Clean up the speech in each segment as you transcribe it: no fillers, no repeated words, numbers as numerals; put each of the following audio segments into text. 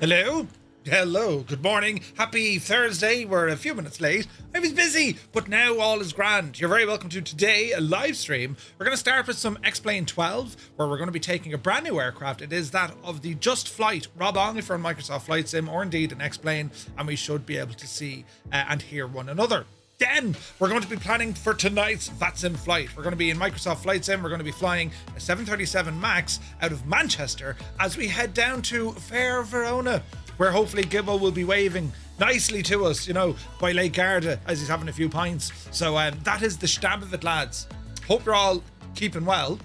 Hello? Hello, good morning. Happy Thursday. We're a few minutes late. I was busy, but now all is grand. You're very welcome to today, a live stream. We're going to start with some X-Plane 12, where we're going to be taking a brand new aircraft. It is that of the Just Flight Robin if you're on Microsoft Flight Sim, or indeed an X-Plane, and we should be able to see and hear one another. Then we're going to be planning for tonight's VATSIM flight. We're going to be in Microsoft Flight Sim. We're going to be flying a 737 MAX out of Manchester as we head down to fair Verona, where hopefully Gibbo will be waving nicely to us, you know, by Lake Garda as he's having a few pints. So that is the stamp of it, lads. Hope you're all keeping well.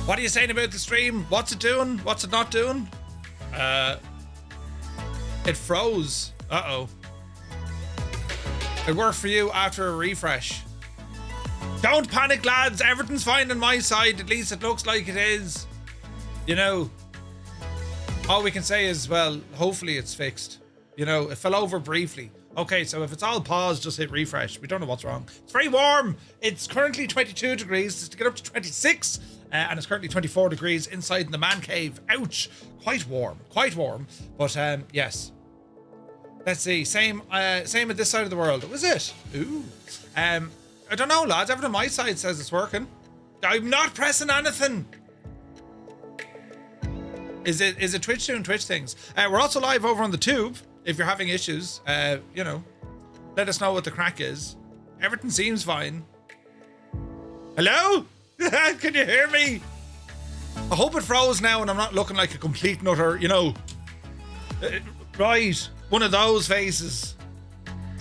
What are you saying about the stream? What's it doing? What's it not doing? It froze. Uh-oh. It worked for you after a refresh. Don't panic, lads. Everything's fine on my side. At least it looks like it is. You know, all we can say is, well, hopefully it's fixed. You know, it fell over briefly. Okay, so if it's all paused, just hit refresh. We don't know what's wrong. It's very warm. It's currently 22 degrees. It's to get up to 26. And it's currently 24 degrees inside in the man cave. Ouch. Quite warm. Quite warm. But yes. Let's see. Same at this side of the world. Was it? Ooh. I don't know, lads. Everything on my side says it's working. I'm not pressing anything. Is it Twitch doing Twitch things? We're also live over on the tube. If you're having issues, you know, let us know what the crack is. Everything seems fine. Hello? Can you hear me? I hope it froze now and I'm not looking like a complete nutter, you know. Right, one of those faces.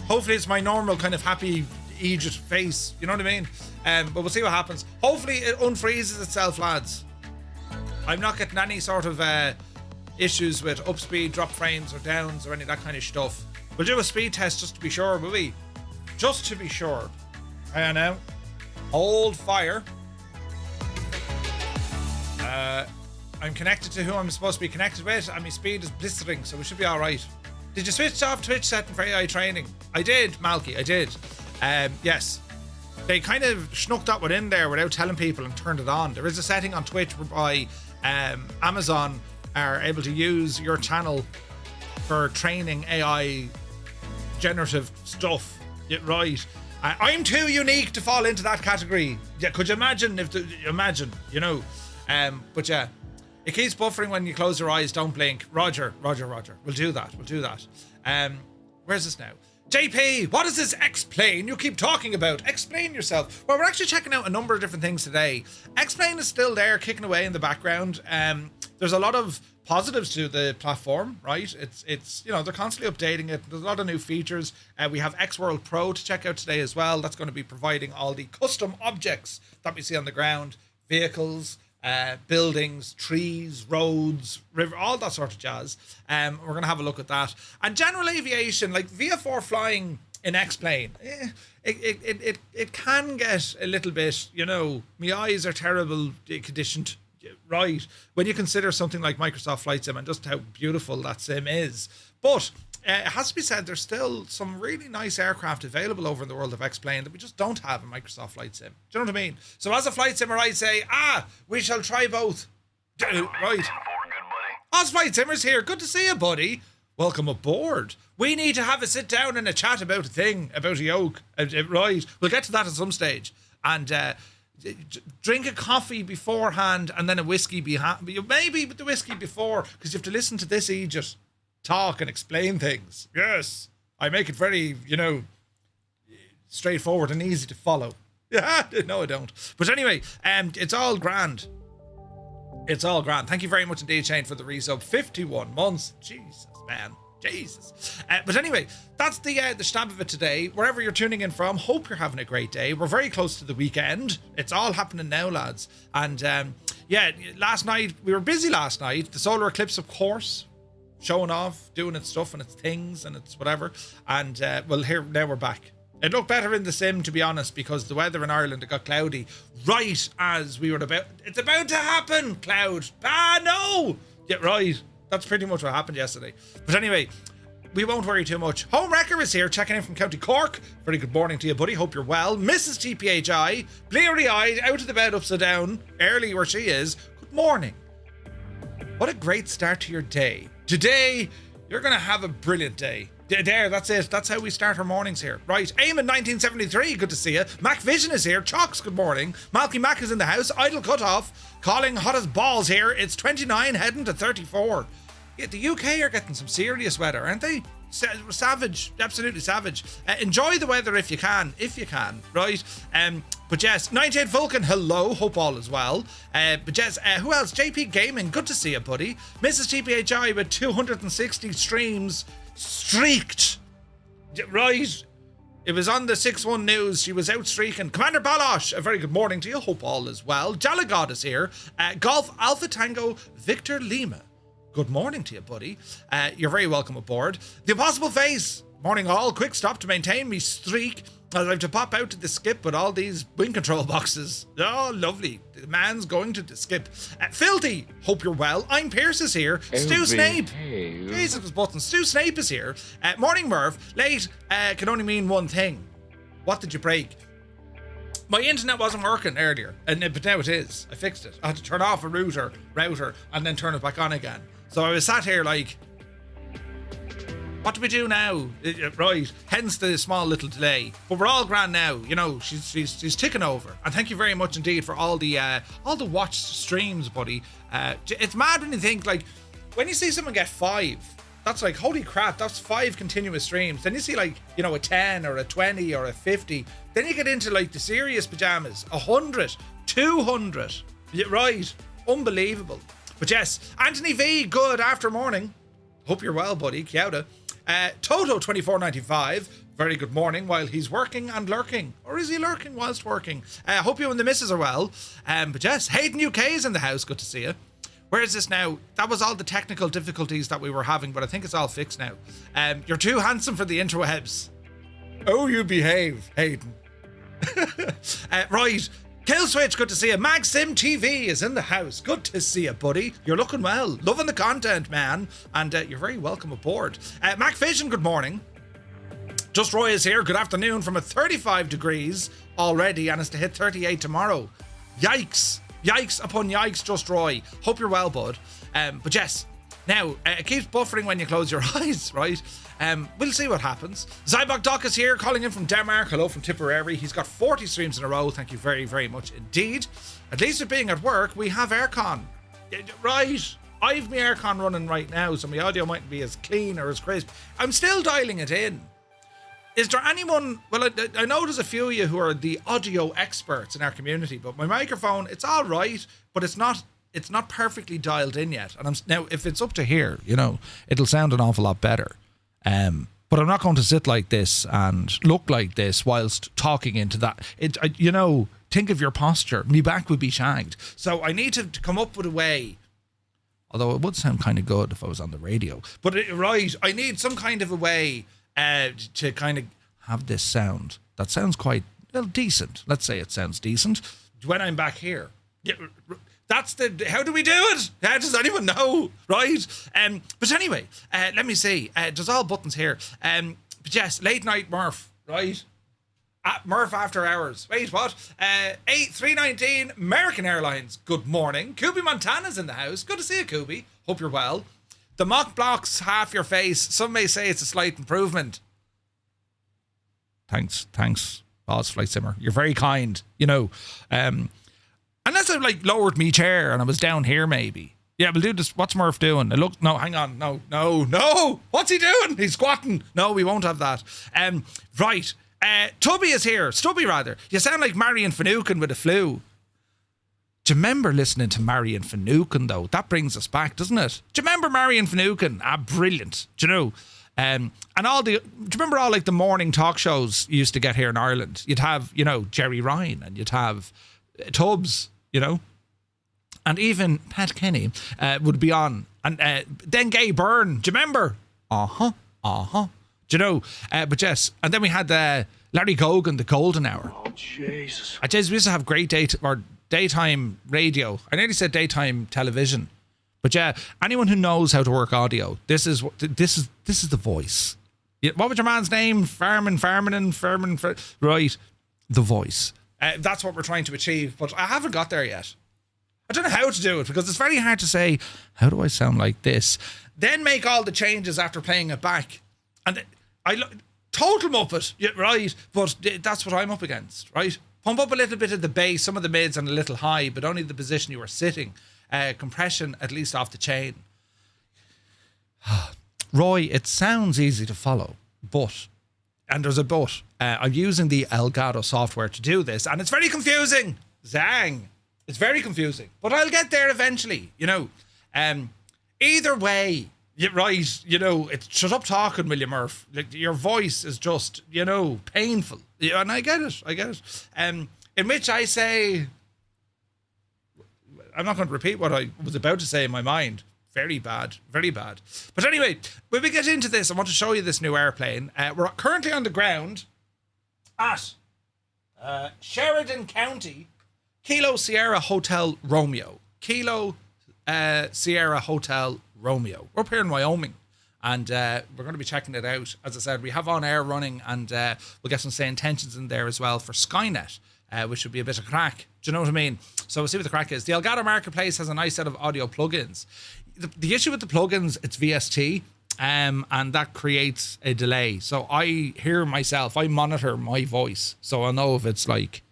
Hopefully it's my normal kind of happy Egypt face, you know what I mean? But we'll see what happens. Hopefully it unfreezes itself, lads. I'm not getting any sort of issues with upspeed, drop frames or downs or any of that kind of stuff. We'll do a speed test just to be sure, will we? Just to be sure. I know. Hold fire. I'm connected to who I'm supposed to be connected with, and my speed is blistering, so we should be all right. Did you switch off Twitch setting for AI training? I did, Malky, I did. Yes. They kind of snuck that one in there without telling people and turned it on. There is a setting on Twitch whereby Amazon are able to use your channel for training AI generative stuff. Yeah, right. I'm too unique to fall into that category. Yeah, could you imagine imagine, you know? But yeah, it keeps buffering when you close your eyes. Don't blink. Roger. We'll do that. Where's this now? JP, what is this X-Plane you keep talking about? Explain yourself. Well, we're actually checking out a number of different things today. X-Plane is still there, kicking away in the background. There's a lot of positives to the platform, right? It's you know, they're constantly updating it. There's a lot of new features. We have X-World Pro to check out today as well. That's going to be providing all the custom objects that we see on the ground, vehicles, buildings, trees, roads, river, all that sort of jazz. We're going to have a look at that. And general aviation, like VF4 flying in X-Plane, it can get a little bit, you know, my eyes are terrible conditioned, right, when you consider something like Microsoft Flight Sim and just how beautiful that sim is. But it has to be said, there's still some really nice aircraft available over in the world of X-Plane that we just don't have in Microsoft Flight Sim. Do you know what I mean? So as a flight simmer, I say, we shall try both. Right. Oz Flight Simmer's here. Good to see you, buddy. Welcome aboard. We need to have a sit down and a chat about a thing, about a yoke. Right. We'll get to that at some stage. And drink a coffee beforehand and then a whiskey behind. Maybe with the whiskey before, because you have to listen to this Egypt talk and explain things. Yes, I make it very, you know, straightforward and easy to follow. Yeah, no, I don't. But anyway, it's all grand. It's all grand. Thank you very much indeed, Shane, for the resub. 51 months. Jesus, man. Jesus. But anyway, that's the stamp of it today. Wherever you're tuning in from, hope you're having a great day. We're very close to the weekend. It's all happening now, lads. And yeah, last night, we were busy last night. The solar eclipse, of course, showing off, doing its stuff and its things and its whatever. And well, here, now we're back. It looked better in the sim, to be honest, because the weather in Ireland, it got cloudy right as we were it's about to happen, cloud. No! Yeah, right. That's pretty much what happened yesterday. But anyway, we won't worry too much. Home Wrecker is here, checking in from County Cork. Very good morning to you, buddy. Hope you're well. Mrs. TPHI, bleary-eyed, out of the bed, upside down, early where she is. Good morning. What a great start to your day. Today, you're going to have a brilliant day. There, that's it. That's how we start our mornings here. Right, Eamon 1973, good to see you. Mac Vision is here. Chalks, good morning. Malky Mac is in the house. Idle Cutoff, calling hot as balls here. It's 29, heading to 34. Yeah, the UK are getting some serious weather, aren't they? Savage, absolutely savage. Enjoy the weather if you can, right? But yes, 98 Vulcan, hello, hope all is well. But yes, who else? JP Gaming, good to see you, buddy. Mrs. TPHI with 260 streams streaked, right? It was on the 6-1 news. She was out streaking. Commander Balosh, a very good morning to you. Hope all is well. Jalagod is here. Golf Alpha Tango Victor Lima. Good morning to you, buddy. You're very welcome aboard. The Impossible Face. Morning all. Quick stop to maintain me streak as I have to pop out to the skip with all these wing control boxes. Oh, lovely. The man's going to the skip. Filthy. Hope you're well. I'm Pierce is here. Stu Snape. Jesus buttons. Stu Snape is here. Morning, Merv. Late can only mean one thing. What did you break? My internet wasn't working earlier, but now it is. I fixed it. I had to turn off a router, and then turn it back on again. So I was sat here like, what do we do now? Right, hence the small little delay. But we're all grand now. You know, she's ticking over. And thank you very much indeed for all the watched streams, buddy. It's mad when you think, like, when you see someone get 5, that's like, holy crap, that's 5 continuous streams. Then you see, like, you know, a 10 or a 20 or a 50. Then you get into, like, the serious pajamas. 100, 200. Right, unbelievable. But yes, Anthony V, good after morning. Hope you're well, buddy. Kia ora. Toto 2495, very good morning while he's working and lurking. Or is he lurking whilst working? Hope you and the missus are well. But yes, Hayden UK is in the house. Good to see you. Where is this now? That was all the technical difficulties that we were having, but I think it's all fixed now. You're too handsome for the interwebs. Oh, you behave, Hayden. Right. Kill Switch, good to see you. Maxim TV is in the house. Good to see you, buddy. You're looking well. Loving the content, man. And you're very welcome aboard. Mac Vision, good morning. Just Roy is here. Good afternoon from a 35 degrees already, and it's to hit 38 tomorrow. Yikes. Yikes upon yikes, Just Roy. Hope you're well, bud. But yes, now, it keeps buffering when you close your eyes, right? We'll see what happens. Zybok Doc is here, calling in from Denmark. Hello from Tipperary. He's got 40 streams in a row. Thank you very, very much indeed. At least with being at work, we have aircon. Right. I've my aircon running right now, so my audio mightn't be as clean or as crisp. I'm still dialing it in. Is there anyone... Well, I know there's a few of you who are the audio experts in our community, but my microphone, it's all right, but it's not perfectly dialed in yet. And now, if it's up to here, you know, it'll sound an awful lot better. But I'm not going to sit like this and look like this whilst talking into that. Think of your posture. Me back would be shagged. So I need to come up with a way. Although it would sound kind of good if I was on the radio. But I need some kind of a way to kind of have this sound that sounds quite decent. Let's say it sounds decent when I'm back here. Yeah. How do we do it? Does anyone know? Right? But anyway, let me see. There's all buttons here. But yes, late night Murph, right? Murph after hours. Wait, what? 8319 American Airlines. Good morning. Kubi Montana's in the house. Good to see you, Kubi. Hope you're well. The mock blocks half your face. Some may say it's a slight improvement. Thanks, boss Flight Simmer. You're very kind. You know, unless I lowered me chair and I was down here maybe. Yeah, we'll do this. What's Murph doing? No, hang on. No. What's he doing? He's squatting. No, we won't have that. Right. Tubby is here. Stubby, rather. You sound like Marion Finucane with a flu. Do you remember listening to Marion Finucane, though? That brings us back, doesn't it? Do you remember Marion Finucane? Brilliant. Do you know? And do you remember all the morning talk shows you used to get here in Ireland? You'd have, Jerry Ryan, and you'd have Tubbs, and even Pat Kenny would be on. And then Gay Byrne, do you remember? Do you know? But yes, and then we had Larry Gogan, the Golden Hour. Oh, Jesus. We used to have great daytime radio. I nearly said daytime television. But yeah, anyone who knows how to work audio, this is the voice. What was your man's name? Farman, right? The voice. That's what we're trying to achieve, but I haven't got there yet. I don't know how to do it because it's very hard to say, how do I sound like this? Then make all the changes after playing it back. And total muppet, yeah, right? But that's what I'm up against, right? Pump up a little bit of the bass, some of the mids and a little high, but only the position you were sitting. Compression at least off the chain. Roy, it sounds easy to follow, but, and there's a but, I'm using the Elgato software to do this, and it's very confusing. Zang. It's very confusing, but I'll get there eventually, you know. Either way, you're right, you know, shut up talking, will you, Murph? Like, your voice is just, you know, painful. Yeah, and I get it. In which I say, I'm not going to repeat what I was about to say in my mind. Very bad. But anyway, when we get into this, I want to show you this new airplane. We're currently on the ground at Sheridan County, Kilo Sierra Hotel Romeo. Kilo Sierra Hotel Romeo. We're up here in Wyoming, and we're going to be checking it out. As I said, we have OnAir running, and we'll get some say intentions in there as well for Skynet, which would be a bit of crack. Do you know what I mean? So we'll see what the crack is. The Elgato Marketplace has a nice set of audio plugins. The issue with the plugins, it's VST, and that creates a delay. So I hear myself, I monitor my voice, so I'll know if it's like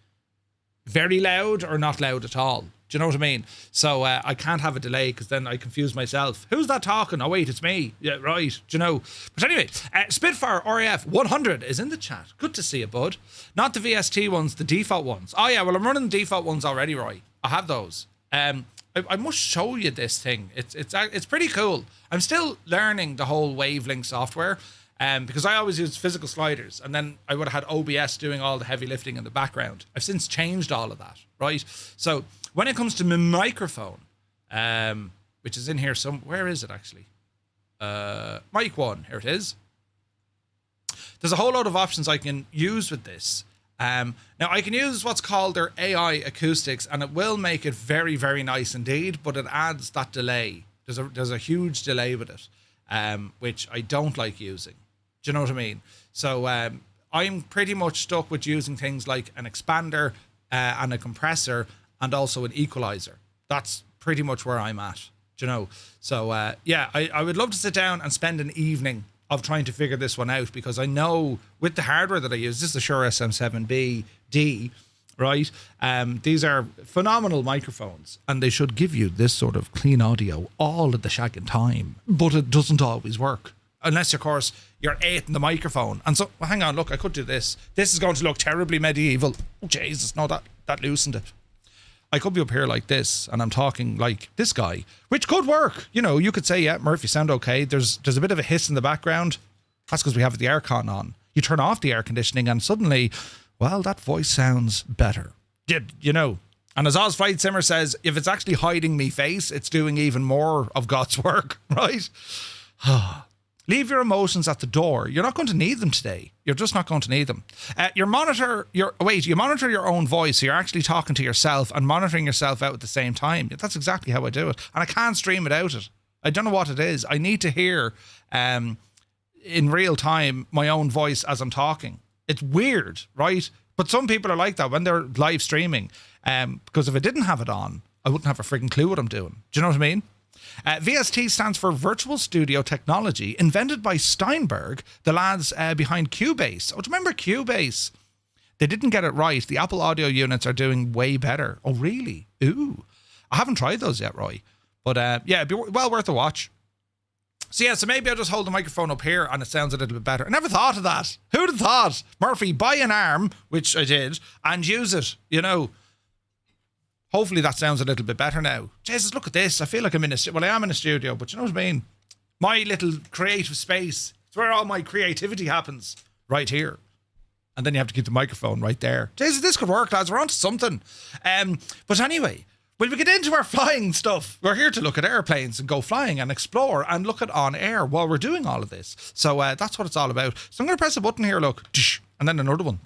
very loud or not loud at all. Do you know what I mean? So I can't have a delay because then I confuse myself. Who's that talking? Oh, wait, it's me. Yeah, right. Do you know? But anyway, Spitfire RAF 100 is in the chat. Good to see you, bud. Not the VST ones, the default ones. Oh, yeah, well, I'm running the default ones already, Roy. I have those. I must show you this thing. It's pretty cool. I'm still learning the whole wavelength software. Because I always used physical sliders, and then I would have had OBS doing all the heavy lifting in the background. I've since changed all of that, right? So when it comes to my microphone, which is in here where is it actually? Mic 1, here it is. There's a whole lot of options I can use with this. Now I can use what's called their AI acoustics, and it will make it very, very nice indeed, but it adds that delay. There's a huge delay with it, which I don't like using. Do you know what I mean? So I'm pretty much stuck with using things like an expander and a compressor and also an equalizer. That's pretty much where I'm at. Do you know? So yeah, I would love to sit down and spend an evening of trying to figure this one out, because I know with the hardware that I use, this is the Shure SM7B-D, right? These are phenomenal microphones, and they should give you this sort of clean audio all at the shagging time, but it doesn't always work. Unless, of course, you're 8 in the microphone. And so, well, hang on, look, I could do this. This is going to look terribly medieval. Oh, Jesus, no, that loosened it. I could be up here like this, and I'm talking like this guy, which could work. You know, you could say, yeah, Murph, you sound okay. There's a bit of a hiss in the background. That's because we have the aircon on. You turn off the air conditioning, and suddenly, well, that voice sounds better. You know. And as Oz Flight Simmer says, if it's actually hiding me face, it's doing even more of God's work, right? Leave your emotions at the door. You're not going to need them today. You're just not going to need them. You monitor your own voice. So you're actually talking to yourself and monitoring yourself out at the same time. That's exactly how I do it. And I can't stream without it. I don't know what it is. I need to hear in real time my own voice as I'm talking. It's weird, right? But some people are like that when they're live streaming. Because if I didn't have it on, I wouldn't have a freaking clue what I'm doing. Do you know what I mean? VST stands for Virtual Studio Technology, invented by Steinberg, the lads behind Cubase. Oh, do you remember Cubase? They didn't get it right. The Apple audio units are doing way better. Oh, really? Ooh. I haven't tried those yet, Roy. But yeah, it'd be well worth a watch. So yeah, so maybe I'll just hold the microphone up here and it sounds a little bit better. I never thought of that. Who'd have thought? Murphy, buy an arm, which I did, and use it, you know. Hopefully that sounds a little bit better now. Jesus, look at this. I feel like I'm in I am in a studio, but you know what I mean? My little creative space. It's where all my creativity happens. Right here. And then you have to keep the microphone right there. Jesus, this could work, lads. We're on to something. But anyway, when we get into our flying stuff, we're here to look at airplanes and go flying and explore and look at OnAir while we're doing all of this. So that's what it's all about. So I'm going to press a button here, look. And then another one.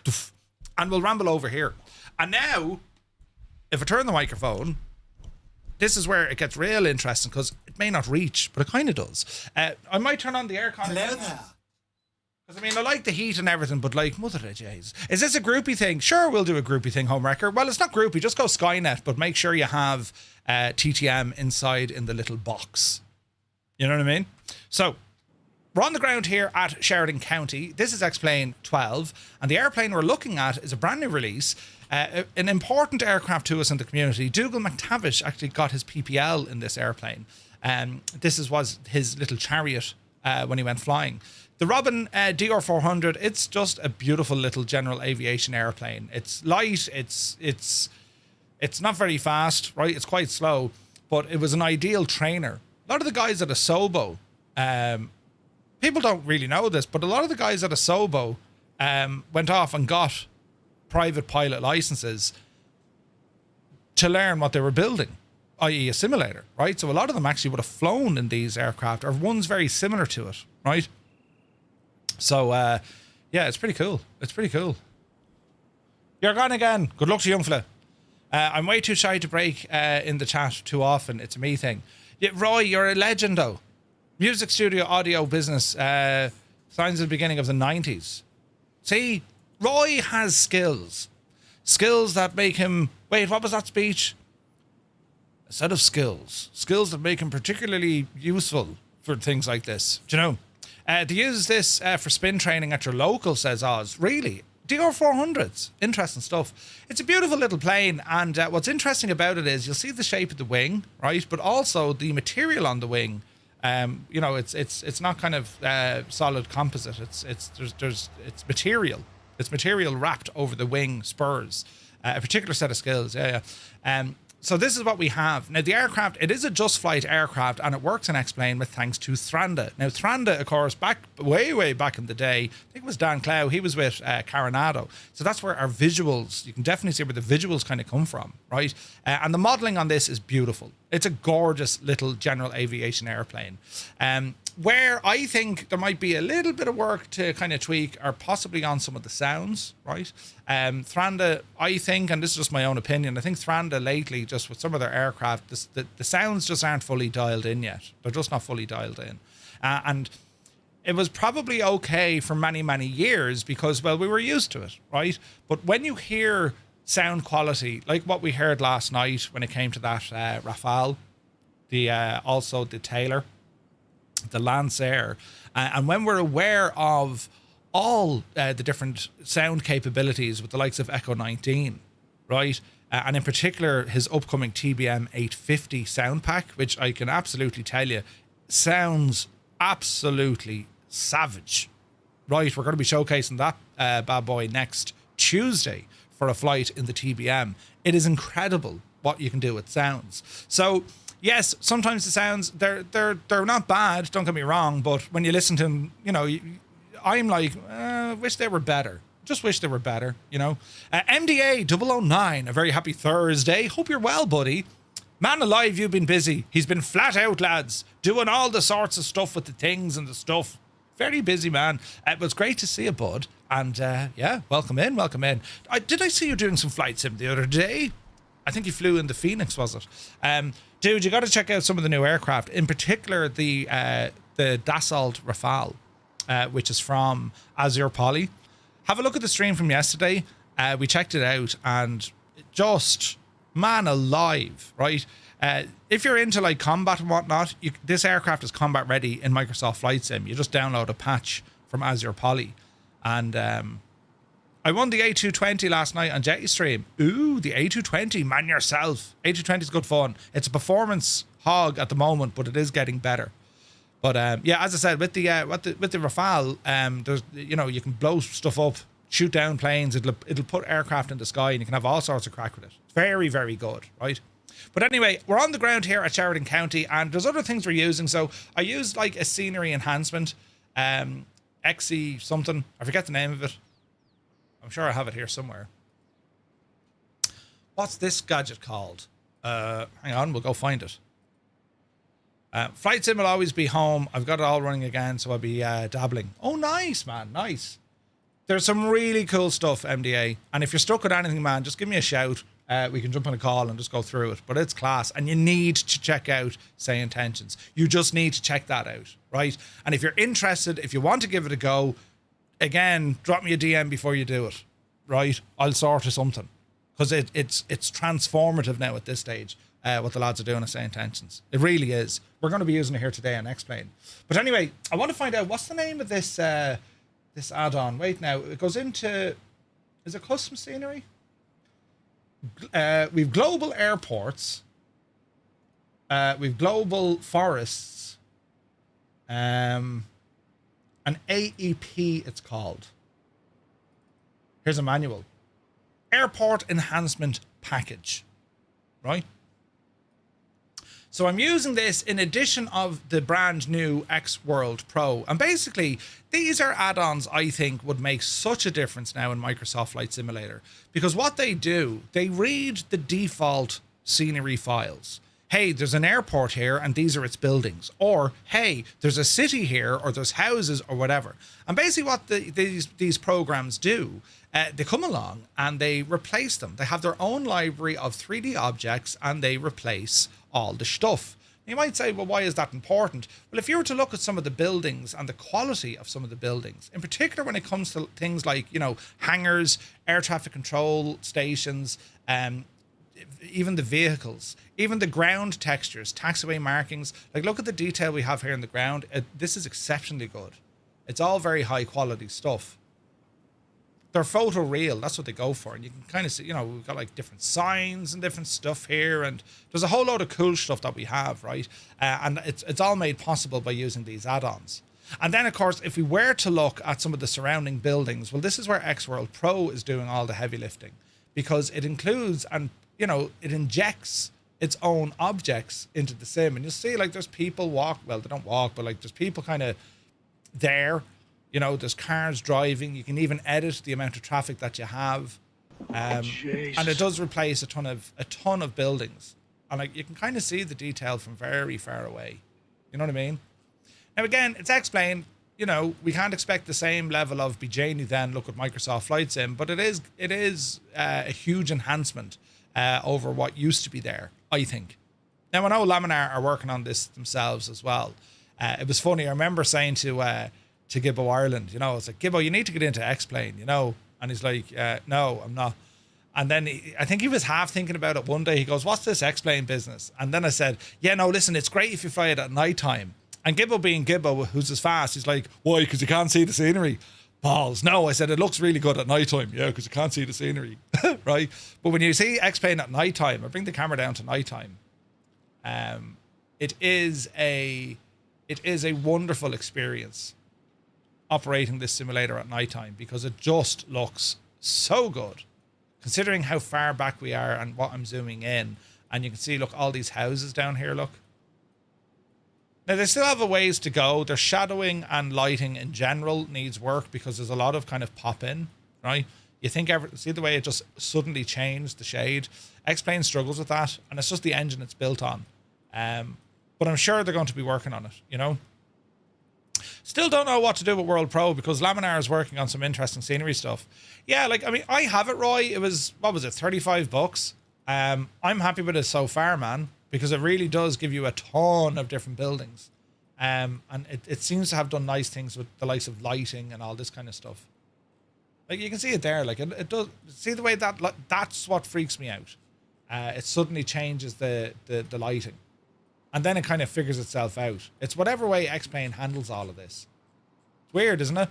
And we'll ramble over here. And now, if I turn the microphone, this is where it gets real interesting because it may not reach, but it kind of does. I might turn on the aircon. Hello there. I mean, I like the heat and everything, but like, mother of Jesus. Is this a groupie thing? Sure, we'll do a groupie thing, homewrecker. Well, it's not groupie, just go Skynet, but make sure you have TTM inside in the little box. You know what I mean? So, we're on the ground here at Sheridan County. This is X-Plane 12, and the airplane we're looking at is a brand new release. An important aircraft to us in the community. Dougal McTavish actually got his PPL in this airplane. Was his little chariot when he went flying. The Robin DR400, it's just a beautiful little general aviation airplane. It's light, it's not very fast, right? It's quite slow, but it was an ideal trainer. A lot of the guys at a Sobo, people don't really know this, but a lot of the guys at a Sobo went off and got private pilot licenses to learn what they were building, i.e. a simulator, right? So a lot of them actually would have flown in these aircraft, or one's very similar to it, right? So, yeah, it's pretty cool. It's pretty cool. You're gone again. Good luck to you, young fella. I'm way too shy to break in the chat too often. It's a me thing. Yeah, Roy, you're a legend, though. Music studio audio business signs at the beginning of the 90s. See, Roy has skills. Skills that make him... Wait, what was that speech? A set of skills. Skills that make him particularly useful for things like this. Do you know? To use this for spin training at your local, says Oz. Really? DR400s. Interesting stuff. It's a beautiful little plane, and what's interesting about it is you'll see the shape of the wing, right? But also the material on the wing. You know, it's not kind of solid composite. It's material. It's material wrapped over the wing spurs. A particular set of skills. Yeah. So this is what we have. Now, the aircraft, it is a Just Flight aircraft, and it works in X-Plane with thanks to Thranda. Now, Thranda, of course, way back in the day, I think it was Dan Clow, he was with Caronado. So that's where our visuals, you can definitely see where the visuals kind of come from, right? And the modelling on this is beautiful. It's a gorgeous little general aviation airplane. Where I think there might be a little bit of work to kind of tweak are possibly on some of the sounds, right? Thranda, I think, and this is just my own opinion, I think Thranda lately, just with some of their aircraft, the sounds just aren't fully dialed in yet. They're just not fully dialed in. And it was probably okay for many, many years because, well, we were used to it, right? But when you hear sound quality, like what we heard last night when it came to that Rafale, also the Taylor, the Lancer, and when we're aware of all the different sound capabilities with the likes of Echo 19, right? And in particular, his upcoming TBM 850 sound pack, which I can absolutely tell you sounds absolutely savage, right? We're going to be showcasing that bad boy next Tuesday for a flight in the TBM. It is incredible what you can do with sounds. So, yes, sometimes the sounds, they're not bad, don't get me wrong, but when you listen to them, you know, I'm like, wish they were better. Just wish they were better, you know. MDA 009, a very happy Thursday. Hope you're well, buddy. Man alive, you've been busy. He's been flat out, lads, doing all the sorts of stuff with the things and the stuff. Very busy, man. It was great to see you, bud. And, yeah, welcome in. Did I see you doing some flight sim the other day? I think you flew in the Phoenix, was it? Dude, you got to check out some of the new aircraft, in particular the Dassault Rafale, which is from Azure Poly. Have a look at the stream from yesterday. We checked it out, and just, man alive, right? If you're into like combat and whatnot, this aircraft is combat ready in Microsoft Flight Sim. You just download a patch from Azure Poly, and I won the A220 last night on Jetstream. Ooh, the A220, man yourself. A220 is good fun. It's a performance hog at the moment, but it is getting better. But yeah, as I said, with the Rafale, there's, you know, you can blow stuff up, shoot down planes. It'll put aircraft in the sky, and you can have all sorts of crack with it. Very, very good, right? But anyway, we're on the ground here at Sheridan County, and there's other things we're using. So I used like a scenery enhancement, XE something. I forget the name of it. I'm sure I have it here somewhere. What's this gadget called? Hang on, we'll go find it. Flight sim will always be home. I've got it all running again, so I'll be dabbling. Oh, nice, man. Nice. There's some really cool stuff, MDA. And if you're stuck with anything, man, just give me a shout. We can jump on a call and just go through it. But it's class. And you need to check out Say Intentions. You just need to check that out, right? And if you're interested, if you want to give it a go, again, drop me a DM before you do it, right? I'll sort of something, because it's transformative now at this stage. What the lads are doing at St. Tensions, it really is. We're going to be using it here today and explain. But anyway, I want to find out what's the name of this this add-on. Wait, now it goes into, is it custom scenery? We've global airports. We've global forests. An AEP it's called. Here's a manual. Airport Enhancement Package. Right? So I'm using this in addition of the brand new X World Pro. And basically, these are add-ons I think would make such a difference now in Microsoft Flight Simulator. Because what they do, they read the default scenery files. Hey, there's an airport here and these are its buildings. Or, hey, there's a city here or there's houses or whatever. And basically what these programs do, they come along and they replace them. They have their own library of 3D objects and they replace all the stuff. You might say, well, why is that important? Well, if you were to look at some of the buildings and the quality of some of the buildings, in particular when it comes to things like, you know, hangars, air traffic control stations, even the vehicles, even the ground textures, taxiway markings, like look at the detail we have here in the ground. This is exceptionally good. It's all very high quality stuff. They're photo real. That's what they go for. And you can kind of see, you know, we've got like different signs and different stuff here. And there's a whole load of cool stuff that we have, right? And it's all made possible by using these add-ons. And then, of course, if we were to look at some of the surrounding buildings, well, this is where X World Pro is doing all the heavy lifting, because it includes and, you know, it injects its own objects into the sim. And you'll see, like, there's people well, they don't walk, but like there's people kind of there. You know, there's cars driving. You can even edit the amount of traffic that you have, and it does replace a ton of buildings. And like you can kind of see the detail from very far away. You know what I mean? Now again, it's explained. You know, we can't expect the same level of BJNY then look at Microsoft Flight Sim, but it is a huge enhancement over what used to be there, I think. Now I know Laminar are working on this themselves as well. It was funny. I remember saying to Gibbo Ireland, you know, it's like, Gibbo, you need to get into X-Plane, you know? And he's like, no, I'm not. And then I think he was half thinking about it one day. He goes, what's this X-Plane business? And then I said, yeah, no, listen, it's great if you fly it at night time. And Gibbo being Gibbo, who's as fast, he's like, why? Because you can't see the scenery. Balls. No, I said, it looks really good at night time. Yeah, because you can't see the scenery. Right? But when you see X-Plane at night time, I bring the camera down to night time. It is a wonderful experience operating this simulator at nighttime, because it just looks so good considering how far back we are and what I'm zooming in. And you can see, look, all these houses down here, look. Now they still have a ways to go. Their shadowing and lighting in general needs work, because there's a lot of kind of pop in, right? You think see the way it just suddenly changed the shade. X-Plane struggles with that, and it's just the engine it's built on. But I'm sure they're going to be working on it, you know? Still don't know what to do with World Pro, because Laminar is working on some interesting scenery stuff. Yeah, like, I mean, I have it, Roy. It was, what was it, $35? I'm happy with it so far, man, because it really does give you a ton of different buildings. And it seems to have done nice things with the likes of lighting and all this kind of stuff. Like, you can see it there. Like, it does. See the way that's what freaks me out. It suddenly changes the lighting. And then it kind of figures itself out. It's whatever way X-Plane handles all of this. It's weird, isn't it?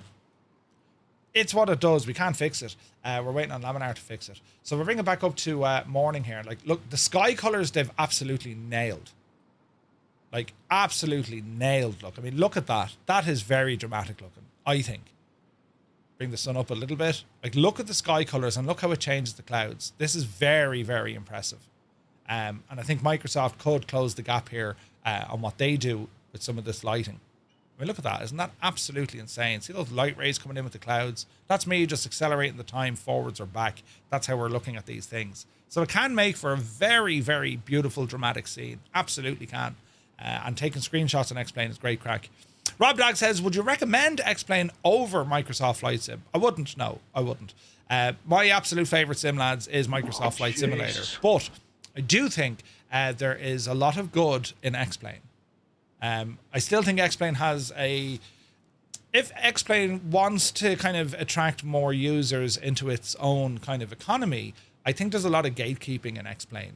It's what it does. We can't fix it. We're waiting on Laminar to fix it. So we'll bring it back up to morning here. Like, look, the sky colors they've absolutely nailed. Like, absolutely nailed. Look, I mean, look at that. That is very dramatic looking, I think. Bring the sun up a little bit. Like, look at the sky colors and look how it changes the clouds. This is very, very impressive. And I think Microsoft could close the gap here on what they do with some of this lighting. I mean, look at that. Isn't that absolutely insane? See those light rays coming in with the clouds? That's me just accelerating the time forwards or back. That's how we're looking at these things. So it can make for a very, very beautiful, dramatic scene. Absolutely can. And taking screenshots on X-Plane is great crack. Rob Dag says, would you recommend X-Plane over Microsoft Flight Sim? I wouldn't. No, I wouldn't. My absolute favorite sim, lads, is Microsoft Flight Simulator. But I do think there is a lot of good in X-Plane. I still think X-Plane has a if X-Plane wants to kind of attract more users into its own kind of economy, I think there's a lot of gatekeeping in X-Plane.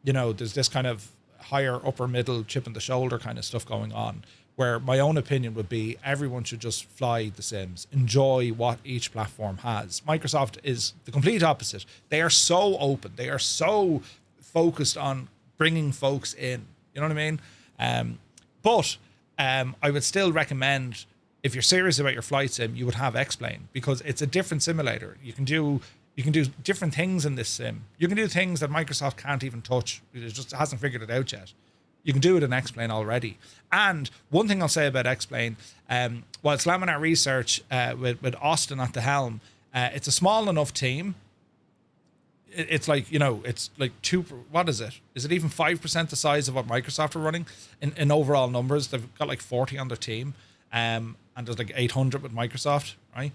There's this kind of higher upper middle chip in the shoulder kind of stuff going on, where my own opinion would be everyone should just fly the sims, enjoy what each platform has. Microsoft is the complete opposite. They are so open. They are so focused on bringing folks in. You know what I mean? But I would still recommend, if you're serious about your flight sim, you would have X-Plane, because it's a different simulator. You can do different things in this sim. You can do things that Microsoft can't even touch. It just hasn't figured it out yet. You can do it in X-Plane already. And one thing I'll say about X-Plane, while it's laminar research with Austin at the helm, it's a small enough team. It's like, it's like what is it? Is it even 5% the size of what Microsoft are running in overall numbers? They've got like 40 on their team, and there's like 800 with Microsoft, right?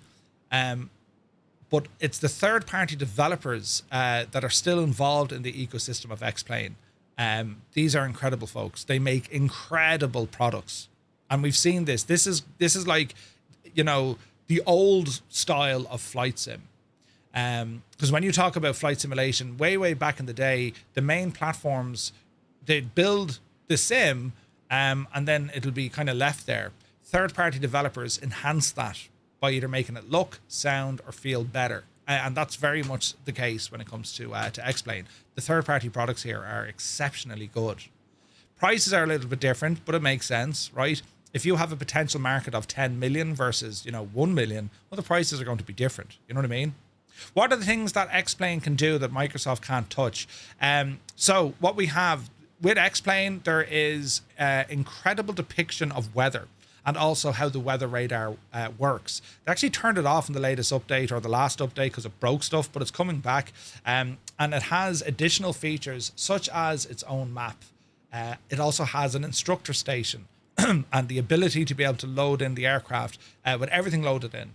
But it's the third-party developers that are still involved in the ecosystem of X-Plane. These are incredible folks. They make incredible products, and we've seen this. This is like, the old style of flight sim. Because when you talk about flight simulation, way back in the day, the main platforms, they'd build the sim, and then it'll be kind of left there. Third-party developers enhance that by either making it look, sound, or feel better. And that's very much the case when it comes to X-Plane. The third-party products here are exceptionally good. Prices are a little bit different, but it makes sense, right? If you have a potential market of 10 million versus, 1 million, well, the prices are going to be different. You know what I mean? What are the things that X-Plane can do that Microsoft can't touch? So what we have with X-Plane, there is incredible depiction of weather, and also how the weather radar works. They actually turned it off in the latest update, or the last update, because it broke stuff, but it's coming back. And it has additional features, such as its own map. It also has an instructor station and the ability to be able to load in the aircraft with everything loaded in.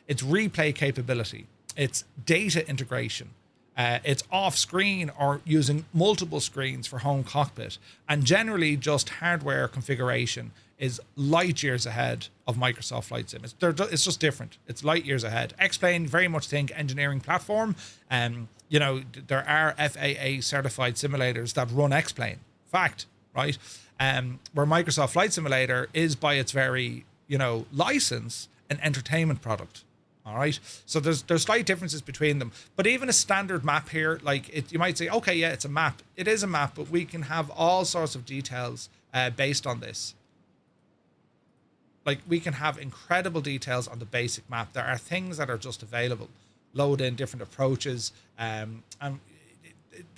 It's replay capability. It's data integration. It's off-screen or using multiple screens for home cockpit. And generally, just hardware configuration is light years ahead of Microsoft Flight Sim. It's just different. It's light years ahead. X-Plane, very much think engineering platform. There are FAA certified simulators that run X-Plane. Fact, right? Where Microsoft Flight Simulator is, by its very, license, an entertainment product. All right. So there's slight differences between them. But even a standard map here, you might say, okay, yeah, it's a map. It is a map, but we can have all sorts of details based on this. Like, we can have incredible details on the basic map. There are things that are just available. Load in different approaches. And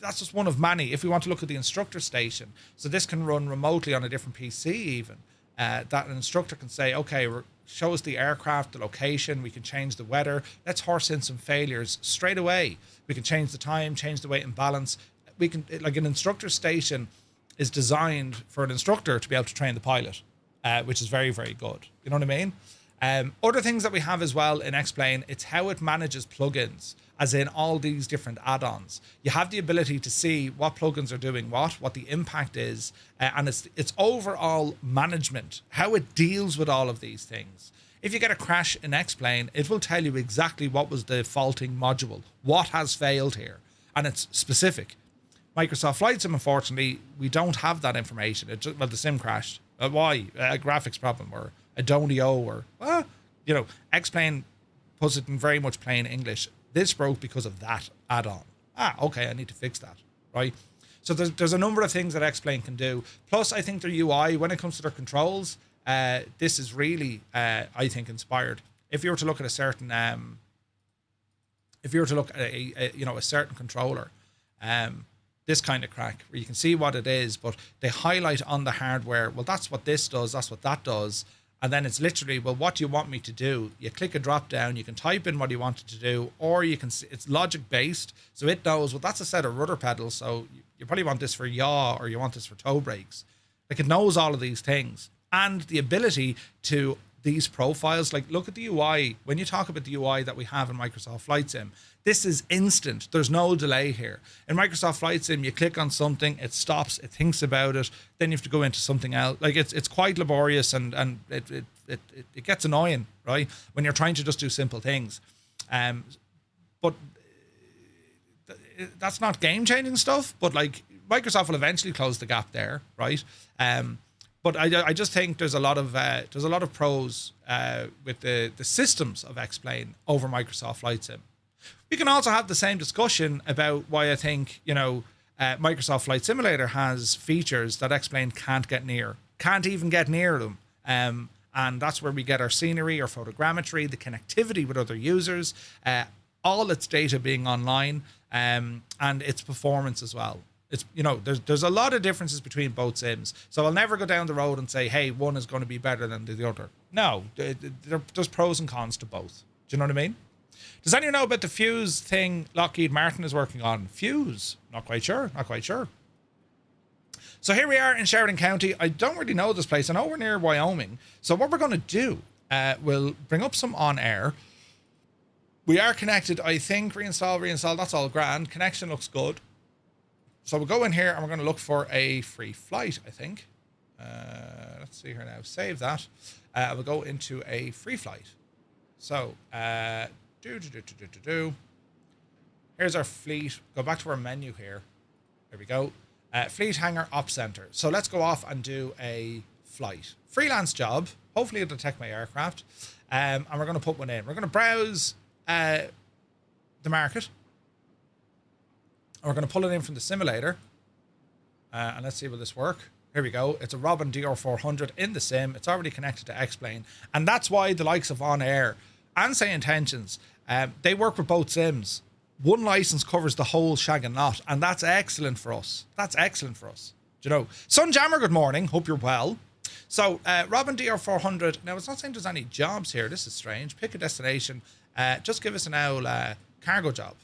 that's just one of many. If we want to look at the instructor station, so this can run remotely on a different PC even. That an instructor can say, okay, show us the aircraft, the location, we can change the weather, let's horse in some failures straight away. We can change the time, change the weight and balance. We can, like, an instructor station is designed for an instructor to be able to train the pilot, which is very, very good. You know what I mean? Other things that we have as well in X-Plane, it's how it manages plugins, as in all these different add-ons. You have the ability to see what plugins are doing what the impact is, and it's overall management, how it deals with all of these things. If you get a crash in X-Plane, it will tell you exactly what was the faulting module, what has failed here, and it's specific. Microsoft Flight Sim, unfortunately, we don't have that information. The sim crashed. Why? A graphics problem, or a Donio, or X-Plane puts it in very much plain English. This broke because of that add-on. Okay, I need to fix that, right? So there's a number of things that X-Plane can do. Plus, I think their UI, when it comes to their controls, this is really, I think, inspired. If you were to look at a certain, a certain controller, this kind of crack, where you can see what it is, but they highlight on the hardware, well, that's what this does, that's what that does. And then it's literally, well, what do you want me to do? You click a drop down, you can type in what you want it to do, or you can see it's logic based. So it knows, well, that's a set of rudder pedals. So you probably want this for yaw, or you want this for toe brakes. Like, it knows all of these things, and the ability to these profiles. Like, look at the UI. When you talk about the UI that we have in Microsoft Flight Sim, this is instant. There's no delay here. In Microsoft Flight Sim, you click on something, it stops, it thinks about it, then you have to go into something else. Like, it's quite laborious, and it gets annoying, right, when you're trying to just do simple things. But that's not game-changing stuff, but like Microsoft will eventually close the gap there, right? But I just think there's a lot of pros with the systems of X-Plane over Microsoft Flight Sim. We can also have the same discussion about why I think, Microsoft Flight Simulator has features that X-Plane can't even get near them. And that's where we get our scenery, our photogrammetry, the connectivity with other users, all its data being online, and its performance as well. It's, there's a lot of differences between both sims. So I'll never go down the road and say, hey, one is going to be better than the other. No, there's pros and cons to both. Do you know what I mean? Does anyone know about the Fuse thing Lockheed Martin is working on? Fuse? Not quite sure. So here we are in Sheridan County. I don't really know this place. I know we're near Wyoming. So what we're going to do, we'll bring up some OnAir. We are connected, I think. Reinstall. That's all grand. Connection looks good. So we'll go in here and we're going to look for a free flight, I think. Let's see here now. Save that. We'll go into a free flight. So, here's our fleet. Go back to our menu here. There we go. Fleet Hangar Op Center. So let's go off and do a flight. Freelance job. Hopefully it'll detect my aircraft. And we're going to put one in. We're going to browse the market. And we're going to pull it in from the simulator. And let's see will this work. Here we go. It's a Robin DR400 in the sim. It's already connected to X-Plane. And that's why the likes of OnAir and Say Intentions, they work with both sims. One license covers the whole shag and lot. And that's excellent for us. Do you know? Sunjammer, good morning. Hope you're well. So, Robin DR400. Now, it's not saying there's any jobs here. This is strange. Pick a destination. Just give us an owl cargo job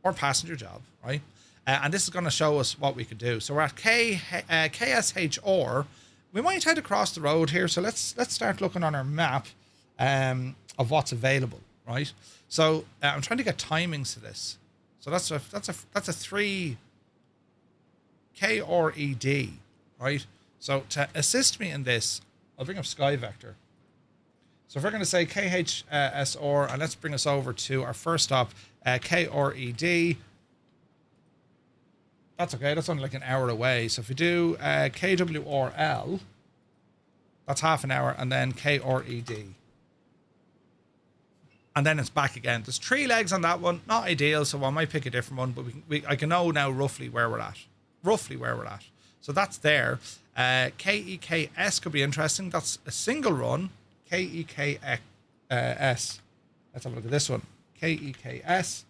or passenger job, right? And this is going to show us what we could do. So we're at KSHR. We might head across the road here. So let's start looking on our map of what's available, right? So I'm trying to get timings to this. So that's a 3 KRED, right? So to assist me in this, I'll bring up Sky Vector. So if we're going to say KHSR, and let's bring us over to our first stop, KRED. That's okay. That's only like an hour away. So if we do KWRL, that's half an hour, and then KRED. And then it's back again. There's 3 legs on that one. Not ideal, so I might pick a different one, but I can know now roughly where we're at. So that's there. KEKS could be interesting. That's a single run. KEKS. Let's have a look at this one. KEKS.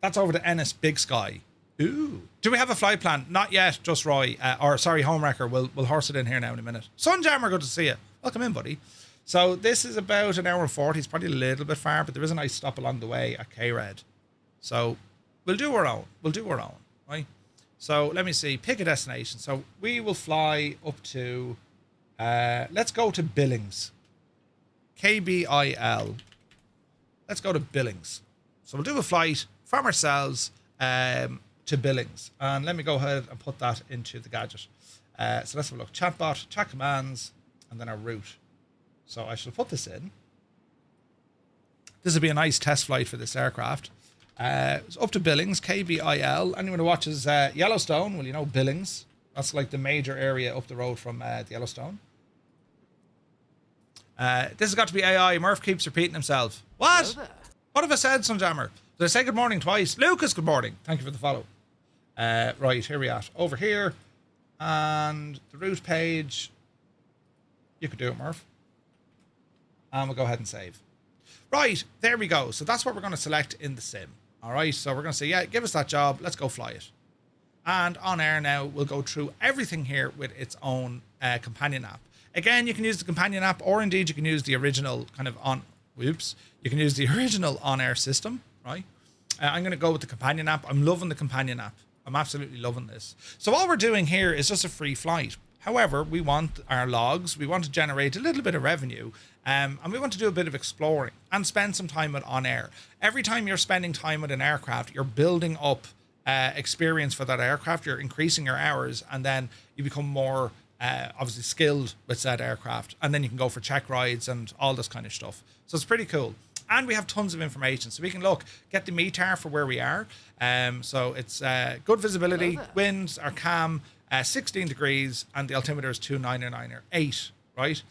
That's over to Ennis Big Sky. Ooh. Do we have a flight plan? Not yet, just Roy. Homewrecker. We'll horse it in here now in a minute. Sunjammer, good to see you. Welcome in, buddy. So this is about an hour and 40. It's probably a little bit far, but there is a nice stop along the way at K-Red. So we'll do our own, right? So let me see. Pick a destination. So we will fly up to, let's go to Billings. KBIL. Let's go to Billings. So we'll do a flight from ourselves to Billings. And let me go ahead and put that into the gadget. So let's have a look. Chatbot, chat commands, and then our route. So I shall put this in. This will be a nice test flight for this aircraft. It's up to Billings, KBIL. Anyone who watches Yellowstone, well, you know Billings. That's like the major area up the road from the Yellowstone. This has got to be AI. Murph keeps repeating himself. What? What have I said, Sunjammer? Did I say good morning twice? Lucas, good morning. Thank you for the follow. Right, here we are. Over here. And the route page. You could do it, Murph. And we'll go ahead and save. Right, there we go. So that's what we're going to select in the sim. All right, so we're going to say, yeah, give us that job. Let's go fly it. And OnAir now, we'll go through everything here with its own companion app. Again, you can use the companion app, or indeed you can use the original you can use the original OnAir system, right? I'm going to go with the companion app. I'm loving the companion app. I'm absolutely loving this. So all we're doing here is just a free flight. However, we want our logs, we want to generate a little bit of revenue, and we want to do a bit of exploring and spend some time with OnAir. Every time you're spending time with an aircraft, you're building up experience for that aircraft, you're increasing your hours, and then you become more obviously skilled with that aircraft, and then you can go for check rides and all this kind of stuff. So it's pretty cool. And we have tons of information, so we can get the METAR for where we are. So it's good visibility, winds are calm, 16 degrees, and the altimeter is 299.8, right?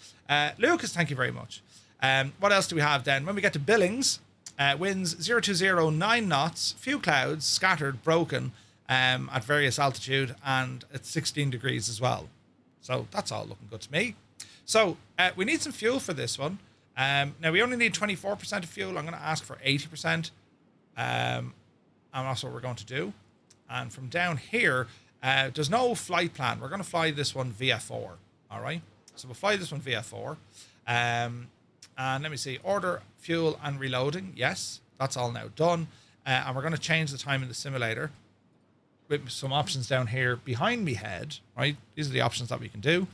Lucas, thank you very much. What else do we have then? When we get to Billings, winds 0209 knots, few clouds, scattered, broken at various altitude, and it's 16 degrees as well. So that's all looking good to me. So we need some fuel for this one. Now we only need 24% of fuel. I'm going to ask for 80%. And that's what we're going to do. And from down here, there's no flight plan. We're going to fly this one via 4. All right. So we'll fly this one via 4. And let me see. Order, fuel, and reloading. Yes, that's all now done. And we're going to change the time in the simulator with some options down here behind me head. Right. These are the options that we can do.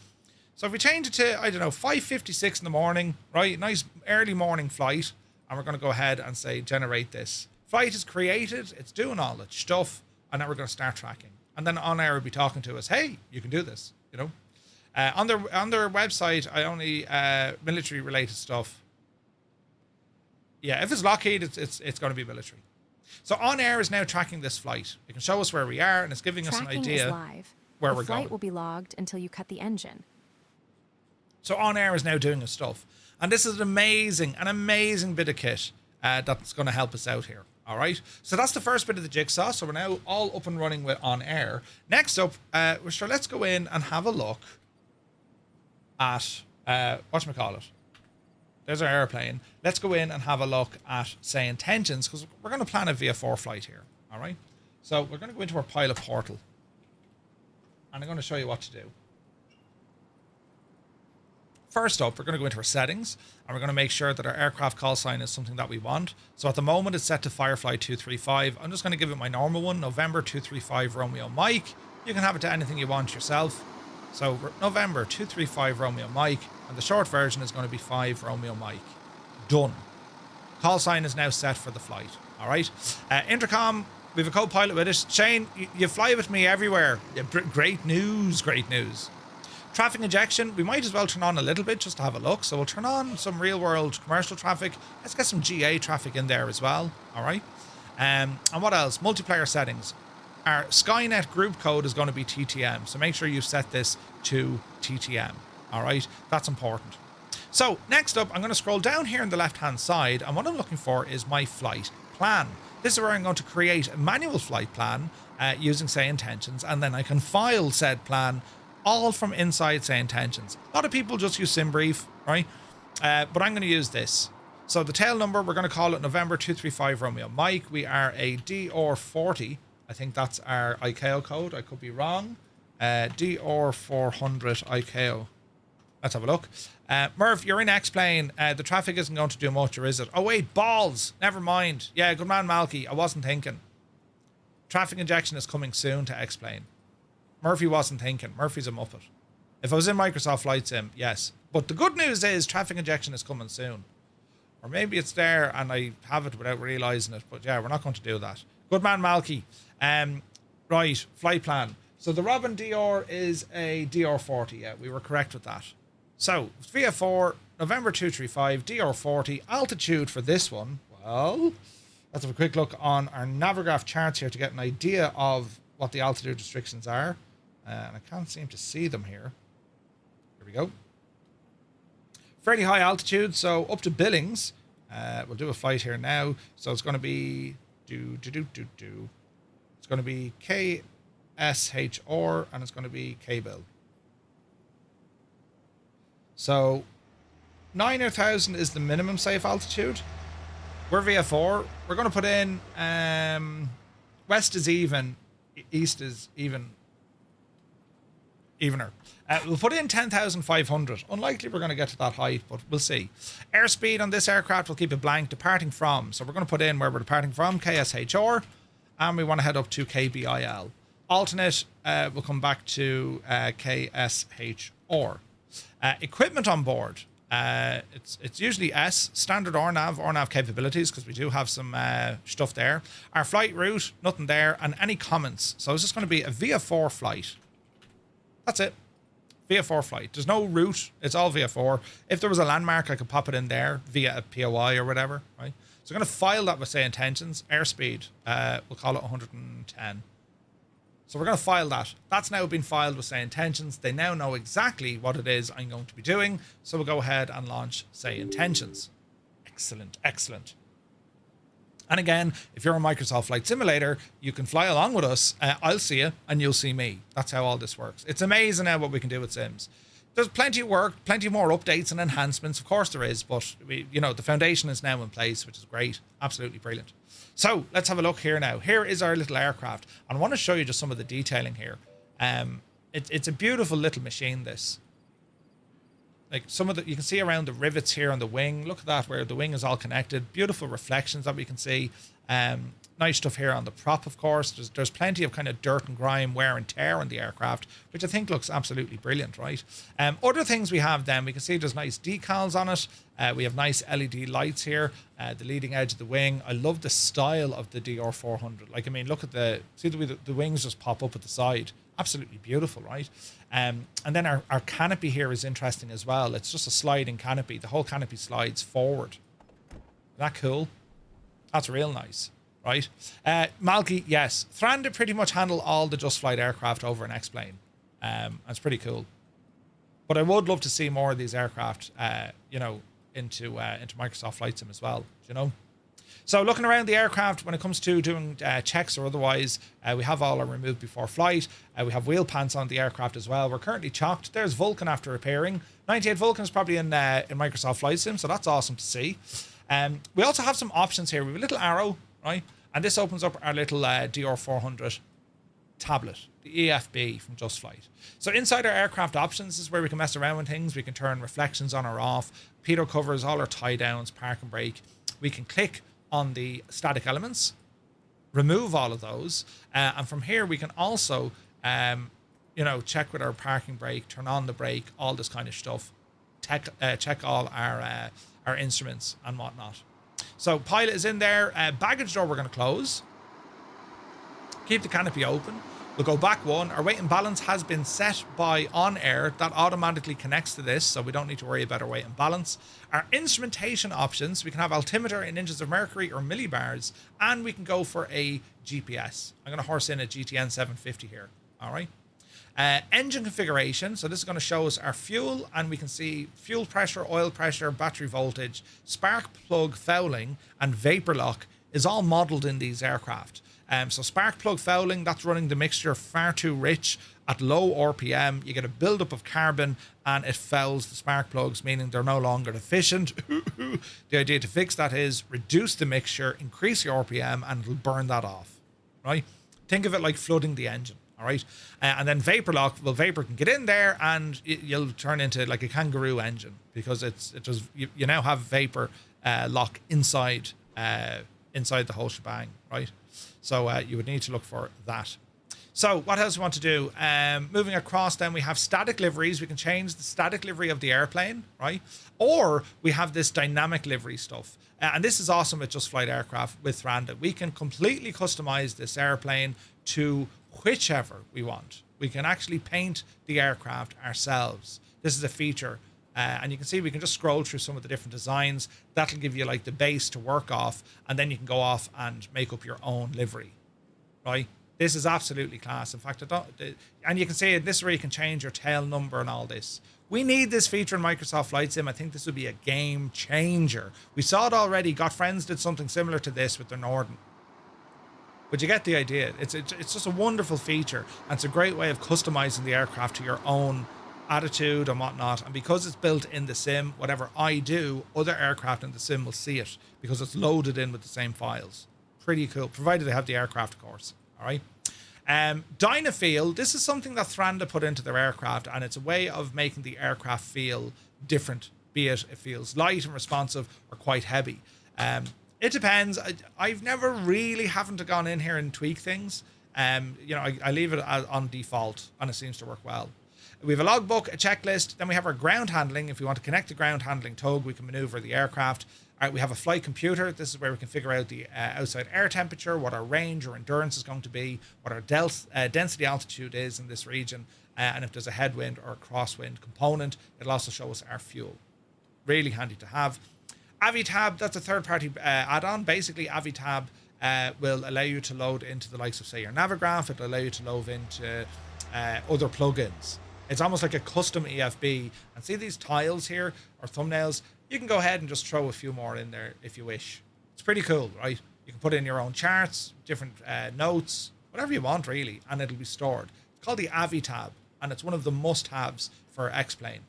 So if we change it to, I don't know, 5:56 in the morning, right? Nice early morning flight. And we're going to go ahead and say, generate this. Flight is created. It's doing all its stuff. And then we're going to start tracking. And then OnAir will be talking to us. Hey, you can do this, you know. On their website, I only military related stuff. Yeah, if it's Lockheed, it's going to be military. So OnAir is now tracking this flight. It can show us where we are, and it's giving us an idea where we're going. The flight will be logged until you cut the engine. So OnAir is now doing its stuff. And this is an amazing bit of kit that's going to help us out here. All right. So that's the first bit of the jigsaw. So we're now all up and running with OnAir. Next up, sure, let's go in and have a look at, whatchamacallit. There's our airplane. Let's go in and have a look at, say, intentions, because we're going to plan a VA4 flight here. All right. So we're going to go into our pilot portal. And I'm going to show you what to do. First up, we're going to go into our settings, and we're going to make sure that our aircraft call sign is something that we want. So at the moment, it's set to Firefly 235. I'm just going to give it my normal one, November 235 Romeo Mike. You can have it to anything you want yourself. So November 235 Romeo Mike, and the short version is going to be 5 Romeo Mike. Done. Call sign is now set for the flight. All right. Intercom, we have a co-pilot with it. Shane, you fly with me everywhere. Great news, great news. Traffic injection, we might as well turn on a little bit just to have a look. So we'll turn on some real world commercial traffic. Let's get some GA traffic in there as well. All right. And what else? Multiplayer settings. Our Skynet group code is going to be TTM. So make sure you set this to TTM. All right. That's important. So next up, I'm going to scroll down here on the left hand side. And what I'm looking for is my flight plan. This is where I'm going to create a manual flight plan using, say, intentions. And then I can file said plan all from inside, say, intentions. A lot of people just use SimBrief, right? But I'm going to use this. So the tail number, we're going to call it November 235 Romeo Mike. We are a DR400. I think that's our ICAO code. I could be wrong. DR400 ICAO. Let's have a look. Murph, you're in X-Plane. The traffic isn't going to do much, or is it? Oh, wait, balls. Never mind. Yeah, good man, Malky. I wasn't thinking. Traffic injection is coming soon to X-Plane. Murphy wasn't thinking. Murphy's a muppet. If I was in Microsoft Flight Sim, yes. But the good news is traffic injection is coming soon. Or maybe it's there and I have it without realising it. But yeah, we're not going to do that. Good man, Malky. Right, flight plan. So the Robin DR is a DR40. Yeah, we were correct with that. So, VA4, November 235, DR40. Altitude for this one. Well, let's have a quick look on our Navigraph charts here to get an idea of what the altitude restrictions are. And I can't seem to see them here. Here we go. Fairly high altitude, so up to Billings. We'll do a flight here now. So it's going to be It's going to be KSHR and it's going to be K-Bill. So 9,000 is the minimum safe altitude. We're VA4. We're going to put in west is even, east is evener. We'll put in 10,500. Unlikely we're going to get to that height, but we'll see. Airspeed on this aircraft, we'll keep it blank. Departing from. So we're going to put in where we're departing from, KSHR. And we want to head up to KBIL. alternate, we'll come back to KSHR. Equipment on board. It's usually S, standard RNAV capabilities, because we do have some stuff there. Our flight route, nothing there, and any comments. So it's just going to be a VIA4 flight. That's it. VIA4 flight. There's no route. It's all VIA4. If there was a landmark, I could pop it in there via a POI or whatever, right? So I'm going to file that with, say, intentions. Airspeed, we'll call it 110. So we're going to file that. That's now been filed with, say, intentions. They now know exactly what it is I'm going to be doing. So we'll go ahead and launch, say, intentions. Excellent, excellent. And again, if you're a Microsoft Flight Simulator, you can fly along with us. I'll see you and you'll see me. That's how all this works. It's amazing now what we can do with Sims. There's plenty of work, plenty more updates and enhancements. Of course there is, but the foundation is now in place, which is great. Absolutely brilliant. So let's have a look here now. Here is our little aircraft. And I want to show you just some of the detailing here. It's a beautiful little machine, this. Like some of you can see around the rivets here on the wing. Look at that, where the wing is all connected. Beautiful reflections that we can see. Nice stuff here on the prop, of course. There's plenty of kind of dirt and grime, wear and tear on the aircraft, which I think looks absolutely brilliant, right? Other things we have then, we can see there's nice decals on it. We have nice LED lights here, the leading edge of the wing. I love the style of the DR400. Like, I mean, look at see the way the wings just pop up at the side. Absolutely beautiful, right? And then our canopy here is interesting as well. It's just a sliding canopy. The whole canopy slides forward. Isn't that cool? That's real nice, right? Malky, yes. Thran pretty much handle all the Just Flight aircraft over an X-plane. That's pretty cool. But I would love to see more of these aircraft, into Microsoft Flight Sim as well, So looking around the aircraft, when it comes to doing checks or otherwise, we have all our removed before flight. We have wheel pants on the aircraft as well. We're currently chocked. There's Vulcan after repairing. 98 Vulcan is probably in Microsoft Flight Sim, so that's awesome to see. We also have some options here. We have a little arrow, right? And this opens up our little DR400 tablet, the EFB from Just Flight. So inside our aircraft options is where we can mess around with things. We can turn reflections on or off, pitot covers, all our tie downs, park and brake. We can click on the static elements, remove all of those, and from here we can also check with our parking brake, turn on the brake, all this kind of stuff, check all our instruments and whatnot. So pilot is in there. Baggage door we're going to close, keep the canopy open. We'll go back one. Our weight and balance has been set by OnAir. That automatically connects to this, so we don't need to worry about our weight and balance. Our instrumentation options, we can have altimeter in inches of mercury or millibars, and we can go for a GPS. I'm going to horse in a GTN 750 here. All right. Engine configuration. So this is going to show us our fuel, and we can see fuel pressure, oil pressure, battery voltage, spark plug fouling, and vapor lock is all modeled in these aircraft. So spark plug fouling, that's running the mixture far too rich at low RPM. You get a buildup of carbon and it fouls the spark plugs, meaning they're no longer efficient. The idea to fix that is reduce the mixture, increase your RPM, and it'll burn that off, right? Think of it like flooding the engine, all right? And then vapor lock, well, vapor can get in there and you'll turn into like a kangaroo engine, because you now have vapor lock inside the whole shebang, right? So you would need to look for that. So what else we want to do? Moving across, then we have static liveries. We can change the static livery of the airplane, right? Or we have this dynamic livery stuff. And this is awesome with Just Flight aircraft with Randa. We can completely customize this airplane to whichever we want. We can actually paint the aircraft ourselves. This is a feature. And you can see we can just scroll through some of the different designs. That'll give you like the base to work off, and then you can go off and make up your own livery, right? This is absolutely class. In fact, and you can see this is where you can change your tail number and all this. We need this feature in Microsoft Flight Sim. I think this would be a game changer. We saw it already. Got Friends did something similar to this with their Norden. But you get the idea. It's just a wonderful feature, and it's a great way of customizing the aircraft to your own attitude and whatnot. And because it's built in the sim, whatever I do, other aircraft in the sim will see it because it's loaded in with the same files. Pretty cool, provided they have the aircraft, of course. All right. Dynafeel, this is something that Thranda put into their aircraft, and it's a way of making the aircraft feel different, be it feels light and responsive or quite heavy. It depends. I've never really haven't gone in here and tweak things. You know, I leave it on default, and it seems to work well. We have a logbook, a checklist. Then we have our ground handling. If we want to connect the ground handling tug, we can maneuver the aircraft. All right, we have a flight computer. This is where we can figure out the outside air temperature, what our range or endurance is going to be, what our density altitude is in this region, and if there's a headwind or a crosswind component. It'll also show us our fuel. Really handy to have. AviTab, that's a third-party add-on. Basically, AviTab will allow you to load into the likes of, say, your Navigraph. It'll allow you to load into other plugins. It's almost like a custom EFB. And see these tiles here, or thumbnails? You can go ahead and just throw a few more in there if you wish. It's pretty cool, right? You can put in your own charts, different notes, whatever you want, really, and it'll be stored. It's called the AviTab, and it's one of the must-haves for X-Plane.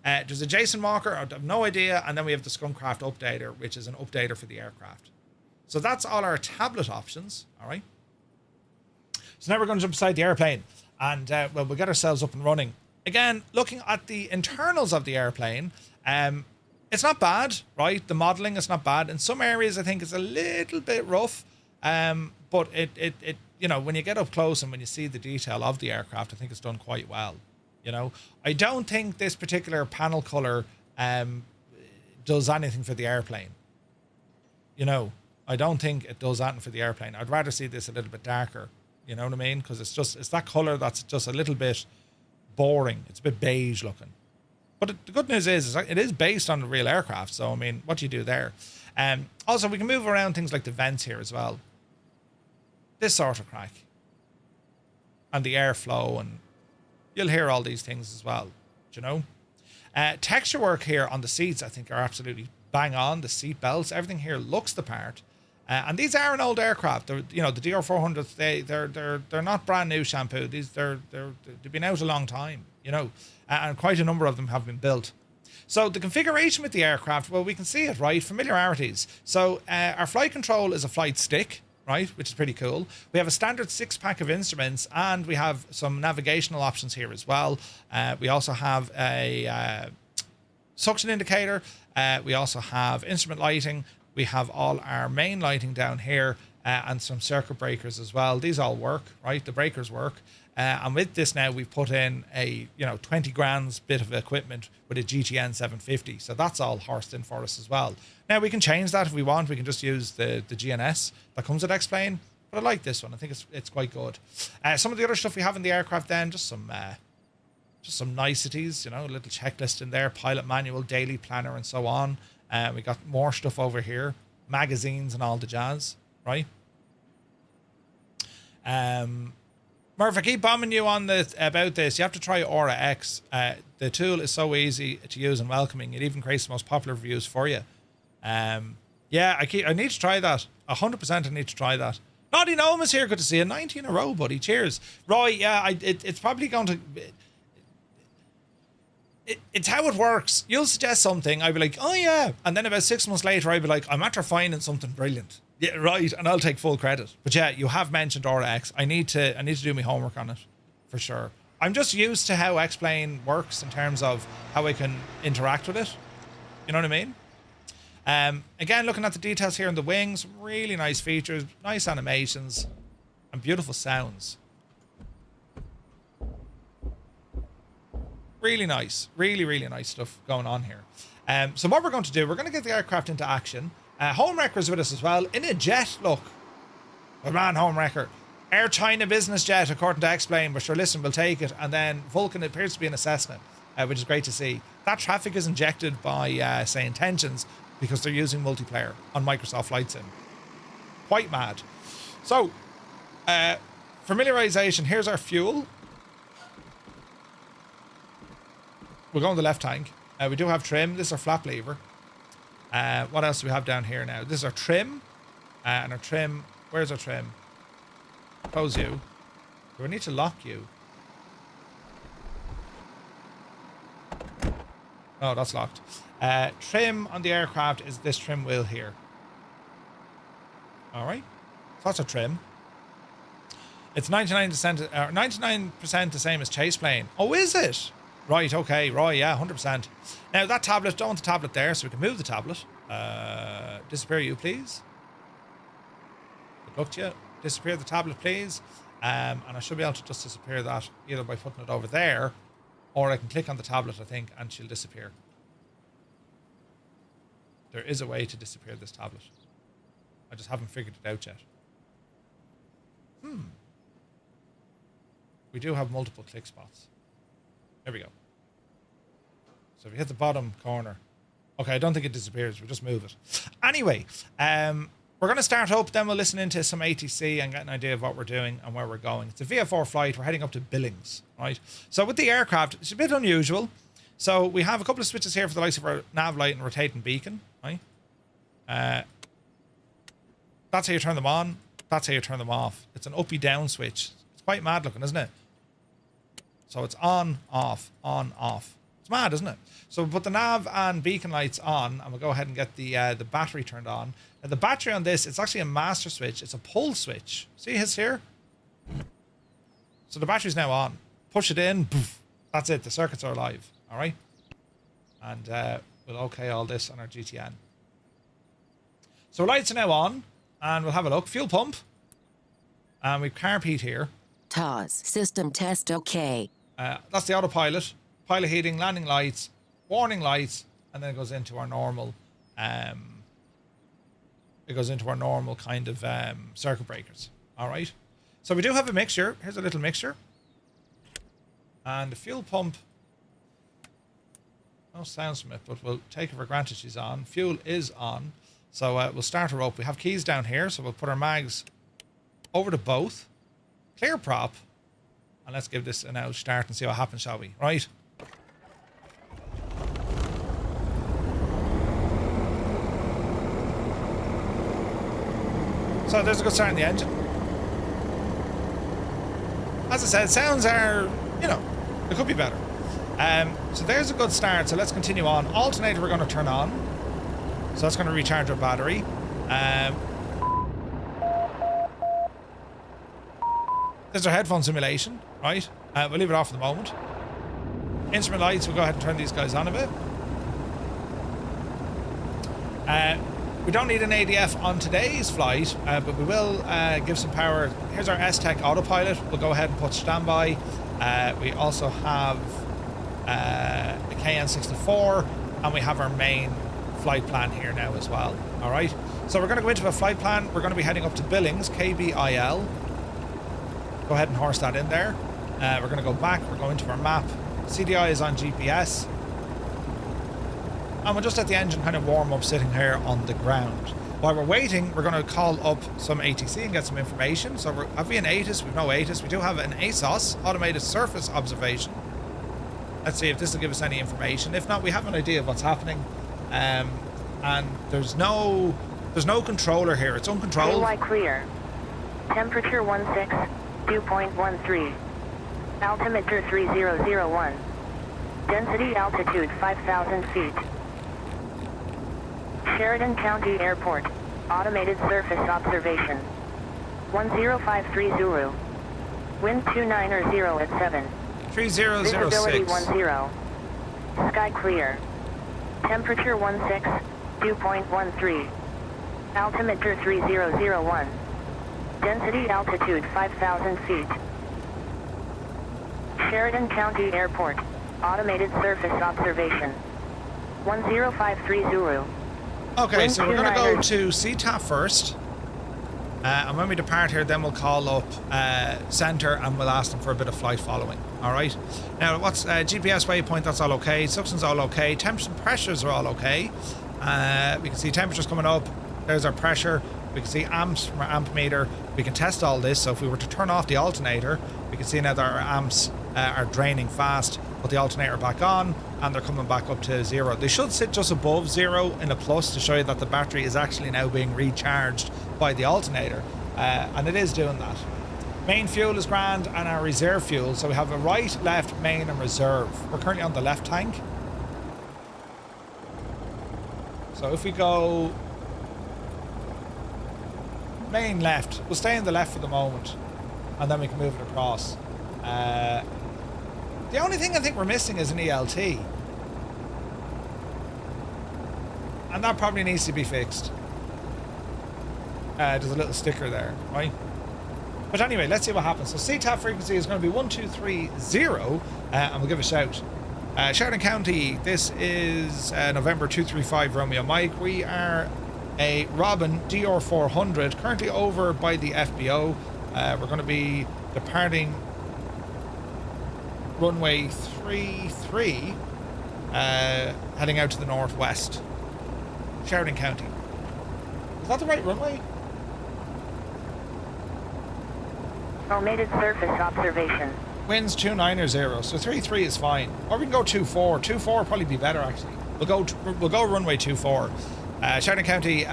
There's a JSON walker, I have no idea, and then we have the Skunkcraft updater, which is an updater for the aircraft. So that's all our tablet options, all right? So now we're going to jump inside the airplane, and well, we'll get ourselves up and running. Again, looking at the internals of the airplane, it's not bad, right? The modelling is not bad. In some areas, I think it's a little bit rough, but it you know, when you get up close and when you see the detail of the aircraft, I think it's done quite well. You know, I don't think this particular panel color does anything for the airplane. You know, I don't think it does anything for the airplane. I'd rather see this a little bit darker. You know what I mean? Because it's that color that's just a little bit boring. It's a bit beige looking. But the good news is it is based on the real aircraft. So I mean, what do you do there? Also, we can move around things like the vents here as well. This sort of crack, and the airflow, and you'll hear all these things as well, you know. Texture work here on the seats, I think, are absolutely bang on. The seat belts, everything here looks the part. And these are an old aircraft. They're, you know, the DR400s. They're not brand new shampoo. They've been out a long time, you know, and quite a number of them have been built. So the configuration with the aircraft, well, we can see it, right? Familiarities. So our flight control is a flight stick, right, which is pretty cool. We have a standard 6-pack of instruments, and we have some navigational options here as well. We also have a suction indicator. We also have instrument lighting. We have all our main lighting down here, and some circuit breakers as well. These all work, right? The breakers work. And with this now, we've put in a 20 grand's bit of equipment with a GTN 750. So that's all horsed in for us as well. Now we can change that if we want. We can just use the GNS that comes with X-Plane. But I like this one. I think it's quite good. Some of the other stuff we have in the aircraft then, just some niceties, you know, a little checklist in there, pilot manual, daily planner, and so on. We got more stuff over here, magazines and all the jazz, right? Murph, I keep bombing you on about this. You have to try Aura X. The tool is so easy to use and welcoming. It even creates the most popular reviews for you. Yeah, I need to try that. 100% I need to try that. Naughty Gnome is here. Good to see you. 90 in a row, buddy. Cheers. Right, yeah, it's probably going to... It's how it works. You'll suggest something, I'll be like, oh yeah. And then about 6 months later, I'll be like, I'm after finding something brilliant. Yeah, right, and I'll take full credit. But yeah, you have mentioned Aura X. I need to do my homework on it, for sure. I'm just used to how X-Plane works in terms of how I can interact with it. You know what I mean? Again, looking at the details here in the wings, really nice features, nice animations, and beautiful sounds. Really nice, really nice stuff going on here. So what we're going to do, we're going to get the aircraft into action. Homewrecker's with us as well, in a jet, look. Good man, Homewrecker. Air China business jet, according to X-Plane, but sure, listen, we'll take it. And then Vulcan appears to be an assessment, which is great to see. That traffic is injected by, say, intentions, because they're using multiplayer on Microsoft Flight Sim. Quite mad. So, familiarization, here's our fuel. We're going to the left tank. We do have trim. This is our flap lever. What else do we have down here now? This is our trim. And our trim... Where's our trim? Close you. Do I need to lock you? Oh, that's locked. Trim on the aircraft is this trim wheel here. Alright. So that's our trim. It's 99% the same as chase plane. Oh, is it? Right, okay, right, yeah, 100%. Now, that tablet, don't want the tablet there, so we can move the tablet. Disappear you, please. Good luck to you. Disappear the tablet, please. And I should be able to just disappear that either by putting it over there, or I can click on the tablet, I think, and she'll disappear. There is a way to disappear this tablet. I just haven't figured it out yet. We do have multiple click spots. There we go. So if you hit the bottom corner. Okay, I don't think it disappears. We'll just move it. Anyway, we're going to start up. Then we'll listen into some ATC and get an idea of what we're doing and where we're going. It's a VFR flight. We're heading up to Billings, right? So with the aircraft, it's a bit unusual. So we have a couple of switches here for the likes of our nav light and rotating beacon, right? That's how you turn them on. That's how you turn them off. It's an uppy down switch. It's quite mad looking, isn't it? So it's on, off, on, off. It's mad, isn't it? So we'll put the nav and beacon lights on, and we'll go ahead and get the battery turned on. Now the battery on this, it's actually a master switch. It's a pull switch. See his here? So the battery's now on. Push it in. Poof, that's it. The circuits are alive. All right? And we'll okay all this on our GTN. So lights are now on, and we'll have a look. Fuel pump. And we've carb heat here. TOS. System test okay. That's the autopilot. Pilot heating, landing lights, warning lights, and then it goes into our normal kind of circuit breakers. All right. So we do have a mixture. Here's a little mixture. And the fuel pump, no sounds from it, but we'll take it for granted she's on. Fuel is on. So we'll start her up. We have keys down here, so we'll put our mags over to both. Clear prop. And let's give this an out start and see what happens, shall we? Right. So there's a good start in the engine. As I said, sounds are, you know, it could be better. So there's a good start. So let's continue on. Alternator we're going to turn on. So that's going to recharge our battery. There's our headphone simulation, right? We'll leave it off for the moment. Instrument lights, we'll go ahead and turn these guys on a bit. We don't need an ADF on today's flight, but we will give some power. Here's our S-Tech autopilot. We'll go ahead and put standby. We also have a KN64, and we have our main flight plan here now as well. All right. So we're going to go into a flight plan. We're going to be heading up to Billings, KBIL. Go ahead and horse that in there. We're going to go back. We're going to our map. CDI is on GPS. And we'll just let the engine kind of warm up sitting here on the ground. While we're waiting, we're going to call up some ATC and get some information. So have we an ATIS? We've no ATIS. We do have an ASOS, Automated Surface Observation. Let's see if this will give us any information. If not, we have an idea of what's happening. And there's no controller here. It's uncontrolled. AY clear. Temperature 16, dew point 13. Altimeter 3001. Density altitude 5,000 feet. Sheridan County Airport. Automated surface observation. 10530 Zulu. Wind 290 at 7. 3006. Visibility 10. Sky clear. Temperature 16, dew point 13. Altimeter 3001. Density altitude 5,000 feet. Sheridan County Airport. Automated surface observation. 10530 Zulu. Okay, so we're going to go to CTAF first. And when we depart here, then we'll call up center and we'll ask them for a bit of flight following. All right. Now, what's GPS waypoint? That's all okay. Suction's all okay. Temperatures and pressures are all okay. We can see temperatures coming up. There's our pressure. We can see amps from our amp meter. We can test all this. So if we were to turn off the alternator, we can see now that our amps are draining fast. Put the alternator back on and they're coming back up to 0. They should sit just above 0 in a plus to show you that the battery is actually now being recharged by the alternator. And it is doing that. Main fuel is grand and our reserve fuel. So we have a right, left, main and reserve. We're currently on the left tank. So if we go main left, we'll stay in the left for the moment and then we can move it across. The only thing I think we're missing is an ELT. And that probably needs to be fixed. There's a little sticker there, right? But anyway, let's see what happens. So CTAP frequency is going to be 1230, and we'll give a shout. Sheridan County, this is November 235 Romeo Mike. We are a Robin DR400, currently over by the FBO. We're going to be departing runway 33, heading out to the northwest. Sheridan County. Is that the right runway? Omitted surface observation. Winds 290, so 33 is fine. Or we can go 24. 24 would probably be better actually. We'll go runway 24. Sheridan County,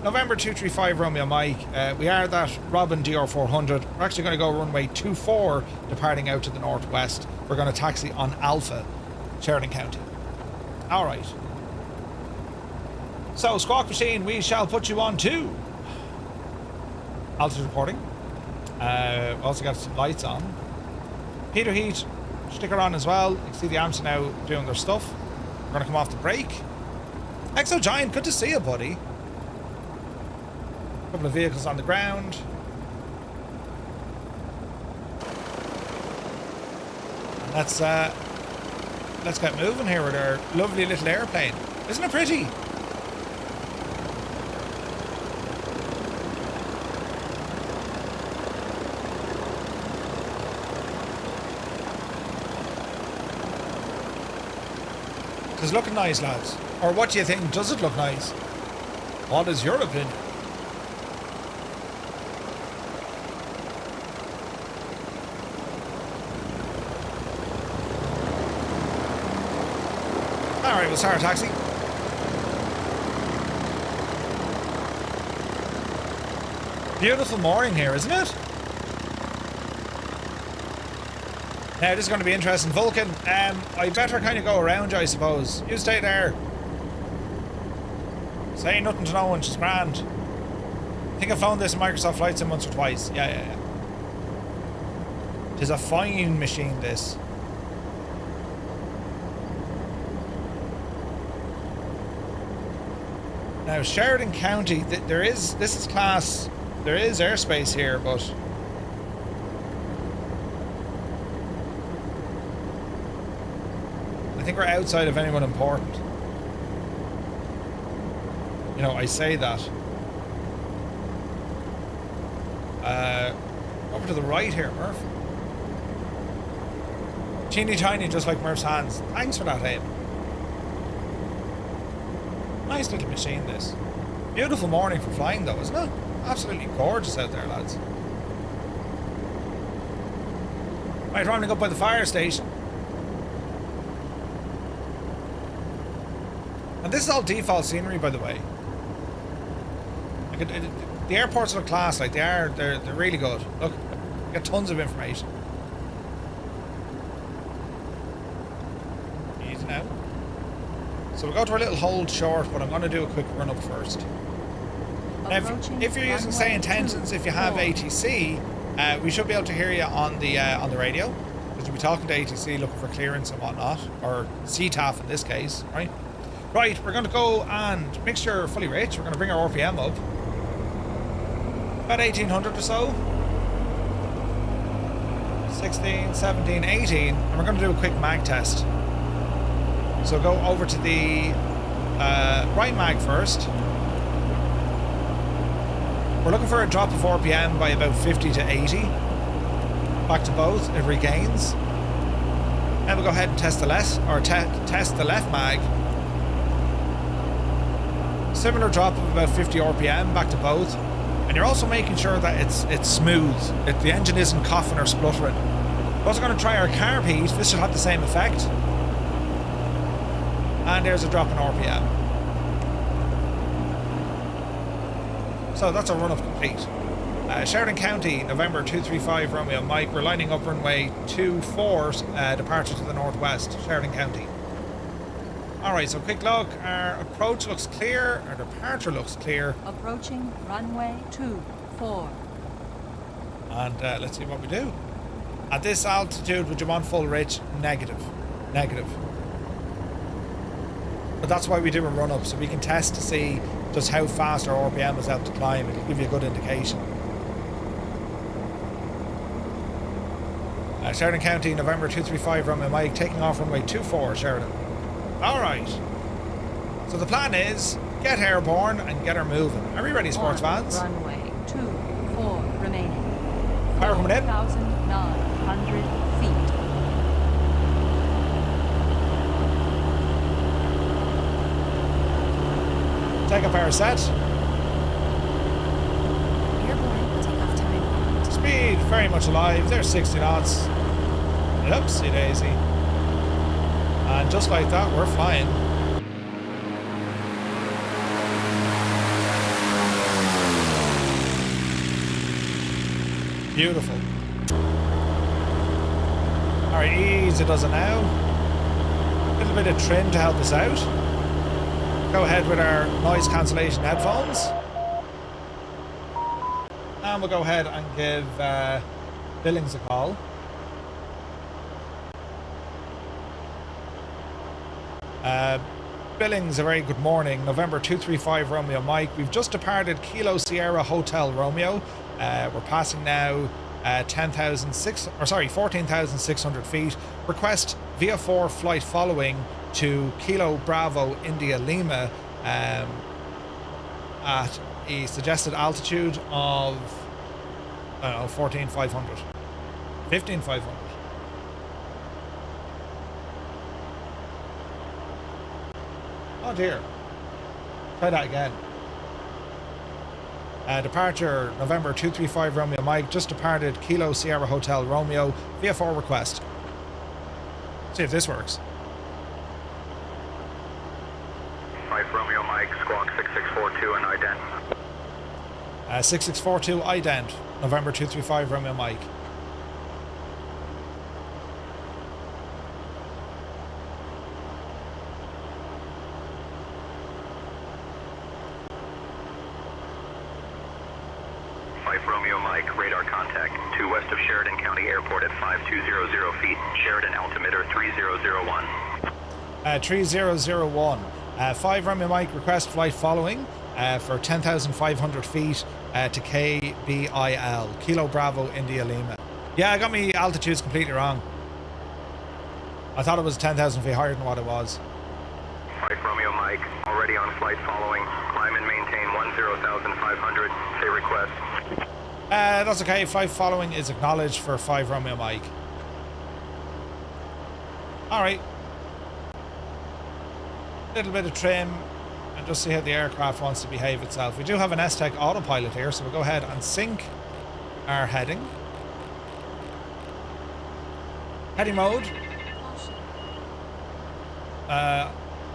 November 235 Romeo Mike. We are that Robin DR400. We're actually going to go runway 24, departing out to the northwest. We're going to taxi on Alpha, Sheridan County. All right. So, Squawk Machine, we shall put you on to altitude reporting. Also got some lights on. Heater heat sticker on as well. You can see the amps are now doing their stuff. We're going to come off the brake. Exo Giant, good to see you, buddy. A couple of vehicles on the ground. And let's get moving here with our lovely little airplane. Isn't it pretty? It's looking nice, lads. Or what do you think? Does it look nice? What is your opinion? Alright, we'll start our taxi. Beautiful morning here, isn't it? Now, this is going to be interesting. Vulcan, I better kind of go around you, I suppose. You stay there. Say nothing to no one, she's grand. I think I've flown this in Microsoft Flight Sim once or twice. Yeah. Tis a fine machine, this. Now, Sheridan County, this is class, there is airspace here, but I think we're outside of anyone important. You know, I say that. Over to the right here, Murph. Teeny tiny, just like Murph's hands. Thanks for that, Abe. Nice little machine, this. Beautiful morning for flying, though, isn't it? Absolutely gorgeous out there, lads. Right, rounding up by the fire station. And this is all default scenery, by the way. Like the airports are class, like they're really good. Look, you get tons of information. Easy now. So we'll go to our little hold short, but I'm going to do a quick run up first. Now, if you're using say intentions, if you have ATC, we should be able to hear you on the radio, because you'll be talking to ATC looking for clearance and whatnot, or CTAF in this case, right? Right, we're going to go and mixture fully rich. We're going to bring our RPM up. About 1800 or so. 16, 17, 18. And we're going to do a quick mag test. So go over to the right mag first. We're looking for a drop of RPM by about 50 to 80. Back to both, it regains. Then we'll go ahead and test the left, or test the left mag. Similar drop of about 50 RPM back to both, and you're also making sure that it's smooth. The engine isn't coughing or spluttering. We're also going to try our carb heat. This should have the same effect. And there's a drop in RPM. So that's a run-up complete. Sheridan County, November 235 Romeo Mike. We're lining up runway 24, departure to the northwest, Sheridan County. Alright, so quick look. Our approach looks clear. Our departure looks clear. Approaching runway 24. And let's see what we do. At this altitude, would you want full rich? Negative. Negative. But that's why we do a run-up, so we can test to see just how fast our RPM is out to climb. It'll give you a good indication. Sheridan County, November 235, Romeo Mike, taking off runway 24, Sheridan. Alright. So the plan is, get airborne and get her moving. Are we ready, sports fans? Runway 24 remaining. Power coming in. 4,900 feet. Take up our set. Airborne takeoff time. Speed, very much alive. There's 60 knots. Oopsie daisy. And just like that, we're flying. Beautiful. Alright, easy does it now. A little bit of trim to help us out. Go ahead with our noise cancellation headphones. And we'll go ahead and give Billings a call. Billings, a very good morning. November 235 Romeo Mike. We've just departed Kilo Sierra Hotel Romeo. We're passing now 14,600 feet. Request VA4 flight following to Kilo Bravo India Lima at a suggested altitude of, I don't know, 14,500. 15,500. Oh dear. Try that again. Departure November 235 Romeo Mike. Just departed Kilo Sierra Hotel Romeo. VA4 request. See if this works. Romeo Mike, squawk 6642 and ident. 6642 ident. November 235 Romeo Mike. Romeo Mike, radar contact, 2 west of Sheridan County Airport at 5200 feet, Sheridan altimeter 3001. 3001. 5 Romeo Mike, request flight following for 10,500 feet to KBIL, Kilo Bravo India Lima. Yeah, I got me altitudes completely wrong. I thought it was 10,000 feet higher than what it was. 5 Romeo Mike, already on flight following, climb and maintain 10,500, say request. That's okay. 5 following is acknowledged for 5 Romeo Mike. Alright. Little bit of trim and just see how the aircraft wants to behave itself. We do have an S-Tech autopilot here, so we'll go ahead and sync our heading. Heading mode.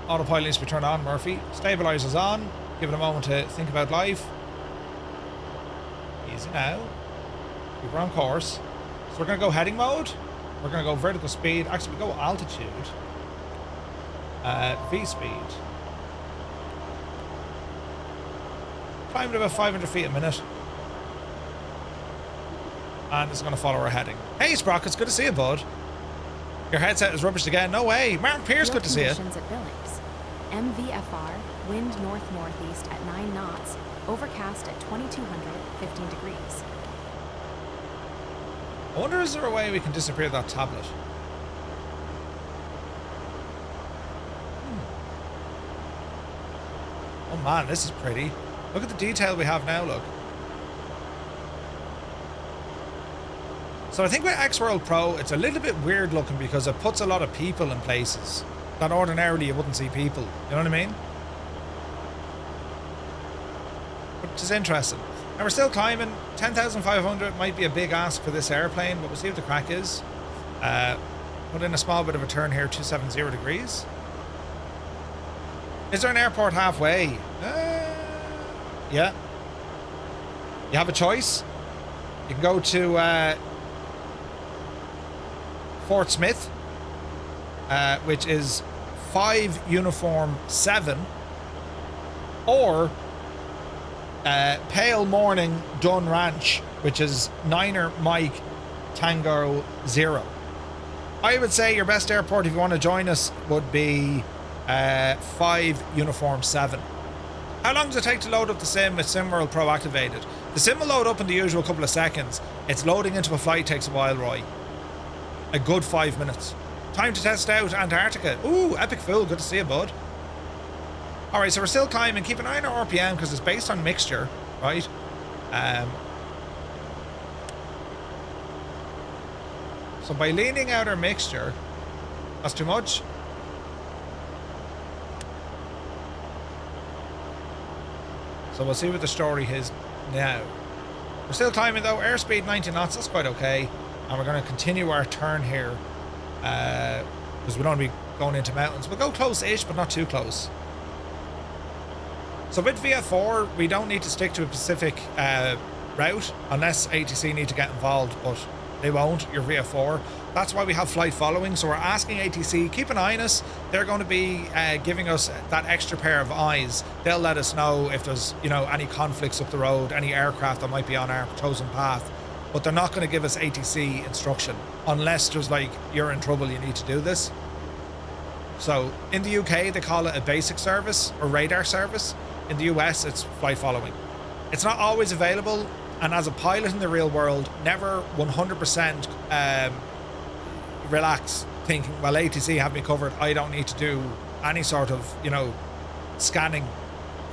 Autopilot needs to be turned on, Murphy. Stabilizers on. Give it a moment to think about life. Easy now. We're on course. So we're going to go heading mode. We're going to go vertical speed. Actually, we go altitude. V speed. Climbing about 500 feet a minute. And it's going to follow our heading. Hey, Sprock, it's good to see you, bud. Your headset is rubbish again. No way. Mark Pierce, good to see you. Conditions at Billings. MVFR, wind north-northeast at 9 knots, overcast at 2200, 15 degrees. I wonder, is there a way we can disappear that tablet? Oh man, this is pretty. Look at the detail we have now, look. So I think with X-World Pro, it's a little bit weird looking because it puts a lot of people in places that ordinarily you wouldn't see people. You know what I mean? Which is interesting. And we're still climbing. 10,500 might be a big ask for this airplane, but we'll see what the crack is. Put in a small bit of a turn here, 270 degrees. Is there an airport halfway? Yeah. You have a choice. You can go to Fort Smith, which is 5 Uniform 7, or Pale Morning Dunn Ranch, which is 9er Mike Tango 0. I would say your best airport if you want to join us would be 5 Uniform 7. How long does it take to load up the sim with SimWorld Pro activated? The sim will load up in the usual couple of seconds. It's loading into a flight takes a while, Roy. a good 5 minutes. Time to test out Antarctica. Ooh, epic fool. Good to see you, bud. All right, so we're still climbing. Keep an eye on our RPM because it's based on mixture, right? So by leaning out our mixture, that's too much. So we'll see what the story is now. We're still climbing though. Airspeed 90 knots. That's quite okay. And we're going to continue our turn here because we don't want to be going into mountains. We'll go close-ish, but not too close. So with VF4, we don't need to stick to a specific route unless ATC need to get involved, but they won't. You're VF4. That's why we have flight following. So we're asking ATC, keep an eye on us. They're going to be giving us that extra pair of eyes. They'll let us know if there's, you know, any conflicts up the road, any aircraft that might be on our chosen path. But they're not going to give us ATC instruction unless there's like, you're in trouble, you need to do this. So in the UK, they call it a basic service or radar service. In the US, it's flight following. It's not always available. And as a pilot in the real world, never 100% relax thinking, well, ATC have me covered. I don't need to do any sort of, you know, scanning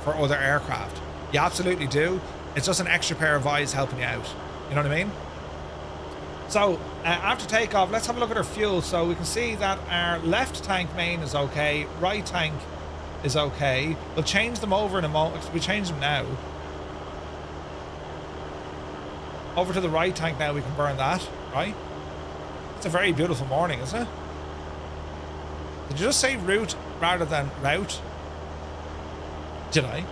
for other aircraft. You absolutely do. It's just an extra pair of eyes helping you out. You know what I mean? So after takeoff, let's have a look at our fuel. So we can see that our left tank main is okay. Right tank is okay. We'll change them over in a moment. We change them now. Over to the right tank now, we can burn that, right? It's a very beautiful morning, isn't it? Did you just say route rather than route? Did I?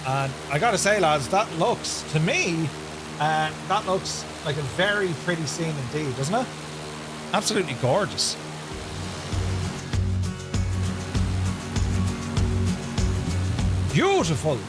And I gotta say, lads, that looks, to me, that looks like a very pretty scene indeed, doesn't it? Absolutely gorgeous. Beautiful.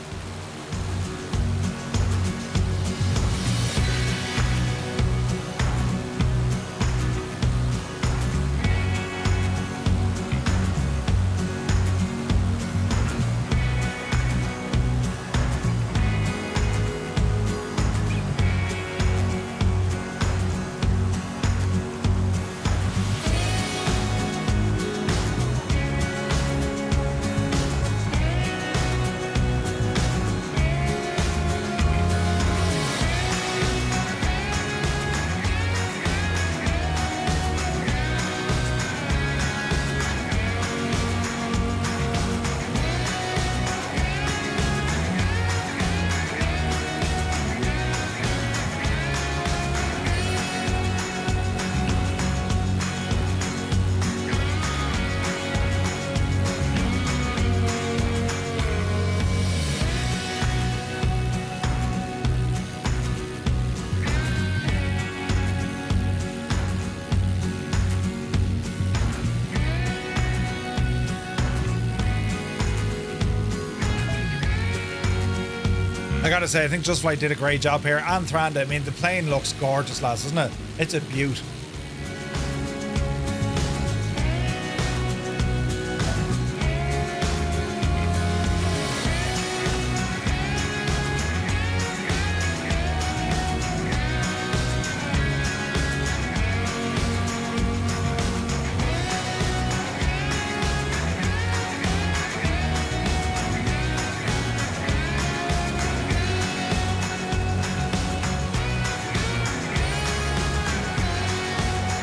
I gotta say, I think Just Flight did a great job here, and Thranda. I mean, the plane looks gorgeous, lads, doesn't it? It's a beaut.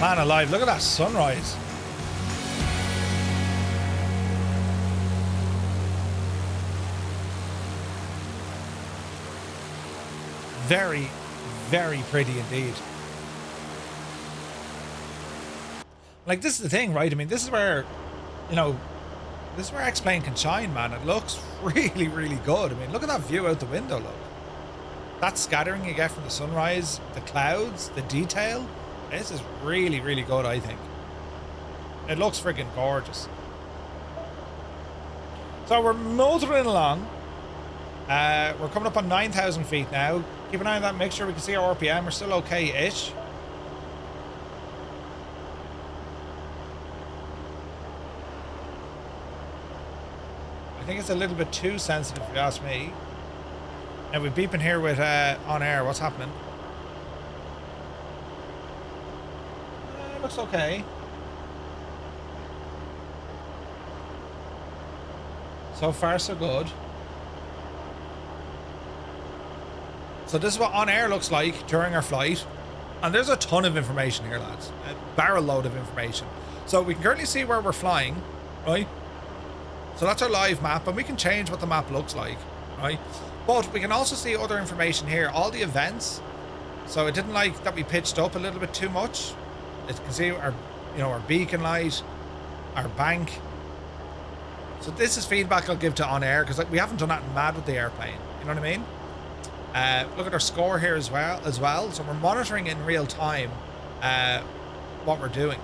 Man alive, look at that sunrise. Very, very pretty indeed. Like, this is the thing, right? I mean, this is where, you know, this is where X-Plane can shine, man. It looks really, really good. I mean, look at that view out the window, look. That scattering you get from the sunrise, the clouds, the detail. This is really, really good, I think. It looks friggin' gorgeous. So we're motoring along. We're coming up on 9,000 feet now. Keep an eye on that, make sure we can see our RPM. We're still okay-ish. I think it's a little bit too sensitive, if you ask me. Now we're beeping here with OnAir. What's happening? looks okay. So far, so good. So this is what OnAir looks like during our flight. And there's a ton of information here, lads. A barrel load of information. So we can currently see where we're flying, right? So that's our live map, and we can change what the map looks like, right? But we can also see other information here, all the events. So it didn't like that we pitched up a little bit too much. As you can see our, you know, our beacon light, our bank. So this is feedback I'll give to OnAir, because like, we haven't done that mad with the airplane. You know what I mean? Look at our score here as well. So we're monitoring in real time what we're doing.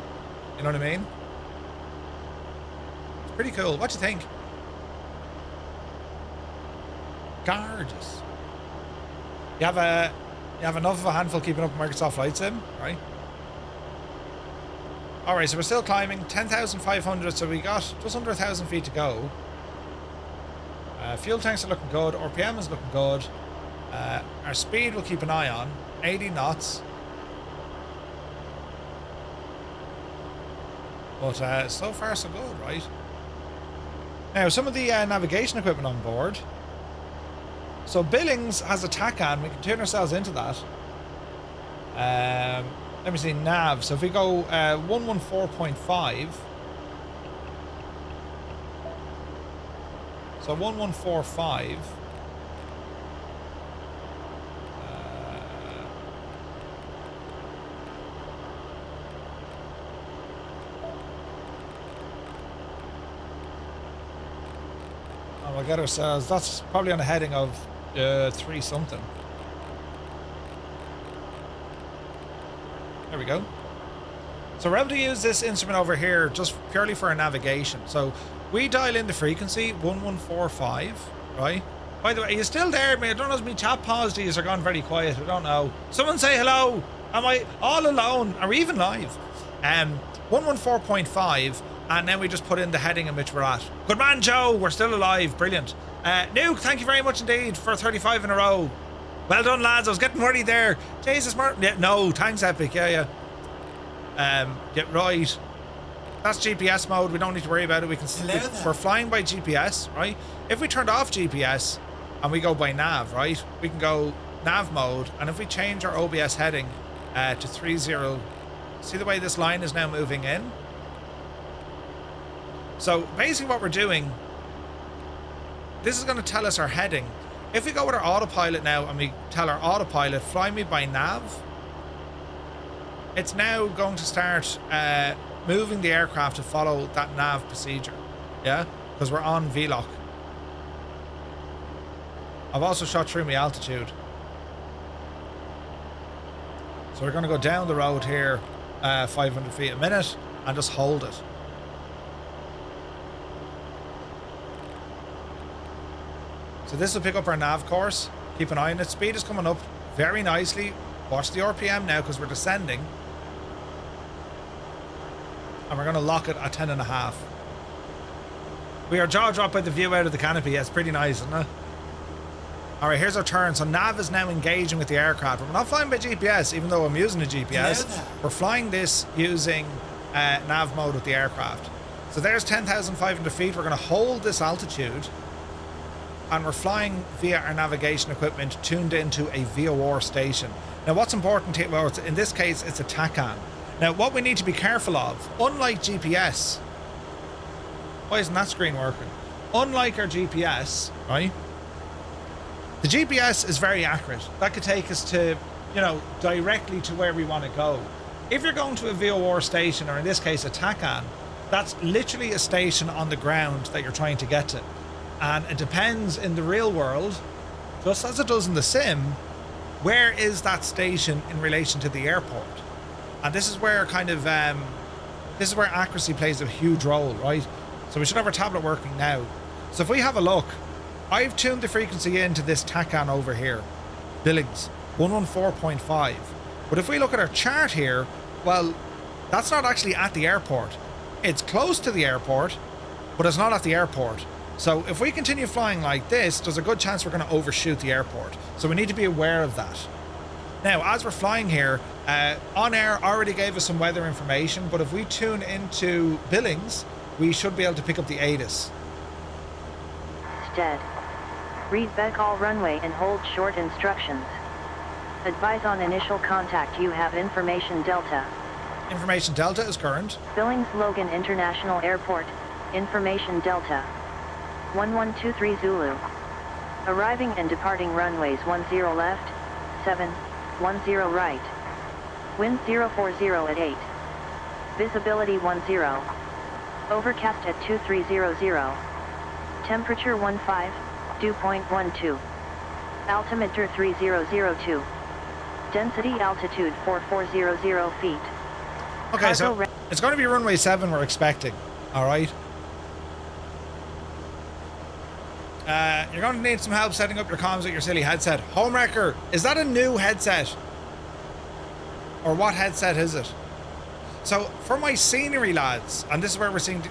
You know what I mean? It's pretty cool. What do you think? Gorgeous. You have enough of a handful keeping up with Microsoft Flight Sim, right? All right, so we're still climbing 10,500. So we got just under 1,000 feet to go. Fuel tanks are looking good. RPM is looking good. Our speed we'll keep an eye on. 80 knots. But so far so good, right? Now, some of the navigation equipment on board. So Billings has a TACAN. We can turn ourselves into that. Let me see, nav. So if we go 114.5. So 1145. We'll get ourselves, that's probably on a heading of 3 something. There we go. So we're able to use this instrument over here just purely for our navigation. So we dial in the frequency 1145, right? By the way, are you still there, mate? I don't know if my chat paused. These are gone very quiet. I don't know. Someone say hello. Am I all alone? Are we even live? 114.5. And then we just put in the heading in which we're at. Good man, Joe. We're still alive. Brilliant. Nuke, thank you very much indeed for 35 in a row. Well done, lads. I was getting worried there. Jesus, Martin. Yeah, no, thanks, Epic. Yeah. Get right. That's GPS mode. We don't need to worry about it. We can. We're flying by GPS, right? If we turned off GPS and we go by nav, right? We can go nav mode. And if we change our OBS heading to 30, see the way this line is now moving in? So basically what we're doing, this is going to tell us our heading. If we go with our autopilot now and we tell our autopilot, fly me by nav, it's now going to start moving the aircraft to follow that nav procedure. Yeah, because we're on VLOC. I've also shot through my altitude. So we're going to go down the road here 500 feet a minute and just hold it. So this will pick up our nav course. Keep an eye on it. Speed is coming up very nicely. Watch the RPM now because we're descending. And we're going to lock it at 10.5. We are jaw dropped by the view out of the canopy. Yeah, it's pretty nice, isn't it? Alright, here's our turn. So nav is now engaging with the aircraft. We're not flying by GPS, even though I'm using a GPS. We're flying this using nav mode with the aircraft. So there's 10,500 feet. We're going to hold this altitude. And we're flying via our navigation equipment tuned into a VOR station. Now what's important here, well, in this case, it's a TACAN. Now what we need to be careful of, unlike GPS, why isn't that screen working? Unlike our GPS, right? The GPS is very accurate. That could take us to, you know, directly to where we want to go. If you're going to a VOR station, or in this case a TACAN, that's literally a station on the ground that you're trying to get to. And it depends in the real world, just as it does in the sim, where is that station in relation to the airport? And this is where kind of, this is where accuracy plays a huge role, right? So we should have our tablet working now. So if we have a look, I've tuned the frequency into this TACAN over here, Billings, 114.5. But if we look at our chart here, well, that's not actually at the airport. It's close to the airport, but it's not at the airport. So if we continue flying like this, there's a good chance we're going to overshoot the airport. So we need to be aware of that. Now, as we're flying here, OnAir already gave us some weather information, but if we tune into Billings, we should be able to pick up the ATIS. Stead. Read Becall runway and hold short instructions. Advise on initial contact. You have information Delta. Information Delta is current. Billings Logan International Airport. Information Delta. 1123 Zulu. Arriving and departing runways 10 left, 7, 10 right. Wind 040 at 8. Visibility 10. Overcast at 2300. Temperature 15, dew point 12. Altimeter 3002. Density altitude 4400 feet. Okay, so Cargo it's going to be runway 7 we're expecting. All right. You're going to need some help setting up your comms with your silly headset. Homewrecker, is that a new headset? Or what headset is it? So for my scenery, lads, and this is where we're seeing,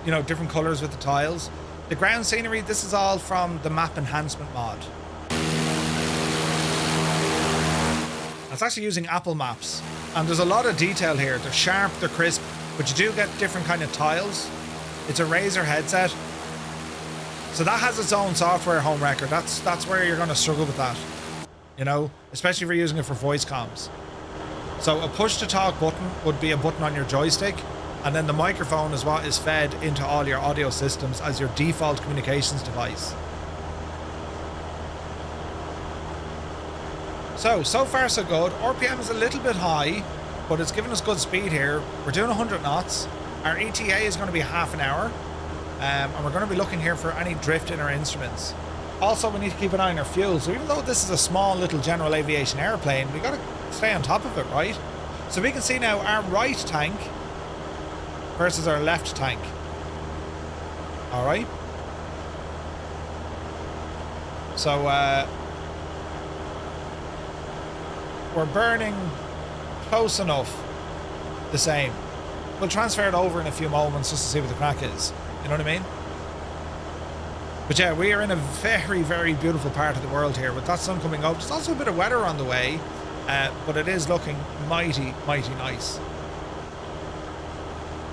you know, different colors with the tiles. The ground scenery, this is all from the map enhancement mod. It's actually using Apple Maps. And there's a lot of detail here. They're sharp, they're crisp, but you do get different kind of tiles. It's a Razer headset. So that has its own software, Homewrecker. That's where you're going to struggle with that. You know, especially if you're using it for voice comms. So a push to talk button would be a button on your joystick, and then the microphone is what is fed into all your audio systems as your default communications device. So far so good. RPM is a little bit high, but it's giving us good speed here. We're doing 100 knots. Our ETA is going to be half an hour. And we're going to be looking here for any drift in our instruments. Also, we need to keep an eye on our fuel. So even though this is a small little general aviation airplane, we got to stay on top of it, right? So we can see now our right tank versus our left tank. All right. So we're burning close enough the same. We'll transfer it over in a few moments just to see what the crack is. You know what I mean? But yeah, we are in a very, very beautiful part of the world here with that sun coming up. There's also a bit of weather on the way, but it is looking mighty, mighty nice.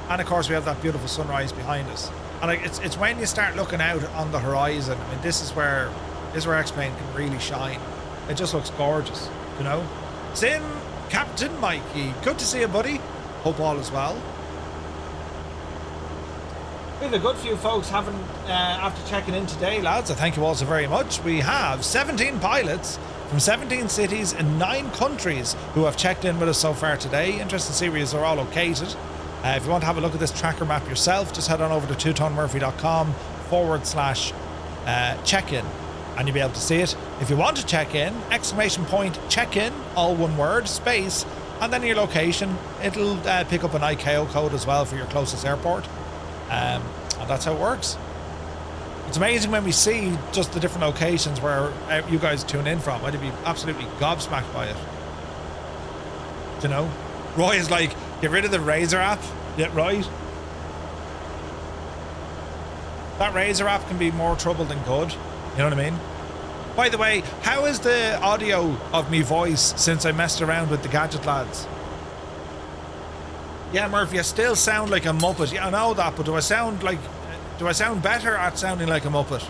And of course, we have that beautiful sunrise behind us. And it's when you start looking out on the horizon. I mean, this is where X-Plane can really shine. It just looks gorgeous, you know? Sim, Captain Mikey, good to see you, buddy. Hope all is well. We have a good few folks having after checking in today, lads. I thank you all so very much. We have 17 pilots from 17 cities in 9 countries who have checked in with us so far today. Interesting to see where they're all located. If you want to have a look at this tracker map yourself, just head on over to twotonemurphy.com/check-in and you'll be able to see it. If you want to check in, !check-in, all one word, space, and then your location. It'll pick up an ICAO code as well for your closest airport. And that's how it works. It's amazing when we see just the different locations where you guys tune in from. I'd be absolutely gobsmacked by it. You know? Roy is like, get rid of the Razer app. Yeah, right. That Razer app can be more trouble than good. You know what I mean? By the way, how is the audio of me voice since I messed around with the gadget lads? Yeah, Murphy, I still sound like a Muppet. Yeah, I know that, but do I sound better at sounding like a Muppet?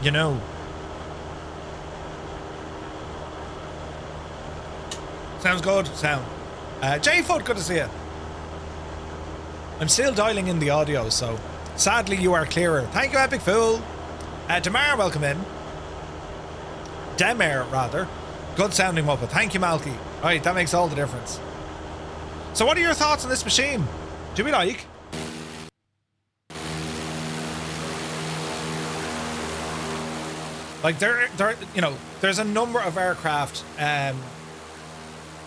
You know. Sounds good? Sound. J-Foot, good to see you. I'm still dialing in the audio, so sadly you are clearer. Thank you, Epic Fool. Demar, welcome in. Demare, rather. Good sounding Muppet. Thank you, Malky. Right, that makes all the difference. So what are your thoughts on this machine? Do we like? Like there, you know, there's a number of aircraft in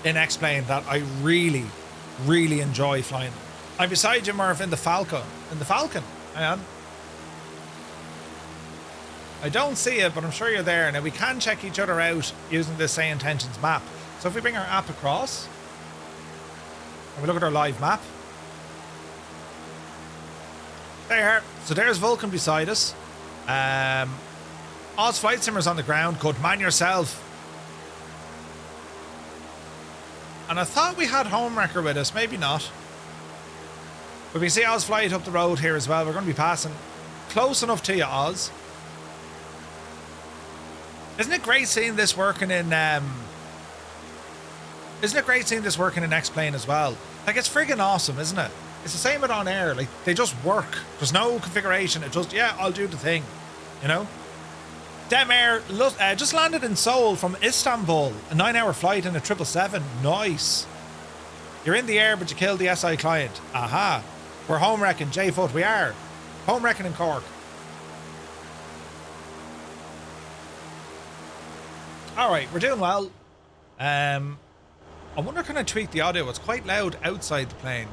X-Plane that I really, really enjoy flying. I'm beside you, Murph, in the Falcon. I am. I don't see it, but I'm sure you're there. Now, we can check each other out using the Say Intentions map. So if we bring our app across, and we look at our live map. There. So there's Vulcan beside us. Oz Flight Simmer's on the ground. Good man yourself. And I thought we had Homewrecker with us, maybe not. But we see Oz Flight up the road here as well. We're going to be passing close enough to you, Oz. Isn't it great seeing this working in X-Plane as well? Like, it's friggin' awesome, isn't it? It's the same with OnAir. Like, they just work. There's no configuration. It just, yeah, I'll do the thing. You know? Dem Air just landed in Seoul from Istanbul. A 9-hour flight in a 777. Nice. You're in the air, but you killed the SI client. Aha. We're home wrecking. J-Foot, we are. Home wrecking in Cork. Alright, we're doing well. I wonder, can I tweak the audio? It's quite loud outside the plane.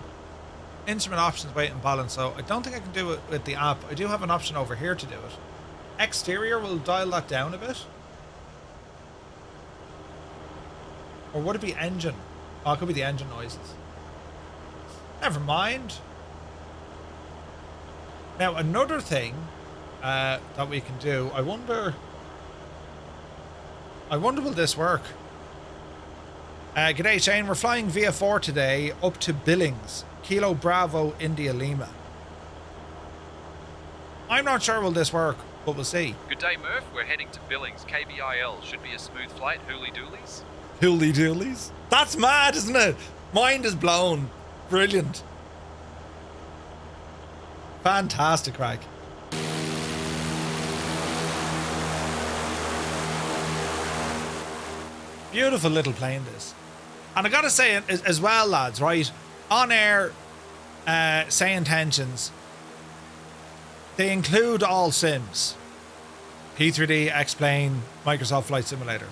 Instrument options, weight and balance. So I don't think I can do it with the app. I do have an option over here to do it. Exterior, will dial that down a bit. Or would it be engine? Oh, it could be the engine noises. Never mind. Now, another thing that we can do, I wonder will this work? G'day Shane, we're flying via 4 today up to Billings, Kilo Bravo India Lima. I'm not sure will this work, but we'll see. Good day Murph, we're heading to Billings, KBIL. Should be a smooth flight, hooly doolies. Hooly doolies? That's mad, isn't it? Mind is blown. Brilliant. Fantastic, Craig. Beautiful little plane, this. And I gotta say as well, lads, right? OnAir say intentions. They include all sims. P3D, X-Plane, Microsoft Flight Simulator.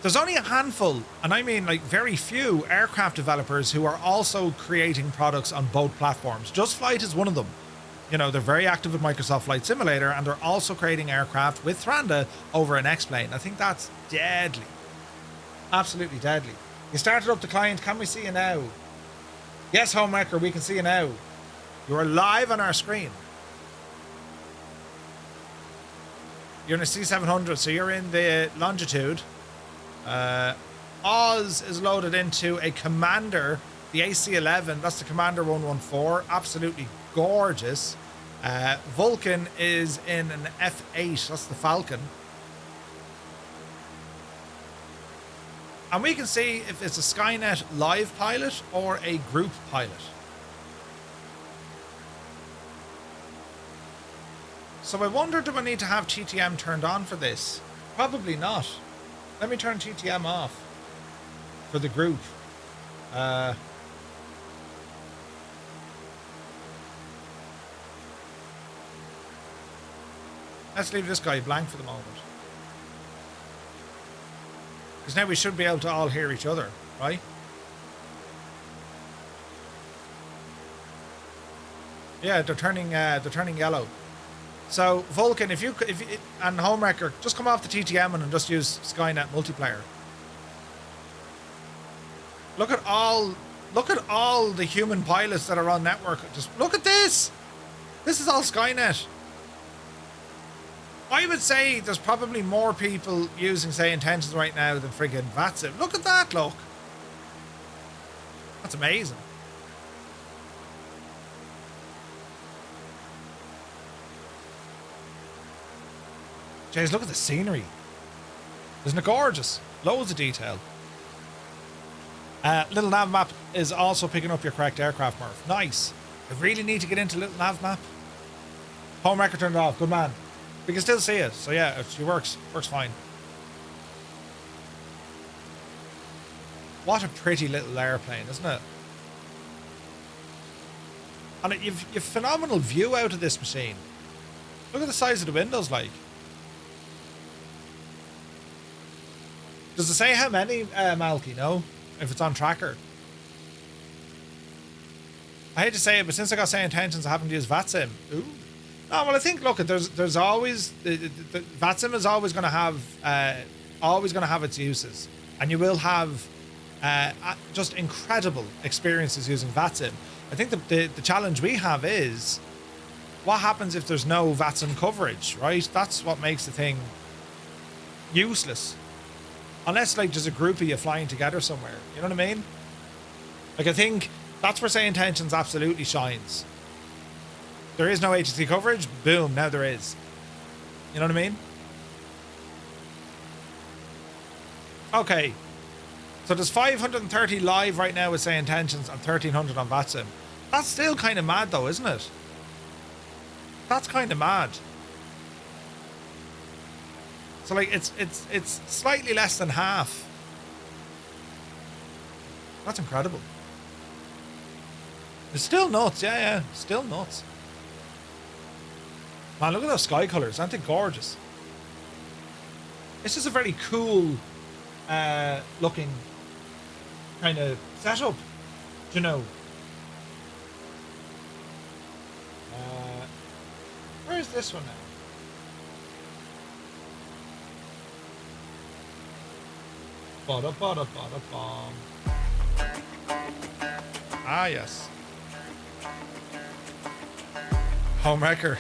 There's only a handful, and I mean like very few, aircraft developers who are also creating products on both platforms. Just Flight is one of them. You know, they're very active with Microsoft Flight Simulator, and they're also creating aircraft with Thranduil over an X-Plane. I think that's deadly. Absolutely deadly. You started up the client. Can we see you now? Yes, Homewrecker, we can see you now. You are live on our screen. You're in a C700, so you're in the longitude. Oz is loaded into a Commander, the AC-11. That's the Commander 114. Absolutely gorgeous. Vulcan is in an F8. That's the Falcon. And we can see if it's a Skynet live pilot or a group pilot. So I wonder, do I need to have TTM turned on for this? Probably not. Let me turn TTM off for the group. Let's leave this guy blank for the moment. Because now we should be able to all hear each other, right? Yeah, they're turning yellow. So Vulcan, if you and Homewrecker, just come off the TTM and just use Skynet multiplayer. Look at all the human pilots that are on network. Just look at this. This is all Skynet. I would say there's probably more people using say intentions right now than friggin' VATSIM. Look at that, look. That's amazing. Jeez, look at the scenery. Isn't it gorgeous? Loads of detail. Little nav map is also picking up your correct aircraft, Murph. Nice. I really need to get into little nav map. Homewrecker turned it off. Good man. We can still see it. So yeah, she works. Works fine. What a pretty little airplane, isn't it? And you've phenomenal view out of this machine. Look at the size of the windows, like. Does it say how many, Malky? No? If it's on tracker. I hate to say it, but since I got say intentions, I haven't used VATSIM. Ooh. No, well, I think, look, there's always... the VATSIM is always going to have its uses. And you will have just incredible experiences using VATSIM. I think the challenge we have is, what happens if there's no VATSIM coverage, right? That's what makes the thing useless. Unless like there's a group of you flying together somewhere. You know what I mean? Like I think that's where Say Intentions absolutely shines. There is no agency coverage. Boom, now there is. You know what I mean? Okay. So there's 530 live right now with Say Intentions and 1300 on VATSIM. That's still kind of mad though, isn't it? That's kind of mad. So like it's slightly less than half. That's incredible. It's still nuts, yeah, still nuts. Man, look at those sky colours, aren't they gorgeous? It's just a very cool looking kind of setup, you know. Where is this one now? Bada bada bada bomb. Ah, yes. Homewrecker.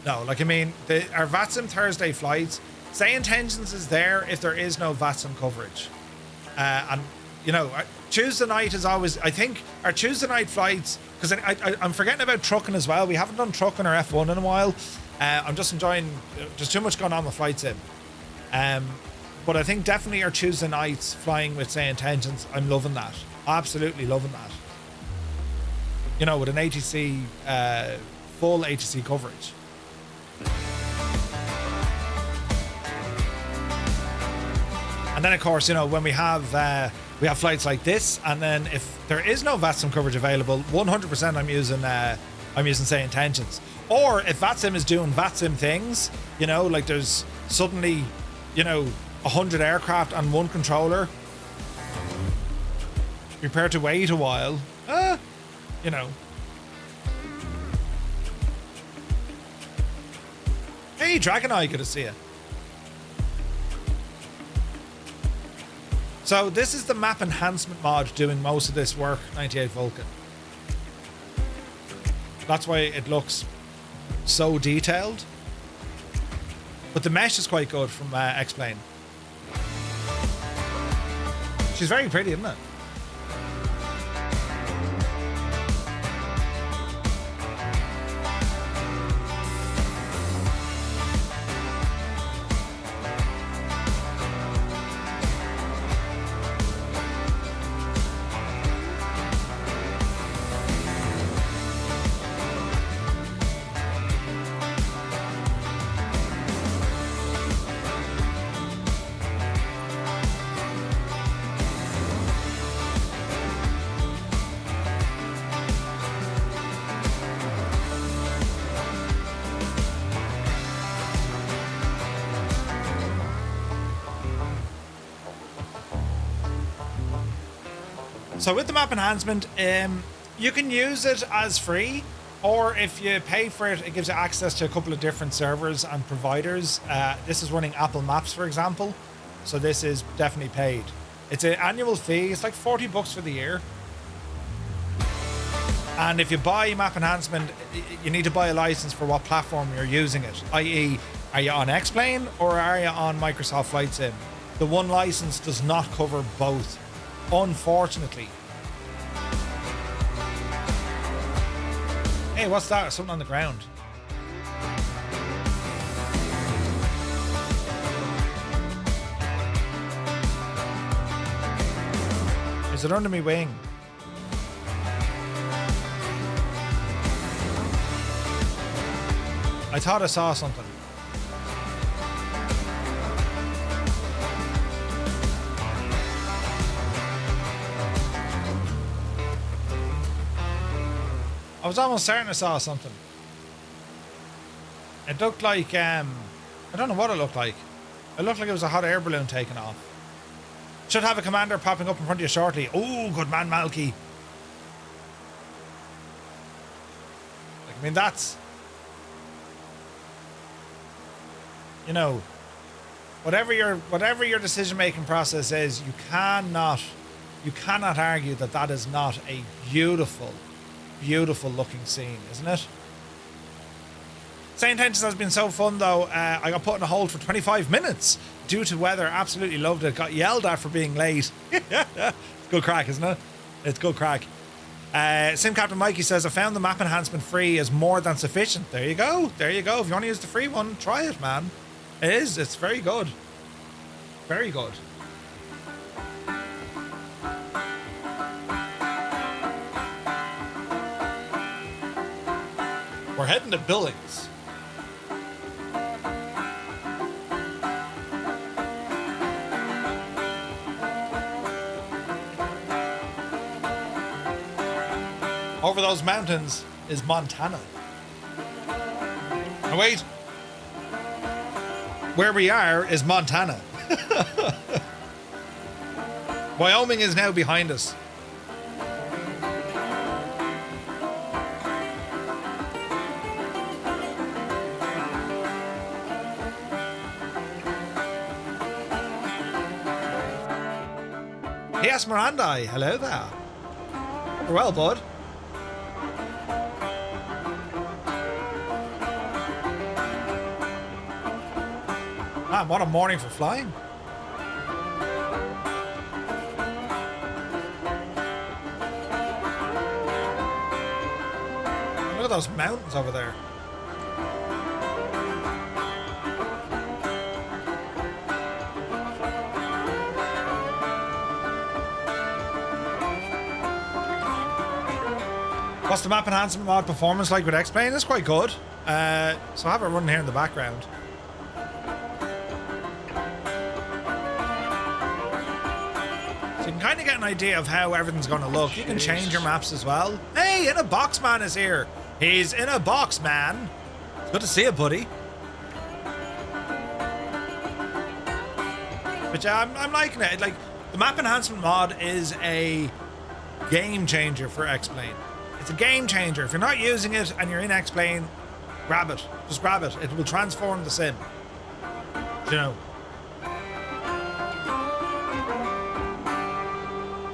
No, like I mean, our VATSIM Thursday flights, Say Intentions is there if there is no VATSIM coverage. And, you know, Tuesday night is always, I think, our Tuesday night flights, because I'm forgetting about trucking as well. We haven't done trucking or F1 in a while. I'm just enjoying, there's too much going on with flight sim. But I think definitely our Tuesday nights flying with Say Intentions, I'm loving that. Absolutely loving that. You know, with an ATC, full ATC coverage. And then of course, you know, when we have flights like this, and then if there is no VATSIM coverage available, 100% I'm using Say Intentions. Or if VATSIM is doing VATSIM things, you know, like there's suddenly, you know, 100 aircraft on one controller, prepare to wait a while, you know. Hey, Dragon Eye, good to see you. So this is the map enhancement mod doing most of this work, 98 Vulcan. That's why it looks so detailed. But the mesh is quite good from X-Plane. She's very pretty, isn't it? So with the map enhancement, you can use it as free, or if you pay for it, it gives you access to a couple of different servers and providers. This is running Apple Maps, for example. So this is definitely paid. It's an annual fee. It's like $40 for the year. And if you buy map enhancement, you need to buy a license for what platform you're using it. I.e., are you on X-Plane or are you on Microsoft Flight Sim? The one license does not cover both, unfortunately. Hey, what's that? Something on the ground. Is it under my wing? I thought I saw something. I was almost certain I saw something. It looked like, I don't know what it looked like. It looked like it was a hot air balloon taking off. Should have a commander popping up in front of you shortly. Oh, good man, Malky. Like, I mean, that's... You know, whatever your decision-making process is, you cannot argue that that is not a beautiful looking scene, isn't it? St. Henry's has been so fun though. I got put on a hold for 25 minutes due to weather. Absolutely loved it. Got yelled at for being late. It's good crack, isn't it? It's good crack. Sim Captain Mikey says, I found the map enhancement free is more than sufficient. There you go. There you go. If you want to use the free one, try it, man. It is. It's very good. Very good. We're heading to Billings. Over those mountains is Montana. Oh, wait. Where we are is Montana. Wyoming is now behind us. Yes, Miranda. Hello there. Well, bud. Man, what a morning for flying. Look at those mountains over there. What's the map enhancement mod performance like with X-Plane? It's quite good. So I have it running here in the background. So you can kind of get an idea of how everything's going to look. You can change your maps as well. Hey, In a Box Man is here. He's in a box, man. It's good to see you, buddy. But yeah, I'm liking it. Like, the map enhancement mod is a game changer for X-Plane. It's a game changer. If you're not using it and you're in X-Plane, grab it. Just grab it. It will transform the sim. You know.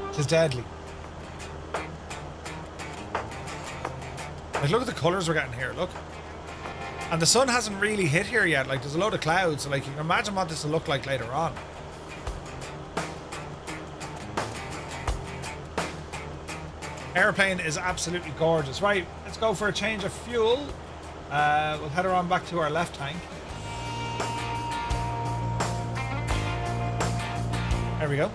It's deadly. Like, look at the colours we're getting here. Look. And the sun hasn't really hit here yet. Like, there's a load of clouds. So, like, you can imagine what this will look like later on. Airplane is absolutely gorgeous. Right, let's go for a change of fuel. We'll head around back to our left tank. There we go.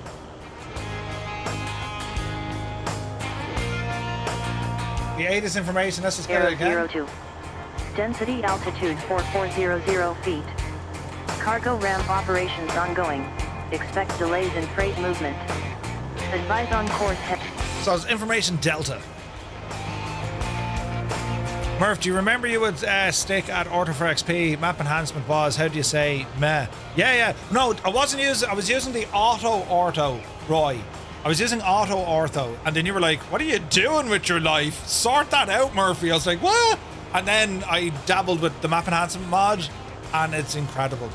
The ATIS information, let's just get it again. 02. Density altitude 4400 feet. Cargo ramp operations ongoing. Expect delays in freight movement. Advise on course head. So it's information Delta. Murph, do you remember you would stick at Ortho for XP? Map enhancement was, how do you say, meh? Yeah. No, I wasn't using, I was using the auto ortho, Roy. I was using auto ortho. And then you were like, what are you doing with your life? Sort that out, Murphy. I was like, what? And then I dabbled with the map enhancement mod, and it's incredible.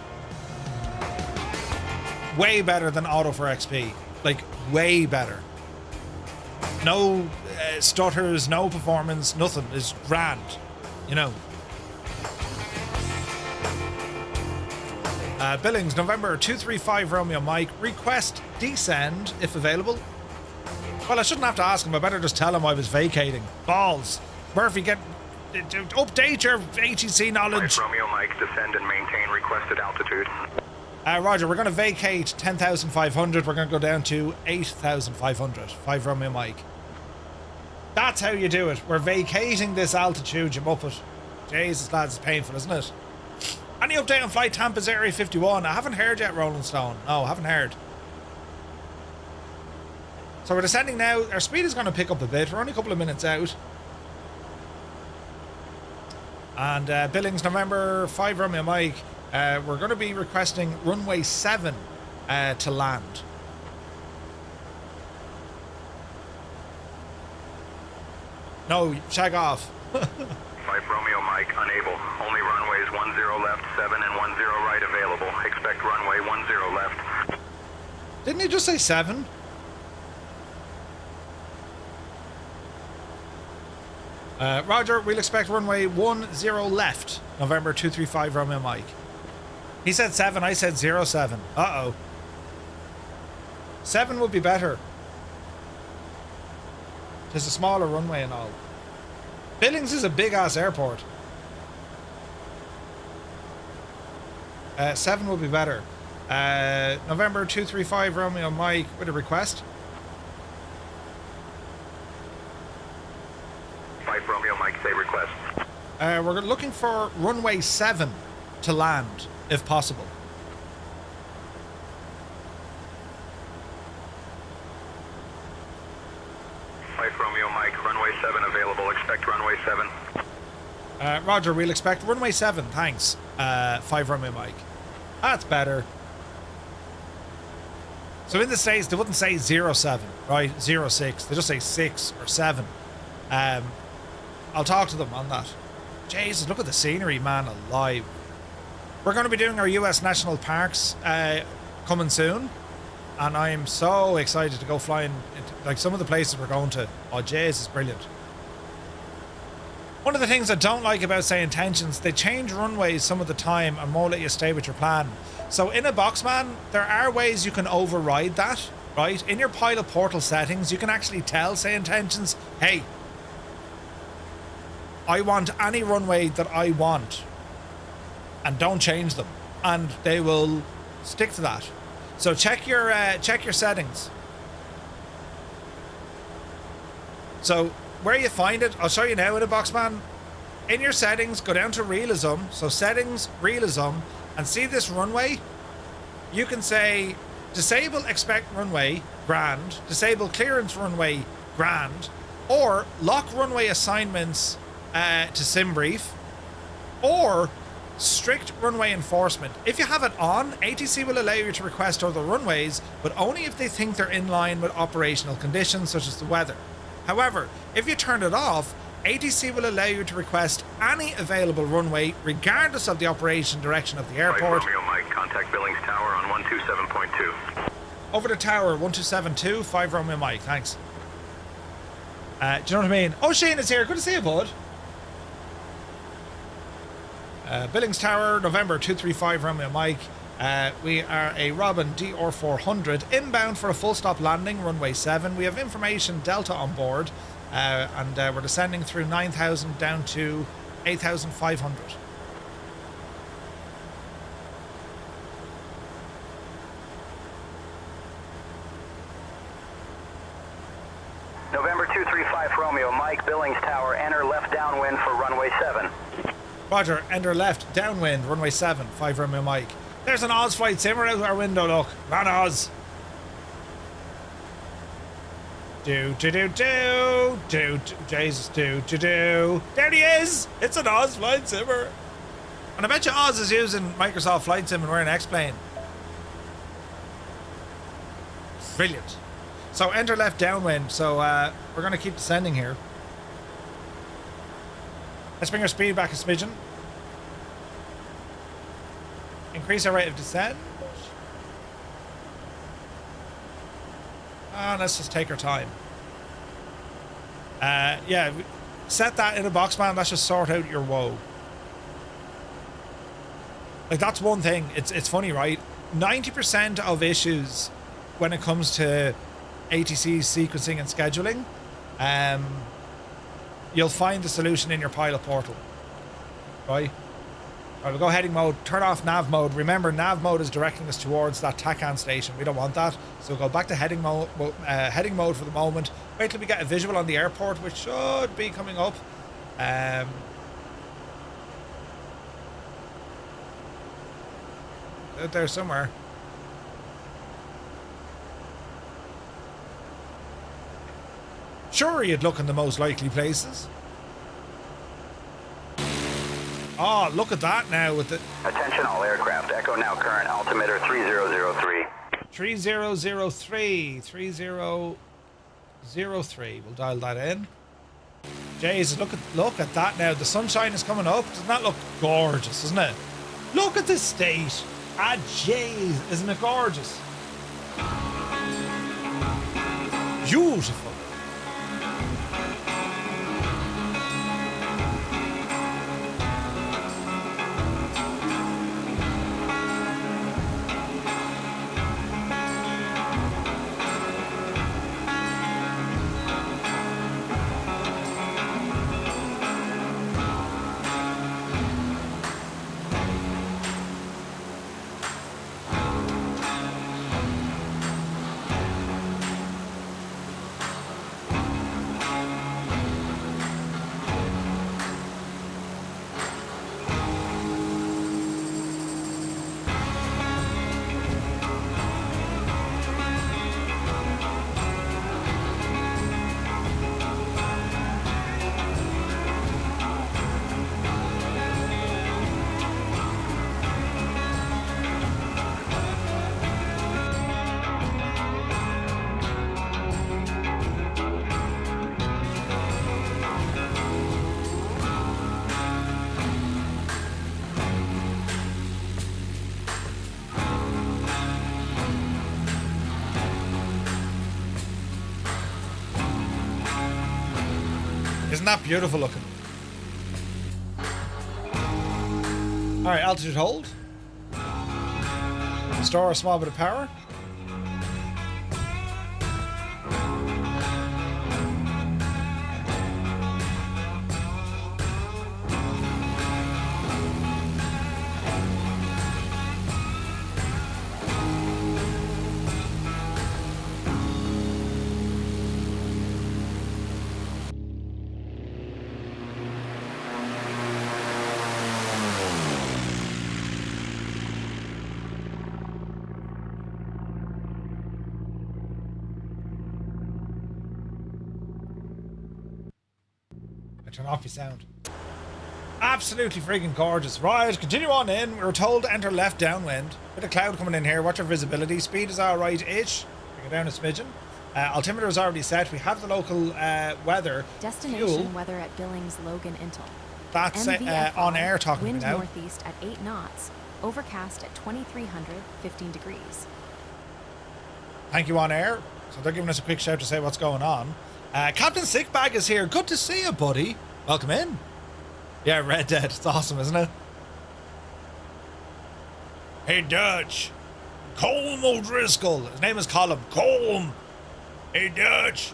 Way better than auto for XP. Like, way better. No stutters, no performance, nothing. Is grand, you know. Billings, November 235 Romeo Mike. Request descend if available. Well, I shouldn't have to ask him. I better just tell him I was vacating. Balls. Murphy, update your ATC knowledge. Romeo Mike, descend and maintain requested altitude. Roger, we're going to vacate 10,500. We're going to go down to 8,500. 5 Romeo Mike. That's how you do it. We're vacating this altitude, you muppet. Jesus, lads, it's painful, isn't it? Any update on flight Tampa's Area 51? I haven't heard yet, Rolling Stone. No, haven't heard. So we're descending now. Our speed is going to pick up a bit. We're only a couple of minutes out. And Billings, November 5 Romeo Mike. We're going to be requesting runway 7 to land. No, shag off. 5 Romeo Mike, unable. Only runways 10 left, 7 and 10 right available. Expect runway 10 left. Didn't you just say 7? Roger, we'll expect runway 10 left, November 235 Romeo Mike. He said 7, I said 07. Uh-oh. 7 would be better. There's a smaller runway and all. Billings is a big-ass airport. 7 would be better. November 235 Romeo Mike with a request. 5 Romeo Mike, say request. We're looking for runway 7 to land, if possible. Romeo Mike, runway 7 available. Expect runway 7. Roger, we'll expect runway 7, thanks. 5 Romeo Mike. That's better. So in the States, they wouldn't say 07, right? 06. They just say 6 or 7. I'll talk to them on that. Jesus, look at the scenery, man, alive. We're going to be doing our US National Parks coming soon. And I'm so excited to go flying into, like, some of the places we're going to. Oh, jeez, it's brilliant. One of the things I don't like about, say, intentions, they change runways some of the time and won't let you stay with your plan. So in a Boxman, there are ways you can override that, right? In your pilot portal settings, you can actually tell, say, intentions, hey, I want any runway that I want, and don't change them. And they will stick to that. So check your settings. So where you find it, I'll show you now in a Boxman. In your settings, go down to realism. So settings, realism, and see this runway. You can say disable expect runway, grand. Disable clearance runway, grand. Or lock runway assignments to sim brief. Or strict runway enforcement. If you have it on, ATC will allow you to request other runways, but only if they think they're in line with operational conditions such as the weather. However, if you turn it off, ATC will allow you to request any available runway regardless of the operation direction of the airport. 5 Romeo Mike, contact Billings Tower on 127.2. Over the tower, 1272, 5 Romeo Mike, thanks. Do you know what I mean? Oh, Shane is here. Good to see you, bud. Billings Tower, November 235 Romeo Mike. We are a Robin DR400 inbound for a full stop landing, runway 7. We have information Delta on board, and we're descending through 9,000 down to 8,500. November 235 Romeo Mike, Billings Tower, enter left downwind for runway 7. Roger, enter left, downwind, runway 7, 5 Romeo Mike. There's an Oz flight simmer out our window, look. Run Oz. Jesus, There he is. It's an Oz flight simmer. And I bet you Oz is using Microsoft Flight Sim and we're an X-Plane. Brilliant. So enter left downwind. So we're going to keep descending here. Let's bring our speed back a smidgen. Increase our rate of descent. And let's just take our time. Yeah, set that in a box, man. Let's just sort out your woe. Like, that's one thing. It's funny, right? 90% of issues when it comes to ATC sequencing and scheduling, you'll find the solution in your pilot portal, right? Alright, we'll go heading mode, turn off nav mode. Remember, nav mode is directing us towards that TACAN station. We don't want that. So we'll go back to heading mode for the moment. Wait till we get a visual on the airport, which should be coming up. Out there somewhere. Sure, you'd look in the most likely places. Oh, look at that now with the... Attention all aircraft. Echo now current altimeter 3003. 3003. 3003. We'll dial that in. Jesus, look at that now. The sunshine is coming up. Doesn't that look gorgeous, isn't it? Look at this state. Ah, jeez. Isn't it gorgeous? Beautiful. that beautiful looking? Alright, altitude hold. Restore a small bit of power. Turn off your sound. Absolutely freaking gorgeous. Right, continue on in. We were told to enter left downwind. Bit of cloud coming in here. Watch our visibility. Speed is alright-ish. Bring it down a smidgen. Altimeter is already set. We have the local weather. Destination Fuel. weather at Billings Logan Intel. That's MVFR, on air talking wind now. northeast at 8 knots. Overcast at 2300, 15 degrees. Thank you, on air. So they're giving us a quick shout to say what's going on. Captain Sickbag is here. Good to see you, buddy. Welcome in. Yeah, Red Dead. It's awesome, isn't it? Hey, Dutch. Colm O'Driscoll. His name is Colm. Colm. Hey, Dutch.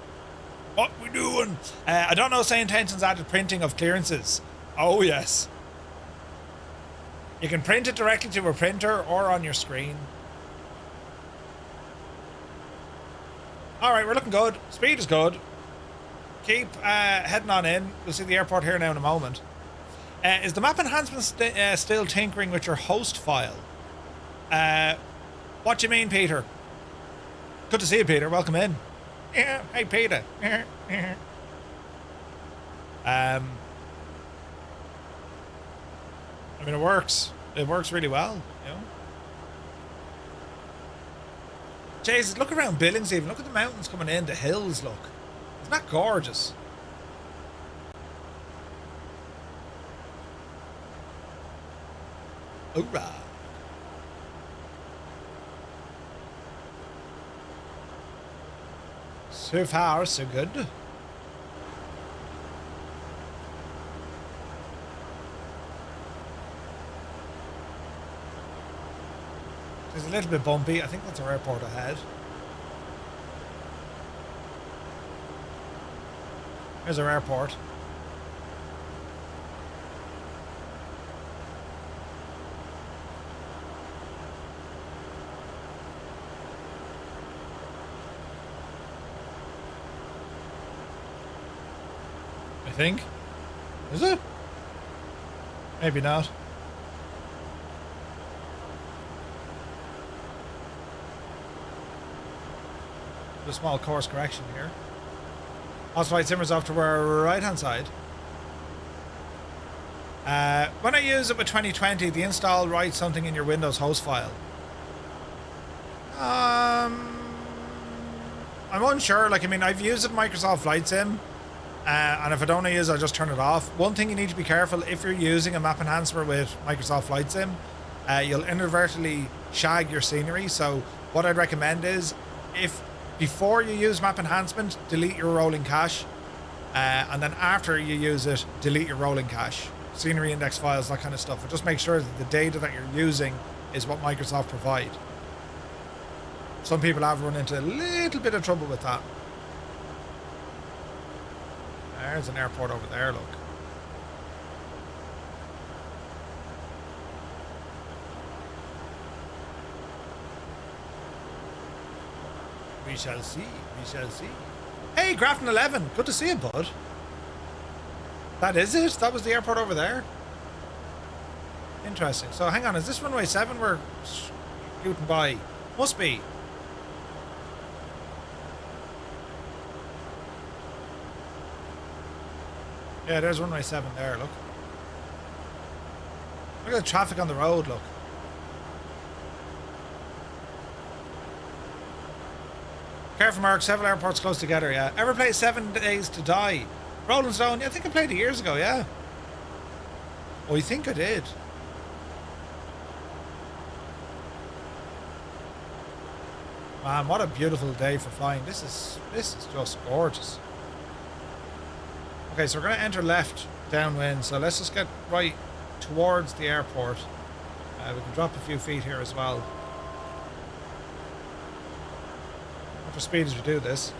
What we doing? I don't know. Say intentions added printing of clearances. Oh, yes. You can print it directly to a printer or on your screen. Alright, we're looking good. Speed is good. Keep heading on in. We'll see the airport here now in a moment. Is the map enhancement still tinkering with your host file? What do you mean, Peter? Good to see you, Peter. Welcome in. Yeah, hey, Peter. I mean, it works. It works really well, you know. Jesus, look around Billings even. Look at the mountains coming in, the hills, look. Isn't that gorgeous? Hoorah. So far, so good. It's a little bit bumpy. I think that's our airport ahead. Here's our airport. I think. Is it? Maybe not. A small course correction here. Host flight simmers off to our right hand side. When I use it with 2020, the install writes something in your Windows host file. I'm unsure. Like, I mean, I've used it in Microsoft Flight Sim, and if I don't use it, I'll just turn it off. One thing you need to be careful if you're using a map enhancer with Microsoft Flight Sim, you'll inadvertently shag your scenery. So what I'd recommend is, if before you use map enhancement, delete your rolling cache, and then after you use it, delete your rolling cache, scenery index files, that kind of stuff. But just make sure that the data that you're using is what Microsoft provide. Some people have run into a little bit of trouble with that. There's an airport over there, look. We shall see. We shall see. Hey, Grafton 11. Good to see you, bud. That is it? That was the airport over there? Interesting. So, hang on. Is this runway 7 we're scooting by? Must be. Yeah, there's runway 7 there, look. Look at the traffic on the road, look. Careful, Mark. Several airports close together, yeah. Ever played 7 Days to Die? Rolling Stone? Yeah, I think I played it years ago, yeah. Oh, I think I did. Man, what a beautiful day for flying. This is just gorgeous. Okay, so we're going to enter left downwind. So let's just get right towards the airport. We can drop a few feet here as well. What for speed as we do this.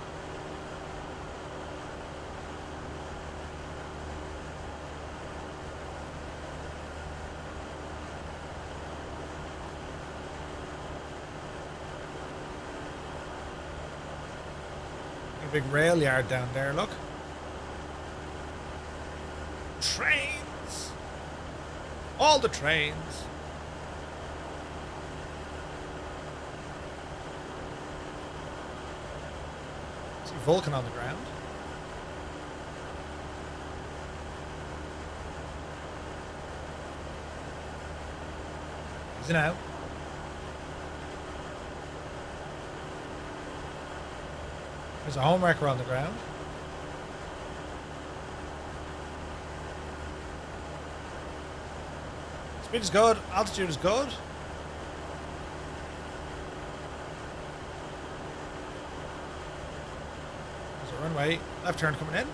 A big rail yard down there, look. Trains! All the trains! See Vulcan on the ground. Is it out? There's a homewrecker on the ground. Speed is good. Altitude is good. There's a runway. Left turn coming in.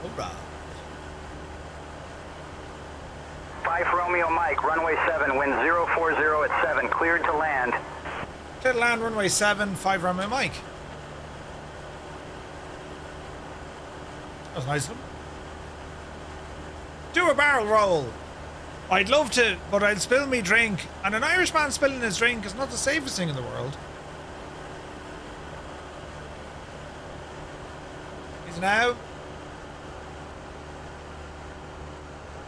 Hoorah. 5 Romeo Mike, runway 7, wind 040 at 7, cleared to land. Clear to land, runway 7, 5 Romeo Mike. That was nice of them. Do a barrel roll. I'd love to, but I'd spill me drink. And an Irishman spilling his drink is not the safest thing in the world. He's now.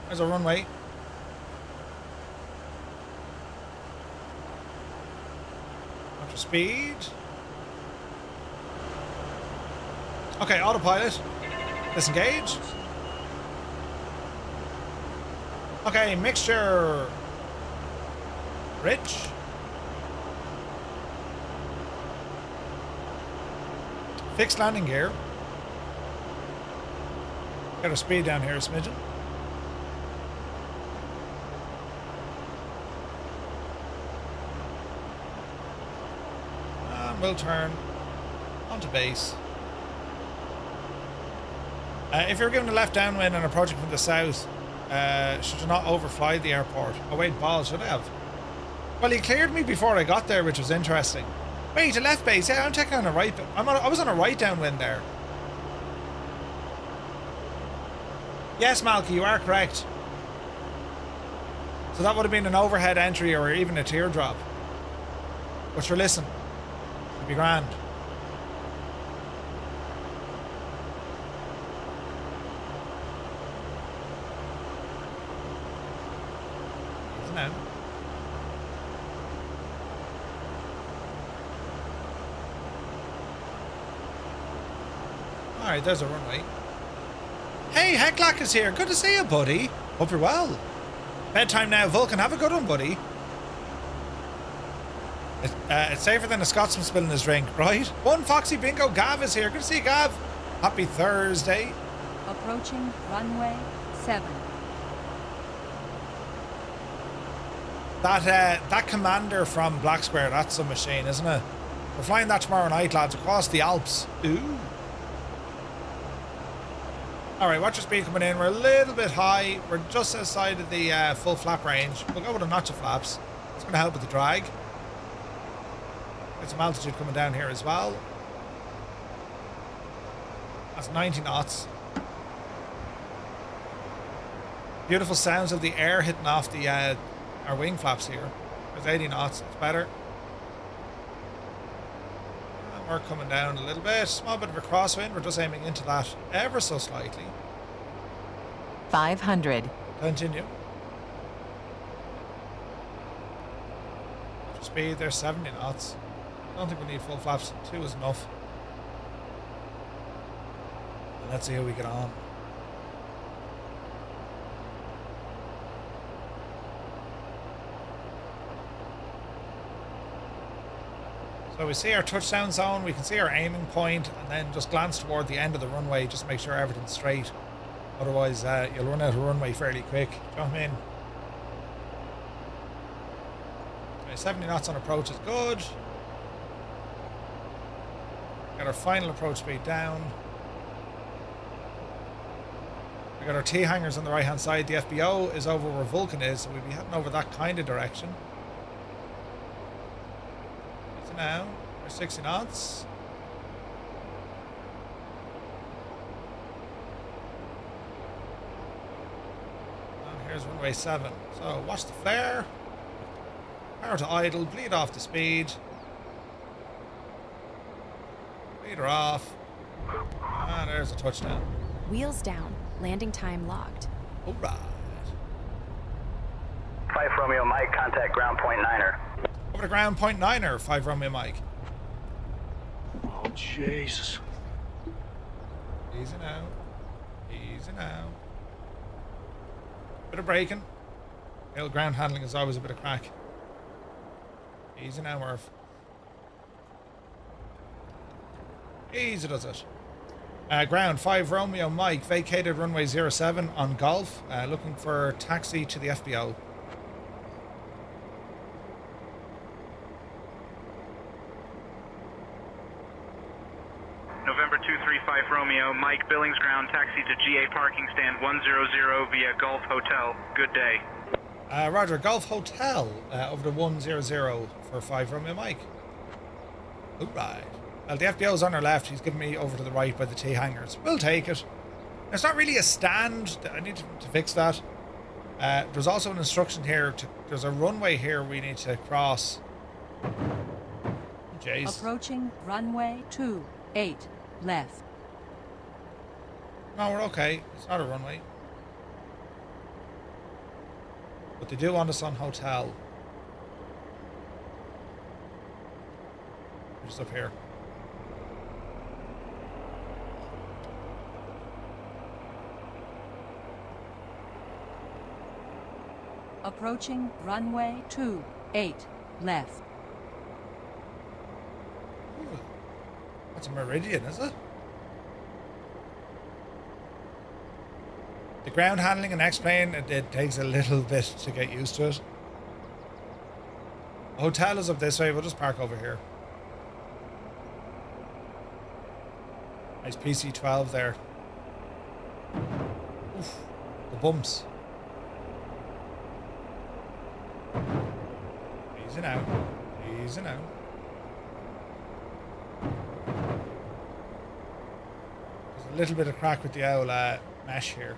There's a runway. After speed. Okay, autopilot. Disengage. Okay, mixture. Rich. Fixed landing gear. Got our speed down here a smidgen. And we'll turn onto base. If you're given a left downwind and approaching from the south, should you not overfly the airport? Oh wait, balls, should I have? Well, he cleared me before I got there, which was interesting. Wait, a left base? Yeah, I'm taking on a right. I was on a right downwind there. Yes, Malky, you are correct. So that would have been an overhead entry or even a teardrop. But sure, listen, it'd be grand. Now. Alright, there's a runway. Hey, Hecklack is here. Good to see you, buddy. Hope you're well. Bedtime now, Vulcan. Have a good one, buddy. It's safer than a Scotsman spilling his drink, right? One Foxy Bingo. Gav is here. Good to see you, Gav. Happy Thursday. Approaching runway 7. That commander from Black Square, that's a machine, isn't it? We're flying that tomorrow night, lads, across the Alps. Ooh. Alright, watch your speed coming in. We're a little bit high. We're just outside of the full flap range. We'll go with a notch of flaps. It's going to help with the drag. Get some altitude coming down here as well. That's 90 knots. Beautiful sounds of the air hitting off the our wing flaps here. There's 80 knots, it's better. And we're coming down a little bit. Small bit of a crosswind. We're just aiming into that ever so slightly. 500. Continue. Speed, there's 70 knots. I don't think we need full flaps. 2 is enough. And let's see how we get on. So we see our touchdown zone, we can see our aiming point, and then just glance toward the end of the runway just to make sure everything's straight. Otherwise, you'll run out of runway fairly quick. Do you know what I mean? Okay, 70 knots on approach is good. Got our final approach speed down. We got our T-hangers on the right hand side. The FBO is over where Vulcan is, so we'll be heading over that kind of direction. So now, we're 60 knots. And here's runway 7. So watch the flare. Power to idle, bleed off the speed. Leader off. And there's a touchdown. Wheels down. Landing time logged. Alright. 5 Romeo Mike, contact ground point 9er. Over to ground point 9er, 5 Romeo Mike. Oh, Jesus. Easy now. Easy now. Bit of braking. Hill ground handling is always a bit of crack. Easy now, Murph. Easy does it. Ground 5 Romeo Mike, vacated runway 07 on Golf, looking for taxi to the FBO. November 235 Romeo, Mike, Billings ground, taxi to GA parking stand 100 via Golf Hotel. Good day. Roger, Golf Hotel over to 100 for 5 Romeo Mike. Alright. Well, the FBO's on our left. He's giving me over to the right by the T-hangers. We'll take it. It's not really a stand. I need to fix that. There's also an instruction here. There's a runway here we need to cross. Jeez. Approaching runway 28 left. No, we're okay. It's not a runway. But they do want us on hotel. Just up here. Approaching runway 28 left. Ooh, that's a Meridian, is it? The ground handling and X-plane, it takes a little bit to get used to it. The hotel is up this way. We'll just park over here. Nice PC-12 there. Oof, the bumps. Easy now. Easy now. There's a little bit of crack with the owl mesh here.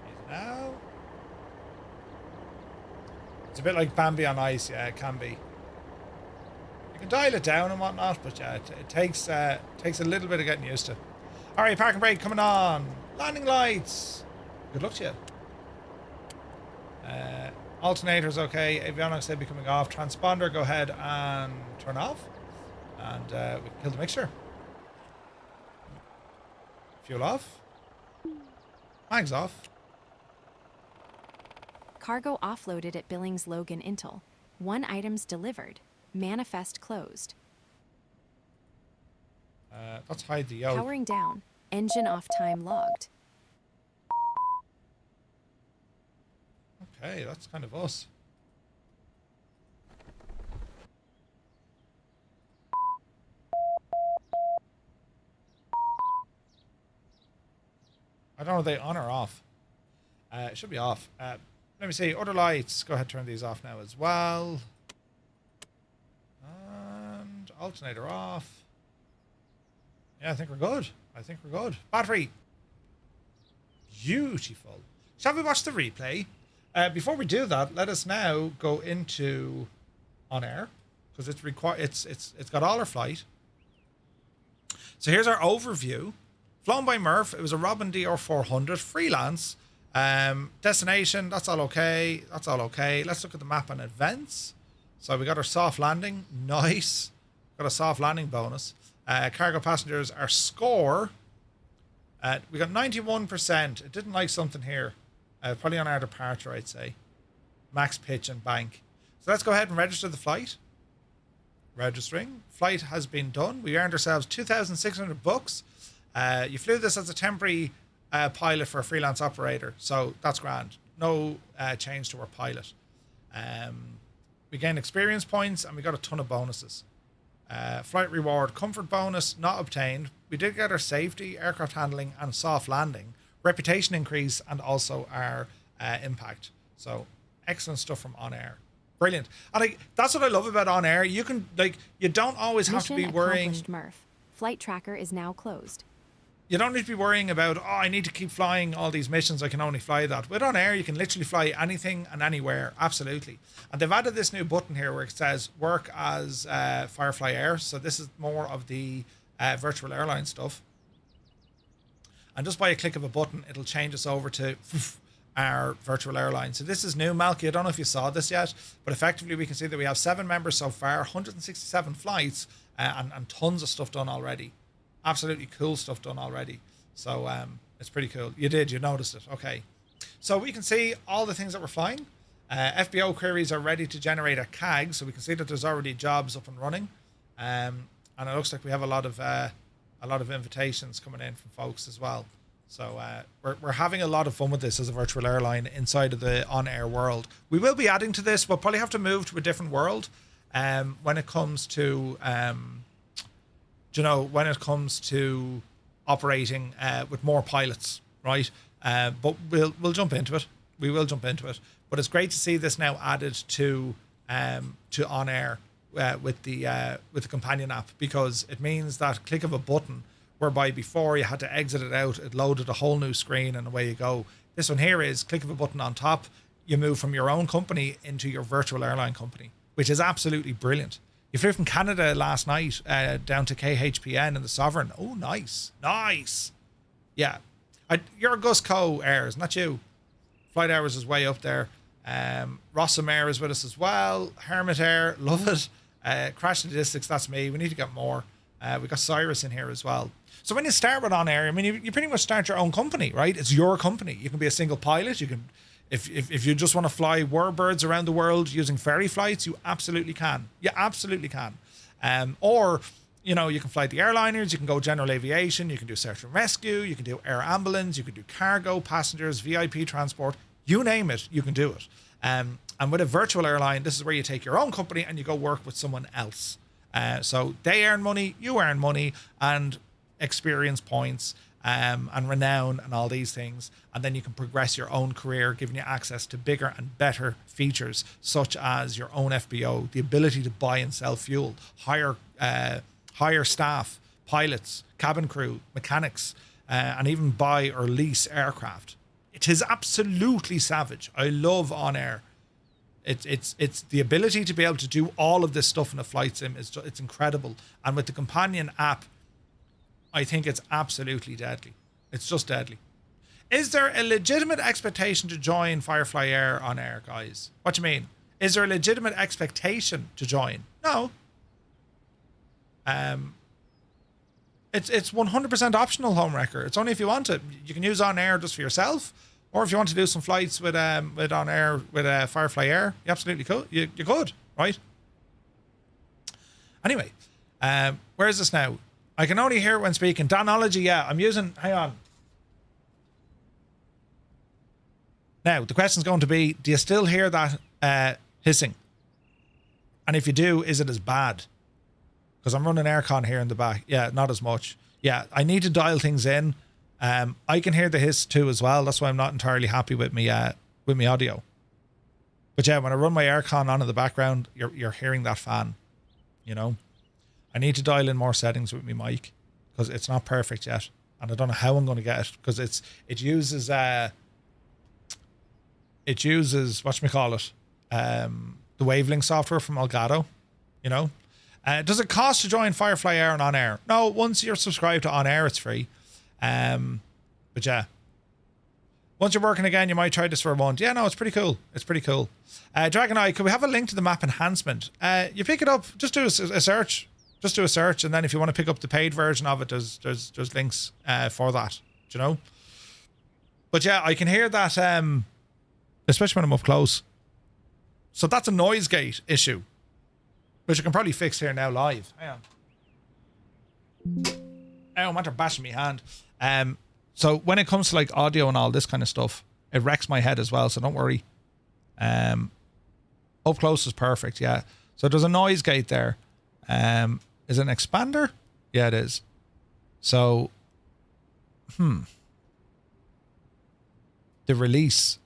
Easy now. It's a bit like Bambi on ice. Yeah, it can be. You can dial it down and whatnot, but yeah, it takes a little bit of getting used to. All right, park and brake coming on. Landing lights. Good luck to you. Alternators okay. Avionics they be coming off. Transponder go ahead and turn off, and we can kill the mixture. Fuel off. Mags off. Cargo offloaded at Billings Logan Intel. 1 items delivered. Manifest closed. Let's hide the yoke. Powering down. Engine off time logged. Okay, that's kind of us. I don't know, are they on or off? It should be off. Let me see. Other lights. Go ahead, turn these off now as well. And alternator off. Yeah, I think we're good. I think we're good. Battery. Beautiful. Shall we watch the replay? Before we do that, let us now go into OnAir, because it's got all our flight. So here's our overview. Flown by Murph. It was a Robin DR400 freelance. Destination, that's all okay. That's all okay. Let's look at the map and events. So we got our soft landing. Nice. Got a soft landing bonus. Cargo passengers, our score. We got 91%. It didn't like something here. Probably on our departure, I'd say. max pitch and bank. So let's go ahead and register the flight. Registering. Flight has been done. We earned ourselves $2,600. You flew this as a temporary pilot for a freelance operator, so that's grand. No change to our pilot. We gained experience points and we got a ton of bonuses. Flight reward, comfort bonus not obtained. We did get our safety, aircraft handling, and soft landing, reputation increase, and also our impact. So excellent stuff from OnAir. Brilliant. And that's what I love about OnAir. You can, like, you don't always have to be worrying. Mission accomplished, Murph. Flight tracker is now closed. You don't need to be worrying about, oh, I need to keep flying all these missions. I can only fly that. With OnAir, you can literally fly anything and anywhere. Absolutely. And they've added this new button here where it says work as Firefly Air. So this is more of the virtual airline stuff. And just by a click of a button, it'll change us over to our virtual airline. So this is new, Malky. I don't know if you saw this yet, but effectively we can see that we have 7 members so far, 167 flights, and tons of stuff done already. Absolutely cool stuff done already. So it's pretty cool. You noticed it. Okay. So we can see all the things that we're flying. FBO queries are ready to generate a CAG, so we can see that there's already jobs up and running. And it looks like we have a lot of invitations coming in from folks as well. So we're having a lot of fun with this as a virtual airline inside of the OnAir world. We will be adding to this. We'll probably have to move to a different world when it comes to operating with more pilots, right? But we'll jump into it. We will jump into it. But it's great to see this now added to OnAir with the companion app, because it means that click of a button, whereby before you had to exit it out, it loaded a whole new screen and away you go. This one here is click of a button on top, you move from your own company into your virtual airline company, which is absolutely brilliant. You flew from Canada last night down to KHPN in the Sovereign. Oh, nice. Nice. Yeah. You're a Gus Co Airs, not you. Flight Hours is way up there. Rossum Air is with us as well. Hermit Air, love it. Crash Logistics, that's me. We need to get more. We got Cyrus in here as well. So when you start with OnAir, I mean, you pretty much start your own company, right? It's your company. You can be a single pilot. You can, if you just want to fly warbirds around the world using ferry flights, you absolutely can. You absolutely can. Or, you know, you can fly the airliners. You can go general aviation. You can do search and rescue. You can do air ambulance. You can do cargo, passengers, VIP transport. You name it, you can do it. And with a virtual airline, this is where you take your own company and you go work with someone else. So they earn money, you earn money, and experience points, and renown and all these things. And then you can progress your own career, giving you access to bigger and better features, such as your own FBO, the ability to buy and sell fuel, hire staff, pilots, cabin crew, mechanics, and even buy or lease aircraft. It is absolutely savage. I love OnAir. It's the ability to be able to do all of this stuff in a flight sim it's incredible. And with the companion app, I think it's absolutely deadly. It's just deadly. Is there a legitimate expectation to join Firefly Air OnAir, guys? What do you mean? Is there a legitimate expectation to join? No. It's 100% optional, Homewrecker. It's only if you want it. You can use OnAir just for yourself, or if you want to do some flights with OnAir with Firefly Air, you absolutely could. You could, right? Anyway, where is this now? I can only hear it when speaking. Donology, yeah, I'm using. Hang on. Now the question's going to be: do you still hear that hissing? And if you do, is it as bad? Because I'm running aircon here in the back. Yeah, not as much. Yeah, I need to dial things in. I can hear the hiss too as well. That's why I'm not entirely happy with me audio. But yeah, when I run my aircon on in the background, you're hearing that fan. You know, I need to dial in more settings with my mic because it's not perfect yet, and I don't know how I'm going to get it because it uses whatchamacallit, the Wavelink software from Elgato. You know. Does it cost to join Firefly Air and OnAir? No, once you're subscribed to OnAir, it's free. But yeah, once you're working again, you might try this for a month. Yeah, no, it's pretty cool. It's pretty cool. Dragon Eye, could we have a link to the map enhancement? You pick it up, just do a search. Just do a search, and then if you want to pick up the paid version of it, there's links for that. Do you know? But yeah, I can hear that, especially when I'm up close. So that's a noise gate issue, which I can probably fix here now live. Hang on. Oh, I'm bashing my hand. So when it comes to like audio and all this kind of stuff, it wrecks my head as well. So don't worry. Up close is perfect. Yeah. So there's a noise gate there. Is it an expander? Yeah, it is. So, the release.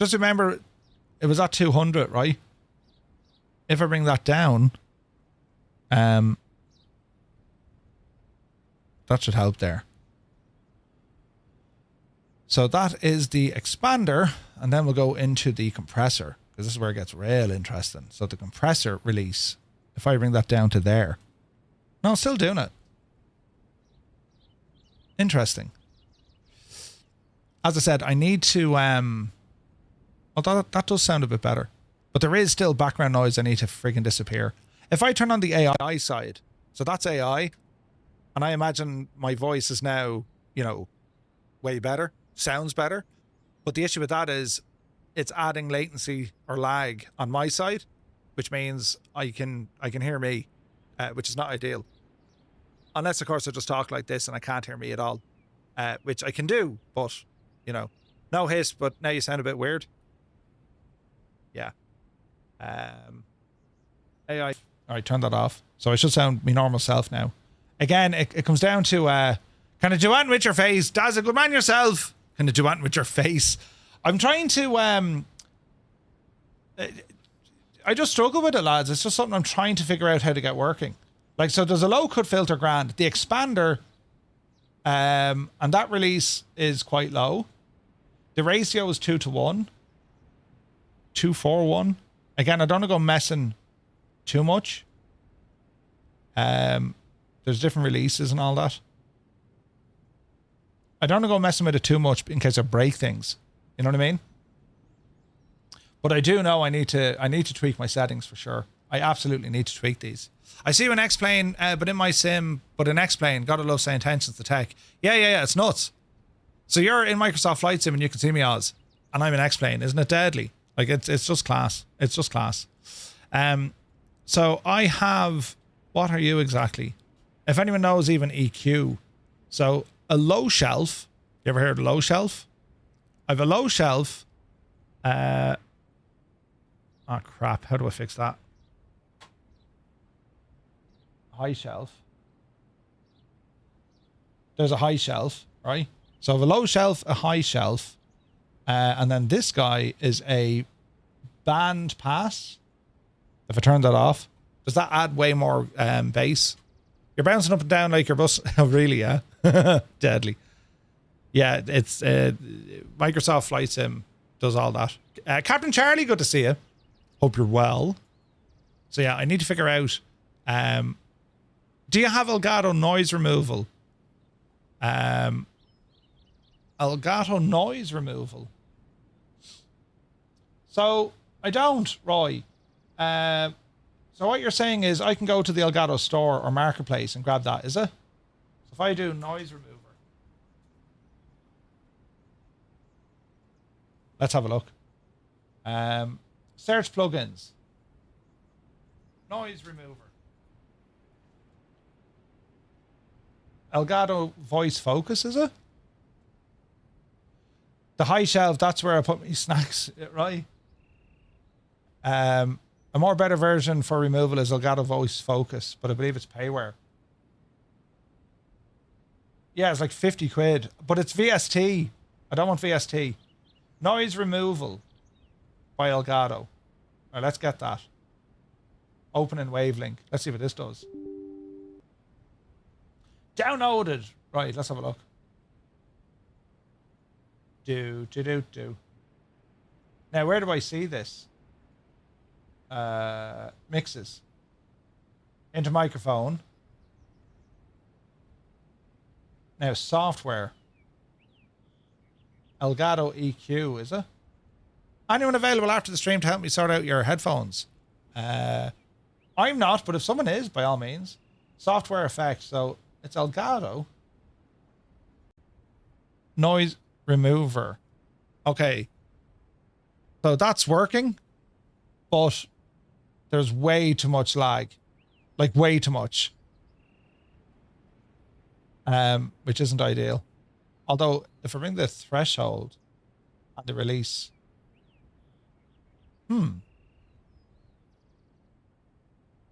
Just remember, it was at 200, right? If I bring that down, that should help there. So that is the expander, and then we'll go into the compressor, because this is where it gets real interesting. So the compressor release, if I bring that down to there. No, still doing it. Interesting. As I said, I need to, well, that does sound a bit better. But there is still background noise I need to friggin' disappear. If I turn on the AI side, so that's AI, and I imagine my voice is now, you know, way better, sounds better. But the issue with that is it's adding latency or lag on my side, which means I can hear me, which is not ideal. Unless, of course, I just talk like this and I can't hear me at all, which I can do, but, you know, no hiss, but now you sound a bit weird. Yeah. AI. All right, turn that off. So I should sound my normal self now. Again, it comes down to, can I do anything with your face? Daz, a good man yourself. Can I do anything with your face? I'm trying to, I just struggle with it, lads. It's just something I'm trying to figure out how to get working. Like, so there's a low cut filter grand. The expander, and that release is quite low. The ratio is 2:1. 2:1. Again, I don't want to go messing too much. There's different releases and all that. I don't want to go messing with it too much in case I break things. You know what I mean? But I do know I need to tweak my settings for sure. I absolutely need to tweak these. I see you in X-Plane, but in my sim, but in X-Plane, gotta love saying attention to tech. Yeah, it's nuts. So you're in Microsoft Flight Sim and you can see me Oz, and I'm in X-Plane. Isn't it deadly? Like, it's just class. It's just class. So I have, what are you exactly? If anyone knows even EQ. So a low shelf, you ever heard of low shelf? I have a low shelf. Oh crap, how do I fix that? High shelf. There's a high shelf, right? So I have a low shelf, a high shelf, and then this guy is a band pass. If I turn that off, does that add way more bass? You're bouncing up and down like your bus. Oh, really? Yeah. Deadly. Yeah, it's Microsoft Flight Sim does all that. Captain Charlie, good to see you. Hope you're well. So yeah, I need to figure out, do you have Elgato noise removal? Elgato noise removal. So I don't, Roy. So what you're saying is I can go to the Elgato store or marketplace and grab that, is it? So if I do noise remover. Let's have a look. Search plugins. Noise remover. Elgato voice focus, is it? The high shelf, that's where I put my snacks, right? A more better version for removal is Elgato voice focus, but I believe it's payware. Yeah, it's like 50 quid, but it's VST. I don't want VST. Noise removal by Elgato. All right, let's get that. Open in Wavelink. Let's see what this does. Downloaded. Right, let's have a look. Do. Now, where do I see this? Mixes. Into microphone. Now, software. Elgato EQ, is it? Anyone available after the stream to help me sort out your headphones? I'm not, but if someone is, by all means. Software effects. So it's Elgato. Noise remover. Okay. So that's working. but there's way too much lag, like way too much, which isn't ideal. Although if I bring the threshold and the release,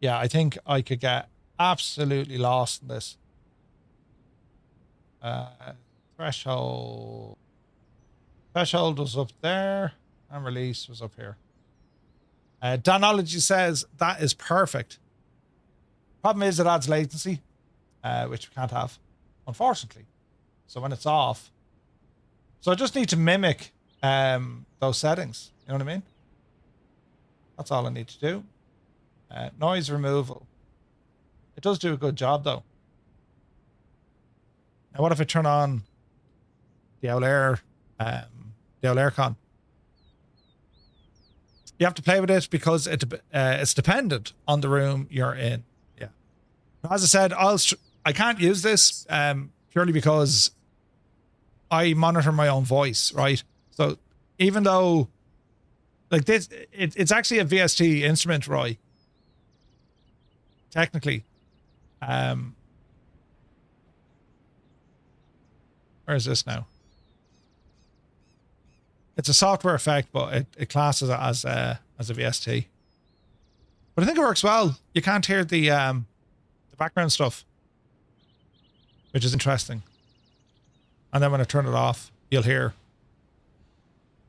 yeah, I think I could get absolutely lost in this. Threshold was up there and release was up here. Donology says that is perfect. Problem is it adds latency, which we can't have, unfortunately. So when it's off, so I just need to mimic those settings. You know what I mean? That's all I need to do. Noise removal. It does do a good job though. Now what if I turn on the OnAir con? You have to play with it because it's dependent on the room you're in. Yeah. Now, as I said, I can't use this purely because I monitor my own voice, right? So even though, like this, it's actually a VST instrument, Roy. Technically. Where is this now? It's a software effect, but it classes it as a VST. But I think it works well. You can't hear the background stuff, which is interesting. And then when I turn it off, you'll hear.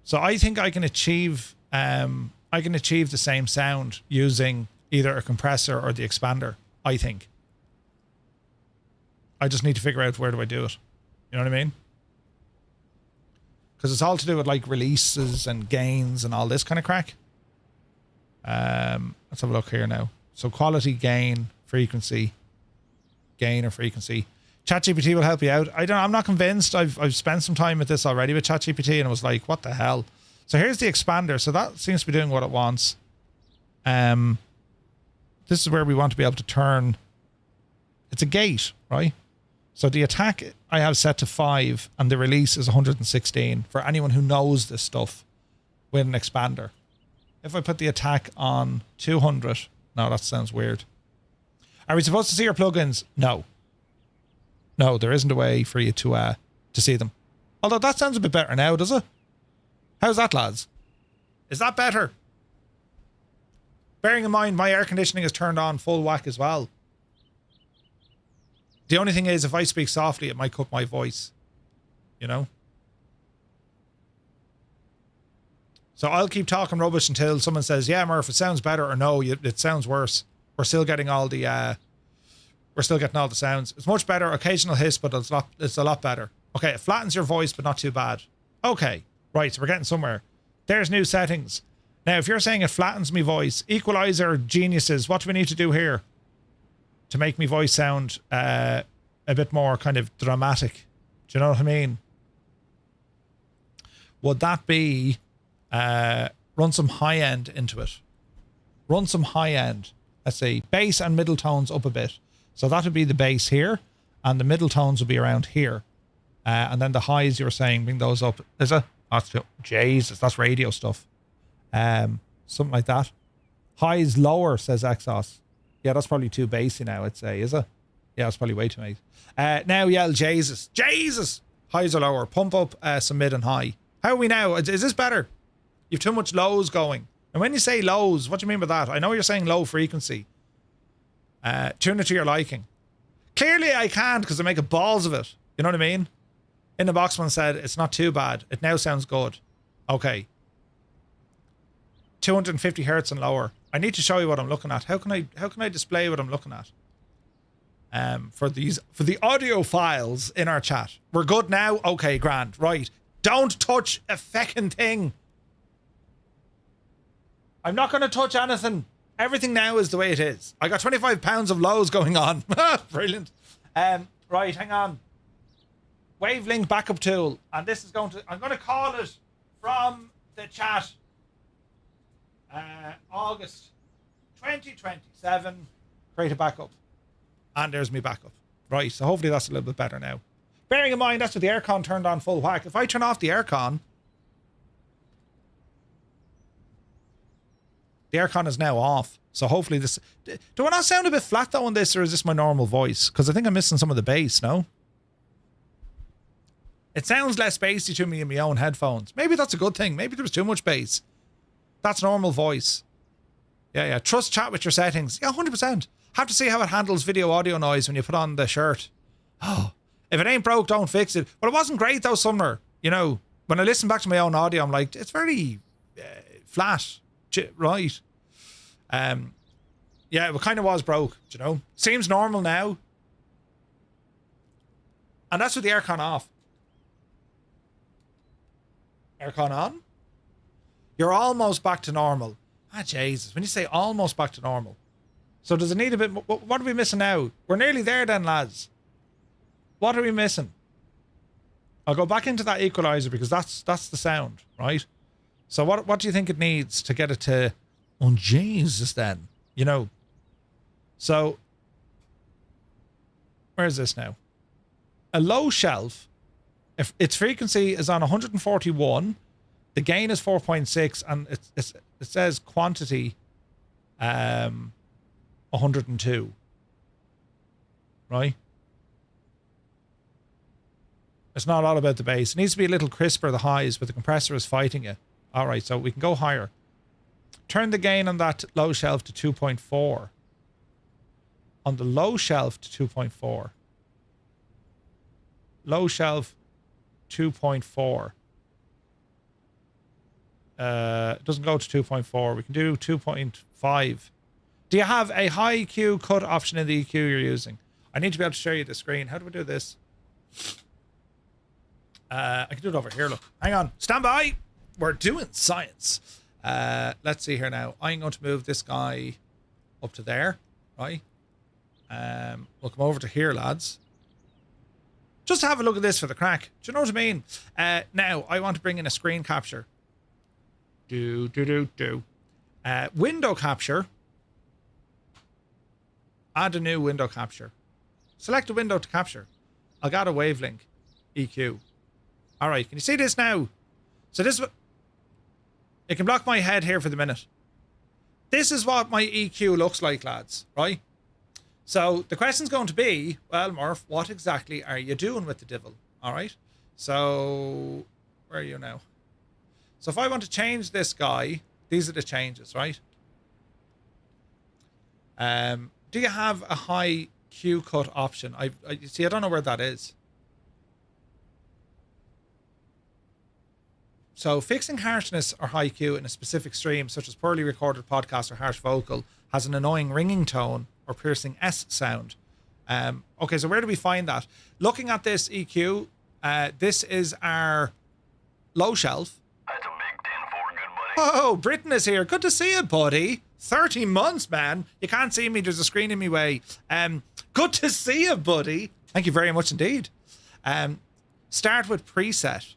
So I think I can achieve the same sound using either a compressor or the expander. I think. I just need to figure out where do I do it. You know what I mean? Because it's all to do with like releases and gains and all this kind of crack. Let's have a look here now. So quality, gain, frequency, gain or frequency. ChatGPT will help you out. I'm not convinced. I've spent some time with this already with ChatGPT and it was like, what the hell? So here's the expander. So that seems to be doing what it wants. This is where we want to be able to turn. It's a gate, right? So the attack I have set to 5 and the release is 116 for anyone who knows this stuff with an expander. If I put the attack on 200, no, that sounds weird. Are we supposed to see our plugins? No. No, there isn't a way for you to see them. Although that sounds a bit better now, does it? How's that, lads? Is that better? Bearing in mind my air conditioning is turned on full whack as well. The only thing is, if I speak softly, it might cut my voice. You know? So I'll keep talking rubbish until someone says, yeah, Murph, it sounds better, or no, it sounds worse. We're still getting all the sounds. It's much better. Occasional hiss, but it's a lot better. Okay, it flattens your voice, but not too bad. Okay, right, so we're getting somewhere. There's new settings. Now, if you're saying it flattens me voice, equalizer geniuses, what do we need to do here to make me voice sound a bit more kind of dramatic? Do you know what I mean? Would that be run some high end into it? Run some high end. Let's say bass and middle tones up a bit. So that would be the bass here, and the middle tones would be around here. And then the highs you were saying, bring those up. Is it? That's Jesus, that's radio stuff. Something like that. Highs lower, says Exos. Yeah, that's probably too bassy now, I'd say, is it? Yeah, it's probably way too bassy. Now yell Jesus. Jesus! Highs are lower. Pump up some mid and high. How are we now? Is this better? You've too much lows going. And when you say lows, what do you mean by that? I know you're saying low frequency. Tune it to your liking. Clearly I can't because I make a balls of it. You know what I mean? In the box one said it's not too bad. It now sounds good. Okay. 250 hertz and lower. I need to show you what I'm looking at. How can I display what I'm looking at? For the audio files in our chat. We're good now? Okay, grand. Right. Don't touch a feckin' thing. I'm not going to touch anything. Everything now is the way it is. I got 25 pounds of lows going on. Brilliant. Right, hang on. Wavelength backup tool. And this is I'm going to call it from the chat. August 2027. Create a backup. And there's me backup. Right, so hopefully that's a little bit better now. Bearing in mind, that's with the aircon turned on full whack. If I turn off the aircon, The aircon is now off. So hopefully this... Do I not sound a bit flat though on this, or is this my normal voice? Because I think I'm missing some of the bass, no? It sounds less bassy to me in my own headphones. Maybe that's a good thing. Maybe there was too much bass. That's normal voice. Yeah. Trust chat with your settings. Yeah, 100%. Have to see how it handles video audio noise when you put on the shirt. Oh, if it ain't broke, don't fix it. But it wasn't great though, Sumner. You know, when I listen back to my own audio, I'm like, it's very flat. Right. Yeah, it kind of was broke, you know. Seems normal now. And that's with the aircon off. Aircon on? You're almost back to normal. Ah, Jesus. When you say almost back to normal. So does it need a bit... What are we missing now? We're nearly there then, lads. What are we missing? I'll go back into that equalizer because that's the sound, right? So what do you think it needs to get it to... Oh, Jesus, then. You know. So... Where is this now? A low shelf... If its frequency is on 141, the gain is 4.6, and it says quantity 102. Right? It's not all about the bass. It needs to be a little crisper, the highs, but the compressor is fighting it. All right, so we can go higher. Turn the gain on that low shelf to 2.4. On the low shelf to 2.4. Low shelf 2.4. It doesn't go to 2.4. We can do 2.5. Do you have a high EQ cut option in the EQ you're using? I need to be able to show you the screen. How do we do this? I can do it over here, look. Hang on. Stand by. We're doing science. Let's see here now. I'm going to move this guy up to there, right? We'll come over to here, lads. Just have a look at this for the crack. Do you know what I mean? Now, I want to bring in a screen capture. Window capture. Add a new window capture. Select a window to capture. Elgato wavelength. EQ. All right, can you see this now? So this is what... It can block my head here for the minute. This is what my EQ looks like, lads, right? So the question's going to be, well, Murph, what exactly are you doing with the devil? All right. So where are you now? So if I want to change this guy, these are the changes, right? Do you have a high Q cut option? I see, I don't know where that is. So fixing harshness or high Q in a specific stream, such as poorly recorded podcast or harsh vocal, has an annoying ringing tone or piercing S sound. Okay, so where do we find that? Looking at this EQ, this is our low shelf. That's a big 10-4, good buddy. Oh, Britton is here. Good to see you, buddy. 30 months, man. You can't see me. There's a screen in my way. Good to see you, buddy. Thank you very much indeed. Start with preset.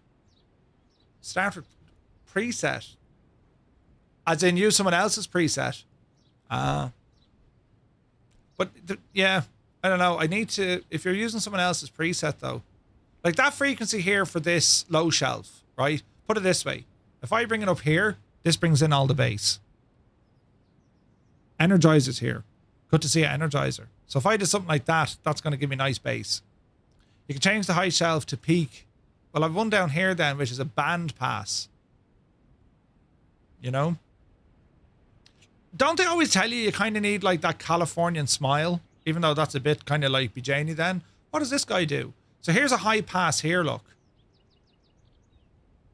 Start with preset. As in use someone else's preset. But yeah, I don't know. I need to, if you're using someone else's preset though, like that frequency here for this low shelf, right? Put it this way. If I bring it up here, this brings in all the bass. Energizer's here. Good to see you, Energizer. So if I did something like that, that's going to give me nice bass. You can change the high shelf to peak. Well, I've one down here then, which is a band pass. You know? Don't they always tell you kind of need like that Californian smile? Even though that's a bit kind of like BJany then. What does this guy do? So here's a high pass here, look.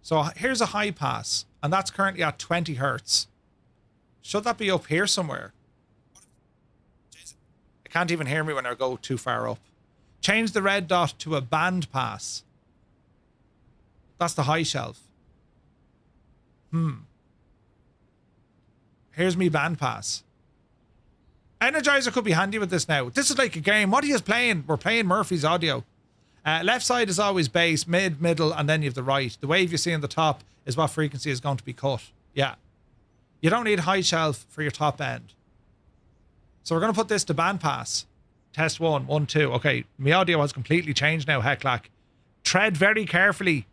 So here's a high pass. And that's currently at 20 hertz. Should that be up here somewhere? I can't even hear me when I go too far up. Change the red dot to a band pass. That's the high shelf. Here's me band pass. Energizer could be handy with this now. This is like a game. What are you playing? We're playing Murphy's audio. Left side is always bass, mid, middle, and then you have the right. The wave you see on the top is what frequency is going to be cut. Yeah. You don't need high shelf for your top end. So we're going to put this to band pass. Test 1, 1, 2. Okay, my audio has completely changed now, hecklack. Tread very carefully.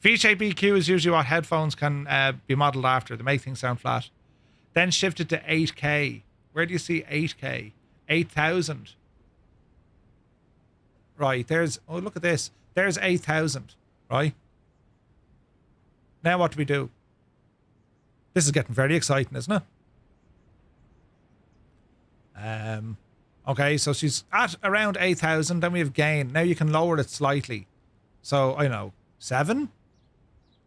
V-shape EQ is usually what headphones can be modelled after. They make things sound flat. then shifted to 8K. Where do you see 8K? 8,000. Right, there's, oh, look at this. There's 8,000, right? Now what do we do? This is getting very exciting, isn't it? Okay, so she's at around 8,000. Then we have gain. Now you can lower it slightly. So, I don't know, 7?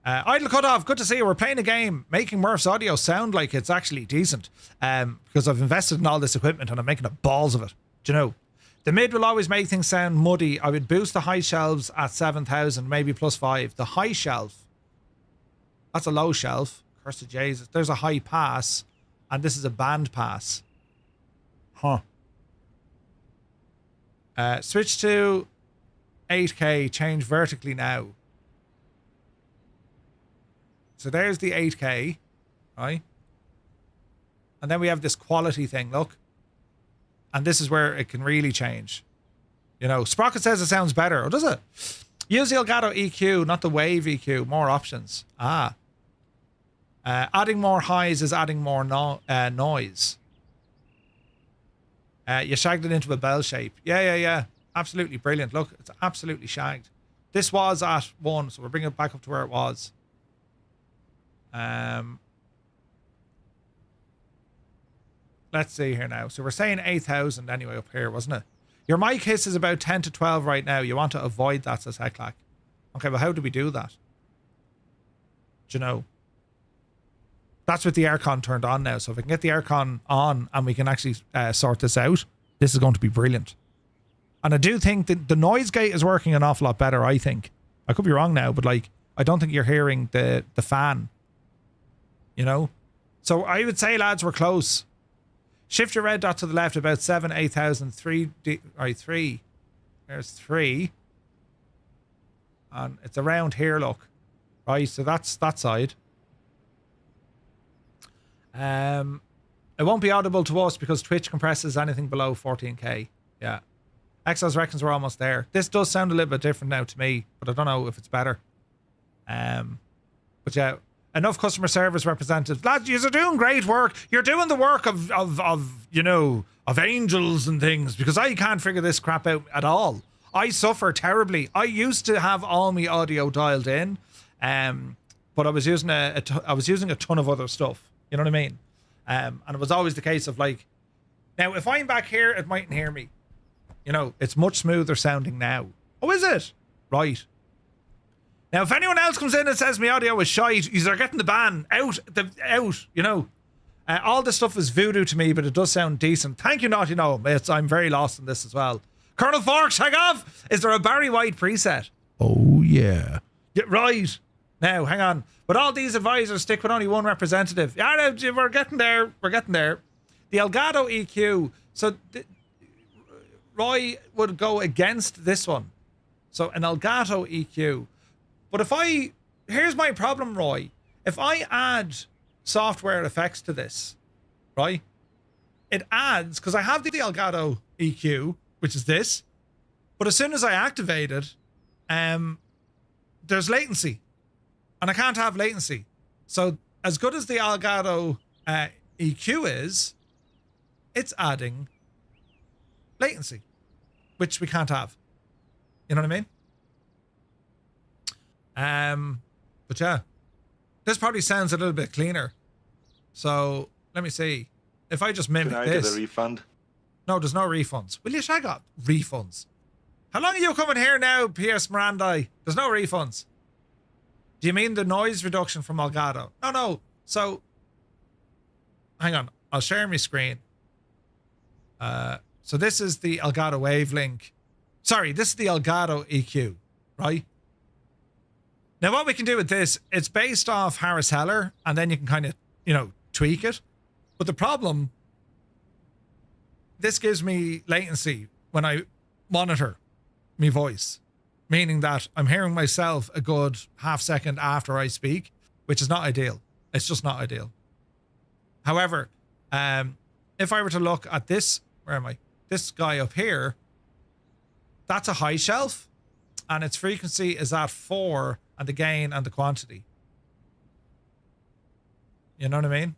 Idle cutoff. Good to see you. We're playing a game, making Murph's audio sound like it's actually decent. Because I've invested in all this equipment and I'm making the balls of it. Do you know? The mid will always make things sound muddy. I would boost the high shelves at 7,000, maybe +5. The high shelf, that's a low shelf. Curse of Jesus. There's a high pass, and this is a band pass. Huh. Switch to 8K, change vertically now. So there's the 8K, right? And then we have this quality thing, look. And this is where it can really change. You know, Sprocket says it sounds better. Or does it? Use the Elgato EQ, not the Wave EQ. More options. Adding more highs is adding more noise. You shagged it into a bell shape. Yeah. Absolutely brilliant. Look, it's absolutely shagged. This was at 1, so we're bringing it back up to where it was. Let's see here now. So we're saying 8,000 anyway up here, wasn't it? Your mic hiss is about 10 to 12 right now. You want to avoid that, says Heclac. Okay, well, how do we do that? Do you know? That's with the aircon turned on now. So if I can get the aircon on and we can actually sort this out, this is going to be brilliant. And I do think that the noise gate is working an awful lot better, I think. I could be wrong now, but like, I don't think you're hearing the fan. You know? So I would say, lads, we're close. Shift your red dot to the left about 7, 8,000, 3. There's 3. And it's around here, look. Right, so that's that side. It won't be audible to us because Twitch compresses anything below 14K. Yeah. Exos reckons we're almost there. This does sound a little bit different now to me, but I don't know if it's better. But yeah, enough customer service representatives. Lads, you're doing great work. You're doing the work of you know, of angels and things, because I can't figure this crap out at all. I suffer terribly. I used to have all my audio dialed in, but I was using a ton of other stuff. You know what I mean? And it was always the case of like, now if I'm back here, it mightn't hear me. You know, it's much smoother sounding now. Oh, is it? Right. Now, if anyone else comes in and says my audio is shite, they're getting the ban out, you know. All this stuff is voodoo to me, but it does sound decent. Thank you, Naughty No. I'm very lost in this as well. Colonel Forks, hang off! Is there a Barry White preset? Oh, yeah. Yeah, right. Now, hang on. But all these advisors stick with only one representative. Yeah, we're getting there. We're getting there. The Elgato EQ. So, Roy would go against this one. So, an Elgato EQ. But here's my problem, Roy. If I add software effects to this, right, it adds, because I have the Elgato EQ, which is this, but as soon as I activate it, there's latency, and I can't have latency. So as good as the Elgato EQ is, it's adding latency, which we can't have. You know what I mean? But yeah, this probably sounds a little bit cleaner. So let me see. If I just mimic this. Can I get a refund? No, there's no refunds. Will you shag up? Refunds. How long are you coming here now, Pierce Mirandai? There's no refunds. Do you mean the noise reduction from Elgato? No. So, hang on. I'll share my screen. So this is the Elgato Wavelink. Sorry, this is the Elgato EQ, right? Now, what we can do with this, it's based off Harris Heller, and then you can kind of, you know, tweak it. But the problem, this gives me latency when I monitor my voice, meaning that I'm hearing myself a good half second after I speak, which is not ideal. It's just not ideal. However, if I were to look at this, where am I? This guy up here, that's a high shelf, and its frequency is at 4, and the gain and the quantity. You know what I mean?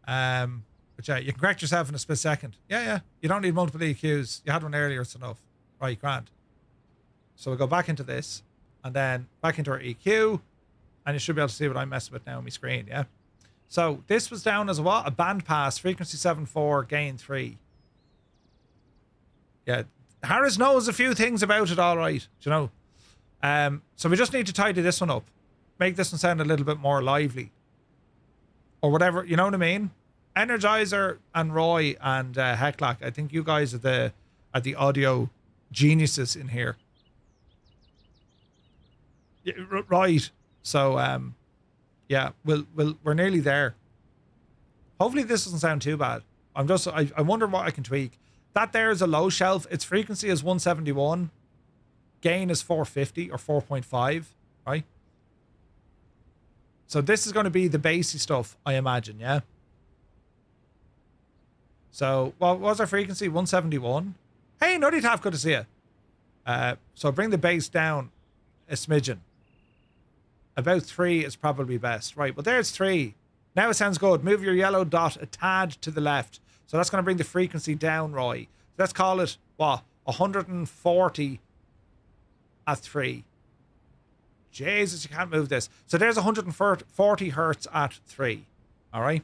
But yeah, you can correct yourself in a split second. Yeah. You don't need multiple EQs. You had one earlier, it's enough. Right, grand. So we'll go back into this and then back into our EQ, and you should be able to see what I'm messing with now on my screen, yeah? So this was down as a what? A band pass, frequency 7.4, gain 3. Yeah, Harris knows a few things about it, all right, do you know? So we just need to tidy this one up. Make this one sound a little bit more lively. Or whatever, you know what I mean? Energizer and Roy and Heclac, I think you guys are the audio geniuses in here. Yeah, right. So yeah, we're nearly there. Hopefully this doesn't sound too bad. I wonder what I can tweak. That there is a low shelf. Its frequency is 171. Gain is 450 or 4.5, right? So this is going to be the bassy stuff, I imagine, yeah? So what was our frequency? 171. Hey, Nutty Taff, good to see you. So bring the bass down a smidgen. About 3 is probably best. Right, well, there's 3. Now it sounds good. Move your yellow dot a tad to the left. So that's going to bring the frequency down, Roy. Let's call it, what, 140 at 3. Jesus, you can't move this. So there's 140 hertz at 3. All right?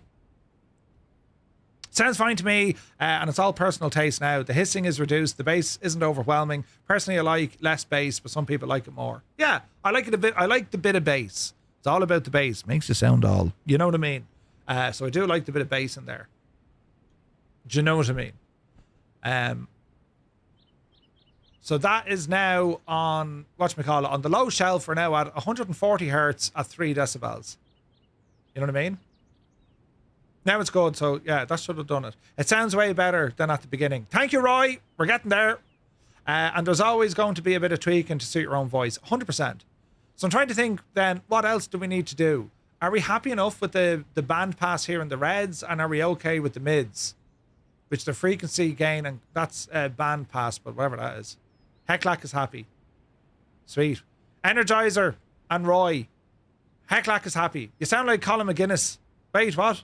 Sounds fine to me, and it's all personal taste now. The hissing is reduced. The bass isn't overwhelming. Personally, I like less bass, but some people like it more. Yeah, I like it a bit. I like the bit of bass. It's all about the bass. Makes you sound all. You know what I mean? So I do like the bit of bass in there. Do you know what I mean? So that is now on, whatchamacallit, on the low shelf. We're now at 140 hertz at 3 decibels. You know what I mean? Now it's good, so yeah, that should have done it. It sounds way better than at the beginning. Thank you, Roy. We're getting there. And there's always going to be a bit of tweaking to suit your own voice. 100%. So I'm trying to think then, what else do we need to do? Are we happy enough with the band pass here in the reds? And are we okay with the mids? Which the frequency gain, and that's band pass, but whatever that is. Heclac is happy. Sweet. Energizer and Roy. Heclac is happy. You sound like Colin McGuinness. Wait, what?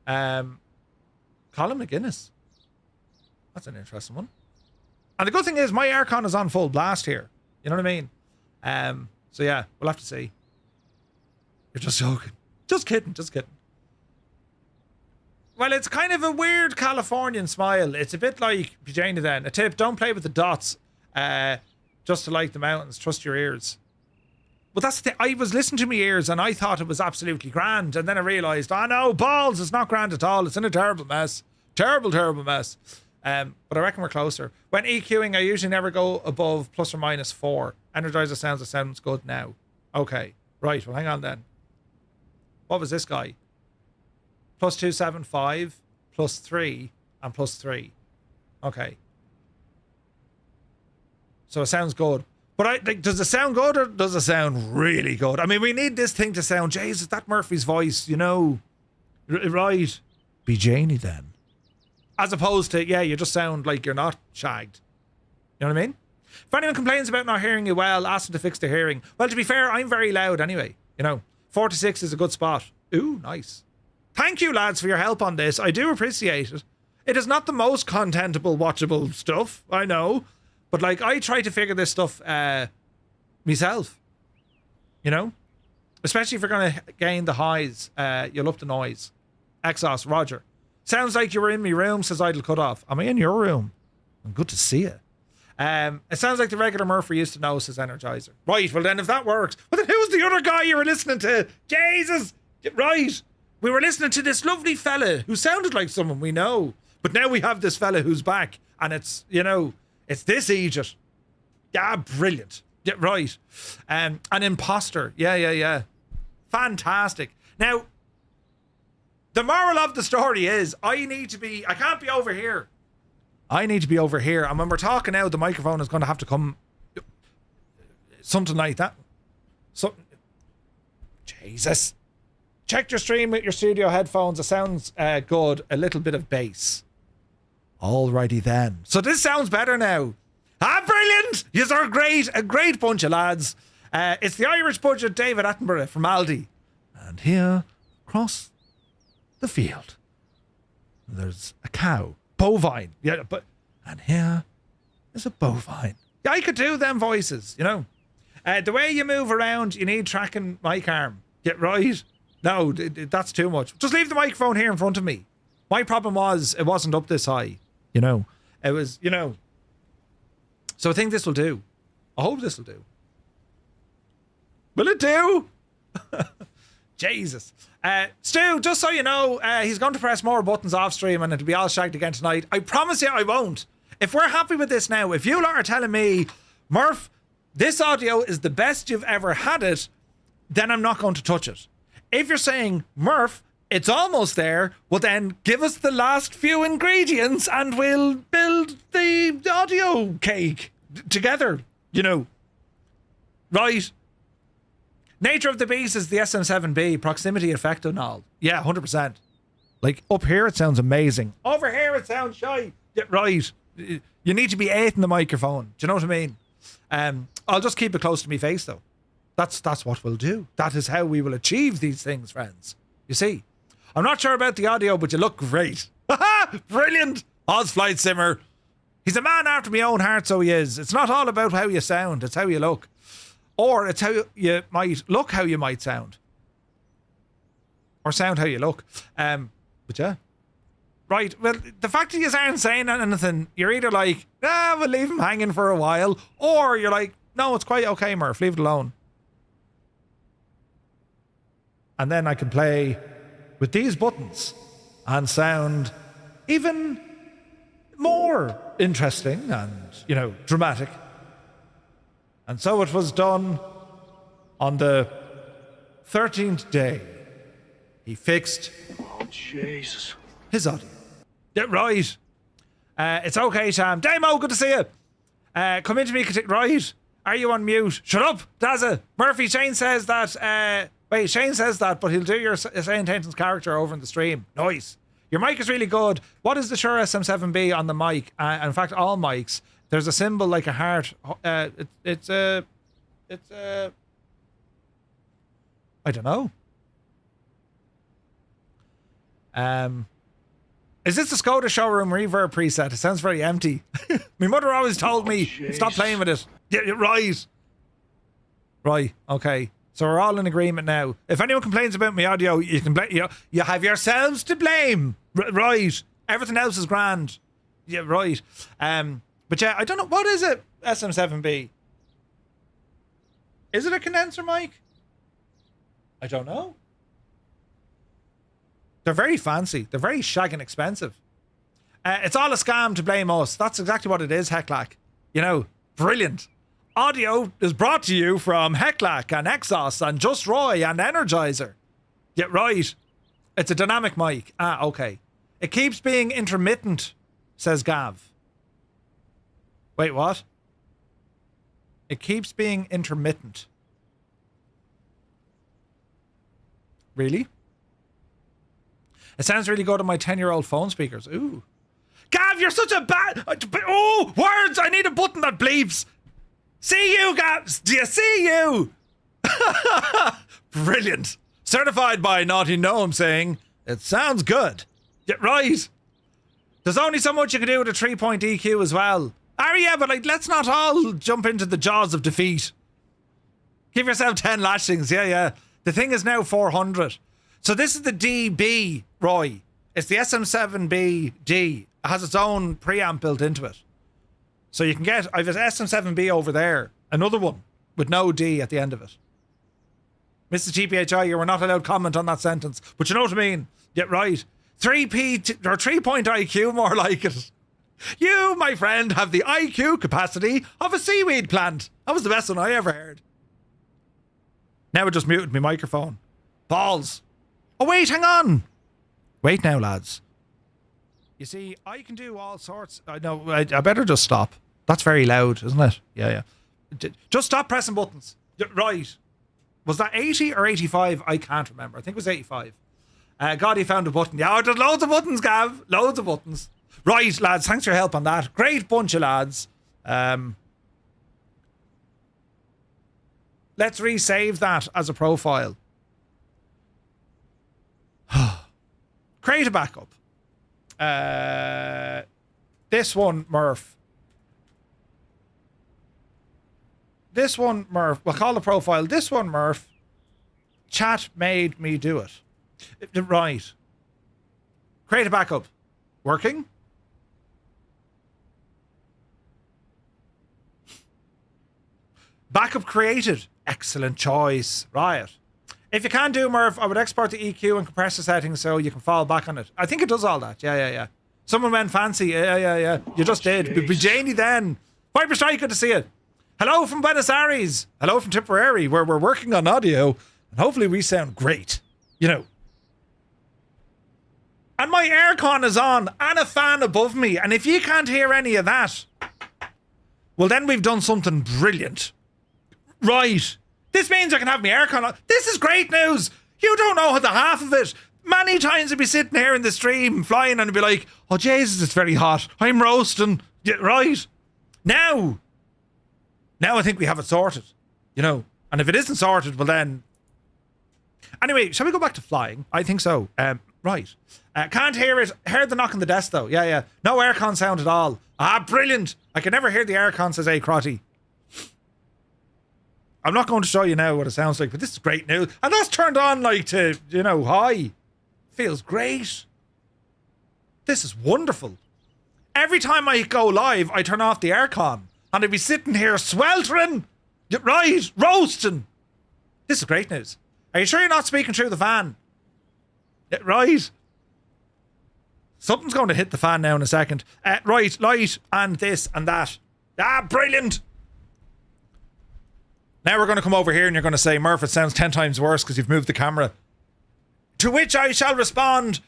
Colin McGuinness. That's an interesting one. And the good thing is my aircon is on full blast here. You know what I mean? So yeah, we'll have to see. You're just joking. Just kidding, just kidding. Well, it's kind of a weird Californian smile. It's a bit like Pajana then. A tip, don't play with the dots. Just to like the mountains, trust your ears. Well, that's the thing. I was listening to my ears and I thought it was absolutely grand. And then I realised, oh no, balls, it's not grand at all. It's in a terrible mess. Terrible, terrible mess. But I reckon we're closer. When EQing, I usually never go above plus or minus 4. Energizer sounds, it sounds good now. Okay, right, well hang on then. What was this guy? Plus 275, plus 3, and plus 3. Okay. So it sounds good. But does it sound good or does it sound really good? I mean, we need this thing to sound, Jesus, that Murphy's voice, you know. Right. Be Janie then. As opposed to, yeah, you just sound like you're not shagged. You know what I mean? If anyone complains about not hearing you well, ask them to fix their hearing. Well, to be fair, I'm very loud anyway. You know, 4 to 6 is a good spot. Ooh, nice. Thank you, lads, for your help on this. I do appreciate it. It is not the most contentable, watchable stuff, I know. But, like, I try to figure this stuff myself. You know? Especially if you're going to gain the highs, you'll up the noise. Exhaust, Roger. Sounds like you were in my room, says Idle Cut Off. Am I in your room? Good to see you. It sounds like the regular Murphy used to know, says Energizer. Right, well then if that works. Well then who's the other guy you were listening to? Jesus! Right. We were listening to this lovely fella who sounded like someone we know. But now we have this fella who's back. And it's, you know, it's this Egypt. Yeah, brilliant. Yeah, right. An imposter. Yeah. Fantastic. Now, the moral of the story is I can't be over here. I need to be over here. And when we're talking now, the microphone is going to have to come something like that. Jesus. Check your stream with your studio headphones. It sounds good. A little bit of bass. Alrighty then. So this sounds better now. Brilliant! Yous are great. A great bunch of lads. It's the Irish budget David Attenborough from Aldi. And here, across the field. There's a cow. Bovine. Yeah, and here is a bovine. Yeah, I could do them voices, you know. The way you move around, you need tracking mic arm. Get right. No, that's too much. Just leave the microphone here in front of me. My problem was it wasn't up this high, you know. It was, you know. So I think this will do. I hope this will do. Will it do? Jesus. Stu, just so you know, he's going to press more buttons off stream and it'll be all shagged again tonight. I promise you I won't. If we're happy with this now, if you lot are telling me, Murph, this audio is the best you've ever had it, then I'm not going to touch it. If you're saying, Murph, it's almost there, well then give us the last few ingredients and we'll build the audio cake together, you know. Right. Nature of the beast is the SM7B, proximity effect and all. Yeah, 100%. Like, up here it sounds amazing. Over here it sounds shy. Yeah, right. You need to be 8 in the microphone. Do you know what I mean? I'll just keep it close to my face, though. That's what we'll do. That is how we will achieve these things, friends. You see? I'm not sure about the audio, but you look great. Brilliant! Oz Flight Simmer. He's a man after my own heart, so he is. It's not all about how you sound, it's how you look. Or it's how you might look how you might sound. Or sound how you look. But yeah. Right, well, the fact that you aren't saying anything, you're either like, we'll leave him hanging for a while, or you're like, no, it's quite okay, Murph, leave it alone. And then I can play with these buttons and sound even more interesting and, you know, dramatic. And so it was done on the 13th day. He fixed Jesus. his audio. Yeah, right. It's okay, Sam. Damo, good to see you. Come into me, right. Are you on mute? Shut up, Dazza. Murphy, Shane says that, Shane says that, but he'll do your St. Tenton's character over in the stream. Nice. Your mic is really good. What is the Shure SM7B on the mic? In fact, all mics. There's a symbol like a heart. It's I don't know. Is this the Skoda showroom reverb preset? It sounds very empty. My mother always told me, stop playing with it. Yeah, right. Right, okay. So we're all in agreement now. If anyone complains about my audio, you can blame. You have yourselves to blame. Right. Everything else is grand. Yeah, right. But yeah, I don't know. What is it? SM7B. Is it a condenser mic? I don't know. They're very fancy. They're very shagging expensive. It's all a scam to blame us. That's exactly what it is, Heclac. You know, brilliant. Audio is brought to you from Heclac and Exos and Just Roy and Energizer. Yeah, right. It's a dynamic mic. Okay. It keeps being intermittent, says Gav. Wait, what? It keeps being intermittent. Really? It sounds really good on my 10-year-old phone speakers. Ooh. Gav, you're such a bad... Oh, words! I need a button that bleeps. See you, Gav. Do you see you? Brilliant. Certified by Naughty Gnome saying, it sounds good. Yeah, right. There's only so much you can do with a 3-point EQ as well. Yeah, but like, let's not all jump into the jaws of defeat. Give yourself 10 lashings. Yeah. The thing is now 400. So this is the DB, Roy. It's the SM7B-D. It has its own preamp built into it. So you can get, I have an SM7B over there. Another one with no D at the end of it. Mr. TPHI, you were not allowed comment on that sentence. But you know what I mean? Yeah, right. 3-point IQ, more like it. You, my friend, have the IQ capacity of a seaweed plant. That was the best one I ever heard. Now it just muted my microphone. Balls. Oh, wait, hang on. Wait now, lads. You see, I can do all sorts. No, I better just stop. That's very loud, isn't it? Yeah. Just stop pressing buttons. Right. Was that 80 or 85? I can't remember. I think it was 85. God, he found a button. Yeah, there's loads of buttons, Gav. Loads of buttons. Right, lads, thanks for your help on that. Great bunch of lads. Let's resave that as a profile. Create a backup. This one, Murph. This one, Murph. We'll call the profile. This one, Murph. Chat made me do it. Right. Create a backup. Working? Backup created. Excellent choice. Right. If you can do, Murph, I would export the EQ and compressor settings so you can fall back on it. I think it does all that. Yeah. Someone went fancy. Yeah. You just did. Be Janie then. Viper Strike, good to see it. Hello from Buenos Aires. Hello from Tipperary, where we're working on audio. And hopefully we sound great. You know. And my aircon is on and a fan above me. And if you can't hear any of that, well, then we've done something brilliant. Right. This means I can have my aircon on. This is great news. You don't know the half of it. Many times I'd be sitting here in the stream flying and I'd be like, oh, Jesus, it's very hot. I'm roasting. Yeah, right. Now I think we have it sorted. You know. And if it isn't sorted, well then... Anyway, shall we go back to flying? I think so. Right. Can't hear it. Heard the knock on the desk though. Yeah. No aircon sound at all. Ah, brilliant. I can never hear the aircon, says A. Crotty. I'm not going to show you now what it sounds like, but this is great news. And that's turned on like to, you know, high. Feels great. This is wonderful. Every time I go live, I turn off the aircon and I'd be sitting here sweltering. Right. Roasting. This is great news. Are you sure you're not speaking through the fan? Right. Something's going to hit the fan now in a second. Right, light and this and that. Ah, brilliant. Now we're going to come over here and you're going to say, Murph, it sounds 10 times worse because you've moved the camera. To which I shall respond,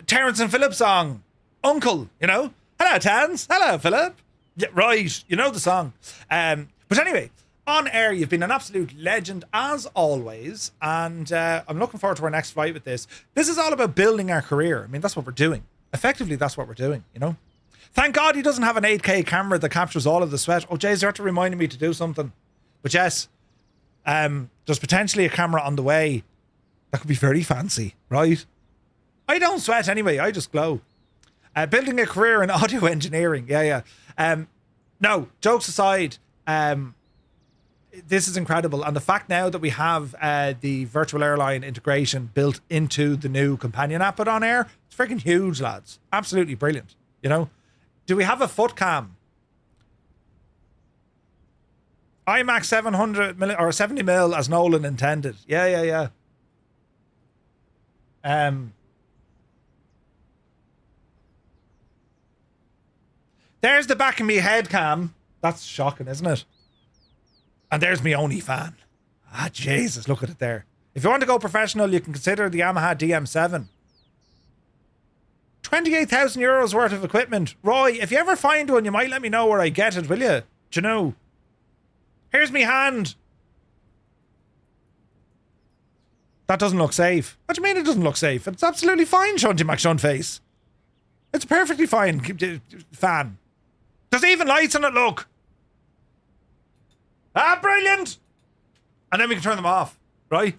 Terence and Philip song, Uncle, you know. Hello, Terence. Hello, Philip. Yeah, right, you know the song. But anyway, on air, you've been an absolute legend as always. And I'm looking forward to our next flight with this. This is all about building our career. I mean, that's what we're doing. Effectively, that's what we're doing, you know. Thank God he doesn't have an 8K camera that captures all of the sweat. Oh, Jays, you have to remind me to do something. But yes, there's potentially a camera on the way that could be very fancy, right? I don't sweat anyway. I just glow. Building a career in audio engineering. Yeah. No, jokes aside, this is incredible. And the fact now that we have the virtual airline integration built into the new companion app at OnAir, it's freaking huge, lads. Absolutely brilliant, you know? Do we have a foot cam? IMAX 700 mil or 70 mil as Nolan intended. Yeah. There's the back of me head cam. That's shocking, isn't it? And there's me only fan. Ah, Jesus, look at it there. If you want to go professional, you can consider the Yamaha DM7. 28,000 euros worth of equipment. Roy, if you ever find one, you might let me know where I get it, will you? Do you know? Here's me hand. That doesn't look safe. What do you mean it doesn't look safe? It's absolutely fine, Shunty McShunface. It's a perfectly fine fan. There's even lights on it, look. Ah, brilliant. And then we can turn them off, right?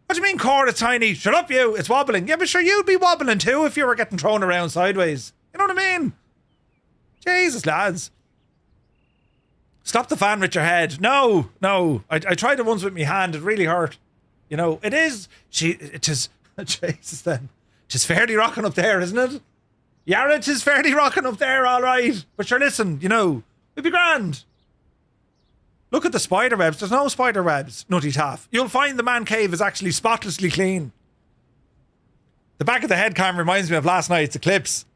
What do you mean core is tiny? Shut up, you. It's wobbling. Yeah, but sure, you'd be wobbling too if you were getting thrown around sideways. You know what I mean? Jesus, lads. Stop the fan with your head. No. I tried it once with my hand. It really hurt. You know, it is. It is. Jesus, then. It is fairly rocking up there, isn't it? Yeah, it is fairly rocking up there, all right. But sure, listen, you know, it'd be grand. Look at the spider webs. There's no spider webs, nutty taff. You'll find the man cave is actually spotlessly clean. The back of the head cam reminds me of last night's eclipse.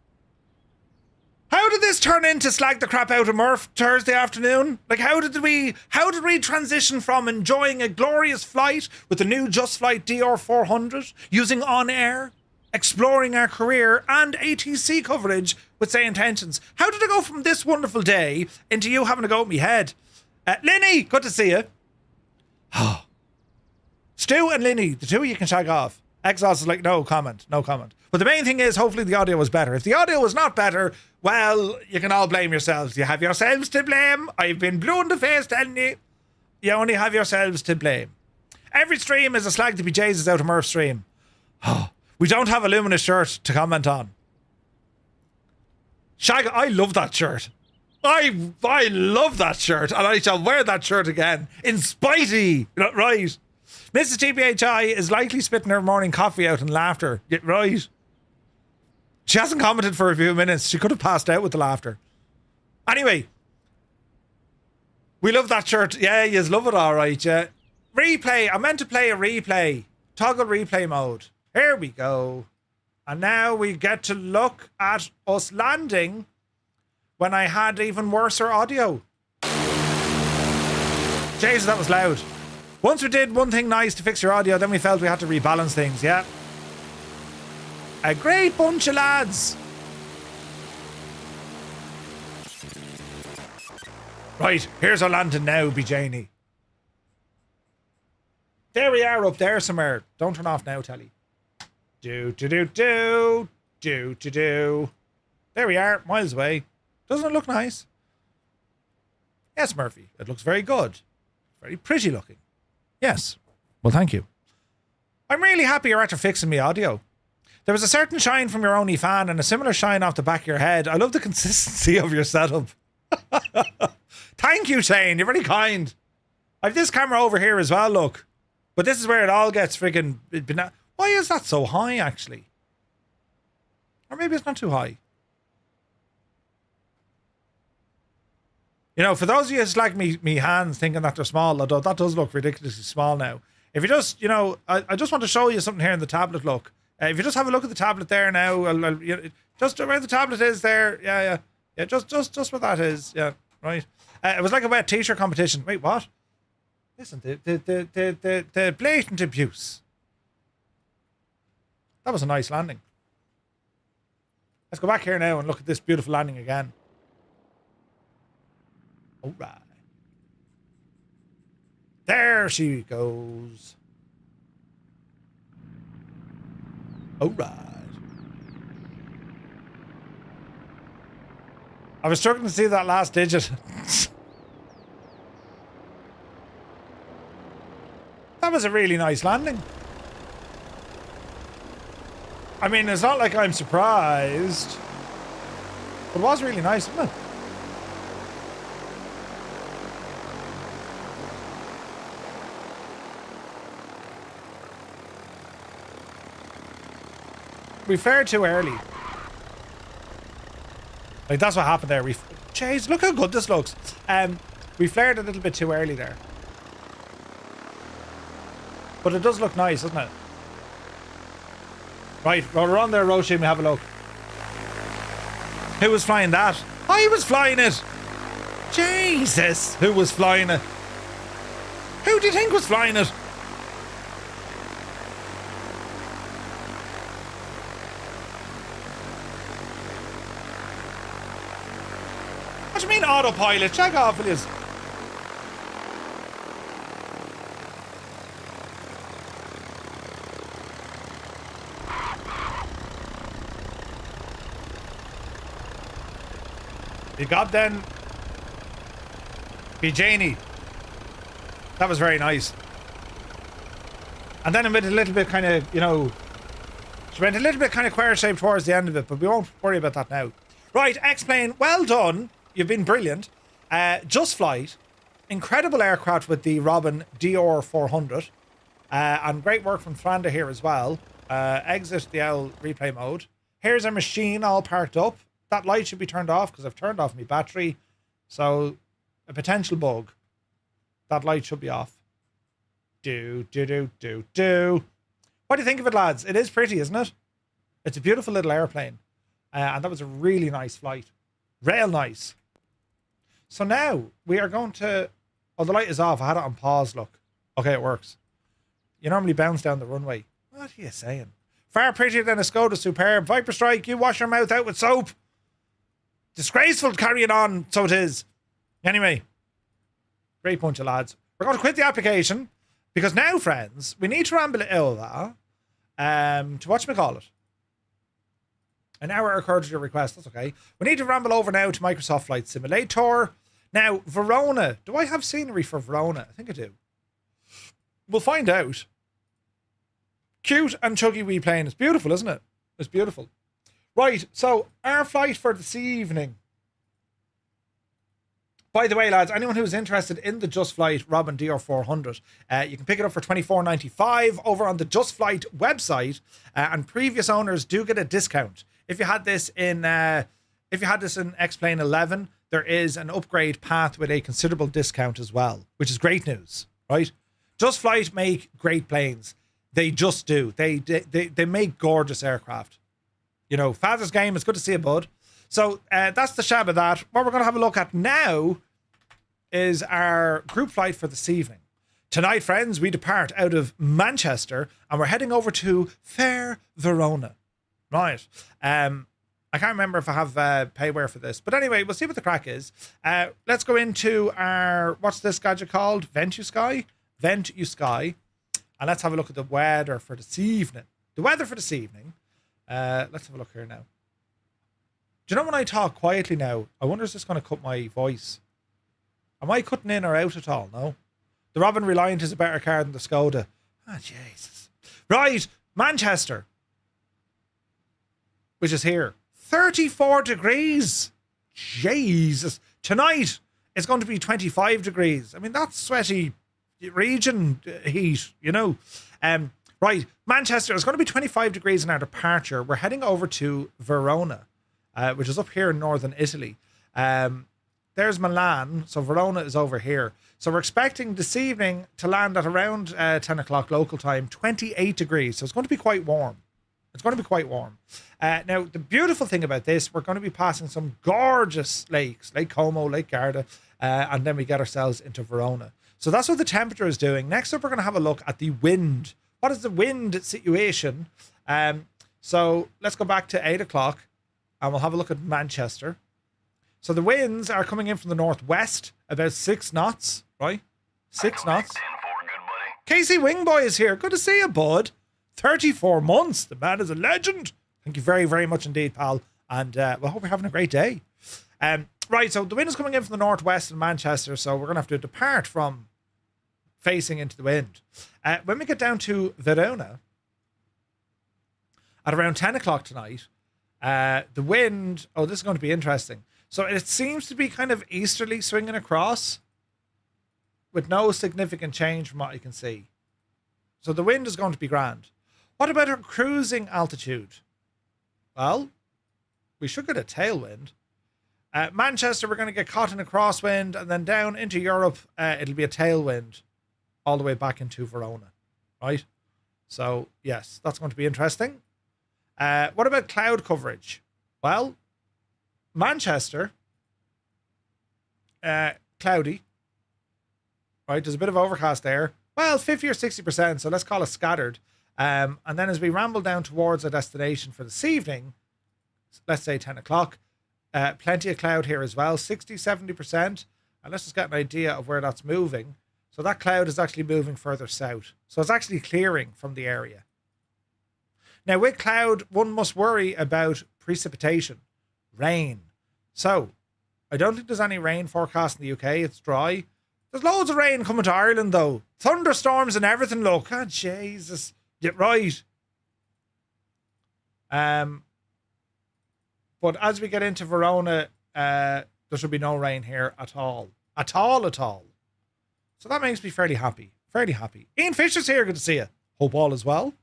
How did this turn into slag the crap out of Murph Thursday afternoon? Like, how did we transition from enjoying a glorious flight with the new Just Flight DR400, using OnAir, exploring our career and ATC coverage with Say Intentions? How did it go from this wonderful day into you having to go at me head? Linny, good to see you. Stu and Linny, the two of you can shag off. Exhaust is like, no comment. But the main thing is, hopefully the audio was better. If the audio was not better, well, you can all blame yourselves. You have yourselves to blame. I've been blue in the face telling you. You only have yourselves to blame. Every stream is a slag to be Jesus out of Murph's stream. We don't have a luminous shirt to comment on. Shag, I love that shirt. I love that shirt, and I shall wear that shirt again. In spitey, right? Mrs. TPHI is likely spitting her morning coffee out in laughter. Right. She hasn't commented for a few minutes. She could have passed out with the laughter. Anyway. We love that shirt. Yeah, you love it all right, yeah. Replay. I meant to play a replay. Toggle replay mode. Here we go. And now we get to look at us landing when I had even worser audio. Jesus, that was loud. Once we did one thing nice to fix your audio, then we felt we had to rebalance things, yeah. A great bunch of lads. Right, here's our landing now, BJanie. There we are up there somewhere. Don't turn off now, Telly. Do. There we are, miles away. Doesn't it look nice? Yes, Murphy. It looks very good. Very pretty looking. Yes. Well, thank you. I'm really happy you're after fixing me audio. There was a certain shine from your only fan and a similar shine off the back of your head. I love the consistency of your setup. Thank you, Shane. You're very kind. I've this camera over here as well, look. But this is where it all gets freaking... Why is that so high, actually? Or maybe it's not too high. You know, for those of you who like me hands thinking that they're small, although that does look ridiculously small now. If you just, you know, I just want to show you something here in the tablet, look. If you just have a look at the tablet there now, just where the tablet is there, yeah, just where that is, yeah, right. It was like a wet t-shirt competition. Wait, what? Listen, the blatant abuse. That was a nice landing. Let's go back here now and look at this beautiful landing again. All right. There she goes. All right. I was struggling to see that last digit. That was a really nice landing. I mean, it's not like I'm surprised. But it was really nice, wasn't it? We flared too early. Like, that's what happened there. Jeez, look how good this looks. We flared a little bit too early there. But it does look nice, doesn't it? Right, while we're on there, Roisin, we have a look. Who was flying that? I was flying it! Jesus! Who was flying it? Who do you think was flying it? What do you mean autopilot? Check off it is. You got then Bijani. That was very nice. And then it went a little bit kind of, you know, she went a little bit kind of square shaped towards the end of it, but we won't worry about that now. Right, X-Plane, well done. You've been brilliant. Just Flight, incredible aircraft with the Robin DR400. And great work from Franda here as well. Exit the L replay mode. Here's our machine all parked up. That light should be turned off because I've turned off my battery. So, a potential bug. That light should be off. What do you think of it, lads? It is pretty, isn't it? It's a beautiful little airplane. And that was a really nice flight. Real nice. So now, we are going to... Oh, the light is off. I had it on pause, look. Okay, it works. You normally bounce down the runway. What are you saying? Far prettier than a Skoda Superb. Viper Strike, you wash your mouth out with soap. Disgraceful carrying on, so it is. Anyway, great bunch of lads. We're going to quit the application because now, friends, we need to ramble it over to whatchamacallit. An hour occurred to your request, that's okay. We need to ramble over now to Microsoft Flight Simulator. Now, Verona. Do I have scenery for Verona? I think I do. We'll find out. Cute and chuggy wee plane. It's beautiful, isn't it? It's beautiful. Right, so our flight for this evening. By the way, lads, anyone who's interested in the Just Flight Robin DR400, you can pick it up for $24.95 over on the Just Flight website, and previous owners do get a discount. If you had this in X-Plane 11, there is an upgrade path with a considerable discount as well, which is great news, right? Just Flight make great planes. They just do. They make gorgeous aircraft. You know, Father's Game, it's good to see you, bud. So that's the shab of that. What we're going to have a look at now is our group flight for this evening. Tonight, friends, we depart out of Manchester and we're heading over to fair Verona. Right. I can't remember if I have payware for this. But anyway, we'll see what the crack is. Let's go into our, what's this gadget called? VentuSky? VentuSky. And let's have a look at the weather for this evening. The weather for this evening. Let's have a look here now. Do you know when I talk quietly now, I wonder is this going to cut my voice? Am I cutting in or out at all? No. The Robin Reliant is a better car than the Skoda. Ah, Jesus. Right, Manchester. Which is here. 34 degrees. Jesus. Tonight, it's going to be 25 degrees. I mean, that's sweaty region heat, you know. Right, Manchester, it's going to be 25 degrees in our departure. We're heading over to Verona, which is up here in northern Italy. There's Milan, so Verona is over here. So we're expecting this evening to land at around 10 o'clock local time, 28 degrees. So it's going to be quite warm. It's going to be quite warm. Now, the beautiful thing about this, we're going to be passing some gorgeous lakes, Lake Como, Lake Garda, and then we get ourselves into Verona. So that's what the temperature is doing. Next up, we're going to have a look at the wind. What is the wind situation? So let's go back to 8 o'clock and we'll have a look at Manchester. So the winds are coming in from the northwest, about 6 knots, right? 6 knots. Casey Wingboy is here. Good to see you, bud. 34 months. The man is a legend. Thank you very, very much indeed, pal. And we hope you're having a great day. Right, so the wind is coming in from the northwest in Manchester, so we're going to have to depart from facing into the wind. When we get down to Verona, at around 10 o'clock tonight, the wind, oh, this is going to be interesting. So it seems to be kind of easterly swinging across with no significant change from what you can see. So the wind is going to be grand. What about our cruising altitude? Well, we should get a tailwind. Manchester, we're going to get caught in a crosswind, and then down into Europe, it'll be a tailwind all the way back into Verona, right? So, yes, that's going to be interesting. What about cloud coverage? Well, Manchester, cloudy, right? There's a bit of overcast there. Well, 50 or 60%, so let's call it scattered. And then as we ramble down towards our destination for this evening, let's say 10 o'clock, plenty of cloud here as well, 60, 70%. And let's just get an idea of where that's moving. So that cloud is actually moving further south. So it's actually clearing from the area. Now with cloud, one must worry about precipitation, rain. So I don't think there's any rain forecast in the UK. It's dry. There's loads of rain coming to Ireland though. Thunderstorms and everything, look. Oh, Jesus. Get right. But as we get into Verona, there should be no rain here at all. At all. So that makes me fairly happy. Fairly happy. Ian Fisher's here. Good to see you. Hope all is well.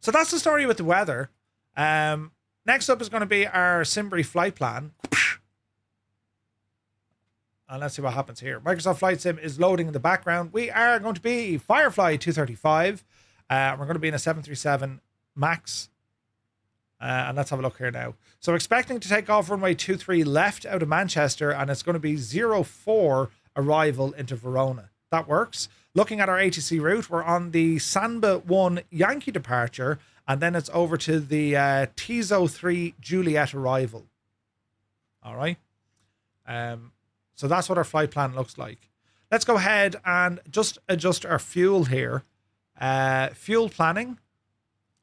So that's the story with the weather. Next up is going to be our Simbury flight plan. And let's see what happens here. Microsoft Flight Sim is loading in the background. We are going to be Firefly 235. We're going to be in a 737 MAX. And let's have a look here now. So expecting to take off runway 23 left out of Manchester, and it's going to be 04 arrival into Verona. That works. Looking at our ATC route, we're on the Samba 1 Yankee departure, and then it's over to the Tizo 3 Juliet arrival. All right. So that's what our flight plan looks like. Let's go ahead and just adjust our fuel here. Fuel planning.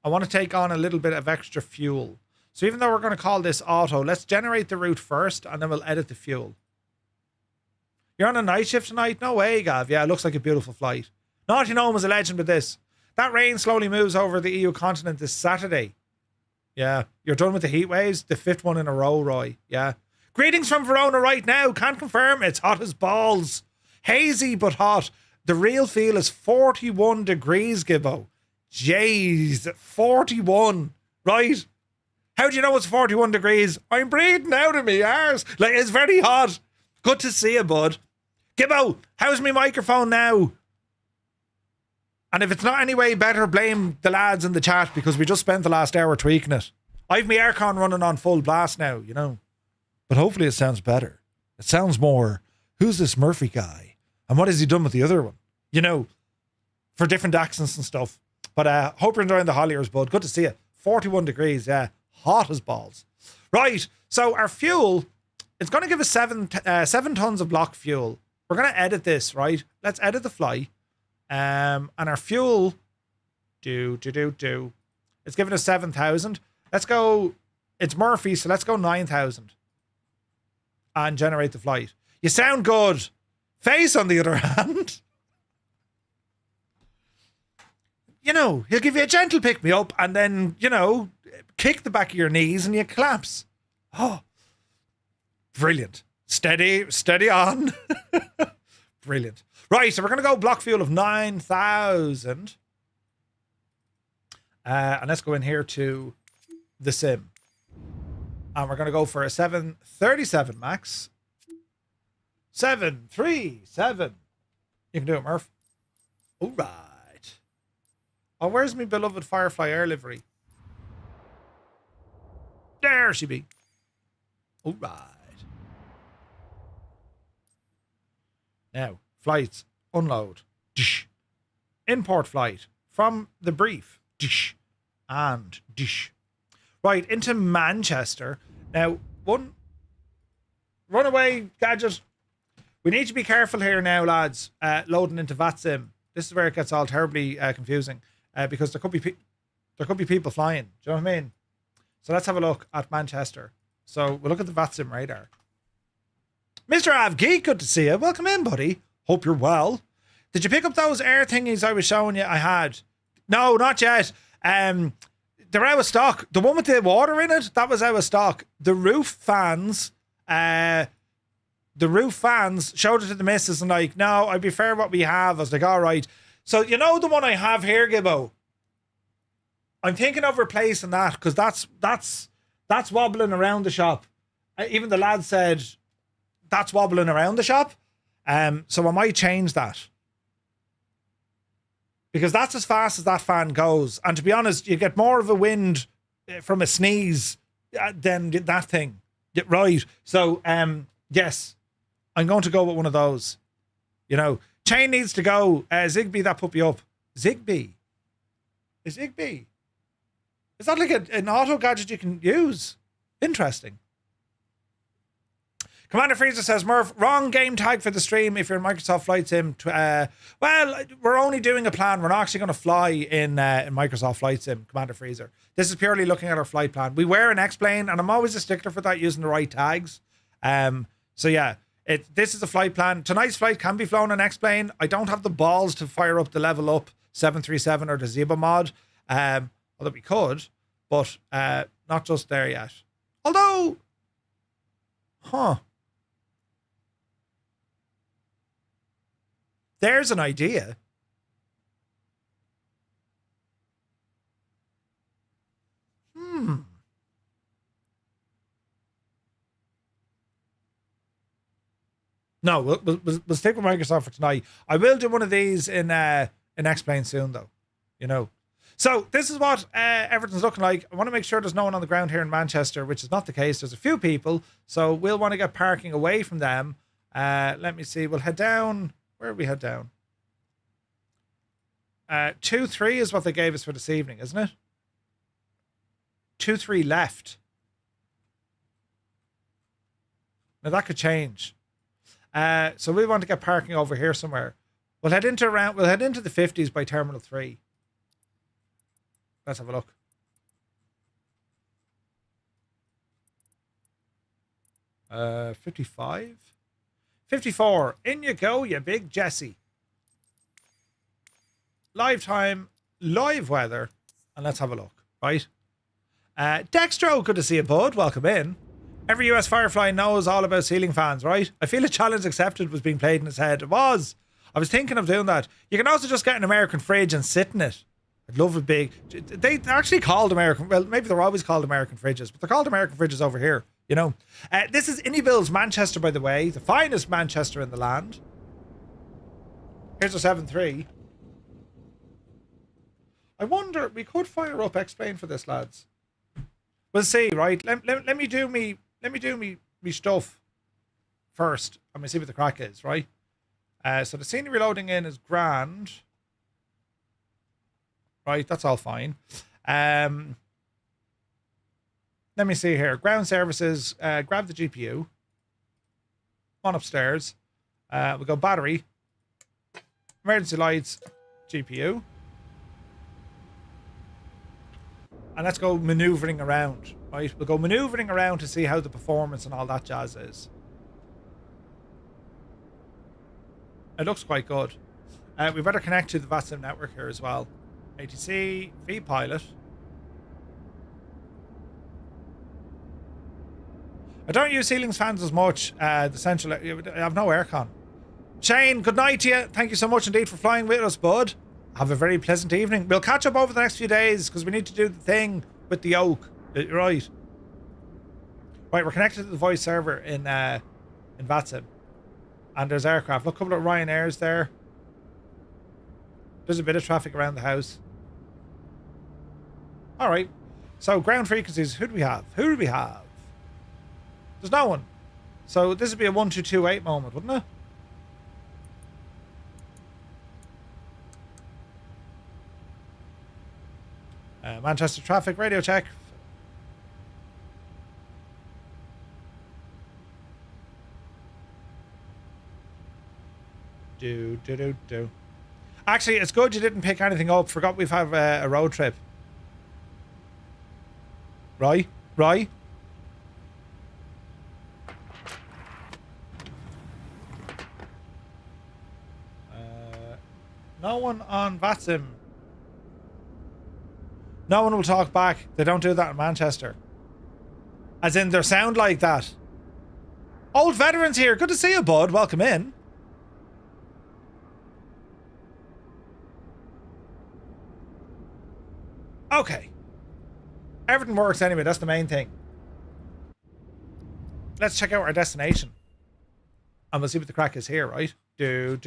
I want to take on a little bit of extra fuel. So even though we're going to call this auto, let's generate the route first, and then we'll edit the fuel. You're on a night shift tonight? No way, Gav. Yeah, it looks like a beautiful flight. Naughty Gnome was a legend with this. That rain slowly moves over the EU continent this Saturday. Yeah, you're done with the heat waves. The 5th one in a row, Roy. Yeah. Greetings from Verona right now. Can't confirm. It's hot as balls. Hazy but hot. The real feel is 41 degrees, Gibbo. Jeez, 41. Right? How do you know it's 41 degrees? I'm breathing out of me arse. Like, it's very hot. Good to see you, bud. Gibbo, how's my microphone now? And if it's not any way better, blame the lads in the chat because we just spent the last hour tweaking it. I've my aircon running on full blast now, you know. But hopefully it sounds better. It sounds more, who's this Murphy guy? And what has he done with the other one? You know, for different accents and stuff. But hope you're enjoying the Holliers, bud. Good to see you. 41 degrees, yeah. Hot as balls. Right, so our fuel, it's going to give us 7 tons of block fuel. We're going to edit this, right? Let's edit the fly. And our fuel, it's giving us 7,000. Let's go, it's Murphy, so let's go 9,000. And generate the flight. You sound good. Face, on the other hand, you know, he'll give you a gentle pick-me-up and then, you know, kick the back of your knees and you collapse. Oh, brilliant. Steady on. Brilliant. Right, so we're going to go block fuel of 9,000. And let's go in here to the sim. And we're going to go for a 737 max. 737. You can do it, Murph. All right. Oh, where's my beloved Firefly Air livery? There she be. All right. Now, flights, unload, dish. Import flight from the brief, dish, and dish. Right, into Manchester. Now, one runaway gadget. We need to be careful here now, lads, loading into VATSIM. This is where it gets all terribly confusing because there could be people flying. Do you know what I mean? So let's have a look at Manchester. So we'll look at the VATSIM radar. Mr. Avgeek, good to see you. Welcome in, buddy. Hope you're well. Did you pick up those air thingies I was showing you I had? No, not yet. They're out of stock. The one with the water in it, that was out of stock. The roof fans showed it to the missus and like, no, I'd be fair what we have. I was like, all right. So you know the one I have here, Gibbo? I'm thinking of replacing that because that's wobbling around the shop. Even the lad said that's wobbling around the shop. So I might change that. Because that's as fast as that fan goes. And to be honest, you get more of a wind from a sneeze than that thing. Right. So, yes, I'm going to go with one of those. You know, chain needs to go. Zigbee that puppy up. Zigbee? Is Zigbee? Is that like an auto gadget you can use? Interesting. Commander Freezer says, Murph, wrong game tag for the stream if you're in Microsoft Flight Sim. Well, we're only doing a plan. We're not actually going to fly in Microsoft Flight Sim, Commander Freezer. This is purely looking at our flight plan. We wear an X-plane, and I'm always a stickler for that, using the right tags. So yeah, this is a flight plan. Tonight's flight can be flown on X-plane. I don't have the balls to fire up the level up 737 or the Zeba mod. Although we could, but not just there yet. Although, there's an idea. No, we'll stick with Microsoft for tonight. I will do one of these in X-Plane soon, though. You know. So this is what everything's looking like. I want to make sure there's no one on the ground here in Manchester, which is not the case. There's a few people, so we'll want to get parking away from them. Let me see. We'll head down. Where we head down? 2-3 is what they gave us for this evening, isn't it? 2-3 left. Now that could change. So we want to get parking over here somewhere. We'll head into the 50s by Terminal 3. Let's have a look. Uh, 55? 54. In you go, you big Jesse. Live time live weather and let's have a look, right? Dextro, good to see you, bud. Welcome in. Every US Firefly knows all about ceiling fans, right? I feel a challenge accepted was being played in his head. It was. I was thinking of doing that. You can also just get an American fridge and sit in it. I'd love a big... They actually called American... Well, maybe they're always called American fridges, but they're called American fridges over here, you know. This is Inniebills, Manchester, by the way. The finest Manchester in the land. Here's a 7-3. I wonder... We could fire up X-Plane for this, lads. We'll see, right? Let me do me stuff first. I'm gonna see what the crack is, right? So the scenery loading in is grand. Right, that's all fine. Let me see here. Ground services, grab the GPU. On upstairs. We'll go battery. Emergency lights, GPU. And let's go maneuvering around, right? We'll go maneuvering around to see how the performance and all that jazz is. It looks quite good. We better connect to the VATSIM network here as well. ATC, vPilot. I don't use ceilings fans as much. The central, I have no aircon. Shane, good night to you. Thank you so much indeed for flying with us, bud. Have a very pleasant evening. We'll catch up over the next few days because we need to do the thing with the Oak. Right. Right, we're connected to the voice server in VATSIM. And there's aircraft. Look, a couple of Ryanairs there. There's a bit of traffic around the house. All right. So ground frequencies. Who do we have? Who do we have? There's no one. So this would be a 1228 moment, wouldn't it? Manchester traffic radio check. Do. Actually, it's good you didn't pick anything up. Forgot we've had a road trip. Right? No one on VATSIM. No one will talk back. They don't do that in Manchester. As in, their sound like that. Old veterans here. Good to see you, bud. Welcome in. Okay. Everything works anyway. That's the main thing. Let's check out our destination. And we'll see what the crack is here, right? Come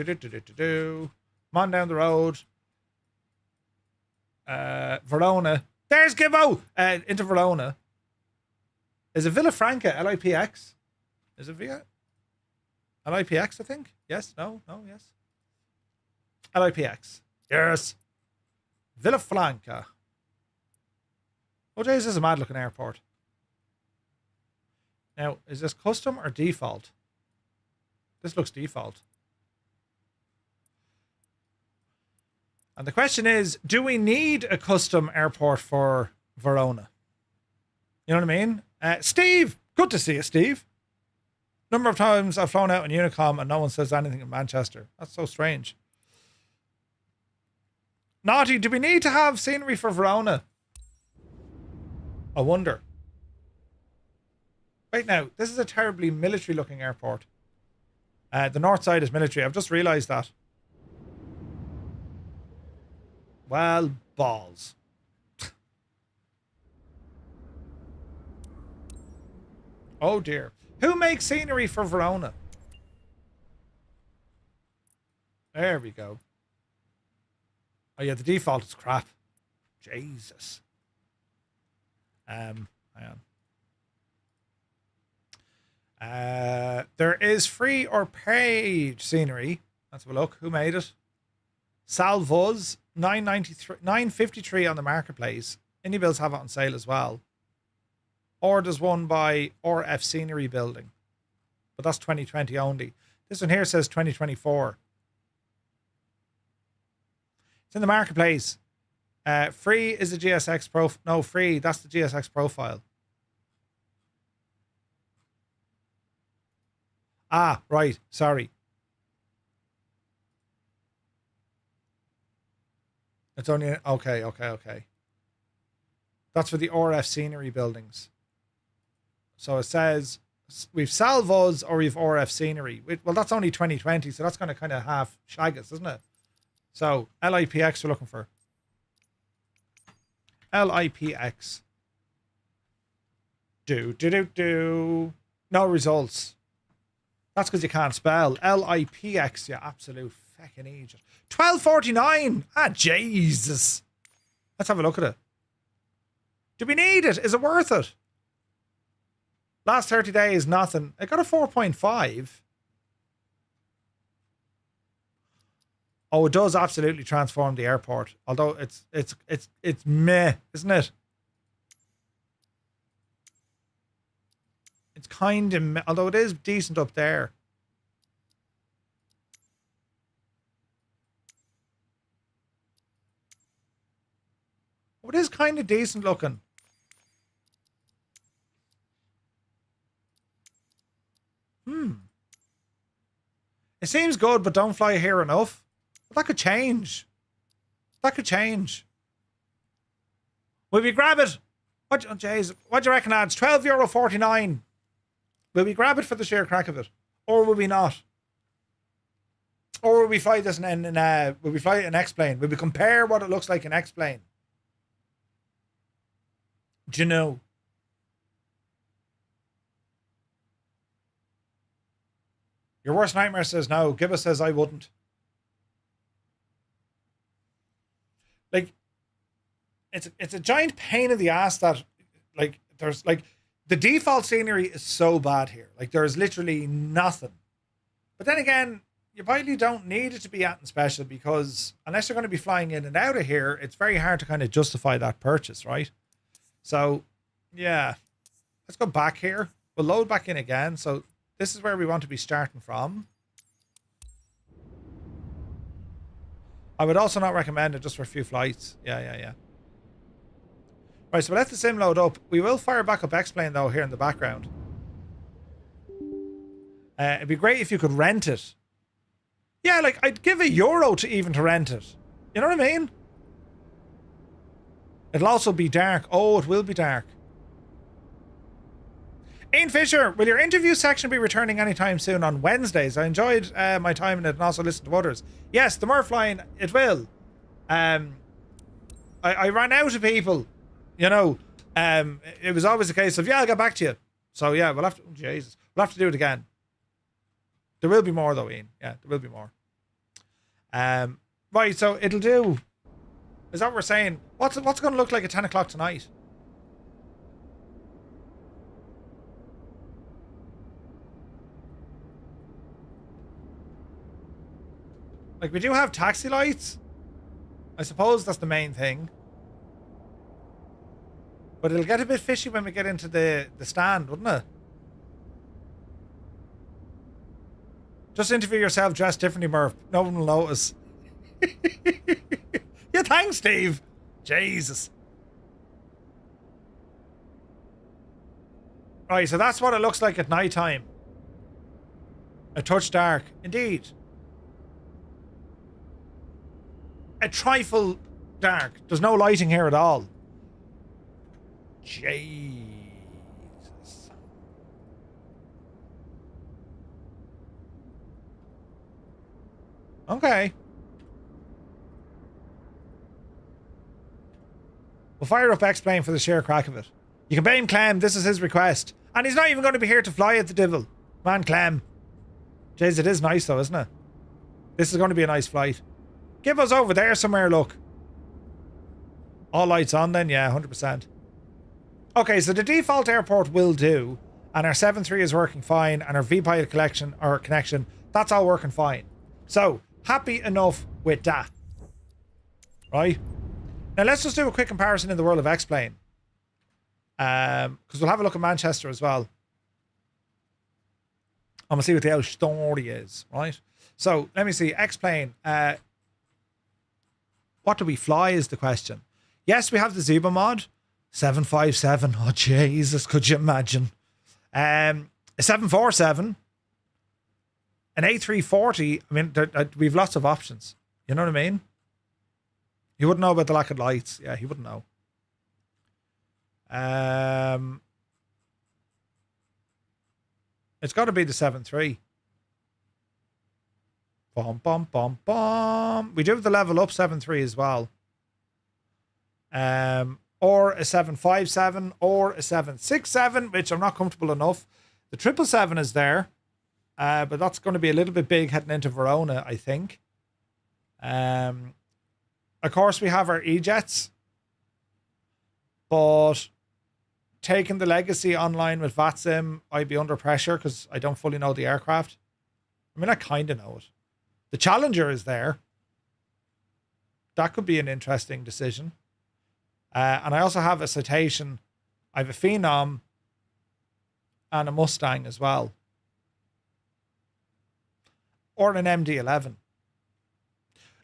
on down the road. Verona. There's Gibbo! Into Verona. Is it Villafranca? LIPX? Is it via? LIPX, I think? Yes? No? Yes? LIPX. Yes. Villafranca. Oh, geez, this is a mad looking airport. Now, is this custom or default? This looks default. And the question is, do we need a custom airport for Verona? You know what I mean? Steve! Good to see you, Steve. Number of times I've flown out in Unicom and no one says anything in Manchester. That's so strange. Naughty, do we need to have scenery for Verona? I wonder. Right now, this is a terribly military looking airport. The north side is military. I've just realised that. Well, balls. Oh dear. Who makes scenery for Verona? There we go. Oh yeah, the default is crap. Jesus. Hang on. There is free or paid scenery. Let's have a look. Who made it? Salvoz, $9.53 on the marketplace. Inniebills have it on sale as well. Or there's one by RF Scenery Building. But that's 2020 only. This one here says 2024. It's in the marketplace. Free is the GSX profile. No, free. That's the GSX profile. Ah, right. Sorry. It's only, okay. That's for the RF scenery buildings. So it says we've salvos or we've RF scenery. Well, that's only 2020, so that's going to kind of half shag us, isn't it? So LIPX we're looking for. LIPX. Do. No results. That's because you can't spell. LIPX, you absolute fucking idiot. 1249. Ah, Jesus. Let's have a look at it. Do we need it? Is it worth it? Last 30 days, nothing. I got a 4.5. Oh, it does absolutely transform the airport. Although it's meh, isn't it? It's kind of meh, although it is decent up there. Oh, it is kind of decent looking. It seems good, but don't fly here enough. But that could change. That could change. Will we grab it? What, oh, jeez. What do you reckon, lads? €12.49. Will we grab it for the sheer crack of it? Or will we not? Or will we fly this will we fly it in X-plane? Will we compare what it looks like in X-plane? Do you know? Your worst nightmare says no. Gibba says I wouldn't. Like, it's a giant pain in the ass that, like, there's, like, the default scenery is so bad here. Like, there's literally nothing. But then again, you probably don't need it to be anything special because unless you're going to be flying in and out of here, it's very hard to kind of justify that purchase, right? So, yeah. Let's go back here. We'll load back in again. So, this is where we want to be starting from. I would also not recommend it just for a few flights. Yeah. Right, so we'll let the sim load up. We will fire back up X-plane though here in the background. It'd be great if you could rent it. Yeah, like I'd give €1 to even to rent it. You know what I mean? It'll also be dark. Oh, it will be dark. Ian Fisher, will your interview section be returning anytime soon on Wednesdays? I enjoyed my time in it and also listened to others. Yes, the Murph line, it will. I ran out of people, you know. It was always a case of, yeah, I'll get back to you. So, yeah, we'll have to, oh, Jesus, we'll have to do it again. There will be more, though, Ian. Yeah, there will be more. Right, so it'll do. Is that what we're saying? What's it going to look like at 10 o'clock tonight? Like, we do have taxi lights. I suppose that's the main thing. But it'll get a bit fishy when we get into the stand, wouldn't it? Just interview yourself dressed differently, Murph. No one will notice. Yeah, thanks, Steve. Jesus. Right, so that's what it looks like at night time. A touch dark. Indeed. A trifle dark. There's no lighting here at all. Jesus. Okay. We'll fire up X-plane for the sheer crack of it. You can blame Clem. This is his request. And he's not even going to be here to fly at the devil. Man, Clem. Jeez, it is nice though, isn't it? This is going to be a nice flight. Give us over there somewhere, look. All lights on then? Yeah, 100%. Okay, so the default airport will do. And our 7.3 is working fine. And our VPilot connection, that's all working fine. So, happy enough with that. Right? Now, let's just do a quick comparison in the world of X-plane. Because we'll have a look at Manchester as well. I'm going to see what the old story is, right? So, let me see. X-plane. What do we fly is the question. Yes, we have the Zeba mod. 757. Oh, Jesus. Could you imagine? A 747. An A340. I mean, we've lots of options. You know what I mean? He wouldn't know about the lack of lights. Yeah, he wouldn't know. It's got to be the 7.3. Bom, bom, bom, bom. We do have the level up 7.3 as well. Or a 757 or a 767, which I'm not comfortable enough. The 777 is there, but that's going to be a little bit big heading into Verona, I think. Of course, we have our E-Jets, but taking the Legacy online with VATSIM, I'd be under pressure because I don't fully know the aircraft. I mean, I kind of know it. The Challenger is there. That could be an interesting decision. And I also have a Citation. I have a Phenom and a Mustang as well. Or an MD-11.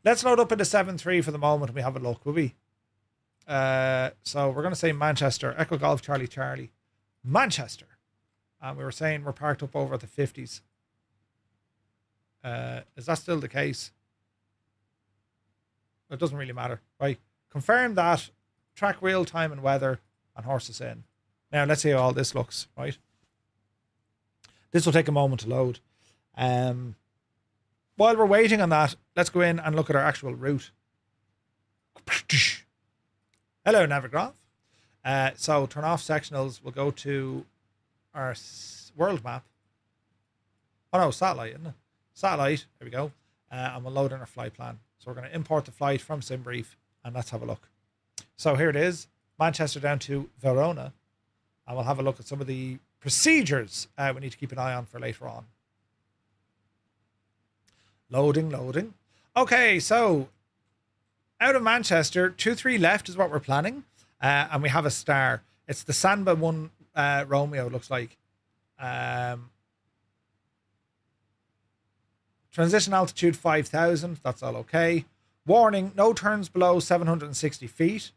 Let's load up into 7.3 for the moment and we have a look, will we? So we're going to say Manchester. Echo Golf Charlie Charlie. Manchester. And we were saying we're parked up over at the 50s. Is that still the case? It doesn't really matter. Right. Confirm that. Track wheel time and weather and horses in. Now let's see how all this looks, right? This will take a moment to load. While we're waiting on that, let's go in and look at our actual route. Hello, Navigraph. So turn off sectionals. We'll go to our world map. Oh no, satellite, isn't it? Satellite. There we go. And we'll load in our flight plan. So we're going to import the flight from SimBrief and let's have a look. So here it is, Manchester down to Verona. And we'll have a look at some of the procedures we need to keep an eye on for later on. Loading, loading. Okay, so out of Manchester, 2-3 left is what we're planning. And we have a star. It's the Samba 1 Romeo, looks like. Transition altitude 5,000. That's all okay. Warning, no turns below 760 feet.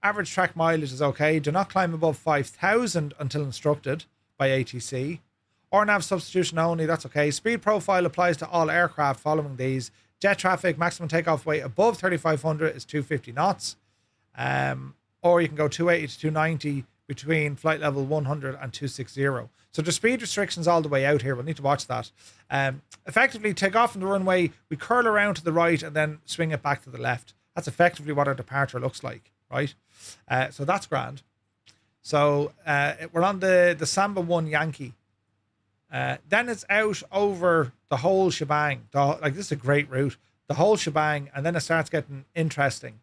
Average track mileage is okay. Do not climb above 5,000 until instructed by ATC. Or nav substitution only, that's okay. Speed profile applies to all aircraft following these. Jet traffic, maximum takeoff weight above 3,500 is 250 knots. Or you can go 280 to 290 between flight level 100 and 260. So there's speed restrictions all the way out here. We'll need to watch that. Effectively, take off from the runway, we curl around to the right and then swing it back to the left. That's effectively what our departure looks like, right? So that's grand. So we're on the Samba 1 Yankee. Then it's out over the whole shebang. Like, this is a great route. The whole shebang, and then it starts getting interesting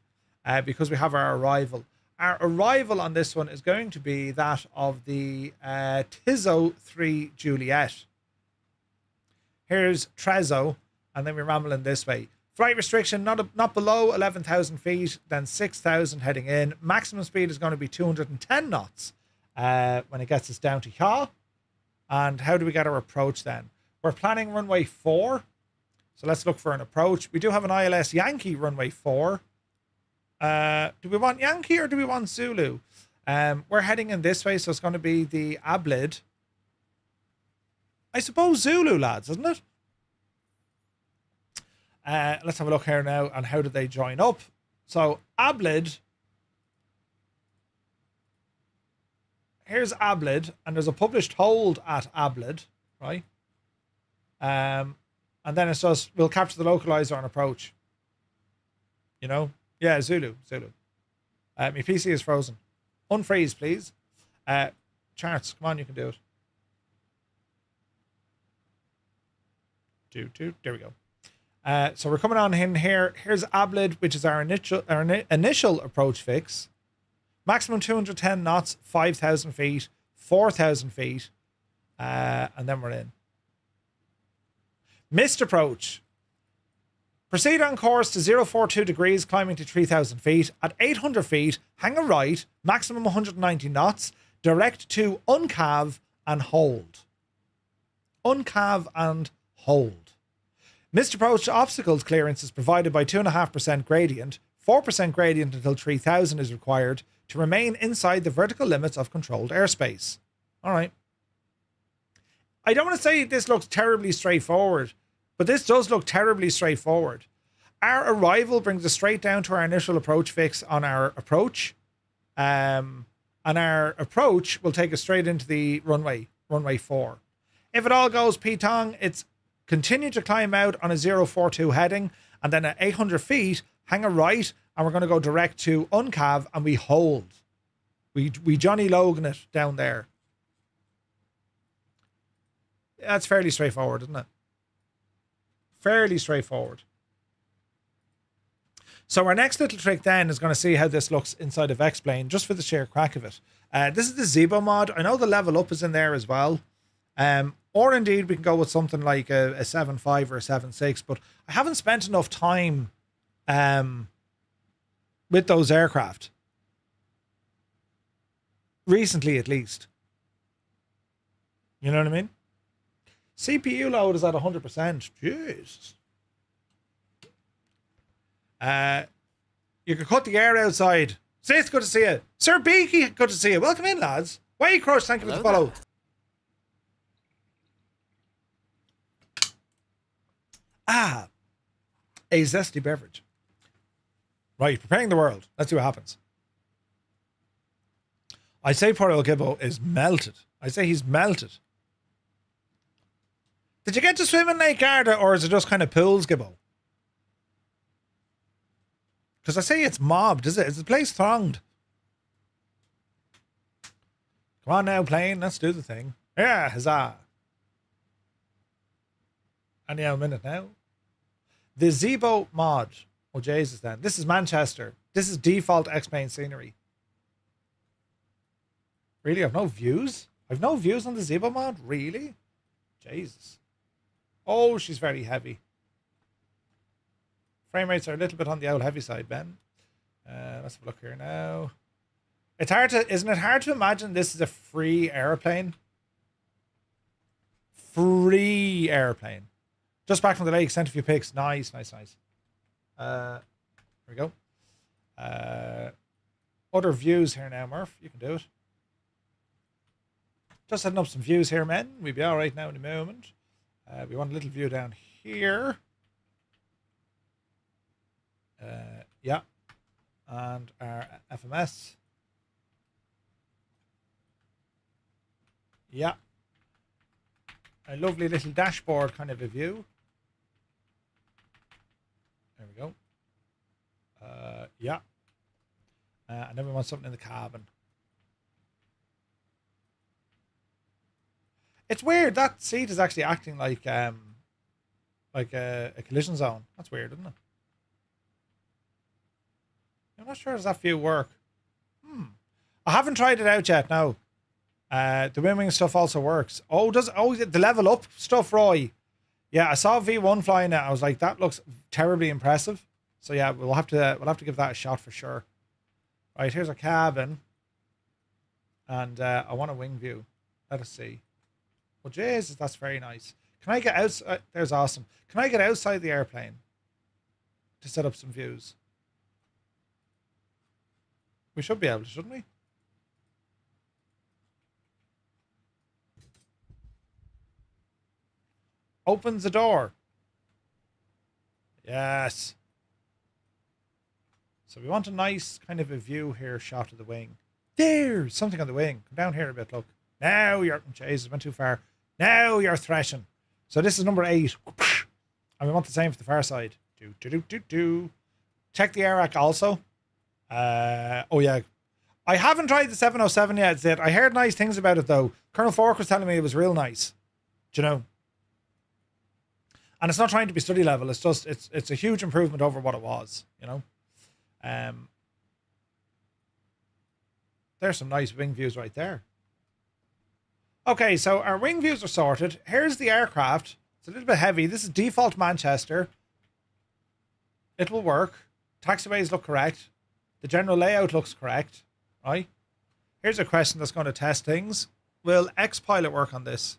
because we have our arrival. Our arrival on this one is going to be that of the Tizzo 3 Juliet. Here's Trezzo, and then we're rambling this way. Flight restriction, not below 11,000 feet, then 6,000 heading in. Maximum speed is going to be 210 knots when it gets us down to Yaw. And how do we get our approach then? We're planning runway 4. So let's look for an approach. We do have an ILS Yankee runway 4. Do we want Yankee or do we want Zulu? We're heading in this way, so it's going to be the Ablid. I suppose Zulu, lads, isn't it? Let's have a look here now and how did they join up. So Ablid. Here's Ablid, and there's a published hold at Ablid, right? And then it's just, we'll capture the localizer on approach. You know? Yeah, Zulu. My PC is frozen. Unfreeze, please. Charts, come on, you can do it. There we go. So we're coming on in here. Here's Ablid, which is our initial approach fix. Maximum 210 knots, 5,000 feet, 4,000 feet, and then we're in. Missed approach. Proceed on course to 042 degrees, climbing to 3,000 feet. At 800 feet, hang a right, maximum 190 knots, direct to uncav and hold. Uncav and hold. Missed approach to obstacles clearance is provided by 2.5% gradient. 4% gradient until 3,000 is required to remain inside the vertical limits of controlled airspace. All right. I don't want to say this looks terribly straightforward, but this does look terribly straightforward. Our arrival brings us straight down to our initial approach fix on our approach. And our approach will take us straight into the runway 4. If it all goes P-tong, it's continue to climb out on a 042 heading, and then at 800 feet, hang a right, and we're going to go direct to UNCAV, and we hold. We Johnny Logan it down there. That's fairly straightforward, isn't it? Fairly straightforward. So our next little trick then is going to see how this looks inside of X-Plane, just for the sheer crack of it. This is the Zebo mod. I know the level up is in there as well. Or indeed, we can go with something like a 7.5 or a 7.6, but I haven't spent enough time with those aircraft. Recently, at least. You know what I mean? CPU load is at 100%. Jesus. You can cut the air outside. Say it's good to see you. Sir Beaky, good to see you. Welcome in, lads. Why Crush, thank you for the follow. Ah, a zesty beverage. Right, preparing the world. Let's see what happens. I say poor old Gibbo is melted. I say he's melted. Did you get to swim in Lake Garda, or is it just kind of pools, Gibbo? Because I say it's mobbed, is it? Is the place thronged? Come on now, plane. Let's do the thing. Yeah, huzzah. Any minute now. The Zebo mod. Oh, Jesus, then. This is Manchester. This is default X-Plane scenery. Really? I've no views? I've no views on the Zebo mod? Really? Jesus. Oh, she's very heavy. Frame rates are a little bit on the old heavy side, Ben. Let's have a look here now. It's hard to, isn't it hard to imagine this is a free airplane? Free airplane. Just back from the lake, sent a few pics. Nice, nice, nice. Here we go. Other views here now, Murph. You can do it. Just setting up some views here, men. We'll be all right now in a moment. We want a little view down here. Yeah. And our FMS. Yeah. A lovely little dashboard kind of a view. There we go. Yeah. And then we want something in the cabin. It's weird. That seat is actually acting like a collision zone. That's weird, isn't it? I'm not sure does that view work. I haven't tried it out yet. No. The wing stuff also works. Oh, the level up stuff, Roy? Yeah, I saw V1 flying it. I was like, that looks terribly impressive. So yeah, we'll have to give that a shot for sure. Right, here's our cabin, and I want a wing view. Let us see. Well, Jesus, that's very nice. Can I get outside? There's awesome. Can I get outside the airplane to set up some views? We should be able to, shouldn't we? Opens the door. Yes. So we want a nice kind of a view here, shot of the wing. There's something on the wing. Come down here a bit, look. Now you're, Jesus, went too far. Now you're thrashing. So this is number 8. And we want the same for the far side. Check the air rack also. Oh yeah. I haven't tried the 707 yet. I heard nice things about it though. Colonel Fork was telling me it was real nice. Do you know? And it's not trying to be study level. It's just, it's a huge improvement over what it was, you know? There's some nice wing views right there. Okay, so our wing views are sorted. Here's the aircraft. It's a little bit heavy. This is default Manchester. It will work. Taxiways look correct. The general layout looks correct, right? Here's a question that's going to test things. Will X-Pilot work on this?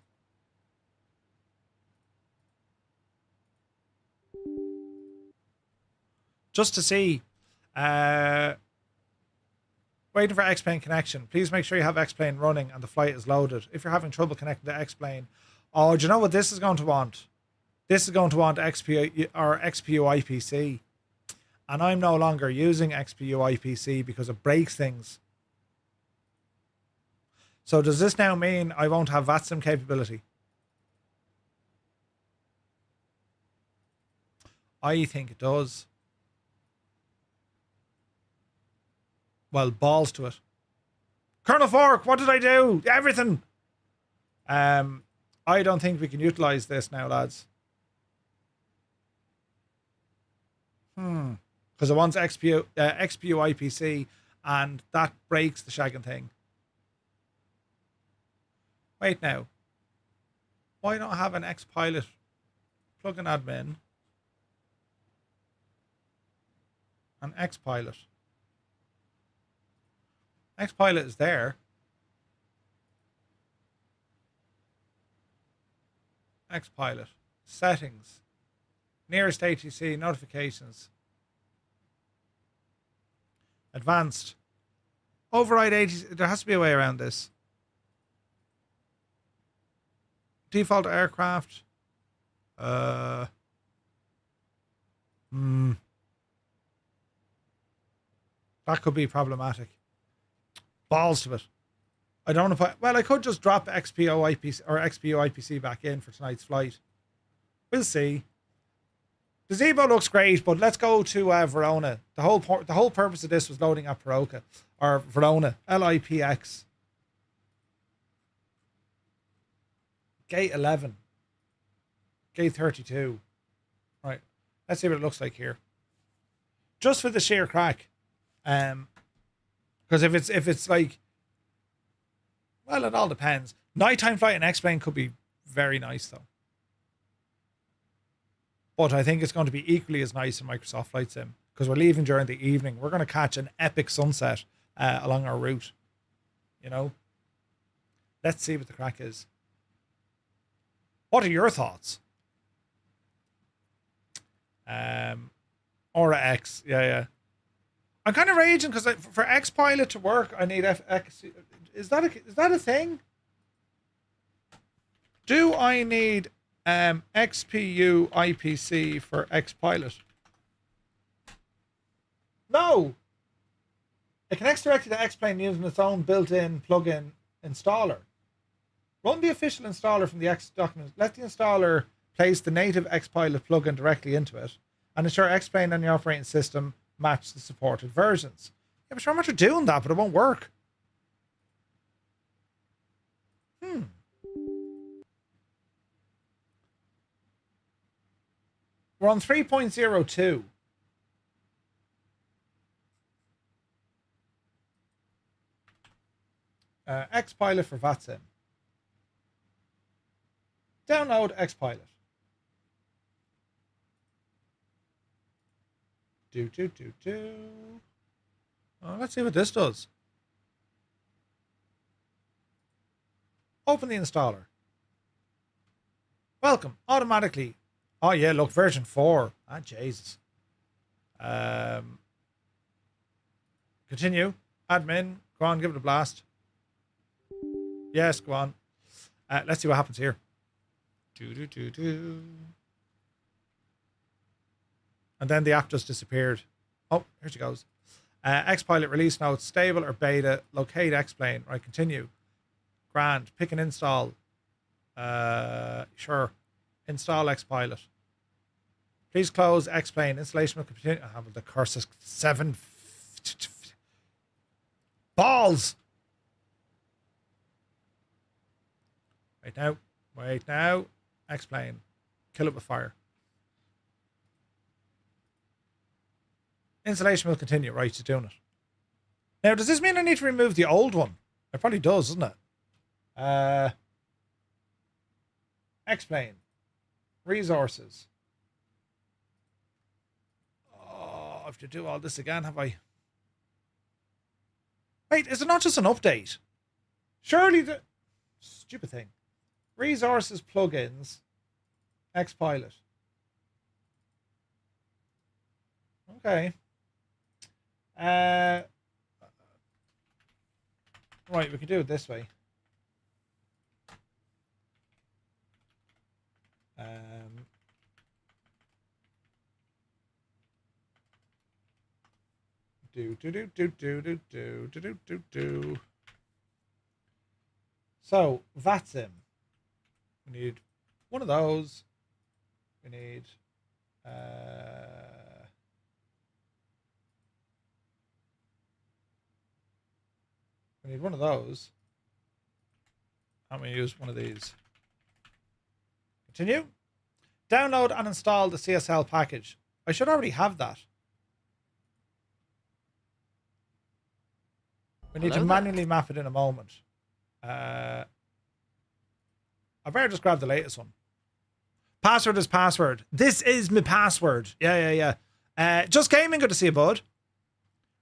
Just to see. Waiting for X-Plane connection. Please make sure you have X-Plane running and the flight is loaded. If you're having trouble connecting to X-Plane. Oh, do you know what this is going to want? This is going to want XPU or XPU IPC. And I'm no longer using XPU IPC because it breaks things. So does this now mean I won't have VATSIM capability? I think it does. Well, balls to it. Colonel Fork, what did I do? Everything. I don't think we can utilize this now, lads. Because it wants XPU IPC, and that breaks the shagging thing. Wait now. Why don't I have an X-Pilot plugin admin? An X-Pilot. X-Pilot is there. X-Pilot. Settings. Nearest ATC. Notifications. Advanced. Override ATC. There has to be a way around this. Default aircraft. That could be problematic. Balls to it. I don't know if well, I could just drop XPO IPC or XPO IPC back in for tonight's flight. We'll see. The Zebo looks great, but let's go to Verona. The whole purpose of this was loading up Verona LIPX. Gate 11. Gate 32. Right. Let's see what it looks like here. Just for the sheer crack. Because if it's like, well, it all depends. Nighttime flight and X-plane could be very nice though. But I think it's going to be equally as nice in Microsoft Flight Sim because we're leaving during the evening. We're going to catch an epic sunset along our route. You know. Let's see what the crack is. What are your thoughts? Aura X, yeah. I'm kind of raging because for X-Pilot to work, I need X. Is that a thing? Do I need XPU IPC for X-Pilot? No. It connects directly to X-Plane using its own built-in plug-in installer. Run the official installer from the X document. Let the installer place the native X-Pilot plugin directly into it and ensure X-Plane and the operating system match the supported versions. Yeah, but sure, I'm after doing that, but it won't work. We're on 3.02. X-Pilot for VATSIM. Download X-Pilot. Oh, let's see what this does. Open the installer. Welcome. Automatically. Oh yeah, look, version 4. Ah, Jesus. Continue. Admin. Go on, give it a blast. Yes, go on. Let's see what happens here. And then the app just disappeared. Oh, here she goes. X-Pilot release notes, stable or beta, locate X-Plane. Right, continue. Grand, pick and install. Sure. Install X-Pilot. Please close X-Plane. Installation will continue. I have the curse is 7. Balls! Wait now. X-Plane. Kill it with fire. Installation will continue. Right, it's doing it. Now, does this mean I need to remove the old one? It probably does, doesn't it? X-Plane. Resources. Oh, I have to do all this again, have I? Wait, is it not just an update? Surely the... Stupid thing. Resources, plugins, X-Pilot. Okay. Right, we can do it this way. So VATSIM. We need one of those. We need one of those. I'm going to use one of these. Continue. Download and install the CSL package. I should already have that. We need to manually map it in a moment. I better just grab the latest one. Password is password. This is my password. Yeah. Just came in. Good to see you, bud.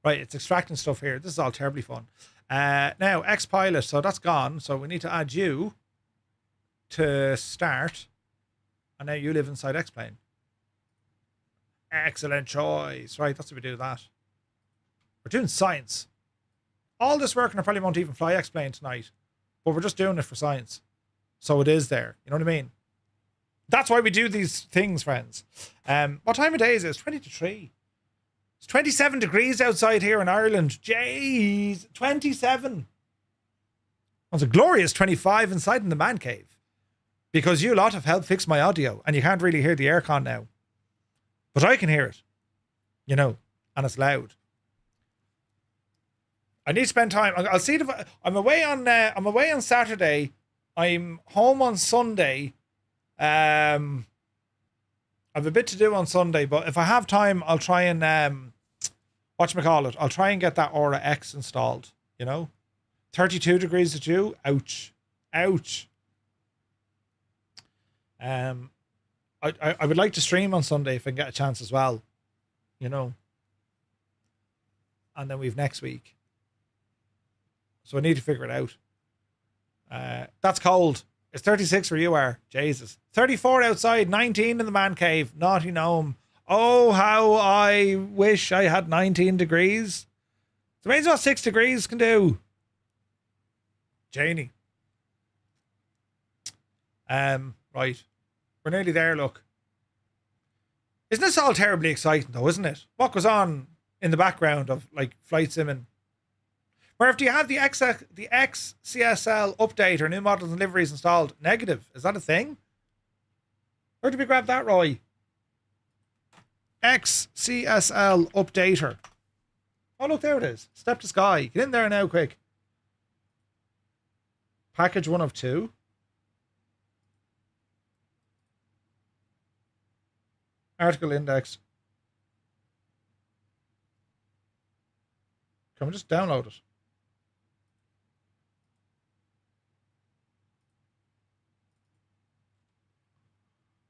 Right, it's extracting stuff here. This is all terribly fun. Now, X-Pilot. So that's gone. So we need to add you to start. And now you live inside X-Plane. Excellent choice. Right, that's how we do that. We're doing science. All this work and I probably won't even fly X-Plane tonight. But we're just doing it for science. So it is there. You know what I mean? That's why we do these things, friends. What time of day is it? It's 20 to 3. It's 27 degrees outside here in Ireland. Jeez, 27. It's a glorious 25 inside in the man cave. Because you lot have helped fix my audio. And you can't really hear the aircon now. But I can hear it. You know. And it's loud. I need to spend time. I'll see if I'm away on Saturday. I'm home on Sunday. I have a bit to do on Sunday, but if I have time, I'll try and whatchamacallit, I'll try and get that Aura X installed, you know? 32 degrees at you. Ouch. Ouch. I would like to stream on Sunday if I can get a chance as well. You know. And then we've next week. So I need to figure it out. That's cold. It's 36 where you are. Jesus. 34 outside, 19 in the man cave. Naughty gnome. Oh, how I wish I had 19 degrees. It's amazing what 6 degrees can do. Janie. Right. We're nearly there, look. Isn't this all terribly exciting though, isn't it? What goes on in the background of like flight simming? Murph, do you have the XCSL update or new models and liveries installed? Negative. Is that a thing? Where did we grab that, Roy? XCSL updater. Oh, look, there it is. Step to sky. Get in there now, quick. Package 1 of 2. Article index. Can we just download it?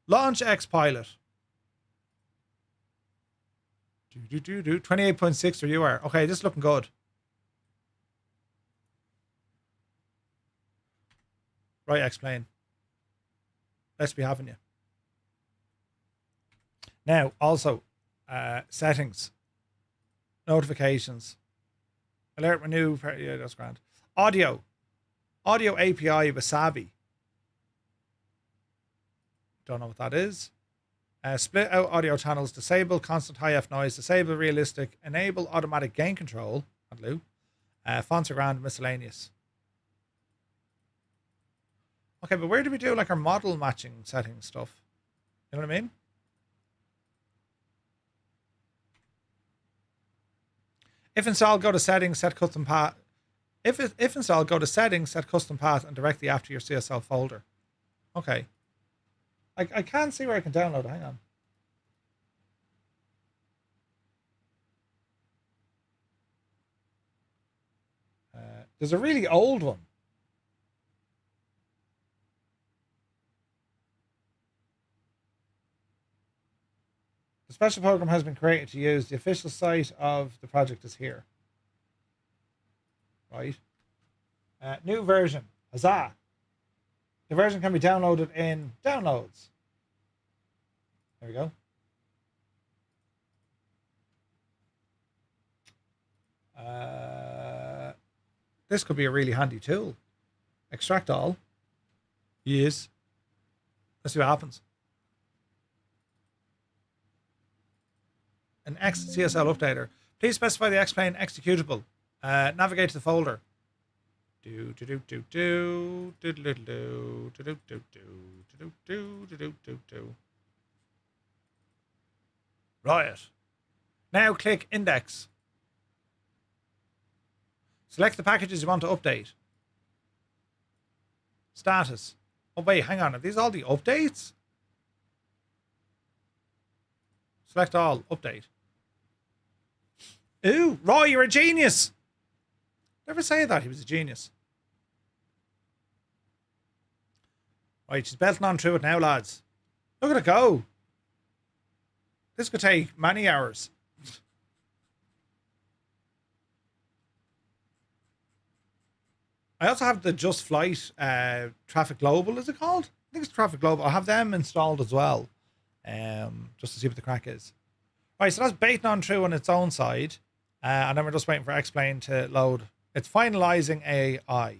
Launch X-Pilot. 28.6 where you are. Okay, this is looking good. Right, X-Plane. Let's be having you. Now, also, settings. Notifications. Alert renew. Yeah, that's grand. Audio. Audio API with Wasabi. Don't know what that is. Split out audio channels. Disable constant high F noise. Disable realistic. Enable automatic gain control. Fonts are grand. Miscellaneous. Okay, but where do we do like our model matching setting stuff? You know what I mean? If installed, go to settings, set custom path. If installed, go to settings, set custom path, and directly after your CSL folder. Okay. I can't see where I can download it. Hang on. There's a really old one. The special program has been created to use. The official site of the project is here. Right. New version. Huzzah. The version can be downloaded in downloads. There we go. This could be a really handy tool. Extract all. Yes. Let's see what happens. An XCSL updater. Please specify the X-plane executable. Navigate to the folder. Right. Now click index. Select the packages you want to update. Status. Oh wait, hang on. Are these all the updates? Select all. Update. Ooh, Roy, you're a genius. Never say that. He was a genius. Right, she's belting on through it now, lads. Look at it go. This could take many hours. I also have the Just Flight Traffic Global, is it called? I think it's Traffic Global. I have them installed as well, just to see what the crack is. Right, so that's baiting on through on its own side, and then we're just waiting for X-Plane to load. It's finalizing AI.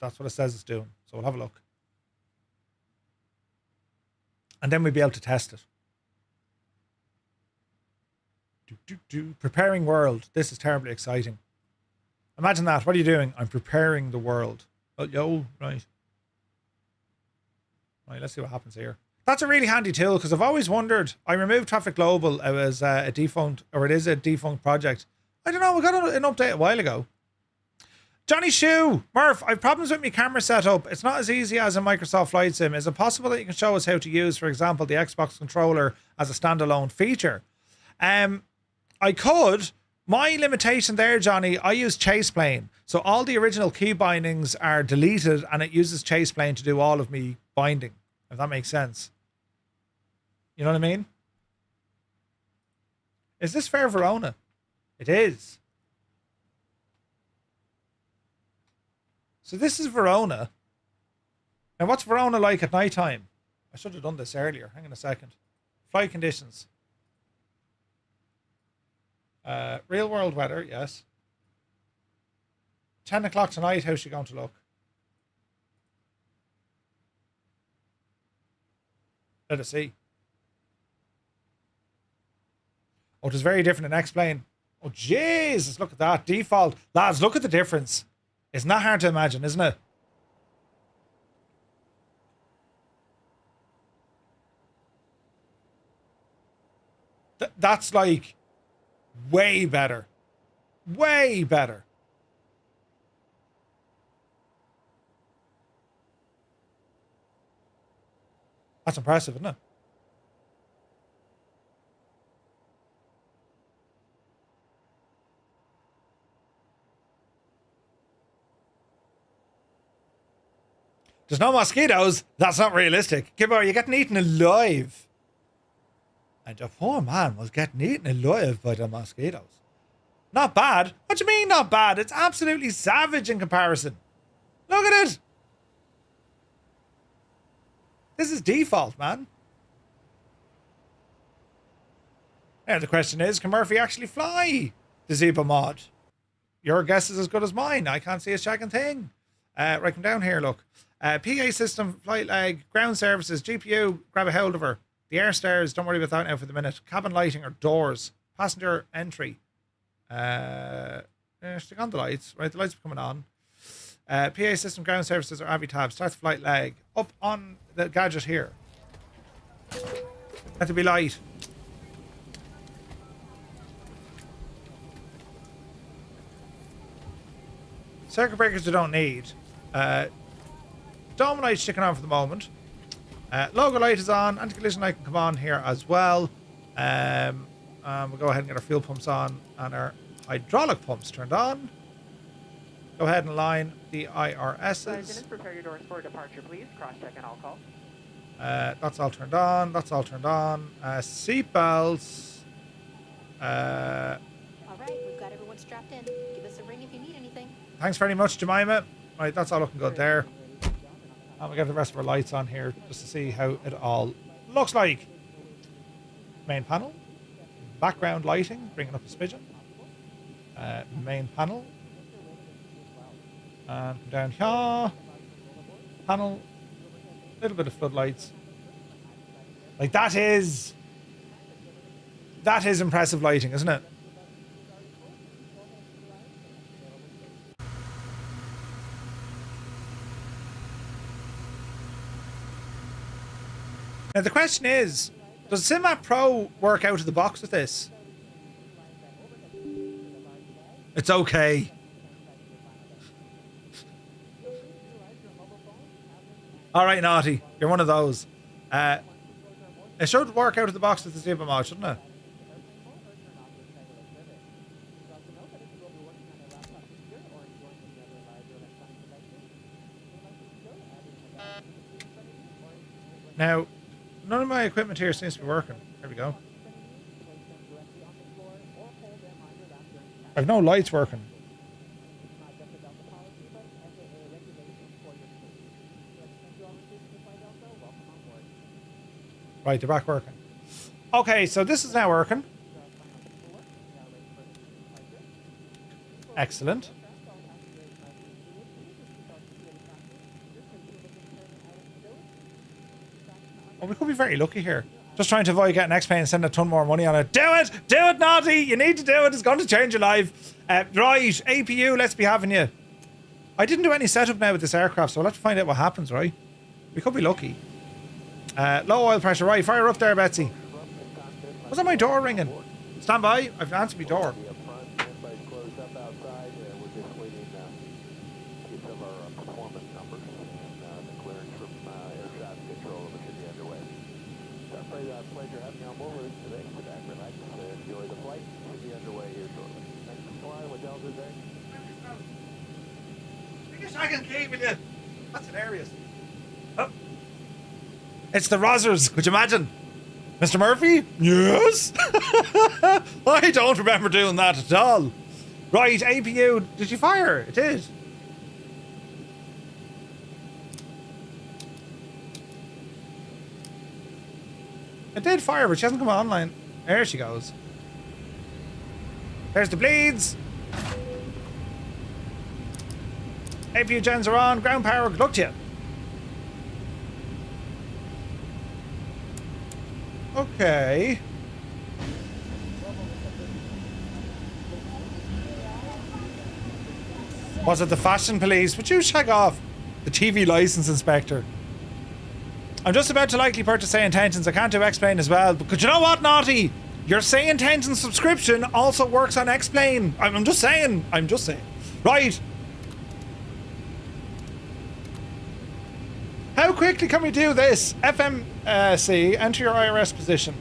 That's what it says it's doing. So we'll have a look. And then we'll be able to test it. Preparing world. This is terribly exciting. Imagine that. What are you doing? I'm preparing the world. Oh, yo, right. Right, let's see what happens here. That's a really handy tool because I've always wondered. I removed Traffic Global. It was a defunct, or it is a defunct project. I don't know. We got an update a while ago. Johnny Shue, Murph, I have problems with my camera setup. It's not as easy as in Microsoft Flight Sim. Is it possible that you can show us how to use, for example, the Xbox controller as a standalone feature? I could. My limitation there, Johnny, I use Chaseplane. So all the original key bindings are deleted and it uses Chaseplane to do all of me binding, if that makes sense. You know what I mean? Is this fair Verona? It is. So this is Verona. Now what's Verona like at night time? I should have done this earlier. Hang on a second. Flight conditions. Real world weather, yes. 10 o'clock tonight, how's she going to look? Let us see. Oh, it is very different in X-Plane. Oh, Jesus, look at that. Default. Lads, look at the difference. It's not hard to imagine, isn't it? That's like way better. Way better. That's impressive, isn't it? There's no mosquitoes. That's not realistic. Gibbo, you're getting eaten alive. And the poor man was getting eaten alive by the mosquitoes. Not bad. What do you mean not bad? It's absolutely savage in comparison. Look at it. This is default, man. Now the question is, can Murphy actually fly the Zebra mod? Your guess is as good as mine. I can't see a second thing. Right, come down here, look. PA system, flight leg, ground services, GPU, grab a hold of her. The air stairs, don't worry about that now for the minute. Cabin lighting or doors. Passenger entry. Stick on the lights. Right, the lights are coming on. PA system, ground services or Avi tab. Start the flight leg. Up on the gadget here. Let it be light. Circuit breakers we don't need. Dome light sticking on for the moment. Logo light is on. Anti-collision light can come on here as well. We'll go ahead and get our fuel pumps on and our hydraulic pumps turned on. Go ahead and line the IRSs. Prepare your doors for departure, please. Cross-check and all call. That's all turned on. That's all turned on. Seat belts. All right, we've got everyone strapped in. Give us a ring if you need anything. Thanks very much, Jemima. Right, that's all looking good there. And we got the rest of our lights on here just to see how it all looks like. Main panel. Background lighting, bringing up a smidgen. Main panel. And come down here. Panel. A little bit of floodlights. Like that is impressive lighting, isn't it? Now the question is, does SimMap Pro work out of the box with this? It's okay. All right, Naughty. You're one of those. It should work out of the box with the Zebra mod, shouldn't it? Now, none of my equipment here seems to be working. There we go. I've no lights working. Right, they're back working. Okay, so this is now working. Excellent. Oh, we could be very lucky here. Just trying to avoid getting X-Plane and send a ton more money on it. Do it! Do it, Naughty! You need to do it. It's going to change your life. Right, APU, let's be having you. I didn't do any setup now with this aircraft, so we'll have to find out what happens, right? We could be lucky. Low oil pressure. Right, fire up there, Betsy. Was that my door ringing? Stand by. I've answered my door. That's hilarious. Oh. It's the Rozzers. Could you imagine? Mr. Murphy? Yes. I don't remember doing that at all. Right, APU. Did you fire? It did. It did fire, but she hasn't come online. There she goes. There's the bleeds. APU gens are on. Ground power. Good luck to you. Okay. Was it the fashion police? Would you shag off? The TV license inspector. I'm just about to likely purchase Say Intentions. I can't do X-Plane as well. Because you know what, Naughty? Your Say Intentions subscription also works on X-Plane. I'm just saying. I'm just saying. Right. How quickly can we do this? FMC, enter your IRS position.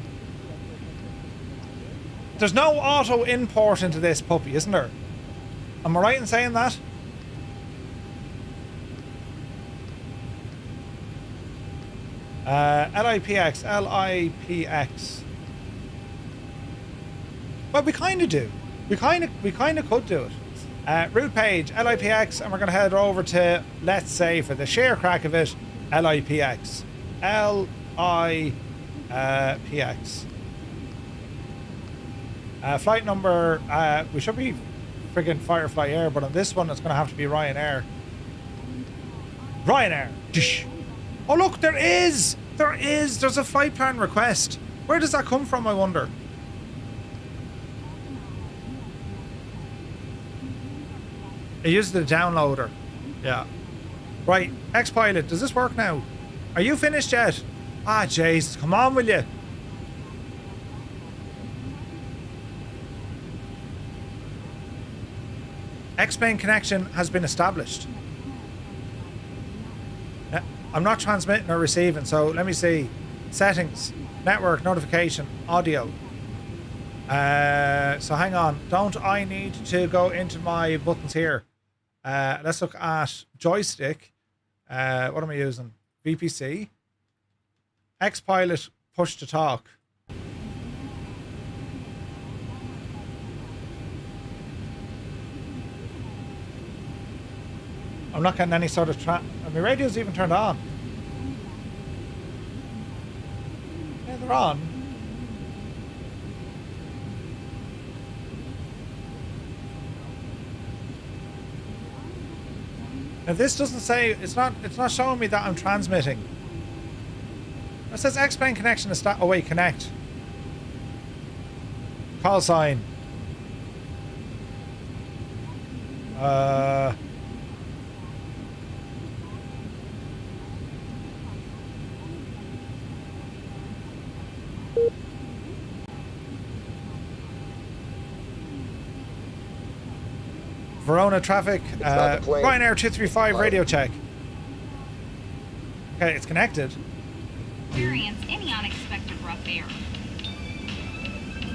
There's no auto import into this puppy, isn't there? Am I right in saying that? LIPX. Well, we kind of do. We kind of could do it. Route page, LIPX, and we're going to head over to, let's say, for the sheer crack of it, LIPX. LIPX. Flight number, we should be friggin' Firefly Air, but on this one it's going to have to be Ryanair. Ryanair! Oh look, there's a flight plan request. Where does that come from, I wonder? It uses the downloader. Yeah. Right, X-Pilot, does this work now? Are you finished yet? Ah, Jesus, come on, will you? X-Plane connection has been established. I'm not transmitting or receiving, so let me see. Settings, network, notification, audio. So hang on. Don't I need to go into my buttons here? Let's look at joystick. What am I using? VPC. X-Pilot push to talk. I'm not getting any sort of my radio's even turned on. Yeah, they're on. Now this doesn't say, it's not showing me that I'm transmitting. It says X-Plane connection is oh wait, connect. Call sign. Verona traffic. Ryanair 235 radio check. Okay, it's connected. Experience any unexpected rough air.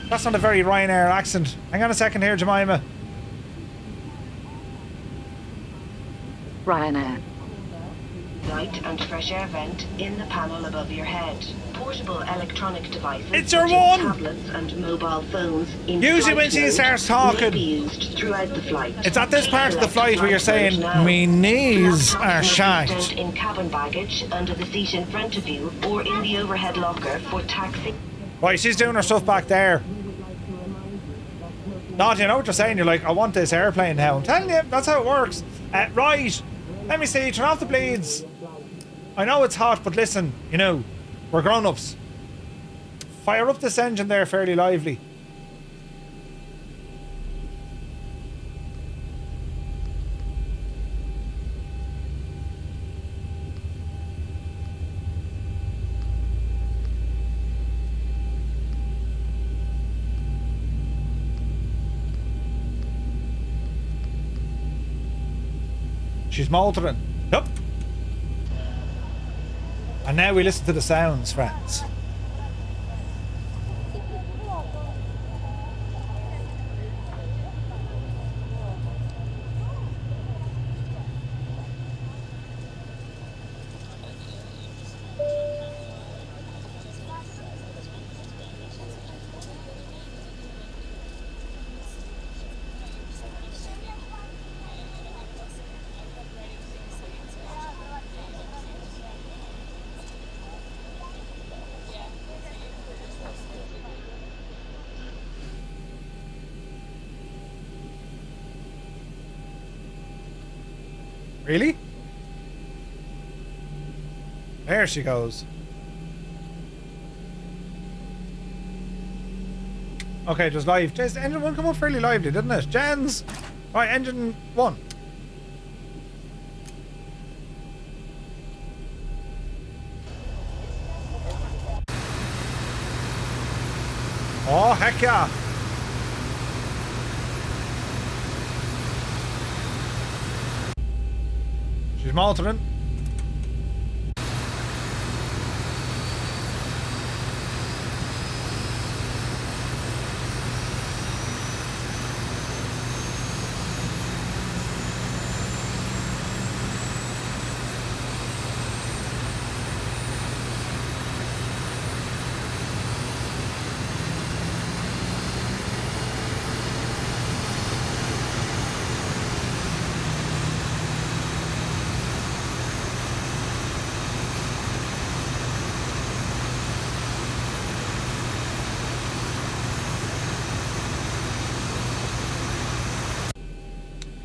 That's not a very Ryanair accent. Hang on a second here, Jemima. Ryanair. Light and fresh air vent in the panel above your head. Portable electronic devices. It's your such as one! tablets and mobile phones in Usually flight when she mode starts may talking, be used throughout the flight. it's at this part of the flight where you're saying, now. me knees Laptops are must be shanked. stowed in cabin baggage under the seat in front of you or in the overhead locker for taxi. Right, she's doing her stuff back there. Not, you know what you're saying? You're like, I want this airplane now. I'm telling you, that's how it works. Right, let me see, turn off the bleeds. I know it's hot, but listen, you know, we're grown-ups. Fire up this engine there fairly lively. She's motoring. Yep. And now we listen to the sounds, friends. Really? There she goes. Okay, just live. Just engine 1 come up fairly lively, didn't it? Jens! Right, engine 1. Oh, heck yeah! She's motoring.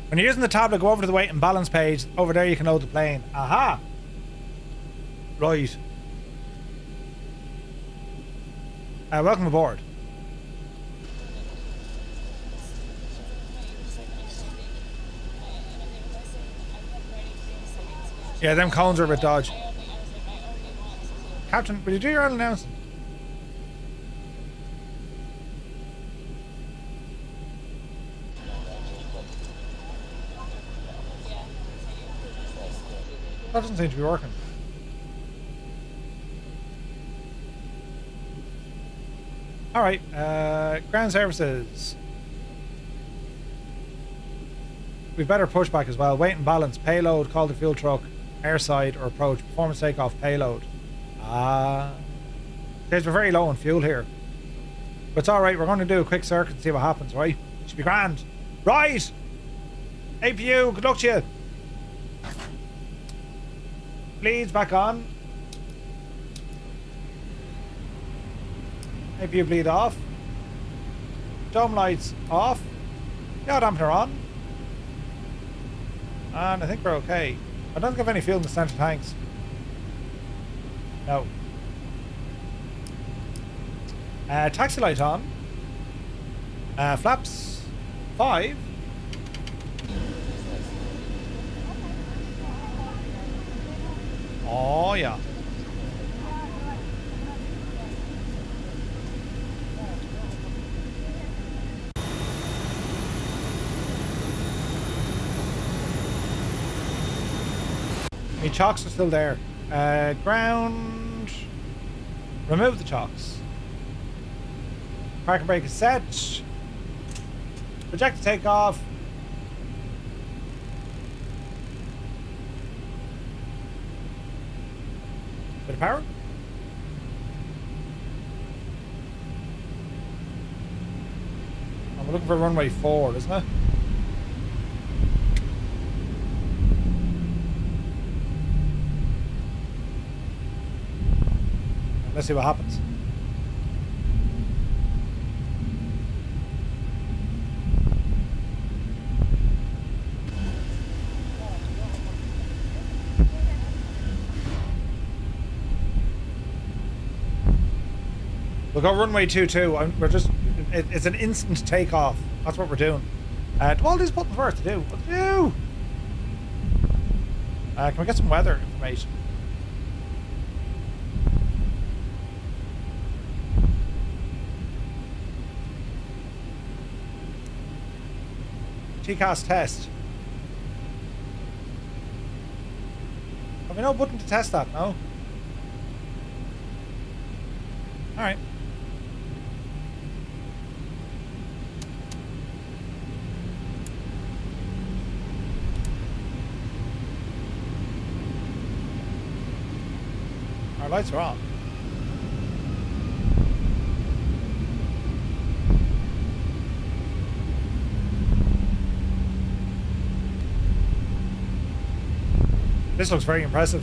When you're using the tablet, go over to the weight and balance page. Over there you can load the plane. Aha! Right. Welcome aboard. Yeah, them cones are a bit dodgy. Captain, will you do your own announcement? That doesn't seem to be working. Alright, ground services. We better push back as well. Weight and balance, payload, call the fuel truck, airside or approach, performance takeoff, payload. We're very low on fuel here. But it's alright, we're going to do a quick circuit and see what happens, right? Should be grand. Right! APU, good luck to you. Bleeds back on. APU bleed off. Dome lights off. Yaw dampener on. And I think we're okay. I don't think I have any fuel in the center tanks. No. Taxi light on. Flaps 5. Oh yeah. My chocks are still there. Ground. Remove the chocks. Parking brake is set. Project to take off. Bit of power. And we're looking for runway 4, isn't it? Let's see what happens. We'll go runway 22. We're just, it's an instant takeoff. That's what we're doing. Do all these buttons work to do? What to do? Can we get some weather information? TCAS test. Have we no button to test that? No? Alright. Our lights are on. This looks very impressive.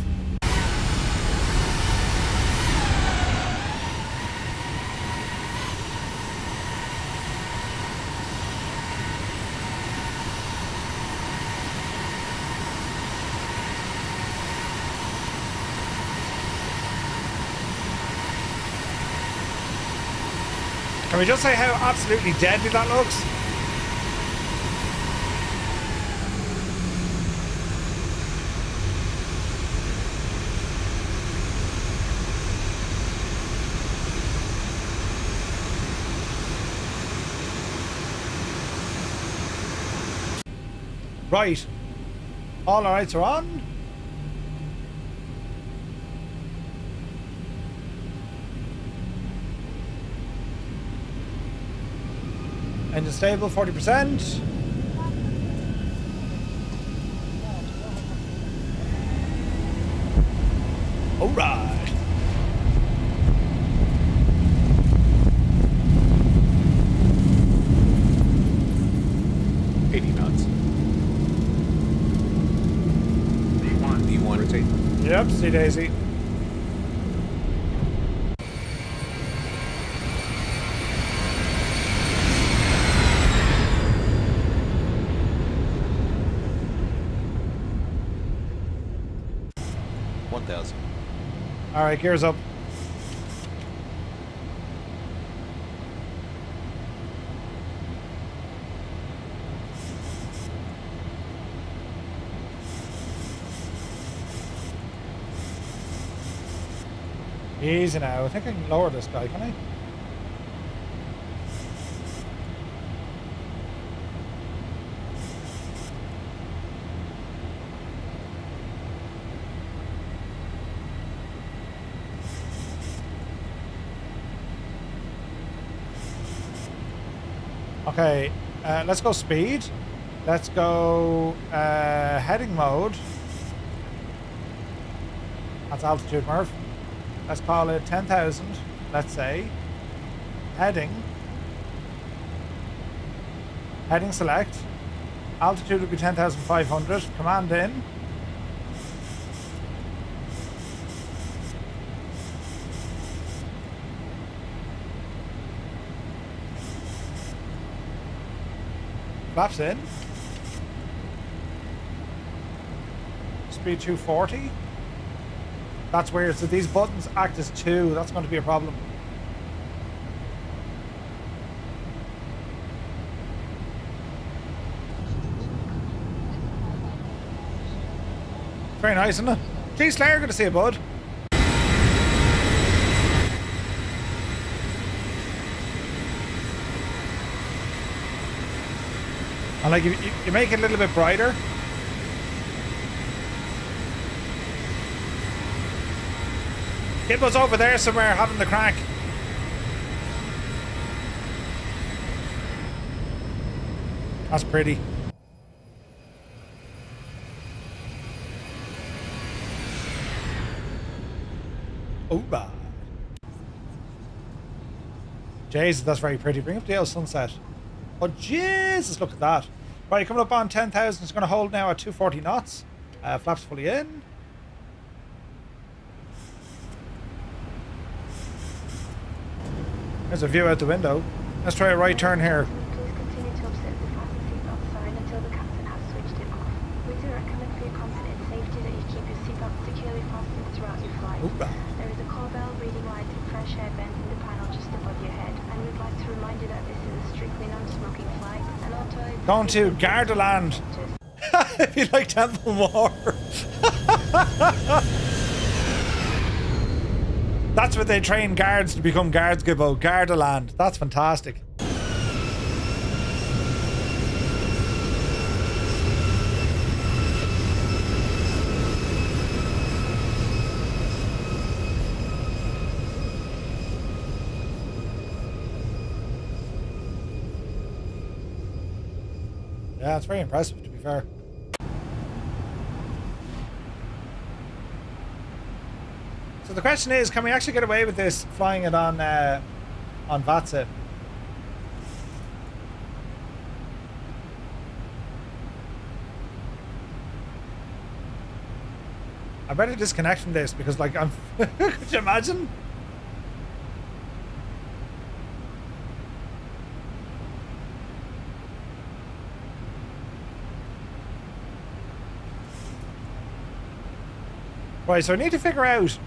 Can we just say how absolutely deadly that looks? Right. All our lights are on. Engine stable, 40%. All right. Yep, see Daisy. All right, gears up. Easy now. I think I can lower this guy, can I? Okay, let's go speed. Let's go heading mode. That's altitude, Murph. Let's call it 10,000, let's say. Heading. Heading select. Altitude would be 10,500. Command in. Flaps in. Speed 240. That's weird. So these buttons act as two. That's going to be a problem. Very nice, isn't it? Gee, Slayer, good to see you, bud. And like, you make it a little bit brighter. Gibbo's over there somewhere having the crack. That's pretty. Oh, bad. Jesus, that's very pretty. Bring up the old sunset. Oh, Jesus, look at that. Right, coming up on 10,000. It's going to hold now at 240 knots. Flaps fully in. There's a view out the window. Let's try a right turn here. Please continue to observe the fasten seatbelt sign until the captain has switched it off. We do recommend for your comfort and safety that you keep your seatbelt securely fastened throughout your flight. There is a call bell reading light and fresh air vent in the panel just above your head, and we'd like to remind you that this is a strictly non-smoking flight. And also, going to Gardaland. If you like Temple more. That's what they train guards to become guards, Gibbo. Gardaland. That's fantastic. Yeah, it's very impressive, to be fair. So the question is, can we actually get away with this flying it on VATSIM? I better disconnect from this because, like, I'm. Could you imagine? Right, so I need to figure out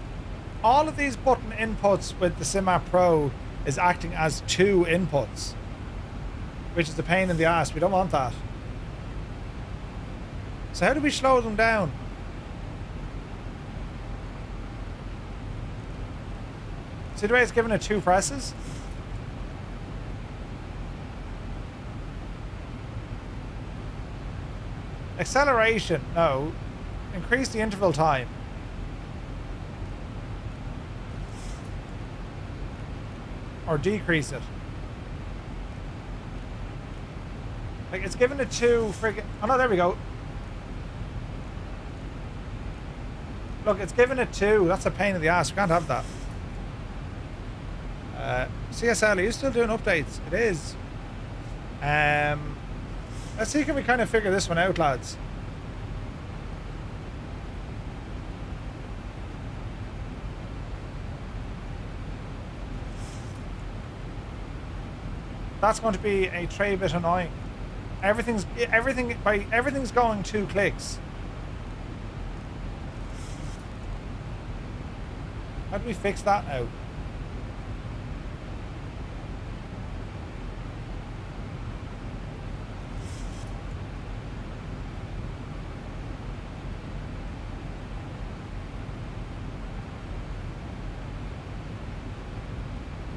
all of these button inputs with the SimApp Pro is acting as 2 inputs, which is a pain in the ass. We don't want that. So how do we slow them down? See the way it's giving it 2 presses? Acceleration, no. Increase the interval time. Or decrease it. Like, it's given it 2 friggin'... Oh no, there we go. Look, it's given it 2. That's a pain in the ass. We can't have that. CSL, are you still doing updates? It is. Let's see, can we kind of figure this one out, lads? That's going to be a tray bit annoying. Everything's going 2 clicks. How do we fix that now?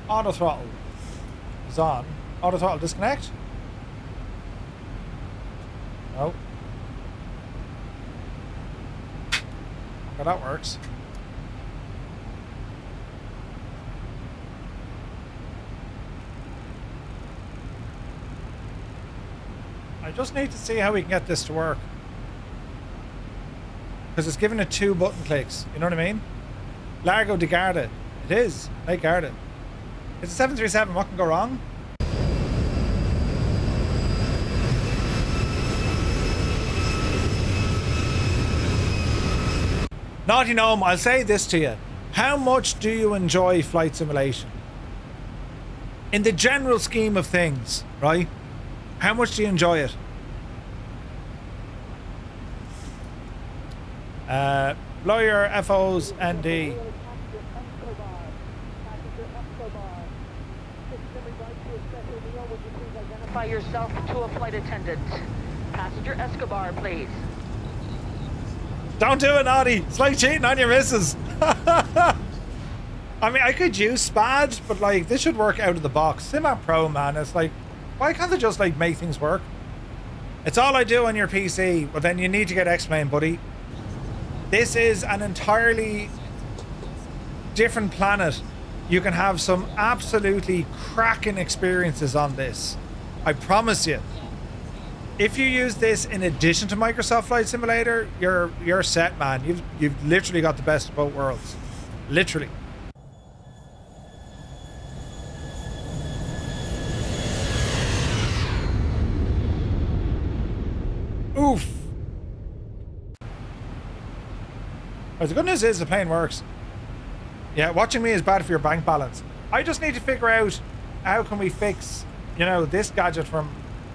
Auto throttle is on. Auto throttle disconnect? No. Okay, that works. I just need to see how we can get this to work. Because it's giving it 2 button clicks. You know what I mean? Largo di Garda. It is. Like Garda. It's a 737. What can go wrong? Naughty Gnome, I'll say this to you. How much do you enjoy flight simulation? In the general scheme of things, right? How much do you enjoy it? Blow your FOs ND. Identify yourself to a flight attendant. Passenger Escobar, please. Don't do it, Naughty. It's like cheating on your missus. I mean, I could use SPAD, but like, this should work out of the box. SimApp Pro, man, it's like, why can't they just like make things work? It's all I do on your PC, but then you need to get X-Plane, buddy. This is an entirely different planet, you can have some absolutely cracking experiences on this. I promise you. If you use this in addition to Microsoft Flight Simulator, you're set, man. You've literally got the best of both worlds. Literally. Oof. But the good news is the plane works. Yeah, watching me is bad for your bank balance. I just need to figure out how can we fix, you know, this gadget from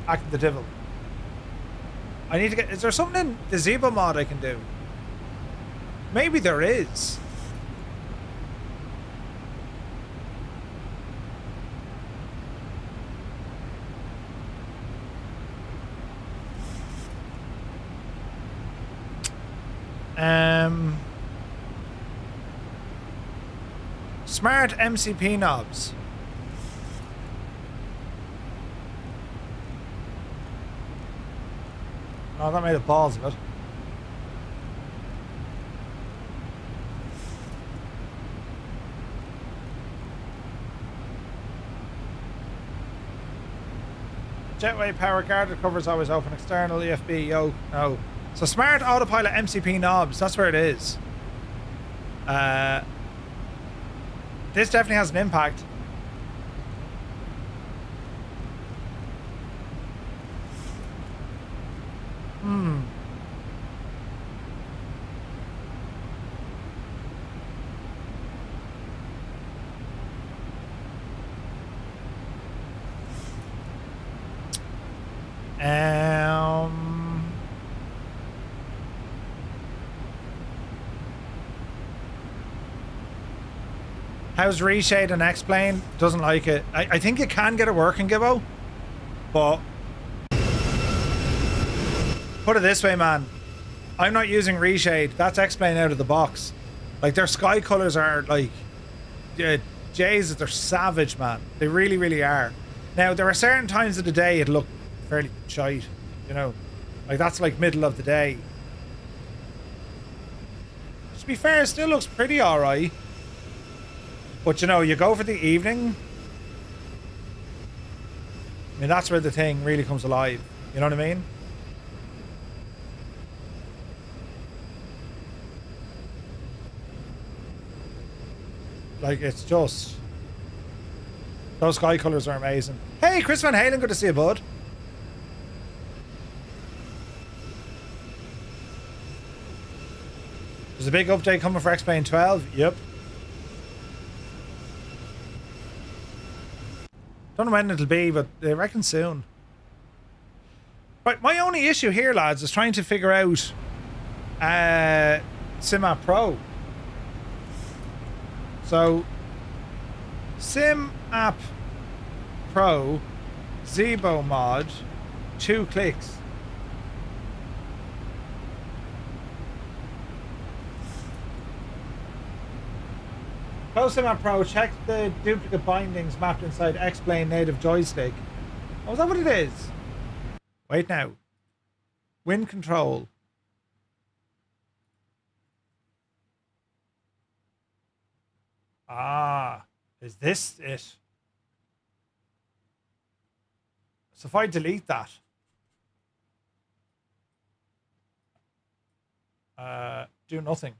acting the devil. I need to get... Is there something in the Zebo mod I can do? Maybe there is. Smart MCP knobs. Oh, that made a balls of it. Jetway power guard covers always open. External EFB, yo, no. So smart autopilot MCP knobs, that's where it is. This definitely has an impact. How's Reshade and X-Plane? Doesn't like it. I think you can get it working, Gibbo. But put it this way, man. I'm not using Reshade. That's X-Plane out of the box. Like, their sky colors are like... Jays, they're savage, man. They really, really are. Now, there are certain times of the day it'll look fairly shite, you know. Like, that's like middle of the day. To be fair, it still looks pretty alright. But, you know, you go for the evening. I mean, that's where the thing really comes alive. You know what I mean? Like, it's just... Those sky colours are amazing. Hey, Chris Van Halen, good to see you, bud. There's a big update coming for X-Plane 12. Yep. Don't know when it'll be, but I reckon soon. Right, my only issue here, lads, is trying to figure out SimApp Pro. So, SimApp Pro, Zebo mod, 2 clicks. Close SimApp Pro, check the duplicate bindings mapped inside X-Plane native joystick. Oh, is that what it is? Wait now. Wind control. Ah, is this it? So if I delete that. Do nothing.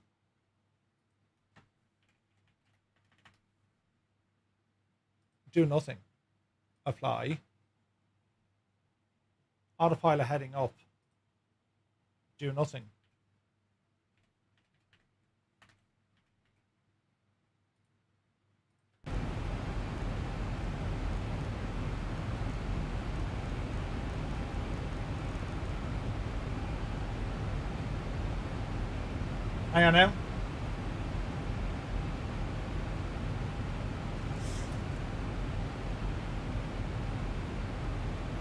Do nothing. Apply. Autopilot heading up. Do nothing. Hang on now.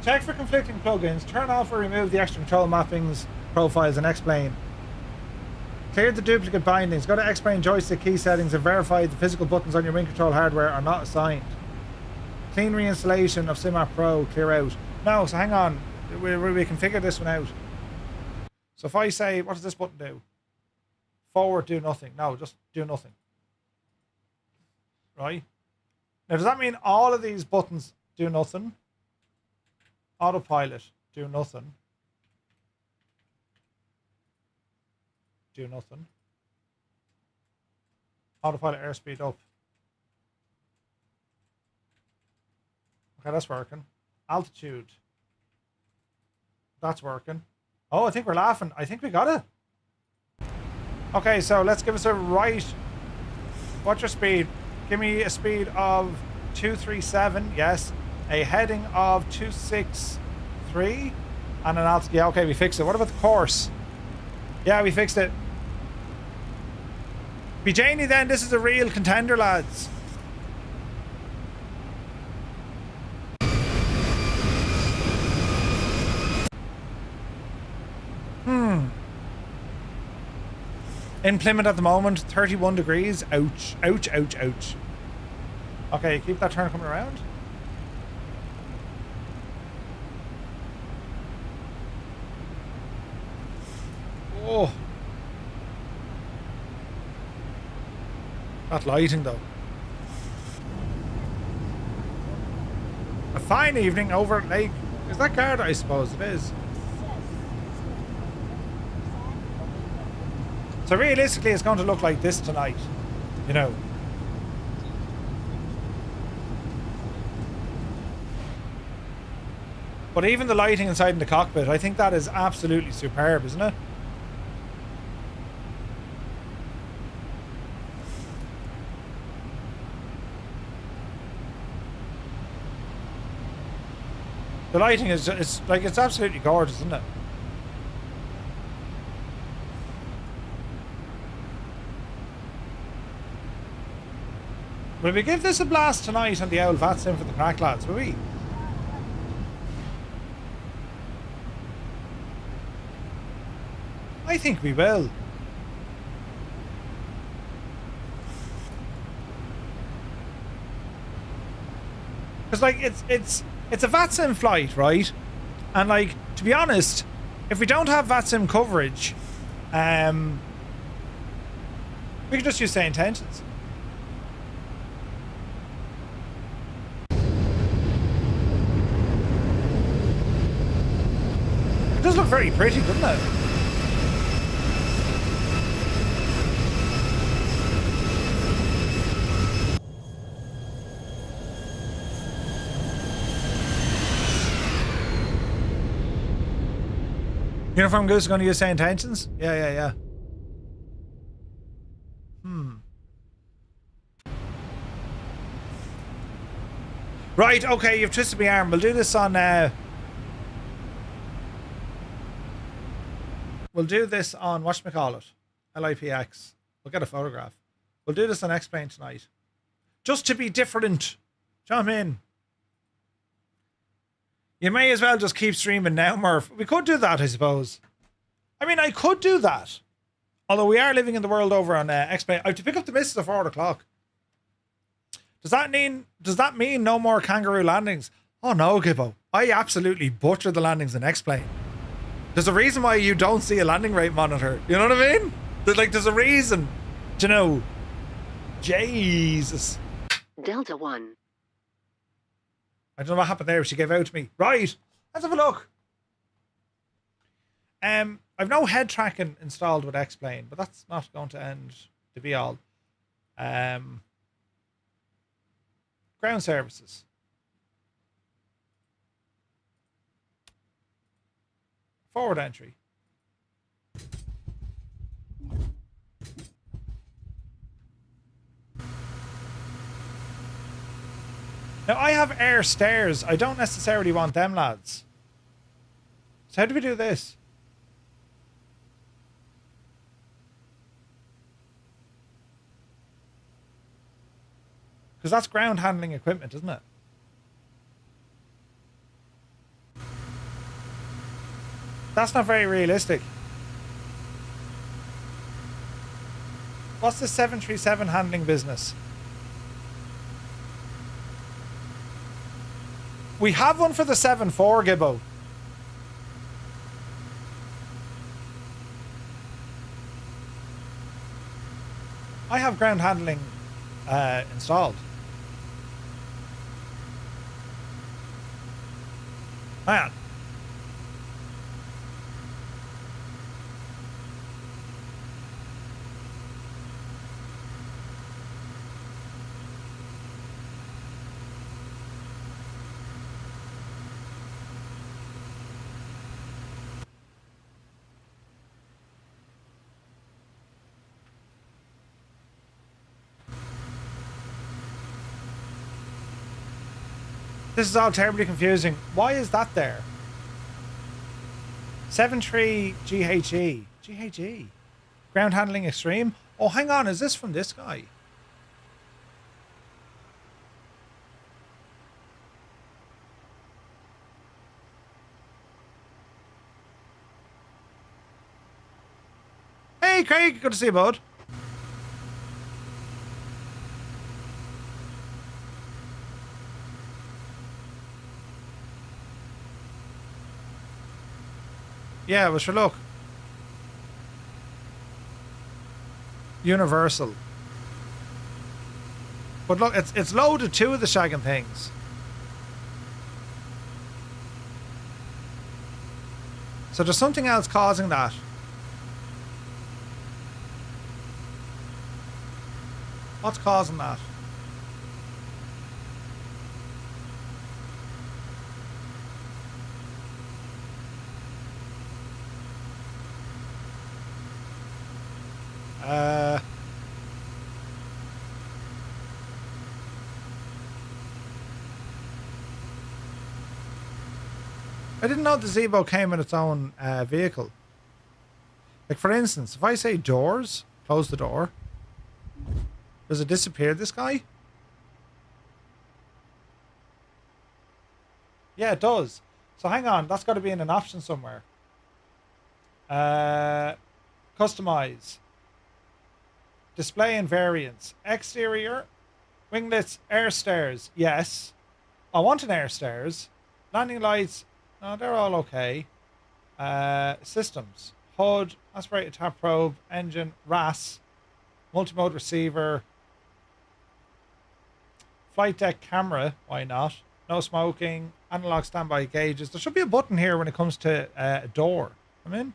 Check for conflicting plugins. Turn off or remove the extra control mappings, profiles, and X-Plane. Clear the duplicate bindings. Go to X-Plane joystick key settings and verify the physical buttons on your wing control hardware are not assigned. Clean reinstallation of SimApp Pro. Clear out. No, so hang on. We can figure this one out. So if I say, what does this button do? Forward, do nothing. No, just do nothing. right? Now, does that mean all of these buttons do nothing? Autopilot, do nothing. Do nothing. Autopilot airspeed up. Okay, that's working. Altitude. That's working. Oh, I think we're laughing. I think we got it. Okay, so let's give us a right. What's your speed? Give me a speed of 237. Yes. A heading of 263. And an altitude. Yeah, okay, we fixed it. What about the course? Yeah, we fixed it. Be Janie then. This is a real contender, lads. In Plymouth at the moment, 31 degrees. Ouch, ouch, ouch, ouch. Okay, keep that turn coming around. Oh. That lighting though. A fine evening over at Lake. Is that Garda? I suppose it is. So realistically, it's going to look like this tonight, you know. But even the lighting inside in the cockpit, I think that is absolutely superb, isn't it? The lighting is just, it's absolutely gorgeous, isn't it? Will we give this a blast tonight on the old VATSIM for the crack, lads, will we? I think we will. Because like it's a VATSIM flight, right? And like, to be honest, if we don't have VATSIM coverage, we can just use say intentions. It does look very pretty, doesn't it? Uniform Goose is going to use say intentions? Yeah. Right, okay, you've twisted my arm. We'll do this on we'll do this on, whatchamacallit, LIPX. We'll get a photograph. We'll do this on X-Plane tonight. Just to be different. Do you know what I mean? You may as well just keep streaming now, Murph. We could do that, I suppose. I mean, I could do that. Although we are living in the world over on X-Plane. I have to pick up the missus at 4 o'clock. Does that mean no more kangaroo landings? Oh no, Gibbo. I absolutely butchered the landings in X-Plane. There's a reason why you don't see a landing rate monitor. You know what I mean? There's a reason. Do you know? Jesus. Delta 1. I don't know what happened there. She gave out to me. Right. Let's have a look. I've no head tracking installed with X-Plane, but that's not going to end the be all. Ground services. Forward entry. Now I have air stairs. I don't necessarily want them, lads. So how do we do this? Because that's ground handling equipment, isn't it? That's not very realistic. What's the 737 handling business? We have one for the 7-4, Gibbo. I have ground handling installed. Hang on. This is all terribly confusing. Why is that there? 73 GHE. GHE. Ground handling extreme. Oh, hang on. Is this from this guy? Hey, Craig. Good to see you, bud. Yeah, well, sure, look. Universal. But look, it's loaded two of the shagging things. So there's something else causing that. What's causing that? I didn't know the Zeebo came in its own vehicle. Like, for instance, if I say doors, close the door, does it disappear, this guy? Yeah, it does. So hang on, that's got to be in an option somewhere. Customize. Display and variants. Exterior. Winglets, air stairs. Yes. I want an air stairs. Landing lights. No, they're all okay. Systems. HUD. Aspirated tap probe. Engine. RAS. Multimode receiver. Flight deck camera. Why not? No smoking. Analog standby gauges. There should be a button here when it comes to a door. Come in.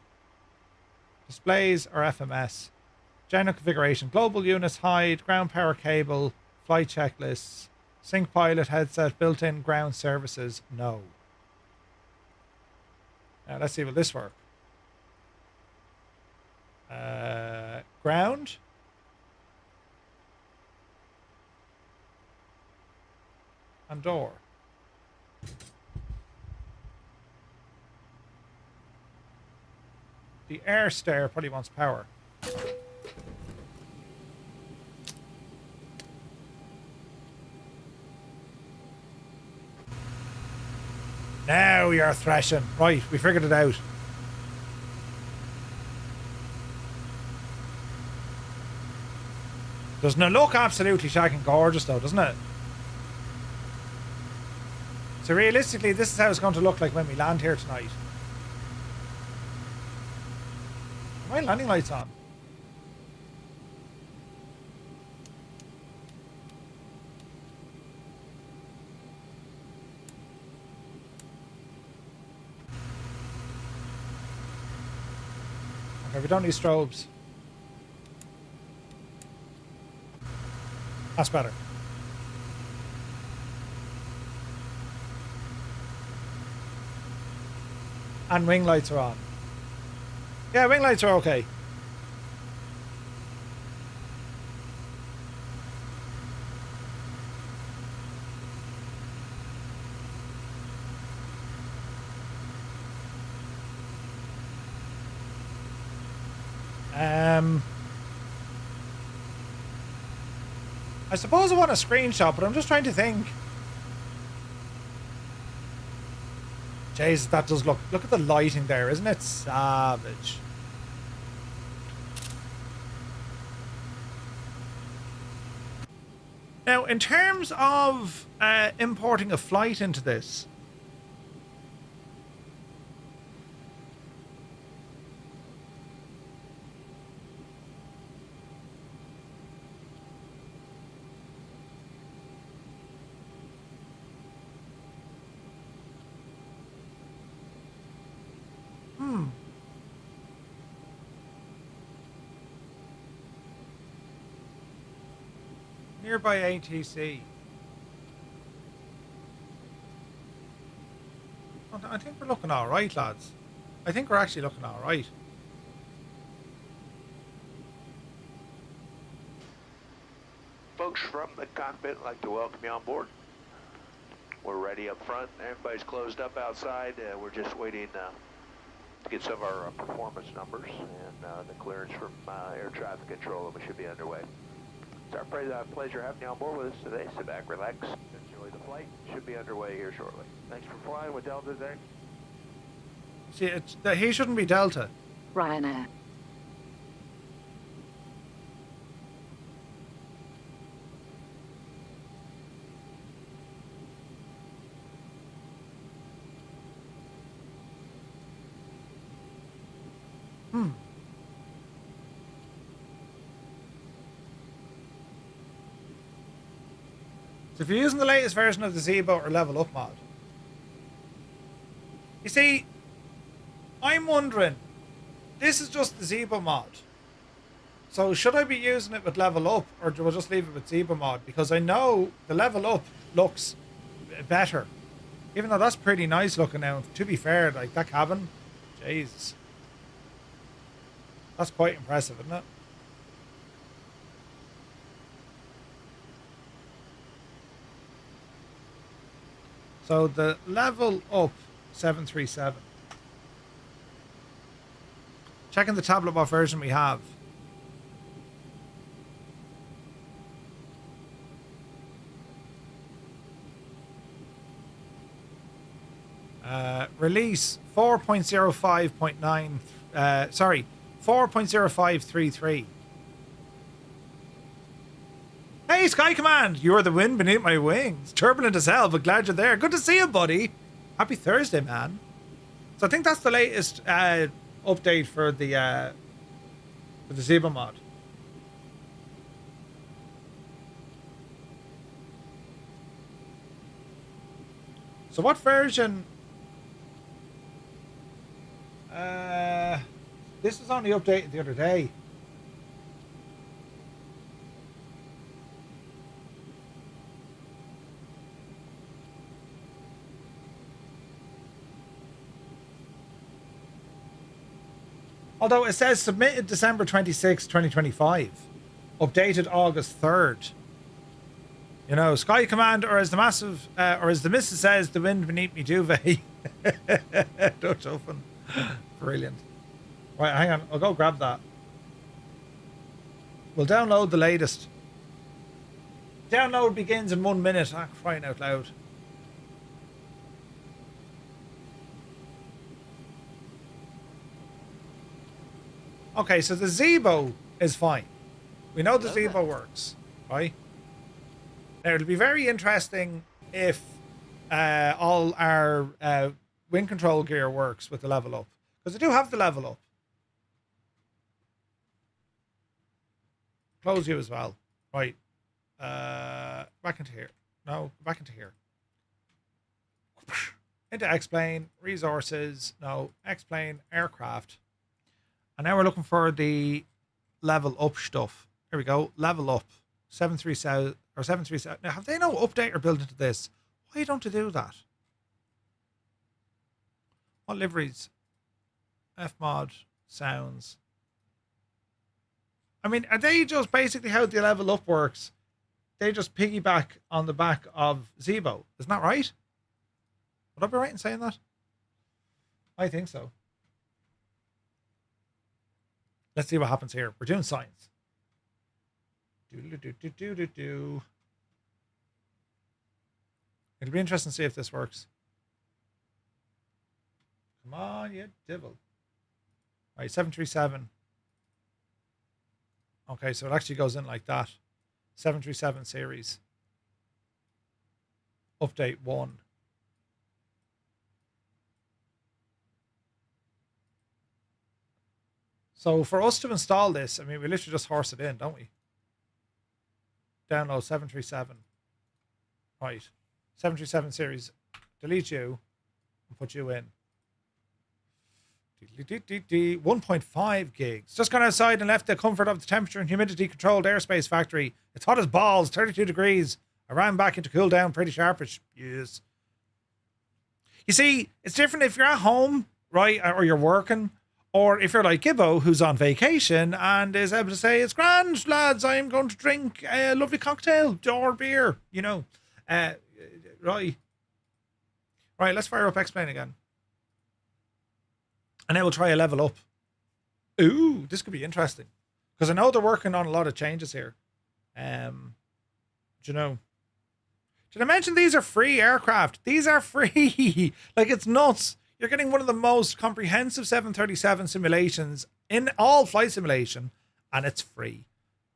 Displays or FMS. General configuration. Global units, hide, ground power cable, flight checklists, sync pilot headset, built-in ground services. No. Now let's see, will this work? Ground. And door. The air stair probably wants power. Now you're thrashing. Right, we figured it out. Doesn't it look absolutely shagging gorgeous though, doesn't it? So realistically, this is how it's going to look like when we land here tonight. Are my landing lights on? Okay, we don't need strobes. That's better. And wing lights are on. Yeah, wing lights are okay. I suppose I want a screenshot, but I'm just trying to think. Jesus, that does look at the lighting there, isn't it savage? Now, in terms of importing a flight into this, Nearby ATC. I think we're looking all right, lads. I think we're actually looking all right. Folks from the cockpit, I'd like to welcome you on board. We're ready up front. Everybody's closed up outside. We're just waiting to get some of our performance numbers and the clearance from air traffic control, and we should be underway. It's our pleasure having you on board with us today. Sit back, relax, enjoy the flight. Should be underway here shortly. Thanks for flying with Delta today. See, he shouldn't be Delta. Ryanair. So if you're using the latest version of the Z-boat or level up mod, you see, I'm wondering, this is just the Z-boat mod. So should I be using it with level up, or do I just leave it with Z-boat mod? Because I know the level up looks better, even though that's pretty nice looking now. To be fair, like that cabin, Jesus, that's quite impressive, isn't it? So the level up 737. Checking the tablet what version we have. Release 4.05.9 sorry, 4.0533. Hey, Sky Command, you're the wind beneath my wings. Turbulent as hell, but glad you're there. Good to see you, buddy. Happy Thursday, man. So I think that's the latest update for the Zebra mod. So what version? This was only updated the other day. Although it says submitted December 26, 2025. Updated August 3rd. You know, Sky Command, or as the massive, or as the missus says, the wind beneath me duvet. Dutch open. Brilliant. Right, hang on. I'll go grab that. We'll download the latest. Download begins in 1 minute. Ah, crying out loud. Okay, so the Zebo is fine. We know the Zebo works, right? Now, it'll be very interesting if all our wind control gear works with the level up. Because I do have the level up. Close you as well. Right. Back into here. No, back into here. Into X-Plane, resources. No, X-Plane, aircraft. And now we're looking for the level up stuff. Here we go. Level up. 737 or 737. Now, have they no update or built into this? Why don't they do that? What liveries? F mod sounds. I mean, are they just basically how the level up works? They just piggyback on the back of Zebo. Isn't that right? Would I be right in saying that? I think so. Let's see what happens here. We're doing science. Do. It'll be interesting to see if this works. Come on, you devil. Right, 737. Okay, so it actually goes in like that. 737 series. Update 1. So for us to install this, I mean, we literally just horse it in, don't we? Download 737. Right. 737 series. Delete you and put you in. 1.5 gigs. Just gone outside and left the comfort of the temperature and humidity controlled airspace factory. It's hot as balls, 32 degrees. I ran back into cool down pretty sharpish. Yes. You see, it's different if you're at home, right, or you're working, or if you're like Gibbo, who's on vacation and is able to say, it's grand, lads, I'm going to drink a lovely cocktail or beer, you know. Right. Right, let's fire up X-Plane again. And then we'll try a level up. Ooh, this could be interesting. Because I know they're working on a lot of changes here. Do you know? Did I mention these are free aircraft? These are free. Like, it's nuts. You're getting one of the most comprehensive 737 simulations in all flight simulation. And it's free.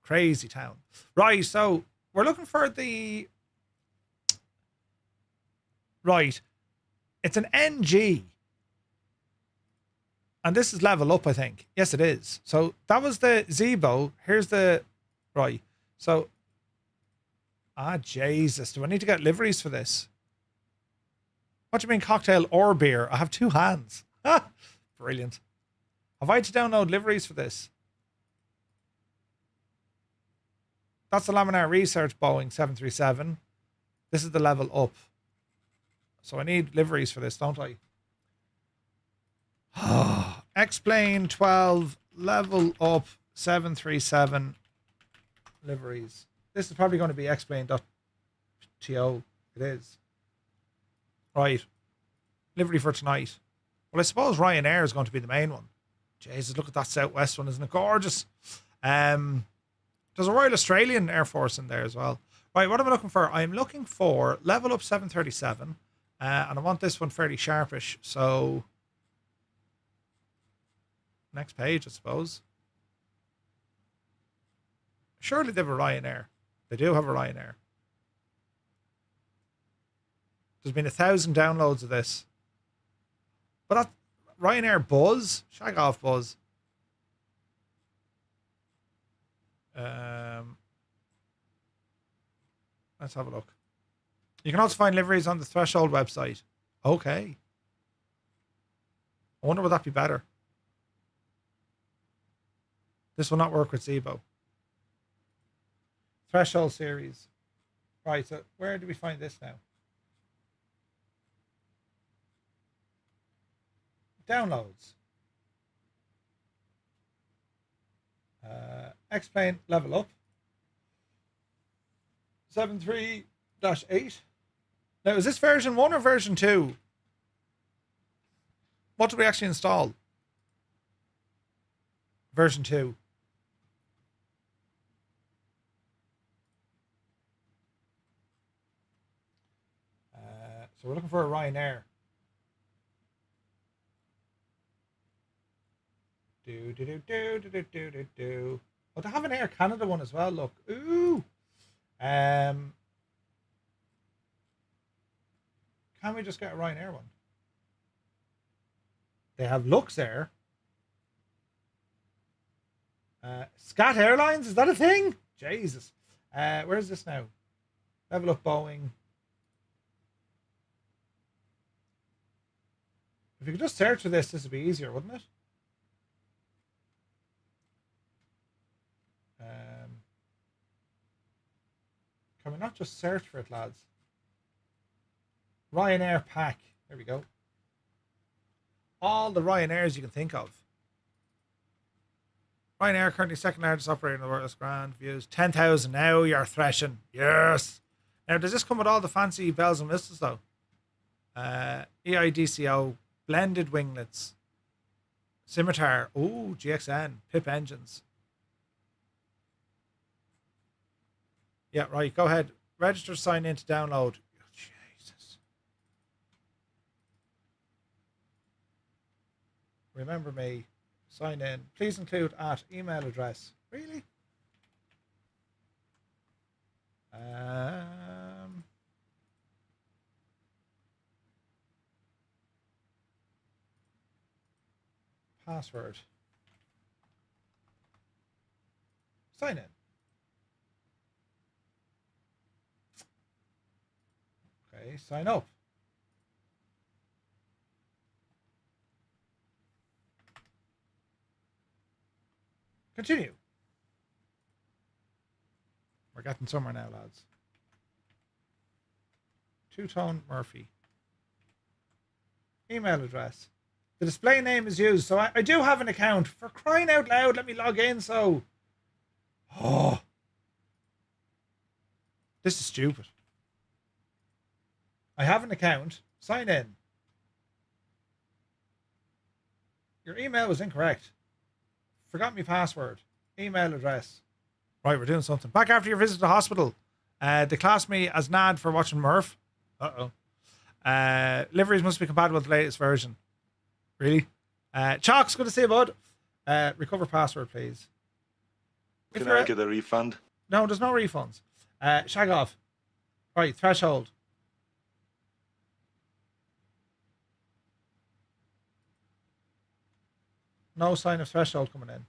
Crazy town. Right, so we're looking for the... Right. It's an NG. And this is level up, I think. Yes, it is. So that was the Zebo. Here's the... Right. So... Ah, Jesus. Do I need to get liveries for this? What do you mean cocktail or beer? I have two hands. Ah, brilliant. Have I to download liveries for this? That's the Laminar Research Boeing 737. This is the level up. So I need liveries for this, don't I? X-Plane 12 level up 737 liveries. This is probably going to be X-Plane.to. It is. Right. Livery for tonight. Well, I suppose Ryanair is going to be the main one. Jesus, look at that Southwest one. Isn't it gorgeous? There's a Royal Australian Air Force in there as well. Right, what am I looking for? I'm looking for level up 737. And I want this one fairly sharpish. So... Next page, I suppose. Surely they have a Ryanair. They do have a Ryanair. There's been 1,000 downloads of this. But that Ryanair Buzz? Shag off, Buzz. Let's have a look. You can also find liveries on the Threshold website. Okay. I wonder would that be better. This will not work with Zebo. Threshold series. Right, so where do we find this now? Downloads. X-Plane level up. 73-8. Now, is this version 1 or version 2? What did we actually install? Version 2. So we're looking for a Ryanair. Do. Oh, they have an Air Canada one as well, look. Ooh. Can we just get a Ryanair one? They have Luxair. Scat Airlines, is that a thing? Jesus. Where is this now? Level up Boeing. If you could just search for this would be easier, wouldn't it? Can we not just search for it, lads? Ryanair pack. There we go. All the Ryanairs you can think of. Ryanair currently second largest operator in the world. Grand views. 10,000 now. You're threshing. Yes. Now, does this come with all the fancy bells and whistles though? EIDCO, blended winglets, scimitar. Ooh, GXN, PIP engines. Yeah, right. Go ahead. Register, sign in to download. Oh, Jesus. Remember me. Sign in. Please include at email address. Really? Password. Sign in. Okay, sign up. Continue. We're getting somewhere now, lads. Two-tone Murphy. Email address. The display name is used, so I do have an account. For crying out loud, let me log in, so... Oh. This is stupid. I have an account. Sign in. Your email was incorrect. Forgot my password. Email address. Right, we're doing something. Back after your visit to the hospital. They classed me as NAD for watching Murph. Uh-oh. Liveries must be compatible with the latest version. Really? Chalks, good to see you, bud. Recover password, please. Can I get a refund? No, there's no refunds. Shag off. Right, threshold. No sign of threshold coming in.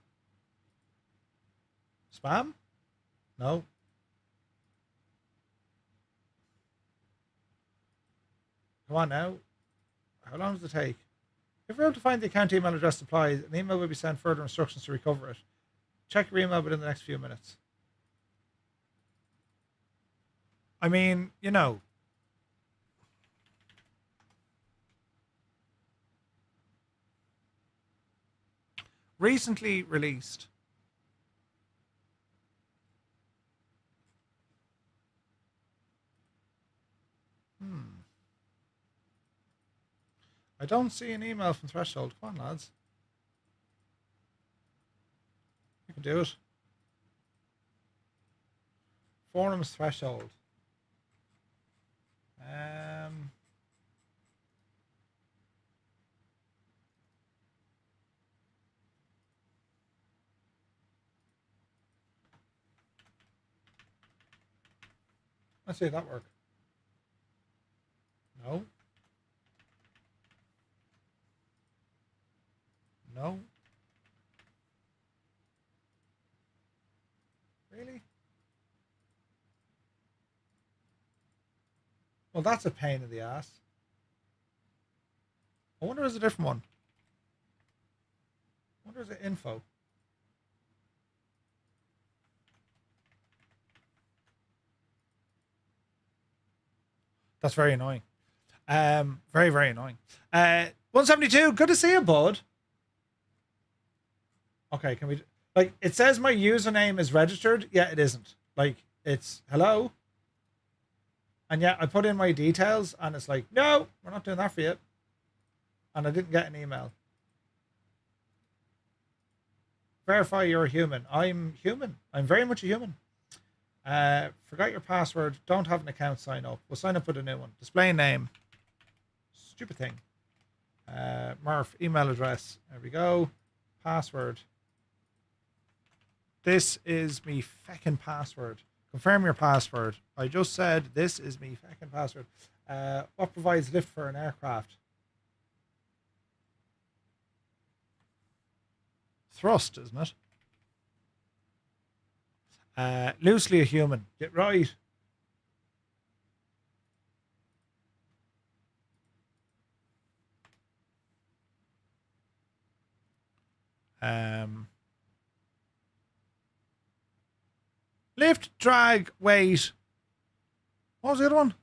Spam? No. Come on now. How long does it take? If you're able to find the account email address supplied, an email will be sent further instructions to recover it. Check your email within the next few minutes. I mean, you know. Recently released. I don't see an email from Threshold. Come on, lads. You can do it. Forums Threshold. Let's see if that works. No. No. Really? Well, that's a pain in the ass. I wonder if there's a different one. I wonder if there's info. That's very annoying. Very, very annoying. 172, good to see you, bud. Okay, can we... Like, it says my username is registered. Yeah, it isn't. Like, it's hello. And yeah, I put in my details, and it's like, no, we're not doing that for you. And I didn't get an email. Verify you're a human. I'm human. I'm very much a human. Forgot your password. Don't have an account. Sign up. We'll sign up with a new one. Display name. Stupid thing. Murph. Email address. There we go. Password. This is me feckin' password. Confirm your password. I just said this is me feckin' password. What provides lift for an aircraft? Thrust, isn't it? Loosely a human. Get right. Lift, drag, weight. What was the other one?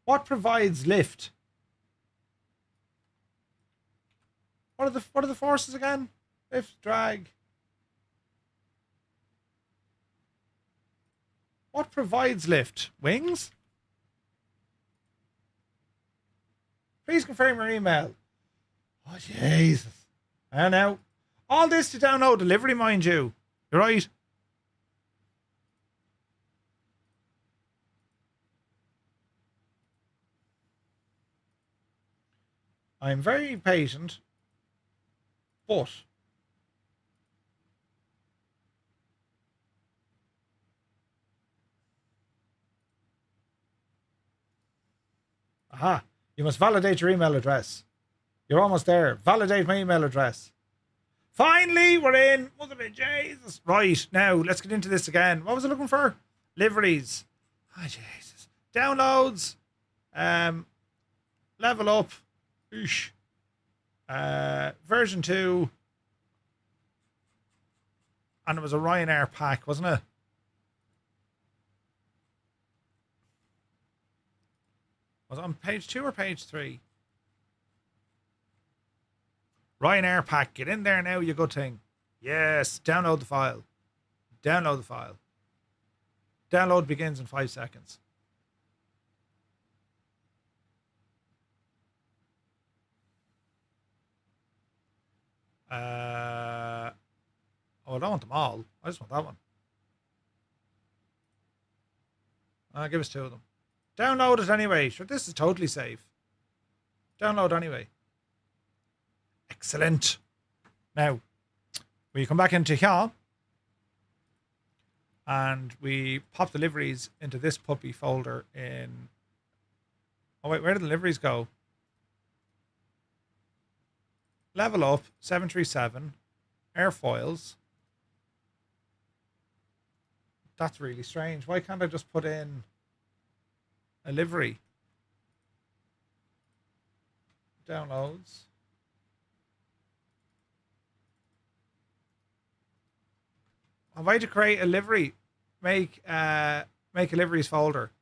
What provides lift? What are the forces again? Lift, drag. What provides lift? Wings? Please confirm your email. Oh, Jesus. I know. All this to download delivery, mind you. You're right. I'm very patient, but aha, you must validate your email address. You're almost there. Validate my email address. Finally, we're in. Mother of Jesus. Right, now, let's get into this again. What was I looking for? Liveries. Oh, Jesus. Downloads. Level up. Oosh. Version 2. And it was a Ryanair pack, wasn't it? Was it on page 2 or page 3? Ryanair pack. Get in there now, you good thing. Yes. Download the file. Download the file. Download begins in 5 seconds. Oh, I don't want them all. I just want that one. Give us 2 of them. Download it anyway. Sure, this is totally safe. Download anyway. Excellent. Now, we come back into here. And we pop the liveries into this puppy folder in... Oh, wait, where did the liveries go? Level up, 737, airfoils. That's really strange. Why can't I just put in a livery? Downloads. Have I to create a livery? Make a liveries folder.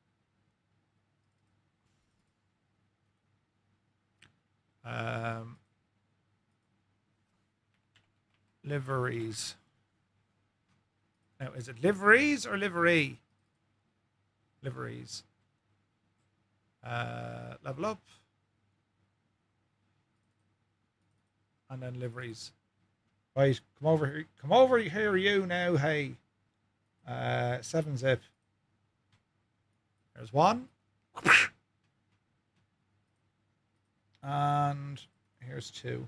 Liveries. Now, is it liveries or livery? Liveries. Level up. And then liveries. Right, come over here. Come over here, you now. Hey, 7-zip. There's one. And here's 2.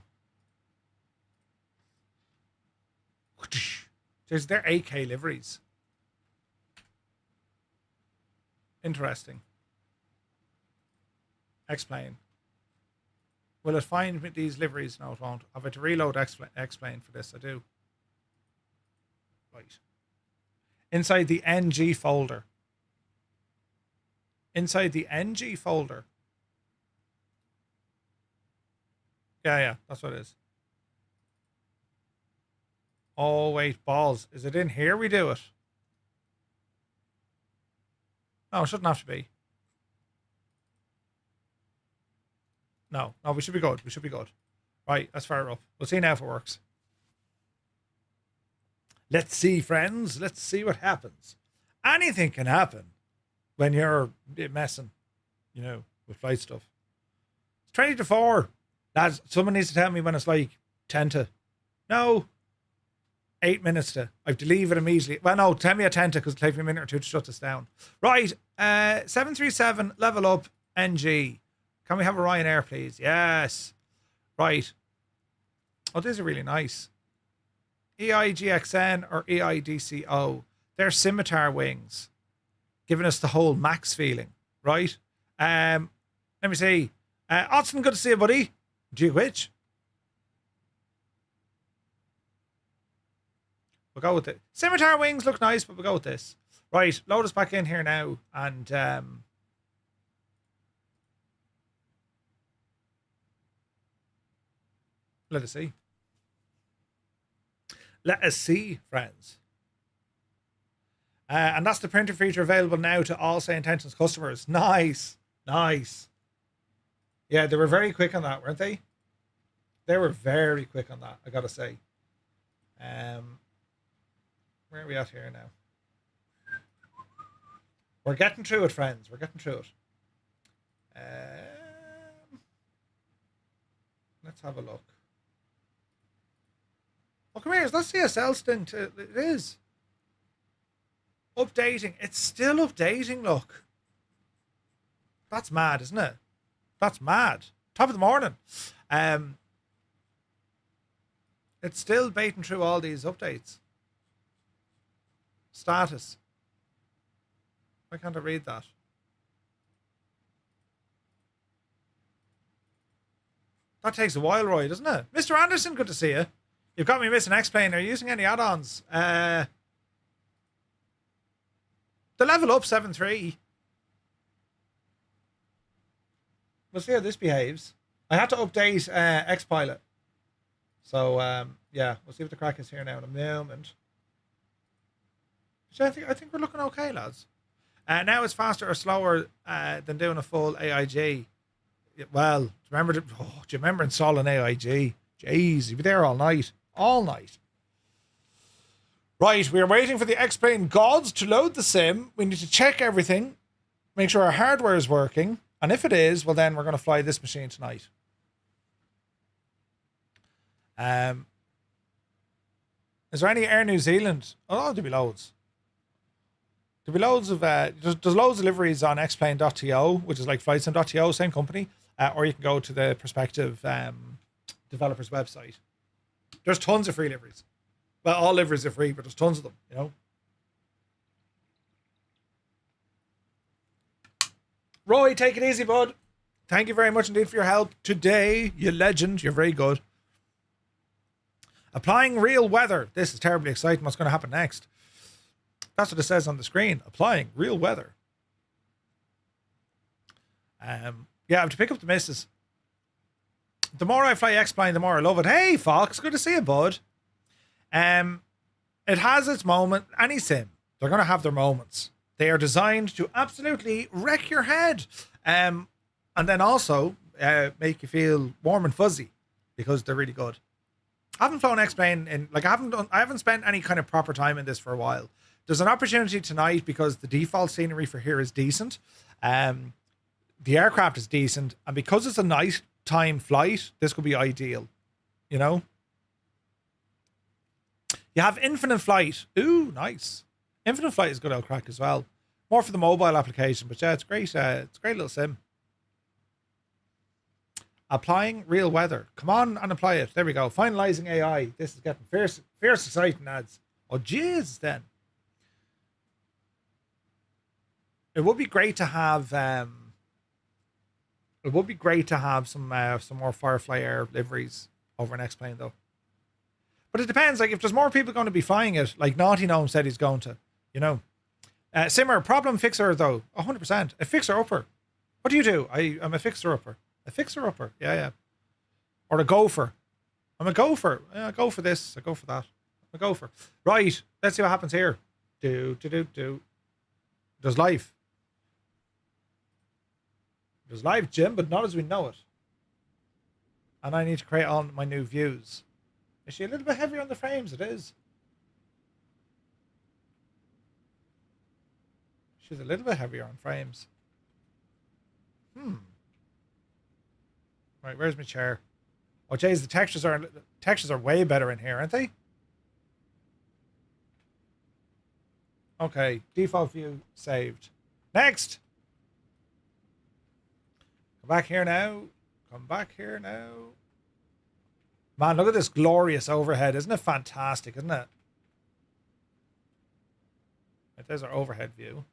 There's their AK liveries. Interesting. Explain. Will it find me these liveries? No, it won't. I've got to reload explain for this. I do. Right. Inside the NG folder. Inside the NG folder. Yeah, that's what it is. Oh, wait, balls. Is it in here we do it? No, it shouldn't have to be. No, we should be good. We should be good. Right, let's fire up. We'll see now if it works. Let's see, friends. Let's see what happens. Anything can happen when you're messing, with flight stuff. It's 20 to 4. Lads, someone needs to tell me when it's like 10 to... No. 8 minutes to. I have to leave it immediately. Well, no, tell me at 10 to because it'll take me a minute or 2 to shut this down. Right. 737, level up, NG. Can we have a Ryanair, please? Yes. Right. Oh, these are really nice. EIGXN or EIDCO. They're scimitar wings, giving us the whole Max feeling, right? Let me see. Austin, good to see you, buddy. Do you which? We'll go with it. Scimitar wings look nice, but we'll go with this. Right, load us back in here now, and let us see. Let us see, friends. And that's the printer feature available now to all Say Intentions customers. Nice. Nice. Yeah, they were very quick on that, weren't they? They were very quick on that, I gotta say. Where are we at here now? We're getting through it, friends. We're getting through it. Let's have a look. Oh, come here. Is that CSL thing too? It is. Updating. It's still updating, look. That's mad, isn't it? That's mad. Top of the morning. It's still baiting through all these updates. Status. Why can't I read that? That takes a while, Roy, doesn't it? Mr. Anderson, good to see you. You've got me missing X-Plane. Are you using any add-ons? The level up 7.3. We'll see how this behaves. I had to update X-Pilot. So, yeah, we'll see what the crack is here now in a moment. So I think we're looking okay, lads. Now it's faster or slower than doing a full AIG. Well, do you remember installing AIG? Jeez, you'd be there all night. All night. Right, we are waiting for the X-Plane gods to load the sim. We need to check everything, make sure our hardware is working, and if it is, well then we're going to fly this machine tonight. Is there any Air New Zealand? Oh, there'll be loads. There'll be loads of, there's loads of deliveries on xplane.to, which is like flightsim.to, same company, or you can go to the prospective developer's website. There's tons of free liveries. Well, all liveries are free, but there's tons of them, you know. Roy, take it easy, bud. Thank you very much indeed for your help today. You legend. You're very good. Applying real weather. This is terribly exciting. What's going to happen next? That's what it says on the screen. Applying real weather. Yeah, I have to pick up the missus. The more I fly X-Plane, the more I love it. Hey, Fox. Good to see you, bud. It has its moment. Any sim, they're going to have their moments. They are designed to absolutely wreck your head, and then also make you feel warm and fuzzy because they're really good. I haven't flown X-Plane in I haven't spent any kind of proper time in this for a while. There's an opportunity tonight because the default scenery for here is decent. The aircraft is decent, and because it's a nighttime flight, this could be ideal. You know. You have infinite flight. Ooh, nice. Infinite flight is good old crack as well. More for the mobile application, but yeah, it's great. It's a great little sim. Applying real weather. Come on and apply it. There we go. Finalizing AI. This is getting fierce exciting ads. Oh, jeez, then. It would be great to have. It would be great to have some more Firefly Air liveries over an X-Plane though. But it depends. Like if there's more people going to be flying it, like Naughty Gnome said he's going to, you know. Simmer, problem fixer though, 100%. A fixer upper. What do you do? I'm a fixer upper. A fixer upper. Yeah. Or a gopher. I'm a gopher. I go for this. I go for that. I'm a gopher. Right. Let's see what happens here. Do. There's life. There's life, Jim, but not as we know it. And I need to create all my new views. Is she a little bit heavier on the frames? It is. She's a little bit heavier on frames. Right, where's my chair? Oh, jeez, the textures are way better in here, aren't they? Okay, default view saved. Next. Come back here now. Come back here now. Man, look at this glorious overhead. Isn't it fantastic, isn't it? Right, there's our overhead view.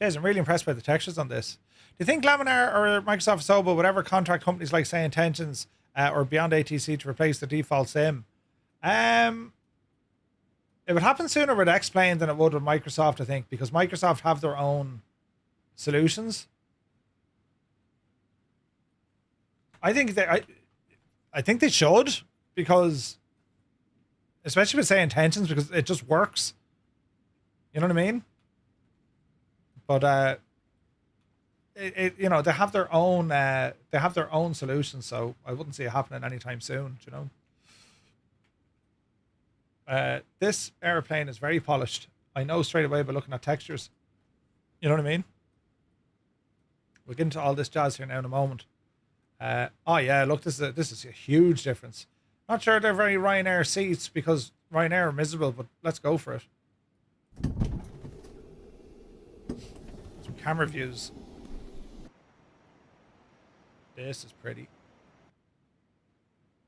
Jeez, I'm really impressed by the textures on this. Do you think Laminar or Microsoft Sobo would ever contract companies like Say Intentions or Beyond ATC to replace the default sim? It would happen sooner with X-Plane than it would with Microsoft, I think, because Microsoft have their own solutions. I think they should, because especially with Say Intentions, because it just works. You know what I mean? But you know, they have their own solutions, so I wouldn't see it happening anytime soon, you know. This airplane is very polished. I know straight away by looking at textures. You know what I mean? We'll get into all this jazz here now in a moment. Oh yeah, look, this is a huge difference. Not sure they're very Ryanair seats because Ryanair are miserable, but let's go for it. Some camera views. This is pretty.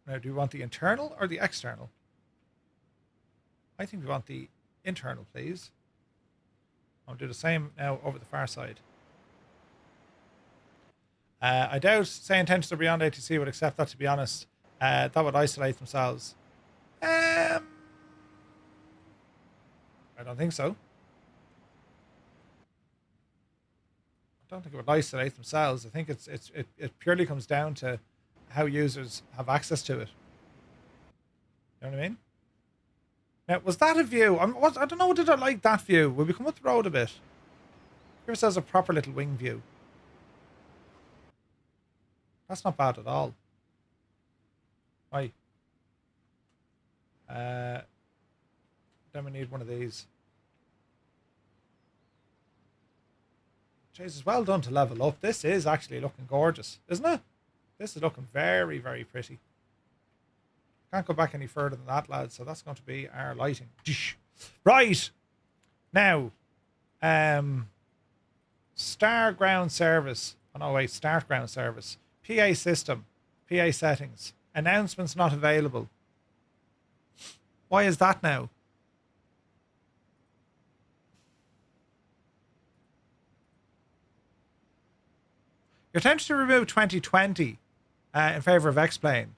Now, do we want the internal or the external? I think we want the internal, please. I'll do the same now over the far side. I doubt Say Intentions or Beyond ATC would accept that, to be honest. That would isolate themselves. I don't think so. I don't think it would isolate themselves. I think it purely comes down to how users have access to it. You know what I mean? Now, was that a view? I don't know, did I like that view? Will we come up the road a bit? Give ourselves a proper little wing view. That's not bad at all. Right. Then we need one of these. Jesus, well done to level up. This is actually looking gorgeous, isn't it? This is looking very, very pretty. Can't go back any further than that, lads. So that's going to be our lighting. Right. Now, Star Ground Service. Oh, no, wait. Start Ground Service. PA system. PA settings. Announcements not available. Why is that now? You're tempted to remove 2020 in favor of X-Plane.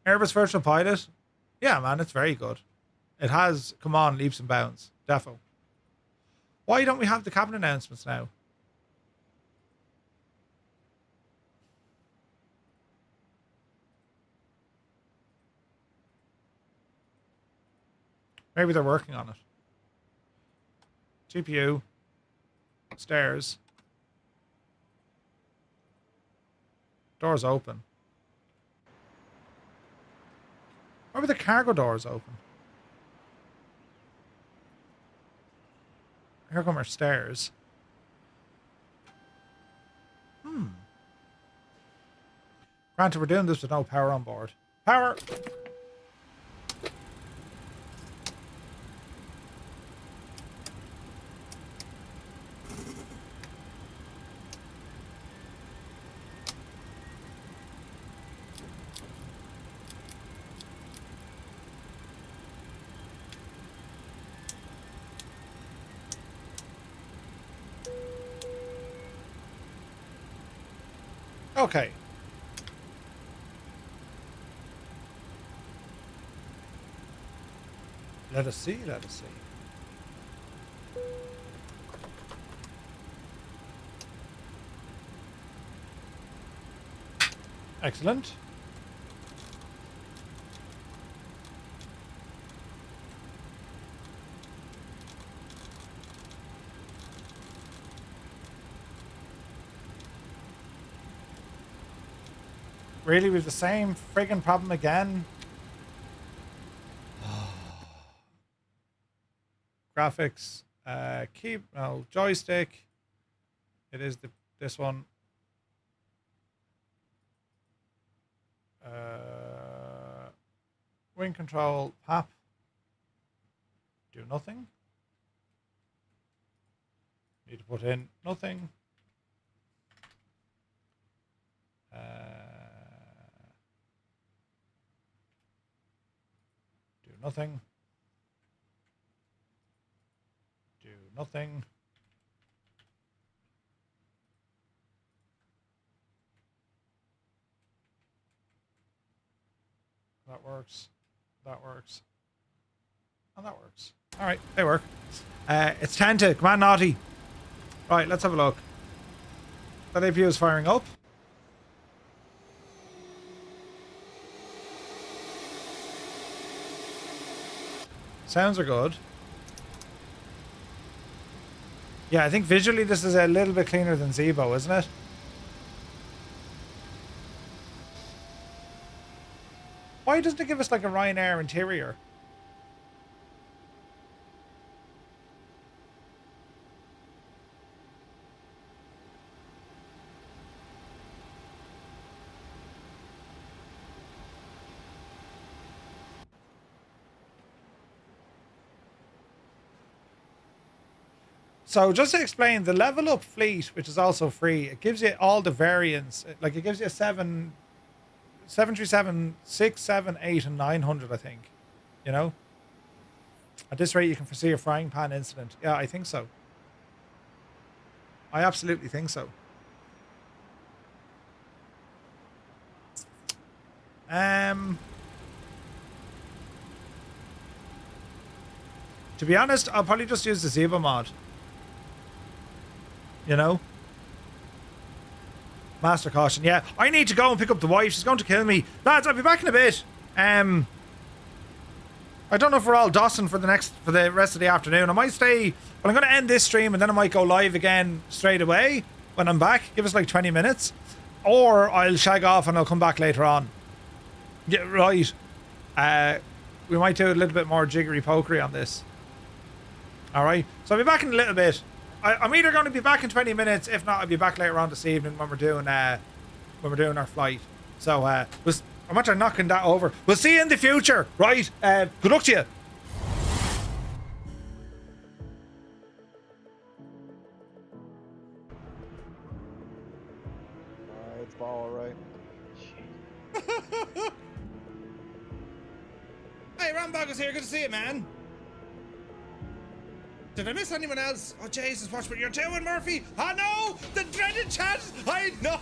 Airbus Virtual Pilot? Yeah, man, it's very good. It has come on leaps and bounds. Defo. Why don't we have the cabin announcements now? Maybe they're working on it. GPU. Stairs. Doors open. Why were the cargo doors open? Here come our stairs. Granted, we're doing this with no power on board. Power! Okay. Let us see, let us see. Excellent. Really, with the same friggin' problem again? Graphics, joystick. It is this one. Wing control, PAP. Do nothing. Need to put in nothing. Do nothing. Do nothing. That works. That works. And that works. All right, they work. It's 10 to. Come on, Naughty. Right, let's have a look. That APU is firing up. Sounds are good. Yeah, I think visually this is a little bit cleaner than Zebo, isn't it? Why doesn't it give us like a Ryanair interior? So just to explain, the level up fleet, which is also free, it gives you all the variants. Like it gives you a 737, 6, 7, 8, and 900, I think. You know? At this rate, you can foresee a frying pan incident. Yeah, I think so. I absolutely think so. To be honest, I'll probably just use the Zebo mod. You know? Master caution. Yeah, I need to go and pick up the wife. She's going to kill me. Lads, I'll be back in a bit. I don't know if we're all dossing for the rest of the afternoon. I might stay. Well, I'm going to end this stream and then I might go live again straight away when I'm back. Give us like 20 minutes, or I'll shag off and I'll come back later on. Yeah, right. We might do a little bit more jiggery pokery on this. All right. So I'll be back in a little bit. I'm either going to be back in 20 minutes. If not, I'll be back later on this evening when we're doing our flight. So I'm after knocking that over. We'll see you in the future, right? Good luck to you. It's all right. Hey, Rambog is here. Good to see you, man. Did I miss anyone else? Oh, Jesus, watch what you're doing, Murphy. Oh, no! The dreaded chat! I know!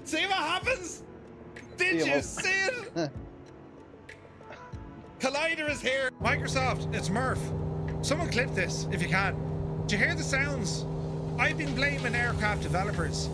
See what happens? Did you see it? Collider is here. Microsoft, it's Murph. Someone clip this, if you can. Do you hear the sounds? I've been blaming aircraft developers.